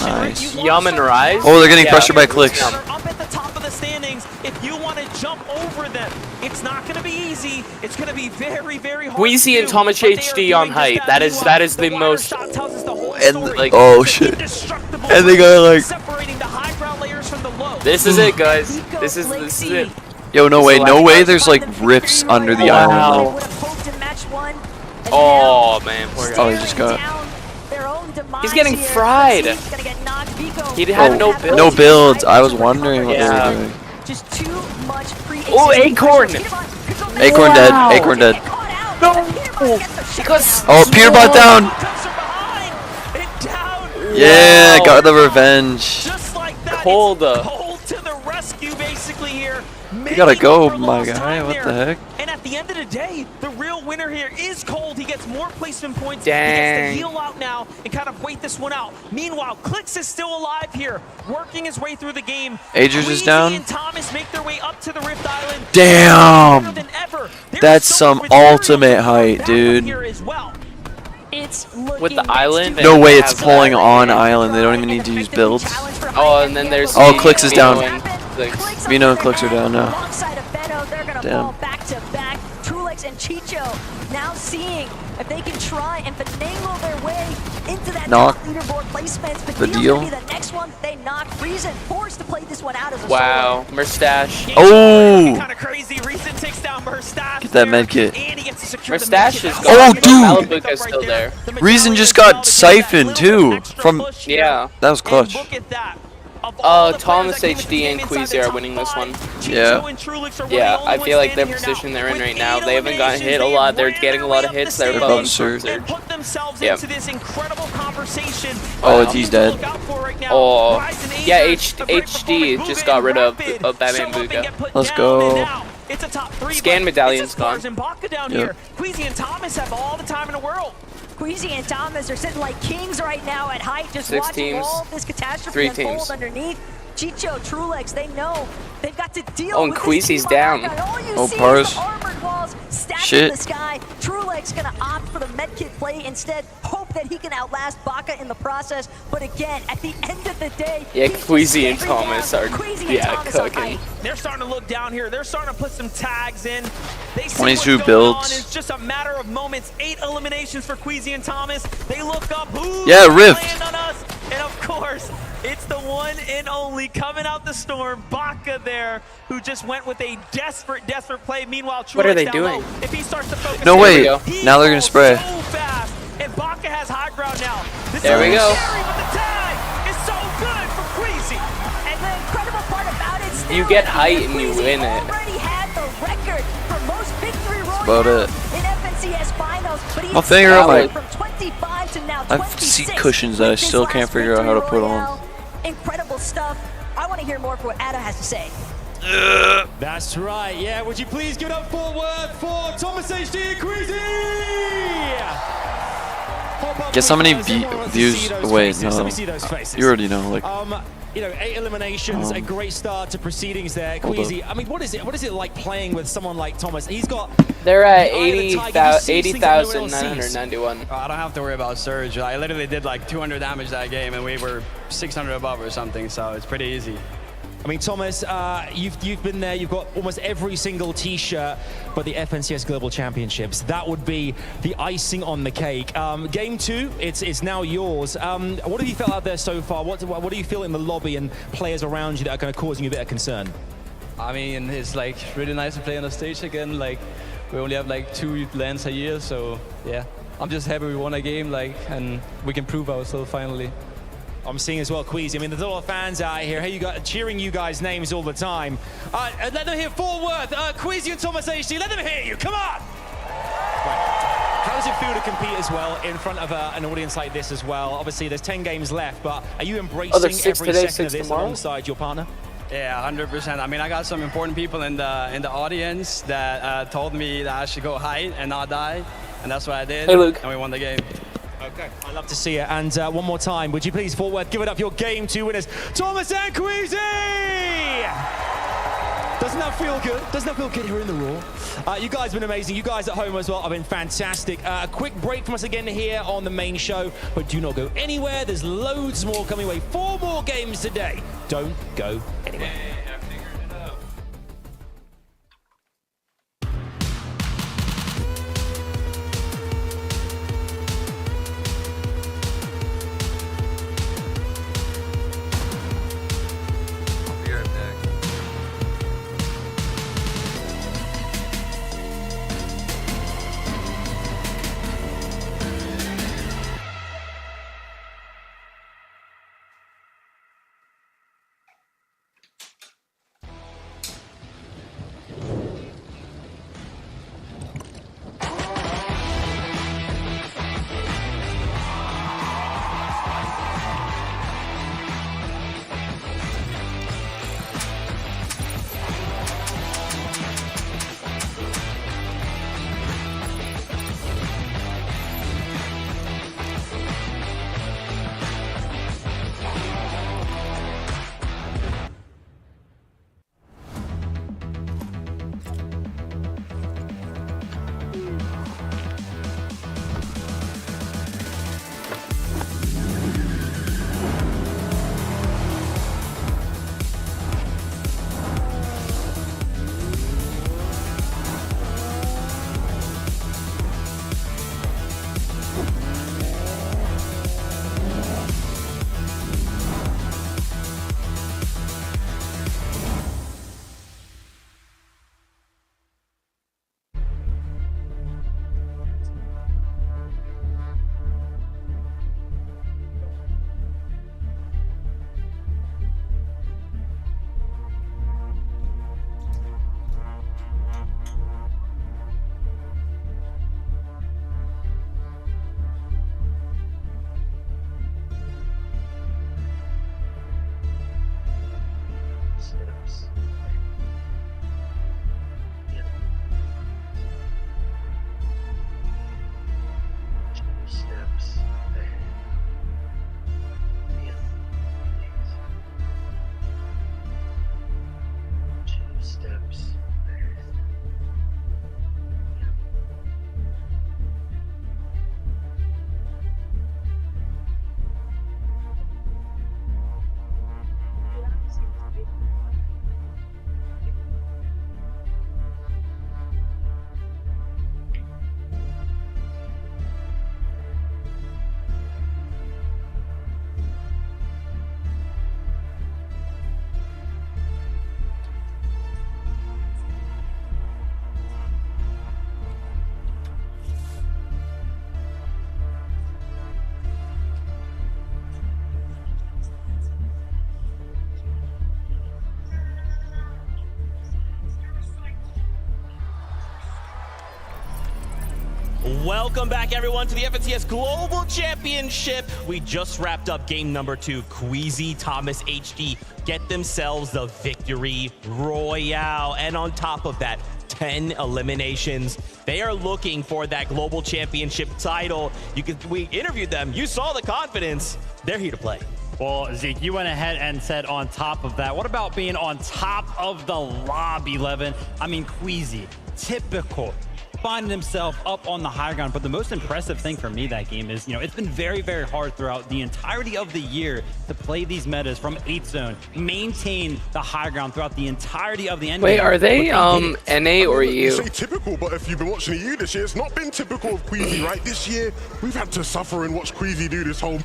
Speaker 3: Nice.
Speaker 19: Yum and Rise.
Speaker 3: Oh, they're getting pressured by clicks.
Speaker 14: Up at the top of the standings. If you want to jump over them, it's not going to be easy. It's going to be very, very hard.
Speaker 19: Wheezy and Thomas HD on height. That is the most.
Speaker 3: And like, oh shit. And they got like.
Speaker 19: This is it, guys. This is it.
Speaker 3: Yo, no way, no way. There's like rifts under the island. Like.
Speaker 19: Oh man, poor guy.
Speaker 3: Oh, he just got.
Speaker 19: He's getting fried. He had no builds.
Speaker 3: No builds. I was wondering what they were doing.
Speaker 19: Oh, Acorn.
Speaker 3: Acorn dead. Acorn dead.
Speaker 19: No. Because.
Speaker 3: Oh, Peterbot down. Yeah, got the revenge.
Speaker 19: Cold.
Speaker 3: You gotta go, my guy. What the heck?
Speaker 14: And at the end of the day, the real winner here is Cold. He gets more placement points.
Speaker 19: Dang.
Speaker 14: He gets to heal out now and kind of wait this one out. Meanwhile, Clix is still alive here, working his way through the game.
Speaker 3: Agers is down.
Speaker 14: And Thomas make their way up to the Rift Island.
Speaker 3: Damn! That's some ultimate height, dude.
Speaker 19: With the island.
Speaker 3: No way, it's pulling on island. They don't even need to use builds.
Speaker 19: Oh, and then there's.
Speaker 3: Oh, Clix is down.
Speaker 19: Vino
Speaker 3: Vino and Clix are down now.
Speaker 12: Damn. Back to back. Trulex and Chicho now seeing if they can try and finagle their way into that
Speaker 3: Knock.
Speaker 12: leaderboard placements. But
Speaker 3: The
Speaker 12: Vito's
Speaker 3: deal.
Speaker 12: gonna be the next one they knock. Reason forced to play this one out as a
Speaker 19: Wow, Murstache.
Speaker 3: Oh!
Speaker 14: Kind of crazy. Reason takes down Murstache.
Speaker 3: Get that med kit.
Speaker 19: Murstache is
Speaker 3: Oh,
Speaker 19: gone.
Speaker 3: dude!
Speaker 19: Malabuka's still there.
Speaker 3: Reason just got siphoned too. From.
Speaker 19: Yeah.
Speaker 3: That was clutch.
Speaker 19: Thomas HD and Queasy are winning this one.
Speaker 3: Yeah.
Speaker 19: Yeah, I feel like their position they're in right now, they haven't gotten hit a lot. They're getting a lot of hits. They're above Surge. Yep.
Speaker 3: Oh, he's dead.
Speaker 19: Oh, yeah, HD just got rid of Batman Buga.
Speaker 3: Let's go.
Speaker 19: Scan medallion's gone.
Speaker 3: Yep.
Speaker 14: Queasy and Thomas have all the time in the world.
Speaker 12: Queasy and Thomas are sitting like kings right now at height, just
Speaker 19: 6
Speaker 12: watching
Speaker 19: teams,
Speaker 12: all this catastrophe
Speaker 19: 3
Speaker 12: unfold
Speaker 19: teams.
Speaker 12: underneath. Chicho, Trulex, they know they've got to deal
Speaker 19: Oh, and
Speaker 12: with
Speaker 19: Queasy's
Speaker 12: this team
Speaker 19: down.
Speaker 12: on All you
Speaker 3: Oh,
Speaker 12: see
Speaker 3: Pars.
Speaker 12: is the armored walls stacked
Speaker 3: Shit.
Speaker 12: in the sky. Trulex gonna opt for the medkit play instead, hope that he can outlast Baka in the process. But again, at the end of the day,
Speaker 19: Yeah,
Speaker 12: he's
Speaker 19: Queasy and
Speaker 12: just staring
Speaker 19: Thomas
Speaker 12: down.
Speaker 19: are
Speaker 12: Queasy and Thomas on
Speaker 19: cooking.
Speaker 12: height.
Speaker 14: They're starting to look down here. They're starting to put some tags in. They see
Speaker 3: 22
Speaker 14: what's going on.
Speaker 3: builds.
Speaker 14: It's just a matter of moments. 8 eliminations for Queasy and Thomas. They look up. Who's
Speaker 3: Yeah, Rift.
Speaker 14: playing on us? And of course, it's the one and only coming out the storm, Baka there, who just went with a desperate play. Meanwhile,
Speaker 19: What are
Speaker 14: Truex
Speaker 19: they
Speaker 14: down
Speaker 19: doing?
Speaker 14: low. If he starts to focus,
Speaker 3: No
Speaker 19: There we
Speaker 3: way.
Speaker 19: go.
Speaker 3: Now they're gonna spray.
Speaker 14: so fast, and Baka has high ground now. This
Speaker 19: There we
Speaker 14: is
Speaker 19: go.
Speaker 14: scary, but the tag is so good for Queasy.
Speaker 12: And the incredible part about it still
Speaker 19: You get
Speaker 12: is
Speaker 19: height
Speaker 12: that
Speaker 19: and you
Speaker 12: Queasy
Speaker 19: win it.
Speaker 12: already had the record for most victory
Speaker 3: about
Speaker 12: royales
Speaker 3: it.
Speaker 12: in FNCS finals, but he's
Speaker 3: My finger on my-
Speaker 12: from 25 to now
Speaker 3: I have
Speaker 12: 26
Speaker 3: seat cushions that I
Speaker 12: with this
Speaker 3: still can't
Speaker 12: last
Speaker 3: figure out how to
Speaker 12: victory
Speaker 3: put on.
Speaker 12: royale. Incredible stuff. I want to hear more for what Ada has to say.
Speaker 5: That's right, yeah. Would you please give it up forward for Thomas HD and Queasy?
Speaker 3: Guess how many views? Wait, no.
Speaker 5: Let me see those faces.
Speaker 3: You already know, like.
Speaker 5: You know, 8 eliminations, a great start to proceedings there.
Speaker 3: Hold
Speaker 5: Queasy, I mean, what is it like playing with someone like Thomas? He's got.
Speaker 19: They're at
Speaker 5: the eye of the tiger. He sees things that no one else sees.
Speaker 19: 80,991.
Speaker 15: I don't have to worry about Surge. I literally did like 200 damage that game, and we were 600 above or something, so it's pretty easy.
Speaker 5: I mean, Thomas, you've been there. You've got almost every single T-shirt, but the FNCS Global Championships, that would be the icing on the cake. Game 2, it's now yours. What have you felt out there so far? What do you feel in the lobby and players around you that are kind of causing you a bit of concern?
Speaker 26: I mean, it's like really nice to play on the stage again. Like, we only have like 2 lands a year, so yeah. I'm just happy we won a game, like, and we can prove ourselves finally.
Speaker 5: I'm seeing as well, Queasy. I mean, there's a lot of fans out here. Hey, you got cheering you guys' names all the time. Let them hear forward. Queasy and Thomas HD. Let them hear you. Come on. Right. How does it feel to compete as well in front of an audience like this as well? Obviously, there's 10 games left, but are you embracing every second of this alongside your partner?
Speaker 15: Yeah, 100%. I mean, I got some important people in the audience that told me that I should go height and not die, and that's what I did.
Speaker 19: Hey, Luke.
Speaker 15: And we won the game.
Speaker 5: Okay. I'd love to see it. And one more time, would you please, Fort Worth, give it up your Game 2 winners, Thomas and Queasy! Doesn't that feel good? Doesn't that feel good here in the Raw? You guys have been amazing. You guys at home as well have been fantastic. A quick break from us again here on the main show, but do not go anywhere. There's loads more coming away. 4 more games today. Don't go anywhere.
Speaker 9: Welcome back, everyone, to the FNCS Global Championship. We just wrapped up game number 2. Queasy, Thomas HD get themselves the victory royale. And on top of that, 10 eliminations. They are looking for that Global Championship title. We interviewed them. You saw the confidence. They're here to play.
Speaker 4: Well, Zeke, you went ahead and said on top of that. What about being on top of the lobby, Levin? I mean, Queasy, typical. Finding himself up on the high ground. But the most impressive thing for me that game is, it's been very, very hard throughout the entirety of the year to play these metas from 8th zone, maintain the high ground throughout the entirety of the end.
Speaker 19: Wait, are they NA or
Speaker 16: You
Speaker 19: you?
Speaker 16: say typical, but if you've been watching EU this year, it's not been typical of Queasy, right? This year, we've had to suffer and watch Queasy do this whole...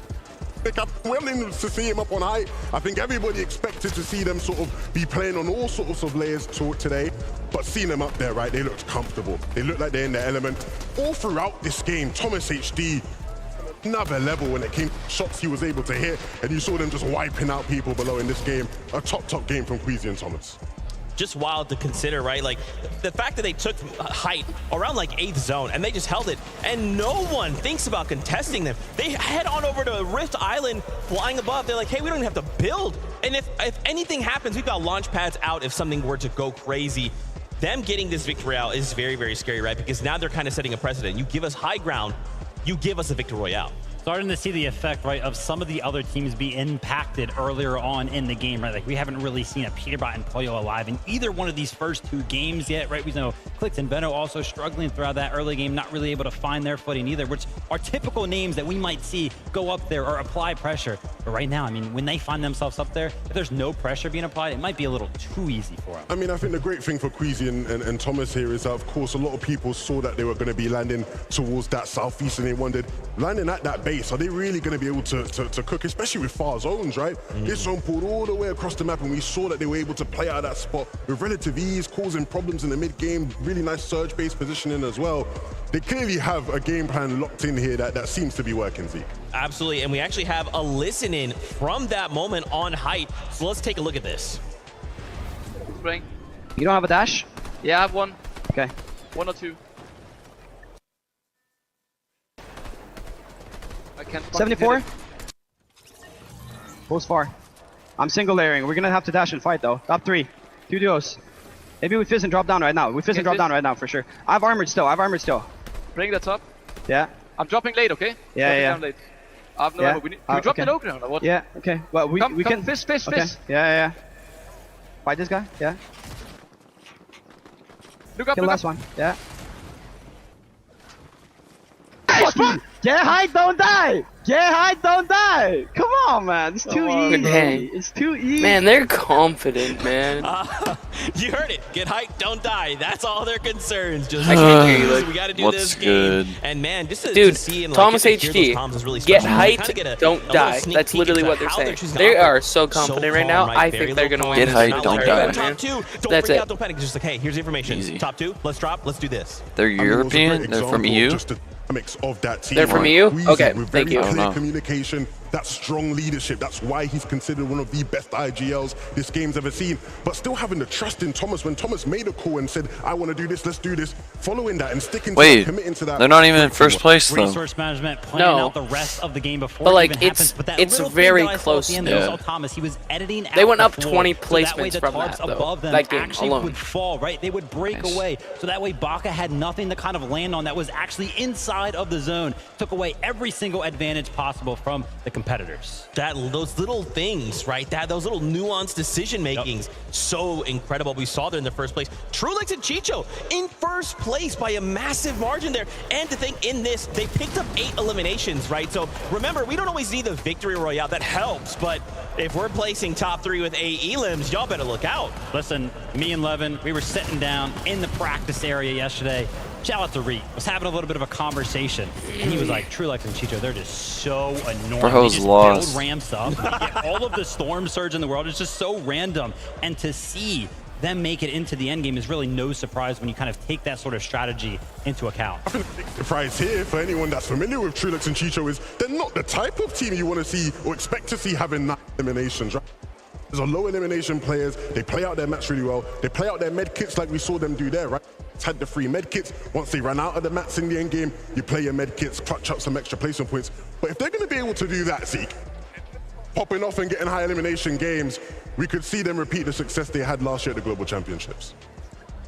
Speaker 16: willing to see him up on height. I think everybody expected to see them sort of be playing on all sorts of layers today, but seeing them up there, right, they looked comfortable. They looked like they're in their element. All throughout this game, Thomas HD, another level when it came to shots he was able to hit, and you saw them just wiping out people below in this game. A top game from Queasy and Thomas.
Speaker 9: Just wild to consider, right? Like the fact that they took height around like 8th zone and they just held it, and no one thinks about contesting them. They head on over to Rift Island, flying above. They're like, hey, we don't even have to build. And if anything happens, we've got launch pads out if something were to go crazy. Them getting this victory royale is very, very scary, right? Because now they're kind of setting a precedent. You give us high ground, you give us a victory royale.
Speaker 4: Starting to see the effect, right, of some of the other teams be impacted earlier on in the game, right? Like, we haven't really seen a Peterbot and Pollo alive in either one of these first 2 games yet, right? We know Clix and Veno also struggling throughout that early game, not really able to find their footing either, which are typical names that we might see go up there or apply pressure. But right now, I mean, when they find themselves up there, if there's no pressure being applied, it might be a little too easy for them.
Speaker 16: I mean, I think the great thing for Queasy and Thomas here is that, of course, a lot of people saw that they were going to be landing towards that southeast, and they wondered, landing at that base, are they really going to be able to cook, especially with far zones, right? This zone pulled all the way across the map, and we saw that they were able to play out of that spot with relative ease, causing problems in the mid-game, really nice surge-based positioning as well. They clearly have a game plan locked in here that seems to be working, Zeke.
Speaker 9: Absolutely, and we actually have a listen-in from that moment on height, so let's take a look at this.
Speaker 17: You don't have a dash? Yeah, I have one. Okay. 1 or 2. I can't
Speaker 18: 74. Goes far. I'm single layering. We're gonna have to dash and fight though. Top 3. 2 duos. Maybe we fizz and drop down right now. We fizz and drop down right now for sure. I have armored still.
Speaker 17: Bring that top.
Speaker 18: Yeah.
Speaker 17: I'm dropping late, okay?
Speaker 18: Yeah,
Speaker 17: Down late. I have no ammo. Can we drop the low ground or what?
Speaker 18: Yeah, okay. Well, we can...
Speaker 17: Fizz.
Speaker 18: Okay. Yeah. Fight this guy, yeah.
Speaker 17: Look up,
Speaker 18: Kill last one, yeah. Get high, don't die! Get high, don't die! Come on, man. It's too easy.
Speaker 19: Dang.
Speaker 18: It's too easy.
Speaker 19: Man, they're confident, man.
Speaker 9: You heard it. Get hyped, don't die. That's all their concerns. Just
Speaker 19: I can't hear you,
Speaker 9: we
Speaker 19: like,
Speaker 9: got to do
Speaker 3: what's
Speaker 9: this
Speaker 3: good?
Speaker 9: game. And man, just to,
Speaker 19: Dude,
Speaker 9: to see and
Speaker 19: Thomas
Speaker 9: like, get to hear
Speaker 19: HD,
Speaker 9: those comms is really
Speaker 19: get
Speaker 9: special. You
Speaker 19: hyped,
Speaker 9: kinda get
Speaker 19: don't
Speaker 9: a
Speaker 19: die.
Speaker 9: little sneak
Speaker 19: That's
Speaker 9: peek
Speaker 19: literally
Speaker 9: into
Speaker 19: what they're
Speaker 9: how they're
Speaker 19: saying.
Speaker 9: choosing
Speaker 19: They
Speaker 9: to
Speaker 19: are
Speaker 9: operate.
Speaker 19: so confident right now.
Speaker 9: calm,
Speaker 19: I
Speaker 9: very
Speaker 19: think they're
Speaker 9: low
Speaker 19: gonna
Speaker 9: confidence,
Speaker 19: win.
Speaker 3: Get hyped,
Speaker 9: not
Speaker 3: don't
Speaker 9: worried
Speaker 3: die,
Speaker 9: about
Speaker 3: man.
Speaker 9: Top 2. Don't
Speaker 19: That's
Speaker 9: freak
Speaker 19: it.
Speaker 9: out, don't panic. It's just like, hey, here's the information.
Speaker 3: Easy.
Speaker 9: Top 2, let's drop, let's do this.
Speaker 3: They're
Speaker 16: I mean, it was a great
Speaker 3: European? They're from
Speaker 16: example
Speaker 3: EU?
Speaker 16: of just the dynamics of that team.
Speaker 19: They're from
Speaker 16: right?
Speaker 19: EU?
Speaker 16: Queasy
Speaker 19: Okay,
Speaker 16: with
Speaker 19: thank
Speaker 16: very
Speaker 19: you.
Speaker 16: clear communication, that strong leadership. That's why he's considered one of the best IGLs this game's ever seen. But still having the trust in Thomas. When Thomas made a call and said, I want to do this, let's do this, following that and sticking to that, committing to that.
Speaker 3: They're not even in first place, though.
Speaker 4: Resource management, planning out the rest of the game before
Speaker 19: But, like,
Speaker 4: it even happens. But that
Speaker 19: it's
Speaker 4: little thing
Speaker 19: very
Speaker 4: that I saw
Speaker 19: close.
Speaker 4: At the end,
Speaker 19: Yeah.
Speaker 4: that was all Thomas. He was editing out
Speaker 19: They went
Speaker 4: the
Speaker 19: up
Speaker 4: floor,
Speaker 19: 20
Speaker 4: so that way
Speaker 19: placements
Speaker 4: the
Speaker 19: from
Speaker 4: tarps
Speaker 19: that, though.
Speaker 4: above them
Speaker 19: That game
Speaker 4: actually
Speaker 19: alone.
Speaker 4: would fall, right? They would break away. So that way Baka had nothing to kind of land on that was actually inside of the zone. Took away every single advantage possible from the competitors.
Speaker 9: Those little things, right? Those little nuanced decision makings, so incredible. We saw there in the first place. Trulix and Chicho in first place by a massive margin there. And to think in this, they picked up 8 eliminations, right? So remember, we don't always need the victory royale. That helps, but if we're placing top 3 with 8 elims, y'all better look out.
Speaker 4: Listen, me and Levin, we were sitting down in the practice area yesterday. Shout out to Reed. Was having a little bit of a conversation, and he was like, Trulix and Chicho, they're just so annoying.
Speaker 3: Bro's
Speaker 4: they just
Speaker 3: lost.
Speaker 4: build ramps up. Get all of the storm surge in the world is just so random. And to see them make it into the end game is really no surprise when you kind of take that sort of strategy into account.
Speaker 16: I think the big surprise here for anyone that's familiar with Trulix and Chicho is they're not the type of team you want to see or expect to see having 9 eliminations, right? There's a low elimination players. They play out their mats really well. They play out their med kits like we saw them do there, right? Had the free med kits. Once they ran out of the mats in the end game, you play your med kits, clutch up some extra placement points. But if they're going to be able to do that, Zeke, popping off and getting high elimination games, we could see them repeat the success they had last year at the Global Championships.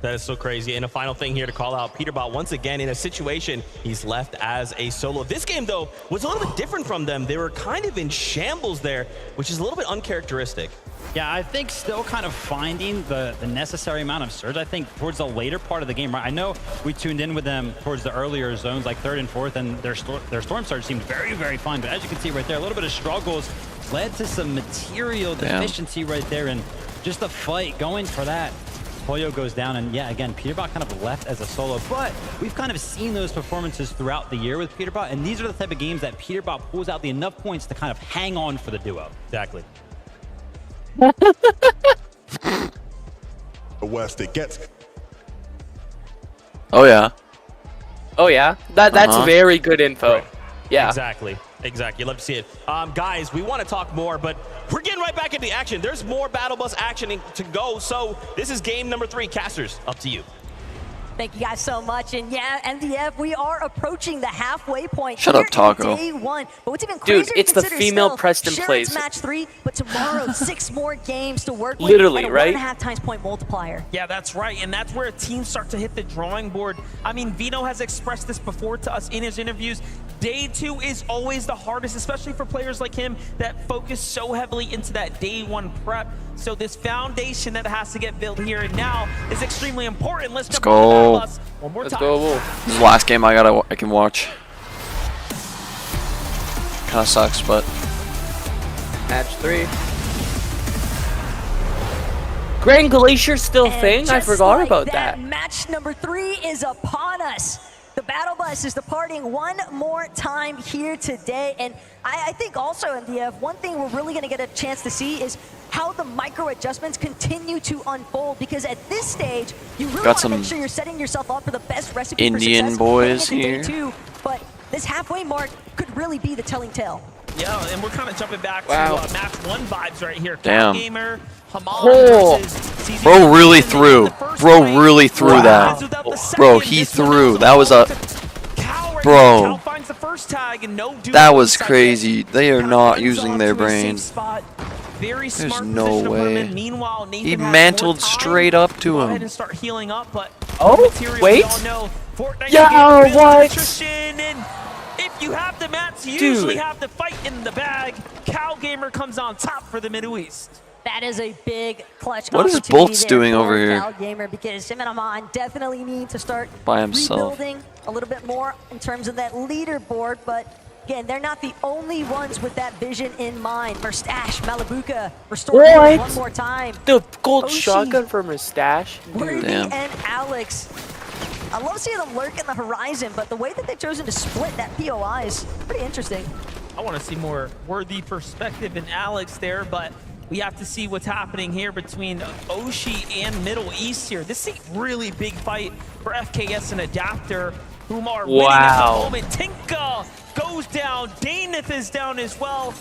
Speaker 9: That is so crazy. And a final thing here to call out Peterbot once again in a situation he's left as a solo. This game, though, was a little bit different from them. They were kind of in shambles there, which is a little bit uncharacteristic.
Speaker 4: Yeah, I think still kind of finding the necessary amount of surge. I think towards the later part of the game, right? I know we tuned in with them towards the earlier zones, like 3rd and 4th, and their storm surge seemed very, very fine. But as you can see right there, a little bit of struggles led to some material deficiency right there, and just the fight going for that. Pollo goes down, and yeah, again, Peterbot kind of left as a solo, but we've kind of seen those performances throughout the year with Peterbot, and these are the type of games that Peterbot pulls out the enough points to kind of hang on for the duo.
Speaker 9: Exactly.
Speaker 16: The worst it gets.
Speaker 3: Oh, yeah.
Speaker 19: Oh, yeah? That's very good info.
Speaker 9: Right.
Speaker 19: Yeah.
Speaker 9: Exactly. You love to see it. Guys, we want to talk more, but we're getting right back into action. There's more Battle Bus action to go, so this is game number 3. Casters, up to you.
Speaker 12: Thank you guys so much. And yeah, MDF, we are approaching the halfway point.
Speaker 3: Shut up, Taco.
Speaker 12: Day one. But what's even
Speaker 19: Dude,
Speaker 12: crazier
Speaker 19: it's the
Speaker 12: consider
Speaker 19: female
Speaker 12: still,
Speaker 19: Preston
Speaker 12: sure,
Speaker 19: plays.
Speaker 12: It's match 3, but tomorrow 6 more games to work with.
Speaker 19: Literally,
Speaker 12: and a
Speaker 19: right?
Speaker 12: 1.5 times point multiplier.
Speaker 14: Yeah, that's right, and that's where teams start to hit the drawing board. I mean, Vino has expressed this before to us in his interviews. Day 2 is always the hardest, especially for players like him that focus so heavily into that day 1 prep. So this foundation that has to get built here and now is extremely important. Let's jump on the Battle Bus one more time.
Speaker 3: This is the last game I can watch. Kind of sucks, but
Speaker 19: Match 3. Grand Glacier still a thing? I forgot about that.
Speaker 12: Match number 3 is upon us. The Battle Bus is departing one more time here today. And I think also, MDF, one thing we're really going to get a chance to see is how the micro adjustments continue to unfold. Because at this stage, you really want to make sure you're setting yourself up for the best recipe
Speaker 3: Indian
Speaker 12: for success
Speaker 3: boys
Speaker 12: going into
Speaker 3: here.
Speaker 12: Day 2. But this halfway mark could really be the telling tale.
Speaker 14: Yeah, and we're kind of jumping back
Speaker 19: Wow.
Speaker 14: to match 1 vibes right here.
Speaker 3: Damn.
Speaker 14: Gamer, Hamal
Speaker 19: Oh.
Speaker 14: versus
Speaker 3: bro really threw. Bro really threw that. Bro, he threw. That was a... Bro.
Speaker 14: Finds the first tag and no
Speaker 3: That was crazy. They are not using their brain.
Speaker 14: Very
Speaker 3: There's
Speaker 14: smart
Speaker 3: no
Speaker 14: position to put him
Speaker 3: way.
Speaker 14: in. Meanwhile, Nathan
Speaker 3: He
Speaker 14: has
Speaker 3: mantled
Speaker 14: more time.
Speaker 3: straight up to
Speaker 14: Go ahead
Speaker 3: him.
Speaker 14: and start healing up, but
Speaker 19: Oh,
Speaker 14: material,
Speaker 19: wait.
Speaker 14: we all know. Fortnite
Speaker 19: Yeah,
Speaker 14: can get
Speaker 19: what?
Speaker 14: nutrition, and if you have the mats, you usually have the fight in the bag. Cal Gamer comes on top for the Middle East.
Speaker 12: That is a big clutch
Speaker 3: What is
Speaker 12: opportunity
Speaker 3: Boltz
Speaker 12: there
Speaker 3: doing
Speaker 12: for
Speaker 3: over here?
Speaker 12: Cal Gamer, because him and Amon definitely need to start
Speaker 3: By himself.
Speaker 12: rebuilding a little bit more in terms of that leaderboard. But again, they're not the only ones with that vision in mind. Merstash, Malabuka, restored
Speaker 19: What?
Speaker 12: one more time.
Speaker 19: The gold
Speaker 12: Oshi,
Speaker 19: shotgun for Mustache?
Speaker 12: Worthy
Speaker 3: Damn.
Speaker 12: and Alex. I love seeing them lurk in the horizon, but the way that they've chosen to split that POI is pretty interesting.
Speaker 14: I want to see more Worthy perspective in Alex there, but we have to see what's happening here between Oshi and Middle East here. This is a really big fight for FKS and Adapter, whom are winning at the moment. Tinka goes down, Daneth is down as well,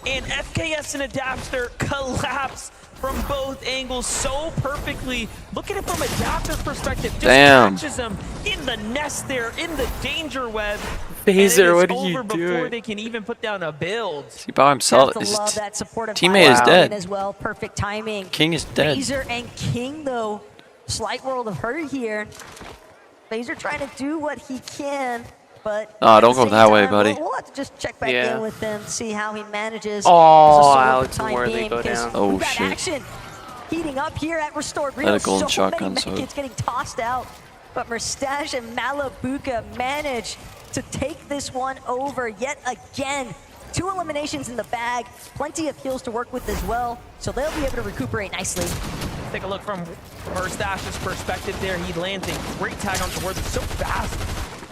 Speaker 14: and FKS and Adapter collapse from both angles so perfectly. Look at it from Adapter's perspective. Just catches him in the nest there, in the danger web.
Speaker 19: Phaser, what
Speaker 14: are
Speaker 19: are you
Speaker 14: before
Speaker 19: doing?
Speaker 14: they can even put down a build.
Speaker 3: He by himself.
Speaker 12: Have to
Speaker 3: His
Speaker 12: love that supportive
Speaker 3: teammate is
Speaker 12: vibe
Speaker 3: dead.
Speaker 12: as well. Perfect timing.
Speaker 3: King is dead.
Speaker 12: Razor and King, though, slight world of hurt here. Razor trying to do what he can, but
Speaker 3: Nah,
Speaker 12: at
Speaker 3: don't
Speaker 12: the
Speaker 3: go
Speaker 12: same
Speaker 3: that way,
Speaker 12: time,
Speaker 3: buddy.
Speaker 12: We'll have to just check back
Speaker 19: Yeah.
Speaker 12: in with him, see how he manages.
Speaker 19: Oh,
Speaker 12: as a solo for
Speaker 19: Alex
Speaker 12: time
Speaker 19: and Worthy
Speaker 12: being,
Speaker 19: go
Speaker 12: because
Speaker 19: down.
Speaker 3: Oh,
Speaker 12: we've got
Speaker 3: shit.
Speaker 12: action heating up here at Restored Rio.
Speaker 3: Let it go in
Speaker 12: So
Speaker 3: shotgun,
Speaker 12: many
Speaker 3: so-
Speaker 12: Mechans getting tossed out, but Merstash and Malabuka manage to take this one over yet again. 2 eliminations in the bag, plenty of heals to work with as well, so they'll be able to recuperate nicely.
Speaker 14: Take a look from Merstash's perspective there. He lands a great tag on the Worthy so fast.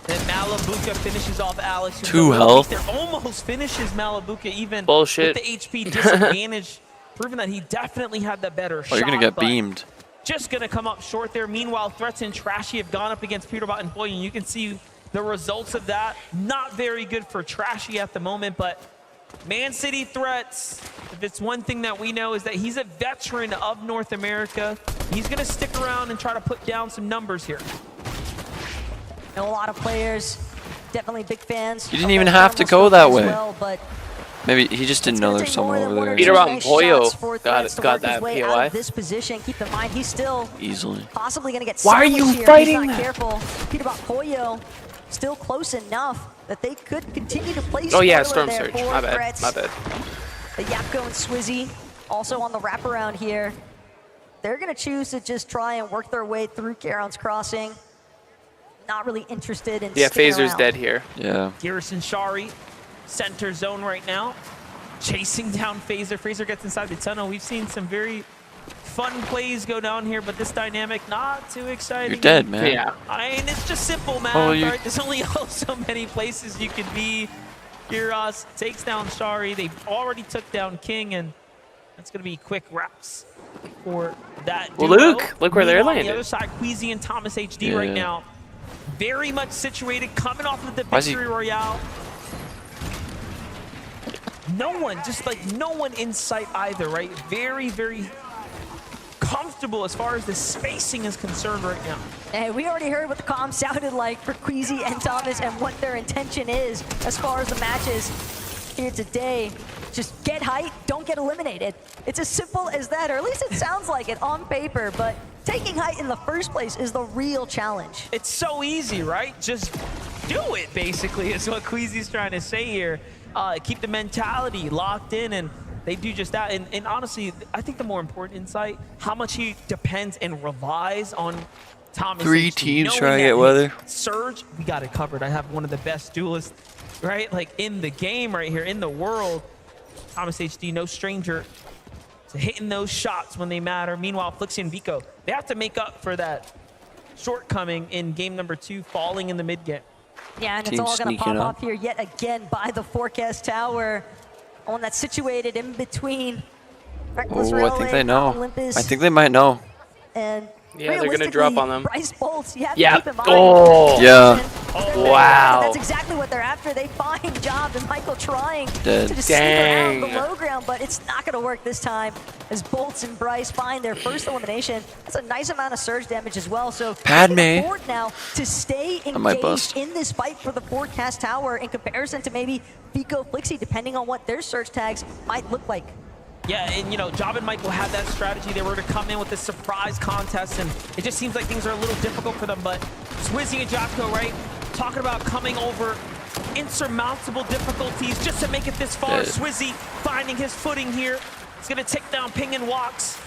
Speaker 14: Then Malabuka finishes off Alex. with
Speaker 3: 2
Speaker 14: the
Speaker 3: health.
Speaker 14: release there. Almost finishes Malabuka even
Speaker 19: Bullshit.
Speaker 14: with the HP disadvantage, proving that he definitely had the better shot.
Speaker 3: Oh, you're gonna get
Speaker 14: but
Speaker 3: beamed.
Speaker 14: just gonna come up short there. Meanwhile, Threats and Trashy have gone up against Peterbot and Boy, and you can see the results of that. Not very good for Trashy at the moment, but Man City Threats, if it's one thing that we know, is that he's a veteran of North America. He's gonna stick around and try to put down some numbers here.
Speaker 12: Know a lot of players, definitely big fans.
Speaker 3: You didn't even have to go that way.
Speaker 12: Well, but
Speaker 3: Maybe he just didn't know there's someone over there.
Speaker 19: Peterbot and
Speaker 12: nice
Speaker 19: Poyo
Speaker 12: shots for Threats to
Speaker 19: got
Speaker 12: work his
Speaker 19: that
Speaker 12: way out
Speaker 19: POI.
Speaker 12: of this position. Keep in mind, he's still
Speaker 3: Easily.
Speaker 12: possibly going to get
Speaker 19: Why are
Speaker 12: sandwiched
Speaker 19: you
Speaker 12: here if
Speaker 19: fighting
Speaker 12: he's not
Speaker 19: that?
Speaker 12: careful. Peterbot Poyo still close enough that they could continue to play
Speaker 19: Oh yeah,
Speaker 12: spoiler
Speaker 19: Storm
Speaker 12: there
Speaker 19: Surge.
Speaker 12: for
Speaker 19: My bad.
Speaker 12: Threats.
Speaker 19: My bad.
Speaker 12: The Yapko and Swizzy also on the wraparound here. They're going to choose to just try and work their way through Charon's Crossing. Not really interested in
Speaker 19: Yeah,
Speaker 12: sticking
Speaker 19: Phaser's
Speaker 12: around.
Speaker 19: dead here.
Speaker 3: Yeah.
Speaker 14: Garrison Shari, center zone right now, chasing down Phaser. Phaser gets inside the tunnel. We've seen some very fun plays go down here, but this dynamic not too exciting.
Speaker 3: You're dead, man.
Speaker 19: Yeah.
Speaker 14: I mean, it's just simple math,
Speaker 3: Oh, you-
Speaker 14: right? There's only so many places you could be. Kiros takes down Shari. They already took down King, and that's going to be quick wraps for that
Speaker 19: Well,
Speaker 14: duo.
Speaker 19: Luke, look where they're
Speaker 14: Meanwhile, on
Speaker 19: landing.
Speaker 14: the other side, Queasy and Thomas HD right
Speaker 3: Yeah.
Speaker 14: now. Very much situated, coming off of the
Speaker 3: Why is he-
Speaker 14: victory royale. No one, just like no one in sight either, right? Very, very comfortable as far as the spacing is concerned right now.
Speaker 12: Hey, we already heard what the comm sounded like for Queasy and Thomas and what their intention is as far as the matches here today. Just get height, don't get eliminated. It's as simple as that, or at least it sounds like it on paper, but taking height in the first place is the real challenge.
Speaker 14: It's so easy, right? Just do it, basically, is what Queasy's trying to say here. Keep the mentality locked in, and they do just that. And honestly, I think the more important insight, how much he depends and relies on Thomas.
Speaker 3: 3 teams trying to get weather.
Speaker 14: Surge, we got it covered. I have one of the best duelists, right? Like in the game right here, in the world. Thomas HD, no stranger to hitting those shots when they matter. Meanwhile, Flixie and Vico, they have to make up for that shortcoming in game number 2, falling in the mid game.
Speaker 12: Yeah, and it's all going to pop up here yet again by the Forecast Tower. One that's situated in between Reckless
Speaker 3: Oh,
Speaker 12: Relay,
Speaker 3: I think they know.
Speaker 12: Olympus,
Speaker 3: I think they might know.
Speaker 12: and
Speaker 19: Yeah, they're gonna drop on them.
Speaker 12: Bryce Bolts, you have
Speaker 19: Yeah.
Speaker 12: to keep in mind.
Speaker 19: Oh.
Speaker 3: Yeah.
Speaker 19: Wow.
Speaker 12: That's exactly what they're after. They find Job and Michael trying
Speaker 3: Dead.
Speaker 12: to just sneak around the
Speaker 19: Dang.
Speaker 12: low ground, but it's not going to work this time as Bolts and Bryce find their first elimination. That's a nice amount of surge damage as well. So
Speaker 3: Padme.
Speaker 12: they can afford now to stay
Speaker 3: might
Speaker 12: engaged
Speaker 3: bust.
Speaker 12: in this fight for the Forecast Tower in comparison to maybe Vico Flixie, depending on what their surge tags might look like.
Speaker 14: Yeah, and you know, Job and Michael had that strategy. They were to come in with this surprise contest, and it just seems like things are a little difficult for them. But Swizzy and Jocko, right, talking about coming over insurmountable difficulties just to make it this far. Swizzy finding his footing here. He's gonna take down Ping and Walks.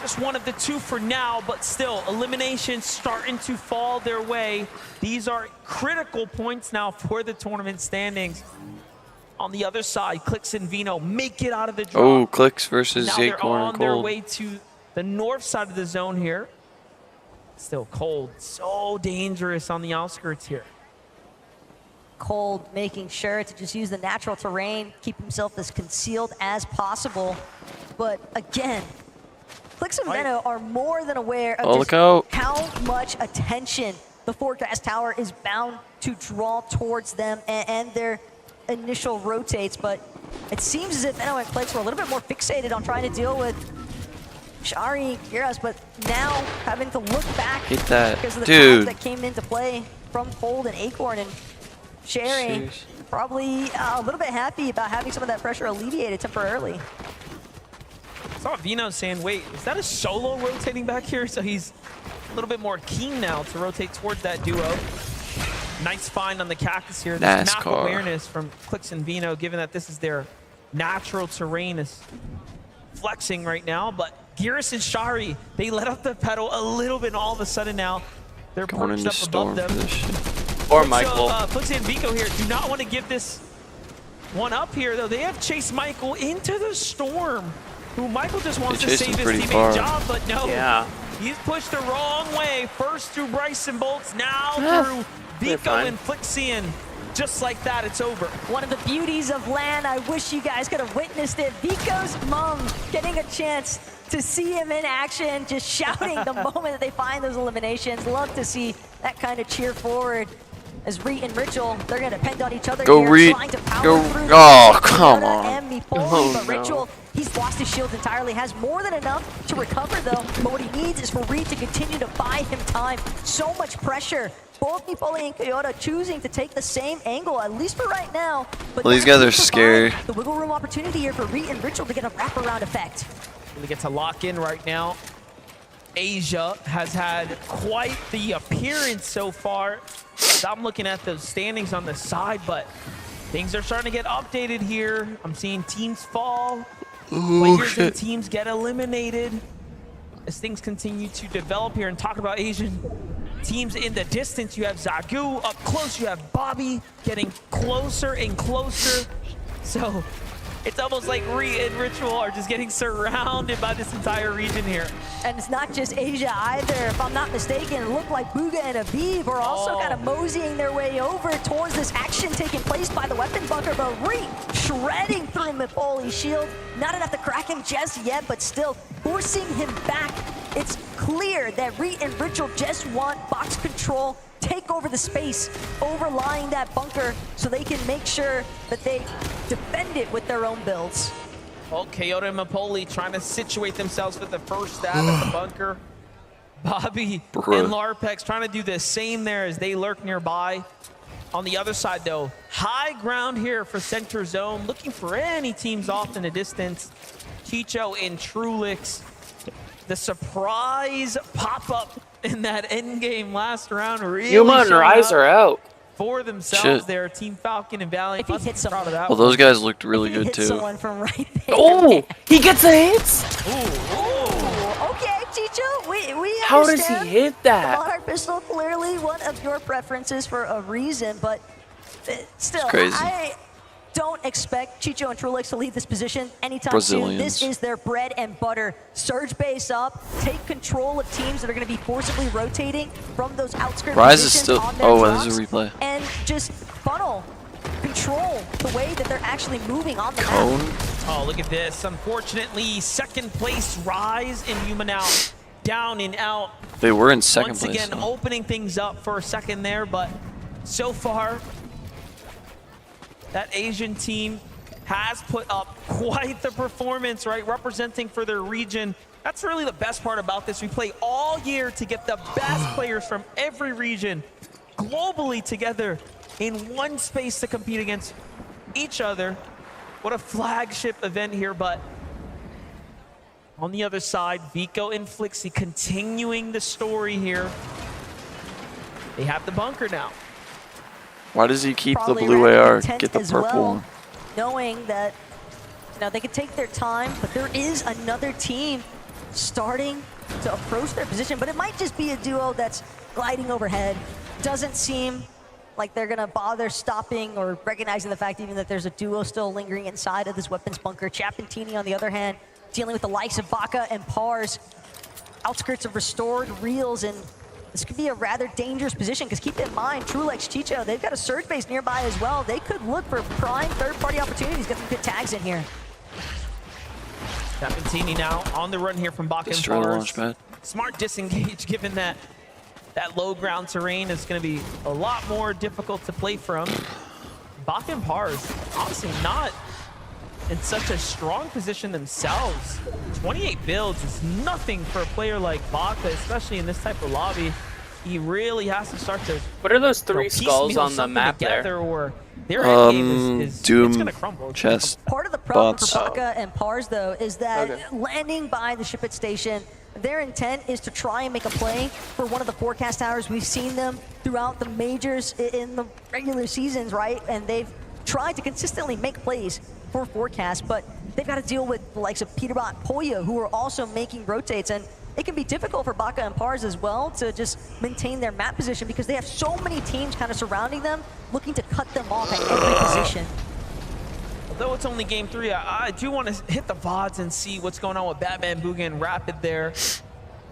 Speaker 14: Just one of the 2 for now, but still, eliminations starting to fall their way. These are critical points now for the tournament standings. On the other side, Clix and Vino make it out of the drop.
Speaker 3: Oh, Clicks versus
Speaker 14: Now they're
Speaker 3: Acorn
Speaker 14: on
Speaker 3: and
Speaker 14: their
Speaker 3: Cold.
Speaker 14: way to the north side of the zone here. Still Cold, so dangerous on the outskirts here.
Speaker 12: Cold making sure to just use the natural terrain, keep himself as concealed as possible. But again, Clix and Vino are more than aware of just how much attention the Forecast Tower is bound to draw towards them and their initial rotates, but it seems as if Veno and Clix were a little bit more fixated on trying to deal with Shari, Giras, but now having to look back because of the times that came into play from Cold and Acorn, and Sherry probably a little bit happy about having some of that pressure alleviated temporarily.
Speaker 14: I saw Vino saying, wait, is that a solo rotating back here? So he's a little bit more keen now to rotate towards that duo. Nice find on the Cactus here. This map awareness from Clix and Vino, given that this is their natural terrain, is flexing right now. But Giras and Shari, they let up the pedal a little bit, and all of a sudden now they're perched up above them.
Speaker 19: Or Michael.
Speaker 14: Flixie and Vico here do not want to give this one up here, though. They have chased Michael into the storm, who Michael just wants to save his teammate Job, but no.
Speaker 19: Yeah.
Speaker 14: He's pushed the wrong way. First through Bryce and Bolts, now through Vico and Flixie, and just like that, it's over.
Speaker 12: One of the beauties of LAN, I wish you guys could have witnessed it. Vico's mom getting a chance to see him in action, just shouting the moment that they find those eliminations. Love to see that kind of cheer forward. As Reet and Ritual, they're going to depend on each other here,
Speaker 3: Reet.
Speaker 12: trying to power
Speaker 3: Go.
Speaker 12: through.
Speaker 3: Oh, come on.
Speaker 12: And Mipoli, but Ritual, he's lost his shield entirely, has more than enough to recover though, but what he needs is for Reet to continue to buy him time. So much pressure. Both Mipoli and Kyoto choosing to take the same angle, at least for right now. But
Speaker 3: Well, these guys are scared.
Speaker 12: The wiggle room opportunity here for Reet and Ritual to get a wraparound effect.
Speaker 14: Really get to lock in right now. Asia has had quite the appearance so far. I'm looking at the standings on the side, but things are starting to get updated here. I'm seeing teams fall. Players and teams get eliminated as things continue to develop here. And talk about Asian teams in the distance. You have Zagu up close. You have Bobby getting closer and closer. So it's almost like Reet and Ritual are just getting surrounded by this entire region here.
Speaker 12: And it's not just Asia either. If I'm not mistaken, it looked like Bugha and Aviv are also kind of moseying their way over towards this action taking place by the weapon bunker. But Reet shredding through Mipoli's shield. Not enough to crack him just yet, but still forcing him back. It's clear that Reet and Ritual just want box control, take over the space overlying that bunker so they can make sure that they defend it with their own builds.
Speaker 14: Oh, Kyoto and Mapoli trying to situate themselves for the first stab at the bunker. Bobby and Larpex trying to do the same there as they lurk nearby. On the other side, though, high ground here for center zone, looking for any teams off in the distance. Chicho and Trulix, the surprise pop-up in that end game last round. Really
Speaker 19: Yuma and Rise are out.
Speaker 14: For themselves there, Team Falcon and Valiant.
Speaker 12: If he hits someone,
Speaker 3: Well, those guys looked really good too.
Speaker 12: Someone from right there.
Speaker 19: Oh, he gets a hit.
Speaker 12: Okay, Chicho, we
Speaker 19: How does he
Speaker 12: understand.
Speaker 19: hit that?
Speaker 12: The Monarch pistol, clearly one of your preferences for a reason, but still,
Speaker 3: It's crazy.
Speaker 12: I don't expect Chicho and Trulix to leave this position anytime soon. This is their bread and butter. Surge base up, take control of teams that are going to be forcibly rotating from those outskirts.
Speaker 3: Rise is still. Oh, there's a replay.
Speaker 12: And just funnel, control the way that they're actually moving on the
Speaker 3: Cone.
Speaker 12: map.
Speaker 14: Oh, look at this. Unfortunately, second place Rise and Yuma now down and out.
Speaker 3: They were in second
Speaker 14: Once
Speaker 3: place.
Speaker 14: again, opening things up for a second there, but so far, that Asian team has put up quite the performance, right? Representing for their region. That's really the best part about this. We play all year to get the best players from every region globally together in one space to compete against each other. What a flagship event here, but on the other side, Vico and Flixie continuing the story here. They have the bunker now.
Speaker 3: Why does he keep
Speaker 12: Probably
Speaker 3: the blue
Speaker 12: rather
Speaker 3: AR?
Speaker 12: intent
Speaker 3: Get the
Speaker 12: as
Speaker 3: purple
Speaker 12: well,
Speaker 3: one.
Speaker 12: knowing that they can take their time, but there is another team starting to approach their position, but it might just be a duo that's gliding overhead. Doesn't seem like they're gonna bother stopping or recognizing the fact even that there's a duo still lingering inside of this weapons bunker. Chapentini, on the other hand, dealing with the likes of Baka and Pars, outskirts of Restored, Reels, and this could be a rather dangerous position because keep in mind, Trulix, Chicho, they've got a surge base nearby as well. They could look for prime third-party opportunities, get some good tags in here.
Speaker 14: Chapentini now on the run here from Baka and
Speaker 3: Destroy the
Speaker 14: Pars.
Speaker 3: launchpad.
Speaker 14: Smart disengage given that low ground terrain is going to be a lot more difficult to play from. Baka and Pars, honestly not in such a strong position themselves. 28 builds is nothing for a player like Baka, especially in this type of lobby. He really has to start to.
Speaker 19: What are those three skulls
Speaker 14: piecemeal
Speaker 19: on the
Speaker 14: something
Speaker 19: map
Speaker 14: together,
Speaker 19: there?
Speaker 14: Or their end game is
Speaker 3: Doom,
Speaker 14: it's gonna crumble.
Speaker 3: chest,
Speaker 12: Part of the problem
Speaker 3: bots.
Speaker 12: for Baka and Pars, though, is that landing by the ship at station, their intent is to try and make a play for one of the forecast towers. We've seen them throughout the majors in the regular seasons, right? And they've tried to consistently make plays for forecast, but they've got to deal with the likes of Peterbot, Poya, who are also making rotates, and it can be difficult for Baka and Pars as well to just maintain their map position because they have so many teams kind of surrounding them, looking to cut them off at every position.
Speaker 14: Although it's only game 3, I do want to hit the VODs and see what's going on with Batman, Booga, and Rapid there.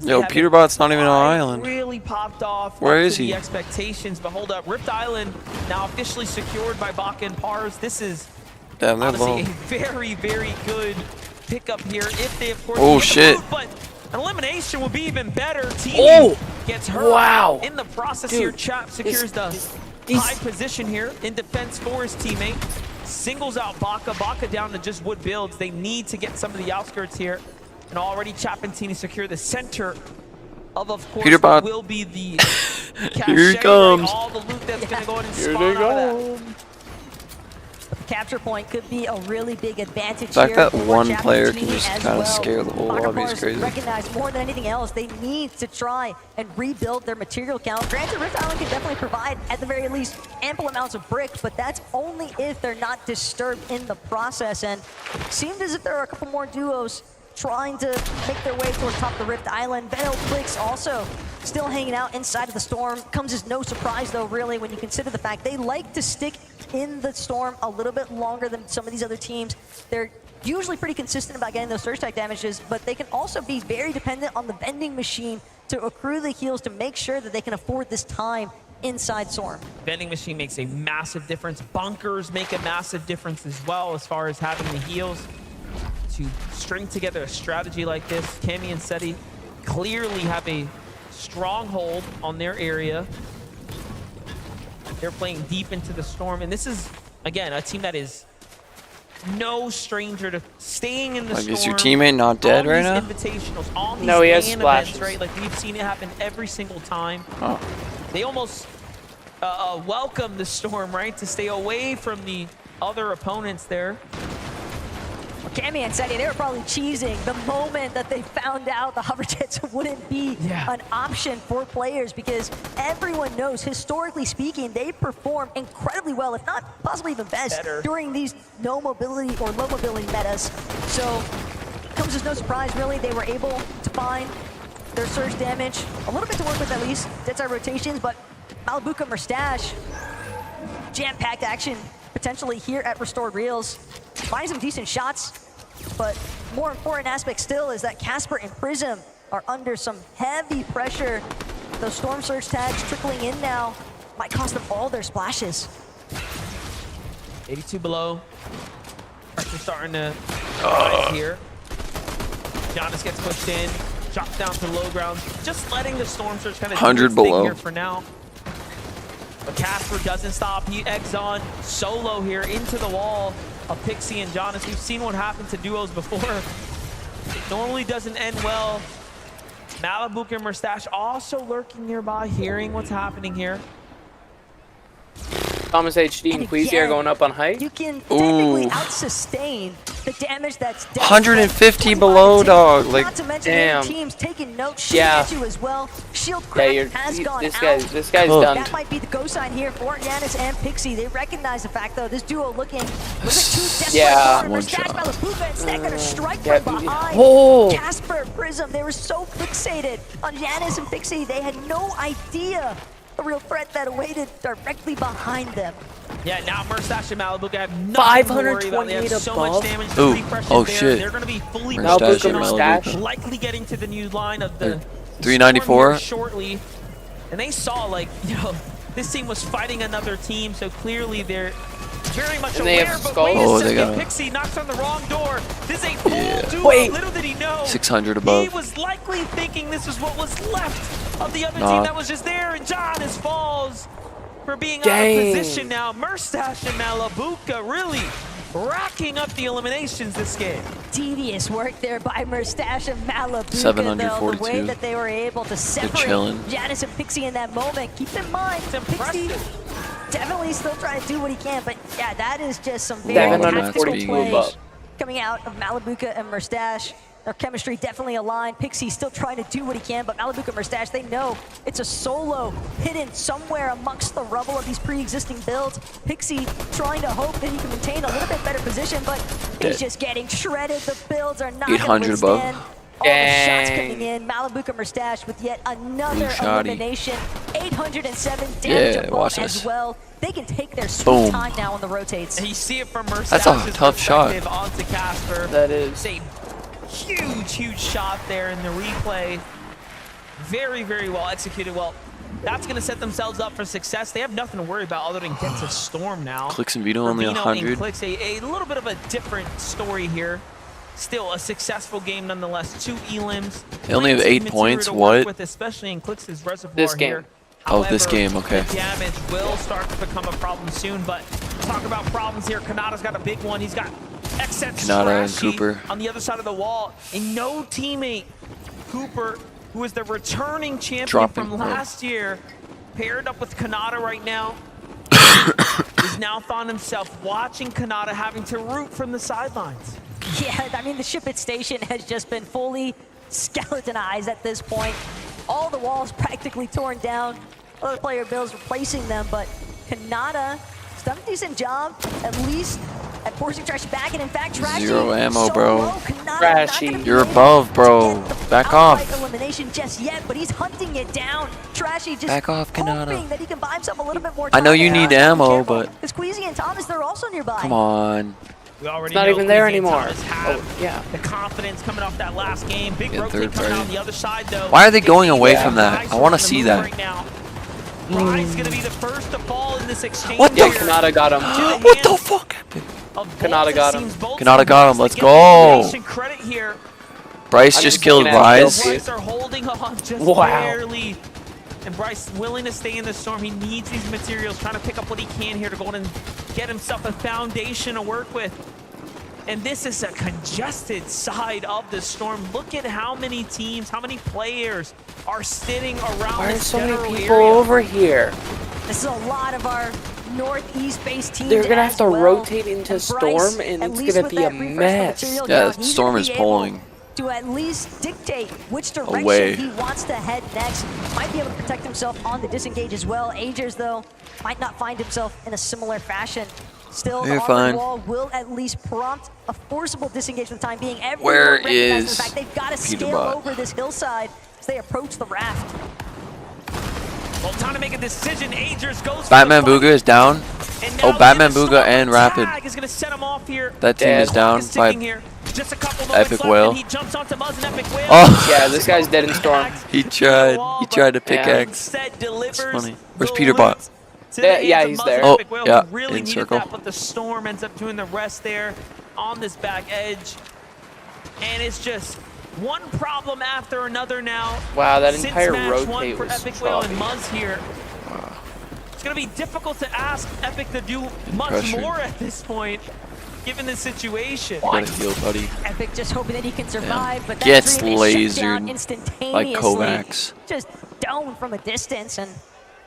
Speaker 3: Yo, Peterbot's not even on island.
Speaker 14: Really popped off.
Speaker 3: Where
Speaker 14: up
Speaker 3: is
Speaker 14: to
Speaker 3: he?
Speaker 14: The expectations, but hold up. Rift Island now officially secured by Baka and Pars. This is
Speaker 3: Damn, they're
Speaker 14: honestly
Speaker 3: low.
Speaker 14: a very, very good pickup here. If they, of course,
Speaker 3: Oh,
Speaker 14: get the
Speaker 3: shit.
Speaker 14: boot, but an elimination would be even better. Team gets hurt.
Speaker 19: Wow.
Speaker 14: In the process
Speaker 19: Dude,
Speaker 14: here, Chap secures the high position here in defense for his teammate. Singles out Baka. Baka down to just wood builds. They need to get some of the outskirts here. And already Chapentini secure the center of course,
Speaker 3: Peterbot.
Speaker 14: will be the
Speaker 3: Here he
Speaker 14: cachet,
Speaker 3: comes.
Speaker 14: right? All the loot that's going to go in and
Speaker 3: Here
Speaker 14: spawn
Speaker 3: they
Speaker 14: out of that.
Speaker 12: The capture point could be a really big advantage
Speaker 3: The fact
Speaker 12: here
Speaker 3: that
Speaker 12: for
Speaker 3: one player can
Speaker 12: Chapentini
Speaker 3: just
Speaker 12: as
Speaker 3: kind of
Speaker 12: well.
Speaker 3: scare the whole
Speaker 12: Baka
Speaker 3: lobby is
Speaker 12: Pars
Speaker 3: crazy.
Speaker 12: recognize more than anything else, they need to try and rebuild their material count. Granted, Rift Island can definitely provide, at the very least, ample amounts of bricks, but that's only if they're not disturbed in the process. And it seemed as if there are a couple more duos trying to make their way towards top of the Rift Island. Venom Clicks also still hanging out inside of the storm. Comes as no surprise, though, really, when you consider the fact they like to stick in the storm a little bit longer than some of these other teams. They're usually pretty consistent about getting those surge type damages, but they can also be very dependent on the vending machine to accrue the heals to make sure that they can afford this time inside Storm.
Speaker 14: Vending machine makes a massive difference. Bunkers make a massive difference as well as far as having the heals to string together a strategy like this. Cammy and Seti clearly have a stronghold on their area. They're playing deep into the storm, and this is, again, a team that is no stranger to staying in the
Speaker 3: Like,
Speaker 14: storm.
Speaker 3: is your teammate not dead right now?
Speaker 14: Invitationals, all these
Speaker 19: No, he has
Speaker 14: LAN
Speaker 19: splashes.
Speaker 14: events, right? Like we've seen it happen every single time.
Speaker 3: Oh.
Speaker 14: They almost welcome the storm, right, to stay away from the other opponents there.
Speaker 12: Cammy and Seti, they were probably cheesing the moment that they found out the hover jets wouldn't be an option for players, because everyone knows, historically speaking, they perform incredibly well, if not possibly even best, during these no mobility or low mobility metas. So it comes as no surprise, really, they were able to find their surge damage, a little bit to work with at least, Deadside rotations, but Malabuka Merstash, jam-packed action potentially here at Restored Reels. Find some decent shots, but more important aspect still is that Casper and Prism are under some heavy pressure. Those Storm Surge tags trickling in now might cost them all their splashes.
Speaker 14: 82 below. Pressure starting to rise here. Giannis gets pushed in, drops down to low ground, just letting the Storm Surge kind of
Speaker 3: 100 below
Speaker 14: here for now. But Casper doesn't stop. He eggs on solo here into the wall of Pixie and Giannis. We've seen what happened to duos before. It normally doesn't end well. Malabuka and Merstash also lurking nearby, hearing what's happening here.
Speaker 19: Thomas HD and Queasy are going up on height.
Speaker 12: You can technically out-sustain the damage that's
Speaker 3: 150 below, dog. Like,
Speaker 12: not to mention
Speaker 19: damn.
Speaker 12: the teams taking notes, shooting at you as well. Shield crack has gone
Speaker 19: this
Speaker 12: out.
Speaker 19: guy's done.
Speaker 12: That might be the go sign here for Giannis and Pixie. They recognize the fact, though, this duo looking too desperate.
Speaker 19: Yeah.
Speaker 12: One shot. Malabuka instead gonna strike
Speaker 19: Yeah,
Speaker 12: from behind.
Speaker 19: oh.
Speaker 12: Casper, Prism, they were so fixated on Giannis and Pixie, they had no idea the real threat that awaited directly behind them.
Speaker 14: Yeah, now Merstash and Malabuka have nothing to worry about. They have so much damage.
Speaker 3: Ooh.
Speaker 14: The pressure
Speaker 3: Oh,
Speaker 14: there.
Speaker 3: shit.
Speaker 14: They're going to be fully
Speaker 3: Merstash and Malabuka.
Speaker 14: likely getting to the new line of the
Speaker 3: 394
Speaker 14: shortly. And they saw, like, you know, this team was fighting another team, so clearly they're very much
Speaker 19: And they
Speaker 14: aware.
Speaker 19: have
Speaker 14: But
Speaker 19: skulls.
Speaker 14: wait
Speaker 3: Oh,
Speaker 14: a
Speaker 3: they
Speaker 14: second,
Speaker 3: got
Speaker 14: Pixie knocks on the wrong door. This is a full duo.
Speaker 19: Wait.
Speaker 14: Little did he know.
Speaker 3: 600
Speaker 14: He
Speaker 3: above.
Speaker 14: was likely thinking this is what was left of the other
Speaker 3: Nah.
Speaker 14: team that was just there, and Giannis falls for being out
Speaker 19: Dang.
Speaker 14: of position now. Merstash and Malabuka really racking up the eliminations this game.
Speaker 12: Devious work there by Merstash and Malabuka, though, the
Speaker 3: 742.
Speaker 12: way that they were able to separate
Speaker 3: chillin'.
Speaker 12: Giannis and Pixie in that moment. Keep in mind, Pixie definitely still trying to do what he can, but yeah, that is just some very tactical
Speaker 19: 742
Speaker 12: play
Speaker 19: above.
Speaker 12: coming out of Malabuka and Merstash. Their chemistry definitely aligned. Pixie still trying to do what he can, but Malabuka and Merstash, they know it's a solo hidden somewhere amongst the rubble of these pre-existing builds. Pixie trying to hope that he can maintain a little bit better position, but he's just getting shredded. The builds are not
Speaker 3: 800 above.
Speaker 12: all the shots coming in. Malabuka Merstash with yet another
Speaker 3: Shoddy.
Speaker 12: elimination. 807 damage
Speaker 3: Yeah,
Speaker 12: above
Speaker 3: watch
Speaker 12: as
Speaker 3: this.
Speaker 12: well. They can take their sweet
Speaker 3: Boom.
Speaker 12: time now on the rotates.
Speaker 14: And you see it from Merstash's
Speaker 3: That's a tough shot.
Speaker 14: perspective onto Casper.
Speaker 19: That is.
Speaker 14: It's a huge shot there in the replay. Very, very well executed. Well, that's going to set themselves up for success. They have nothing to worry about other than get to Storm now.
Speaker 3: Clicks and Vito
Speaker 14: For
Speaker 3: only
Speaker 14: Vino
Speaker 3: 100.
Speaker 14: and Clicks, a little bit of a different story here. Still a successful game nonetheless. 2 elims.
Speaker 3: They only have
Speaker 14: Plenty
Speaker 3: 8
Speaker 14: of
Speaker 3: points,
Speaker 14: material to work
Speaker 3: what?
Speaker 14: With, especially in Clicks' reservoir
Speaker 19: This game.
Speaker 14: here.
Speaker 3: Oh, this
Speaker 14: However,
Speaker 3: game, okay.
Speaker 14: The damage will start to become a problem soon, but talk about problems here. Kanata's got a big one. He's got XS
Speaker 3: Kanata and
Speaker 14: Trashy
Speaker 3: Cooper.
Speaker 14: on the other side of the wall. And no teammate, Cooper, who is the returning champion
Speaker 3: Dropping,
Speaker 14: from
Speaker 3: bro.
Speaker 14: last year, paired up with Kanata right now, has now found himself watching Kanata having to root from the sidelines.
Speaker 12: Yeah, I mean, the ship at station has just been fully skeletonized at this point. All the walls practically torn down. Other player builds replacing them, but Kanata has done a decent job, at least at forcing Trashy back. And in fact, Trashy,
Speaker 3: 0 ammo,
Speaker 12: so
Speaker 3: bro.
Speaker 12: low, Kanata not
Speaker 19: Trashy.
Speaker 12: gonna be
Speaker 3: You're
Speaker 12: able
Speaker 3: above,
Speaker 12: to
Speaker 3: bro.
Speaker 12: get the
Speaker 3: Back
Speaker 12: outright
Speaker 3: off.
Speaker 12: elimination just yet, but he's hunting it down. Trashy just
Speaker 3: Back off, Kanata.
Speaker 12: hoping that he can buy himself a little bit more
Speaker 3: I
Speaker 12: time.
Speaker 3: know you need ammo, but
Speaker 12: Because Queasy and Thomas, they're also nearby.
Speaker 3: come on.
Speaker 14: We already
Speaker 19: It's not
Speaker 14: know
Speaker 19: even there
Speaker 14: Queasy and
Speaker 19: anymore.
Speaker 14: Thomas have
Speaker 19: Oh, yeah.
Speaker 14: the confidence coming off that last game. Big
Speaker 3: Yeah,
Speaker 14: rotate
Speaker 3: third
Speaker 14: coming out
Speaker 3: party.
Speaker 14: on the other side, though.
Speaker 3: Why are they going
Speaker 14: need
Speaker 3: away
Speaker 14: to
Speaker 3: from
Speaker 14: have
Speaker 3: that?
Speaker 14: Bryce
Speaker 3: I wanna
Speaker 14: on the
Speaker 3: see
Speaker 14: move
Speaker 3: that.
Speaker 14: Right now. Bryce going to be the first to fall in this exchange.
Speaker 3: What the
Speaker 14: here.
Speaker 3: f-
Speaker 19: Kanata got him.
Speaker 3: What the fuck happened?
Speaker 14: Of Bolts,
Speaker 19: Kanata
Speaker 14: it
Speaker 19: got him.
Speaker 14: seems Bolts
Speaker 3: Kanata
Speaker 14: and
Speaker 3: got him.
Speaker 14: Bryce
Speaker 3: Let's
Speaker 14: to get the
Speaker 3: go.
Speaker 14: elimination credit here.
Speaker 3: Bryce
Speaker 19: I'm
Speaker 3: just
Speaker 19: just
Speaker 3: killed
Speaker 19: looking at
Speaker 3: Rise.
Speaker 19: Bill.
Speaker 14: Bryce are holding on just
Speaker 19: Wow.
Speaker 14: barely. And Bryce willing to stay in the storm. He needs these materials, trying to pick up what he can here to go in and get himself a foundation to work with. And this is a congested side of the Storm. Look at how many teams, how many players are sitting around
Speaker 19: Why are
Speaker 14: this
Speaker 19: so many
Speaker 14: general
Speaker 19: people
Speaker 14: area.
Speaker 19: over here?
Speaker 12: This is a lot of our northeast-based teams.
Speaker 19: They're gonna have
Speaker 12: as
Speaker 19: to
Speaker 12: well.
Speaker 19: rotate into
Speaker 12: Bryce,
Speaker 19: Storm, and
Speaker 12: at
Speaker 19: it's
Speaker 12: least
Speaker 19: gonna
Speaker 12: with
Speaker 19: be a
Speaker 12: that refresh
Speaker 19: mess.
Speaker 12: material
Speaker 3: Yeah,
Speaker 12: down,
Speaker 3: the
Speaker 12: he's
Speaker 3: Storm
Speaker 12: gonna
Speaker 3: is
Speaker 12: be able
Speaker 3: pulling.
Speaker 12: to at least dictate which direction
Speaker 3: Away.
Speaker 12: he wants to head next. Might be able to protect himself on the disengage as well. Agers, though, might not find himself in a similar fashion. Still, the
Speaker 3: You're
Speaker 12: armored
Speaker 3: fine.
Speaker 12: wall will at least prompt a forcible disengage for the time being. Everyone
Speaker 3: Where
Speaker 12: recognizes
Speaker 3: is
Speaker 12: the fact they've got to scale
Speaker 3: Peterbot?
Speaker 12: over this hillside as they approach the raft.
Speaker 14: Well, time to make a decision. Agers goes
Speaker 3: Batman
Speaker 14: for the
Speaker 3: Booga is down. Oh, Batman Booga and Rapid.
Speaker 14: tag is gonna set him off here.
Speaker 3: That team is down
Speaker 14: Clock is
Speaker 3: by
Speaker 14: ticking here. Just a couple moments
Speaker 3: Epic
Speaker 14: left,
Speaker 3: Whale.
Speaker 14: and he jumps onto Muzz and Epic Whale.
Speaker 3: Oh!
Speaker 19: Yeah, this guy's dead in Storm.
Speaker 3: He tried to pickaxe. It's funny. Where's Peterbot?
Speaker 19: Yeah, he's there.
Speaker 3: Oh,
Speaker 14: Whale
Speaker 3: yeah,
Speaker 14: really
Speaker 3: in
Speaker 14: needed
Speaker 3: circle.
Speaker 14: that, but the Storm ends up doing the rest there on this back edge. And it's just one problem after another now.
Speaker 19: Wow, that
Speaker 14: Since
Speaker 19: entire
Speaker 14: match one
Speaker 19: rotate
Speaker 14: for
Speaker 19: was
Speaker 14: Epic Whale and
Speaker 19: choppy.
Speaker 14: Muzz here. It's going to be difficult to ask Epic to do much
Speaker 3: Pressure.
Speaker 14: more at this point, given the situation.
Speaker 3: Gotta heal, buddy.
Speaker 12: Epic just hoping that he can survive, but that
Speaker 3: Gets
Speaker 12: dream is shut down
Speaker 3: lasered
Speaker 12: instantaneously.
Speaker 3: like Kovacs.
Speaker 12: Just domed from a distance, and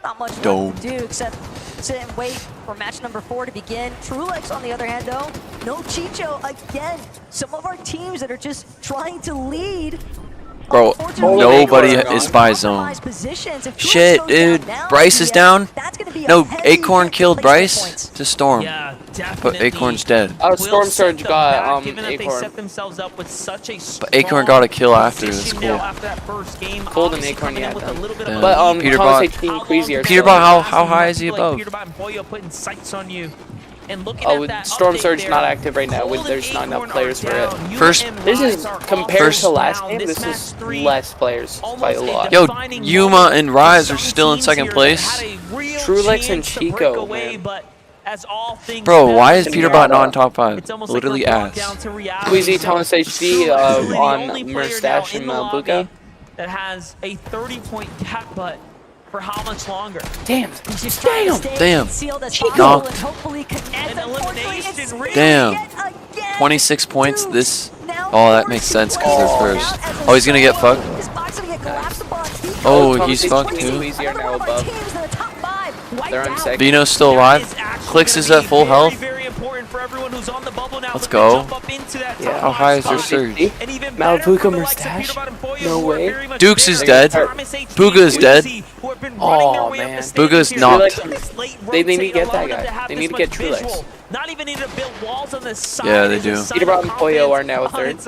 Speaker 12: not much
Speaker 3: Dome.
Speaker 12: left to do except sit and wait for match number 4 to begin. Trulex, on the other hand, though, no Chicho again. Some of our teams that are just trying to lead.
Speaker 3: Bro, nobody is by zone. Shit, dude. Bryce is down. No, Acorn killed Bryce to Storm.
Speaker 14: Yeah,
Speaker 3: But Acorn's dead.
Speaker 19: Oh, Storm Surge got
Speaker 14: given that they
Speaker 19: Acorn.
Speaker 14: set themselves up with such a
Speaker 3: But Acorn got a kill after. That's
Speaker 14: position
Speaker 3: cool.
Speaker 14: now after that first game.
Speaker 19: Cold and
Speaker 14: Obviously
Speaker 19: Acorn,
Speaker 14: coming in
Speaker 19: yeah.
Speaker 14: with a little bit of
Speaker 3: Yeah.
Speaker 14: a
Speaker 19: But
Speaker 14: lead.
Speaker 19: Thomas HD and Queasy are still-
Speaker 3: Peterbot, how high is he
Speaker 14: Like
Speaker 3: above?
Speaker 14: Peterbot and Boyo putting sights on you. And looking
Speaker 19: Oh,
Speaker 14: at that
Speaker 19: Storm
Speaker 14: update
Speaker 19: Surge
Speaker 14: there,
Speaker 19: not active right now.
Speaker 14: Cold
Speaker 19: There's
Speaker 14: and
Speaker 19: not enough
Speaker 14: Acorn
Speaker 19: players
Speaker 14: are
Speaker 19: for it.
Speaker 14: down.
Speaker 3: First-
Speaker 14: Yuma and
Speaker 19: This
Speaker 14: Rise
Speaker 19: is
Speaker 14: are
Speaker 19: compared
Speaker 3: First-
Speaker 19: to last
Speaker 14: down.
Speaker 19: game. This
Speaker 14: match
Speaker 19: is
Speaker 14: 3
Speaker 19: less players by a lot.
Speaker 3: Yo, Yuma and Rise are still in second place.
Speaker 19: Trulex and Chico, man.
Speaker 3: Bro, why is Peterbot not in top 5? Literally ass.
Speaker 19: Queasy, Thomas HD on Murstache and Buka.
Speaker 14: that has a 30-point gap, but for how much longer?
Speaker 19: Damn.
Speaker 12: He's just trying to stay
Speaker 3: Damn.
Speaker 12: concealed as
Speaker 3: Chico.
Speaker 12: possible and hopefully connect. Unfortunately, it's
Speaker 3: Damn. 26 points this. Oh, that makes sense because they're first. Oh, he's gonna get fucked. Oh, he's fucked too.
Speaker 19: Queasy are now above. They're on second.
Speaker 3: Vino's still alive. Clicks is at full health. Let's go.
Speaker 19: Yeah.
Speaker 3: How high is your surge?
Speaker 19: Malabuka Murstache? No way.
Speaker 3: Dukes is dead. Booga is dead.
Speaker 19: Oh, man.
Speaker 3: Booga's knocked.
Speaker 19: They need to get that guy. They need to get Trulex.
Speaker 14: Not even need to build walls on the side.
Speaker 3: Yeah, they do.
Speaker 19: Peterbot and Poyo are now a third.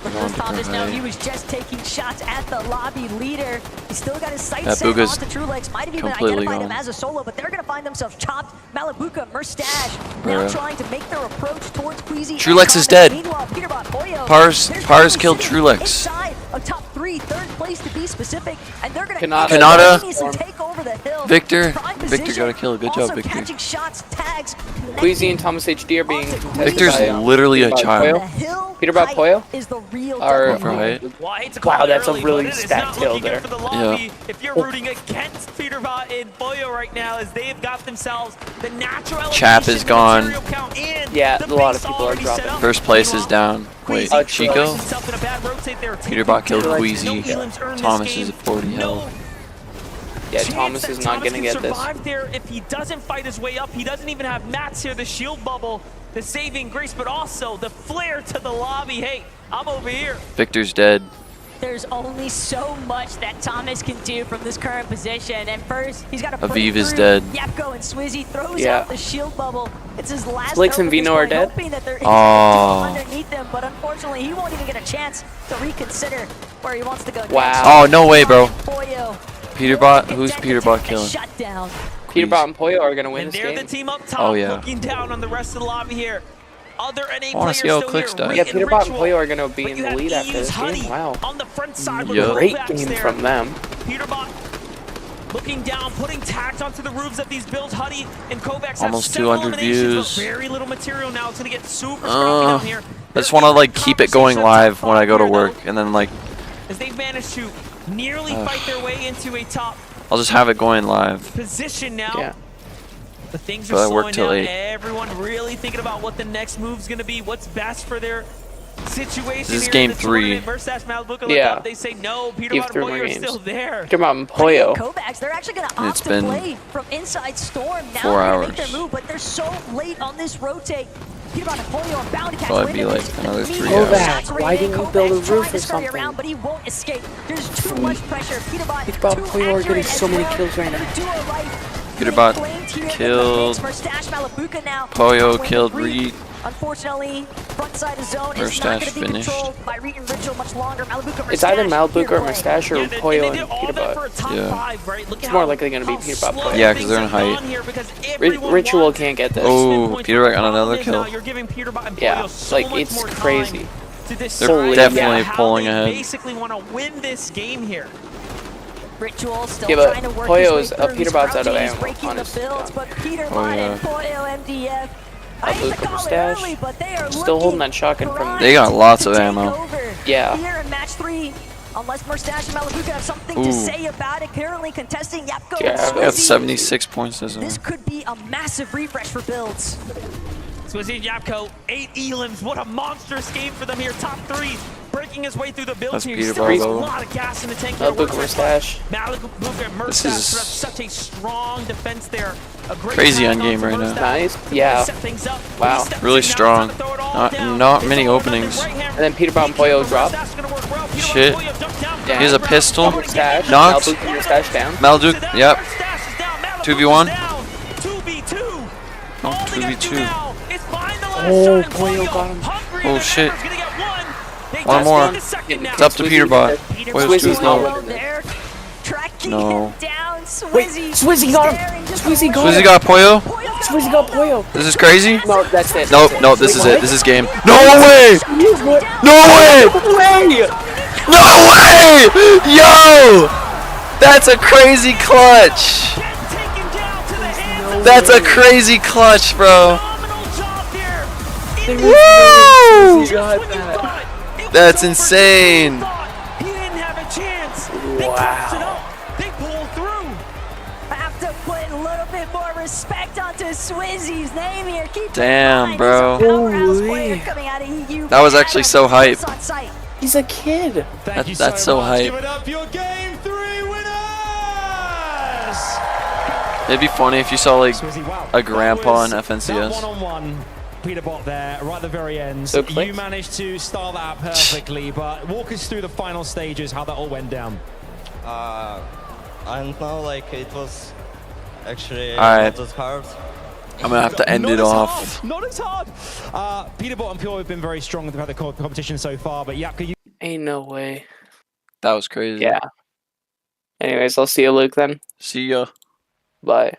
Speaker 12: Look at this Thomas now. He was just taking shots at the lobby leader. He's still got his sights
Speaker 3: That
Speaker 12: set
Speaker 3: Booga's
Speaker 12: onto Trulex. Might have even
Speaker 3: completely
Speaker 12: identified him
Speaker 3: gone.
Speaker 12: as a solo, but they're going to find themselves chopped. Malabuka, Murstache now
Speaker 3: Bruh.
Speaker 12: trying to make their approach towards Queasy. and
Speaker 3: Trulex is
Speaker 12: Thomas.
Speaker 3: dead.
Speaker 12: Meanwhile, Peterbot, Poyo,
Speaker 3: Pars
Speaker 12: they're
Speaker 3: Pars
Speaker 12: trying
Speaker 3: killed
Speaker 12: to sit
Speaker 3: Trulex.
Speaker 12: inside of top 3, third place to be specific, and they're going to
Speaker 3: Kanata.
Speaker 12: take over the hill.
Speaker 3: Victor.
Speaker 12: Prime
Speaker 3: Victor
Speaker 12: position,
Speaker 3: got a kill. Good
Speaker 12: also
Speaker 3: job, Victor.
Speaker 12: catching shots, tags,
Speaker 19: Queasy and Thomas HD are being contested
Speaker 3: Victor's
Speaker 19: by,
Speaker 3: literally a
Speaker 19: Peterbot
Speaker 3: child.
Speaker 19: Poyo. Peterbot Poyo
Speaker 12: is the real
Speaker 19: are
Speaker 3: For height.
Speaker 19: wow, that's a really stacked hill there.
Speaker 3: Yeah.
Speaker 14: If you're rooting against Peterbot and Boyo right now, as they've got themselves the natural
Speaker 3: Chap is gone.
Speaker 19: Yeah, a lot of people are dropping.
Speaker 3: First place is down. Wait, Chico? Peterbot killed Queasy. Thomas is at 40 health.
Speaker 19: Yeah, Thomas is not
Speaker 14: Thomas
Speaker 19: gonna
Speaker 14: can
Speaker 19: get this.
Speaker 14: survive there if he doesn't fight his way up. He doesn't even have Mats here, the shield bubble, the saving grace, but also the flare to the lobby. Hey, I'm over here.
Speaker 3: Victor's dead.
Speaker 12: There's only so much that Thomas can do from this current position. And first, he's got to
Speaker 3: Aviv is dead.
Speaker 12: Yapko and Swizzy throws
Speaker 19: Yeah.
Speaker 12: out the shield bubble. It's his last
Speaker 19: Slicks
Speaker 12: hope
Speaker 19: and
Speaker 12: at this
Speaker 19: Vino are
Speaker 12: point,
Speaker 19: dead?
Speaker 12: hoping that there is
Speaker 3: Oh.
Speaker 12: underneath him, but unfortunately, he won't even get a chance to reconsider where he wants to go next.
Speaker 19: Wow.
Speaker 3: Oh, no way, bro.
Speaker 12: Boyo,
Speaker 3: Peterbot? Who's Peterbot killing?
Speaker 12: shut down.
Speaker 19: Peterbot and Poyo are gonna win
Speaker 14: And
Speaker 19: this
Speaker 14: they're
Speaker 19: game.
Speaker 14: the team up top,
Speaker 3: Oh, yeah.
Speaker 14: looking down on the rest of the lobby here. Other NA
Speaker 3: I wanna
Speaker 14: players
Speaker 3: see how
Speaker 14: still
Speaker 3: Clicks
Speaker 14: here.
Speaker 3: died.
Speaker 19: Yeah,
Speaker 14: Rick
Speaker 19: Peterbot and
Speaker 14: Ritual.
Speaker 19: Poyo are gonna be
Speaker 14: But
Speaker 19: in
Speaker 14: you
Speaker 19: the
Speaker 14: have
Speaker 19: lead after
Speaker 14: EU's
Speaker 19: this
Speaker 14: Honey
Speaker 19: game. Wow.
Speaker 14: on the front side with
Speaker 3: Yup.
Speaker 19: Great
Speaker 14: Kovacs
Speaker 19: game
Speaker 14: there.
Speaker 19: from them.
Speaker 14: Peterbot looking down, putting tags onto the roofs of these builds. Huddy and Kovacs
Speaker 3: Almost
Speaker 14: have several
Speaker 3: 200
Speaker 14: eliminations,
Speaker 3: views.
Speaker 14: but very little material now. It's gonna get super scrappy down here.
Speaker 3: I just want to like keep it going live when I go to work, and then like
Speaker 14: As they've managed to nearly fight their way into a top
Speaker 3: I'll just have it going live.
Speaker 14: position now.
Speaker 19: Yeah.
Speaker 14: The things are
Speaker 3: But I
Speaker 14: slowing
Speaker 3: worked till
Speaker 14: down.
Speaker 3: 8.
Speaker 14: Everyone really thinking about what the next move's going to be, what's best for their situation.
Speaker 3: This is
Speaker 14: here
Speaker 3: game
Speaker 14: in the
Speaker 3: 3.
Speaker 14: tournament. Mustache, Malibuca look
Speaker 19: Yeah.
Speaker 14: up. They say no. Peter
Speaker 19: You have 3
Speaker 14: Poyo
Speaker 19: more
Speaker 14: are
Speaker 19: games.
Speaker 14: still there.
Speaker 19: Peter and Pollo.
Speaker 12: Kovacs, they're actually going to
Speaker 3: It's
Speaker 12: opt to
Speaker 3: been
Speaker 12: play from inside Storm. Now
Speaker 3: 4
Speaker 12: they're gonna
Speaker 3: hours.
Speaker 12: make their move, but they're so late on this rotate. Peter and Pollo are bound to catch
Speaker 3: Probably
Speaker 12: wind
Speaker 3: be
Speaker 12: of
Speaker 3: like
Speaker 12: this.
Speaker 3: another
Speaker 12: The
Speaker 3: 3
Speaker 12: media
Speaker 3: hours.
Speaker 12: shots
Speaker 19: Why
Speaker 12: rate
Speaker 19: didn't
Speaker 12: in.
Speaker 19: you build a
Speaker 12: Kovacs
Speaker 19: roof
Speaker 12: tried to
Speaker 19: or
Speaker 12: scurry
Speaker 19: something?
Speaker 12: around, but he won't escape. There's too much pressure. Peter
Speaker 19: Peter and Pollo are getting so many kills right now.
Speaker 3: Peterbot killed. Pollo killed Reed.
Speaker 12: Unfortunately, front side of zone is
Speaker 3: Mustache
Speaker 12: not going to be
Speaker 3: finished.
Speaker 12: controlled by Reed and Ritual much longer. Malibuca,
Speaker 19: It's either Malibuca or
Speaker 12: Mustache.
Speaker 19: Mustache or Pollo and Peterbot.
Speaker 3: Yeah.
Speaker 19: It's more likely going to be Peterbot Pollo.
Speaker 3: Yeah, because they're in height.
Speaker 19: Ritual can't get this.
Speaker 3: Oh, Peterbot got another kill.
Speaker 19: Yeah, like it's crazy.
Speaker 3: They're
Speaker 19: Holy
Speaker 3: definitely
Speaker 19: yeah.
Speaker 3: pulling ahead.
Speaker 14: Basically want to win this game here.
Speaker 12: Ritual still
Speaker 19: Yeah, but
Speaker 12: trying to work
Speaker 19: Pollo's
Speaker 12: his way through.
Speaker 19: Peterbot's out of
Speaker 12: He's
Speaker 19: ammo,
Speaker 12: breaking the
Speaker 19: honestly.
Speaker 12: builds, but Peterbot
Speaker 3: Oh, yeah.
Speaker 12: and Pollo MDF. I hate to
Speaker 19: Malibuca,
Speaker 12: call it
Speaker 19: Mustache.
Speaker 12: early, but they are
Speaker 19: Still holding that shotgun from.
Speaker 3: They got lots of ammo.
Speaker 19: Yeah.
Speaker 12: Here in match 3, unless Mustache and Malibuca have something
Speaker 3: Ooh.
Speaker 12: to say about it, currently contesting Yapko
Speaker 19: Yeah,
Speaker 12: and
Speaker 3: They got
Speaker 12: Swizzy.
Speaker 3: 76 points this
Speaker 12: This
Speaker 3: one.
Speaker 12: could be a massive refresh for builds.
Speaker 14: Swizzy Yapko, 8 elims. What a monstrous game for them here. Top 3, breaking his way through the build
Speaker 3: That's
Speaker 14: here.
Speaker 3: Peter
Speaker 14: Still has a
Speaker 3: Barlow.
Speaker 14: lot of gas in the tank. here.
Speaker 19: Malibuca, Mustache.
Speaker 14: Malibuca and
Speaker 3: This
Speaker 14: Mustache
Speaker 3: is
Speaker 14: put up such a strong defense there. A great
Speaker 3: crazy
Speaker 14: tag
Speaker 3: end
Speaker 14: on
Speaker 3: game
Speaker 14: to
Speaker 3: right now.
Speaker 14: Mustache.
Speaker 19: Nice. Yeah.
Speaker 14: Set things up.
Speaker 19: Wow.
Speaker 14: He steps
Speaker 3: Really
Speaker 14: in now,
Speaker 3: strong.
Speaker 14: trying to throw it all down.
Speaker 3: Not
Speaker 14: It's
Speaker 3: many
Speaker 14: all nothing.
Speaker 3: openings.
Speaker 14: Right hand.
Speaker 19: And then Peterbot and Pollo drop.
Speaker 14: Mustache gonna work well. Peter
Speaker 3: Shit.
Speaker 14: Pollo jumped down.
Speaker 19: Yeah.
Speaker 3: He has a pistol.
Speaker 19: Mustache.
Speaker 3: Knocked.
Speaker 19: Malibuca and Mustache down.
Speaker 3: Malduk, yep. 2v1.
Speaker 14: 2v2.
Speaker 3: Oh, 2v2.
Speaker 19: Oh, Pollo got him.
Speaker 3: Oh shit. One more. It's up to Peterbot.
Speaker 19: Swizzy's not
Speaker 3: low.
Speaker 19: winning this.
Speaker 12: Tracking
Speaker 3: No.
Speaker 12: him down.
Speaker 19: Wait,
Speaker 12: Swizzy.
Speaker 19: Swizzy got him. Swizzy got
Speaker 3: Swizzy
Speaker 19: him.
Speaker 3: got Pollo.
Speaker 19: Swizzy got Pollo.
Speaker 3: This is crazy.
Speaker 19: No, that's it.
Speaker 3: Nope,
Speaker 19: that's
Speaker 3: nope, this is
Speaker 19: Wait,
Speaker 3: it. This is game. No way! No way! No way! Yo! That's a crazy clutch! That's a crazy clutch, bro. Woo! That's insane.
Speaker 19: Wow.
Speaker 14: They pull through.
Speaker 12: I have to put a little bit more respect onto Swizzy's name here. Keep
Speaker 3: Damn, bro.
Speaker 12: player coming out of EU.
Speaker 3: That was actually so hype.
Speaker 12: On site.
Speaker 19: He's a kid.
Speaker 3: That's so hype.
Speaker 5: Give it up, your game 3 winners!
Speaker 3: It'd be funny if you saw like
Speaker 5: Swizzy, wow.
Speaker 3: a grandpa in
Speaker 5: That
Speaker 3: FNCS.
Speaker 5: one-on-one, Peterbot there, right at the very end.
Speaker 19: So
Speaker 5: You
Speaker 19: click.
Speaker 5: managed to style that out perfectly, but walk us through the final stages, how that all went down.
Speaker 28: And now, like, it was actually
Speaker 3: Alright.
Speaker 28: not as hard.
Speaker 3: I'm gonna have to end it off.
Speaker 5: Not as hard. Peterbot and Pure have been very strong throughout the competition so far, but Yapka, you
Speaker 19: Ain't no way.
Speaker 3: That was crazy.
Speaker 19: Yeah. Anyways, I'll see you, Luke, then.
Speaker 3: See ya.
Speaker 19: Bye.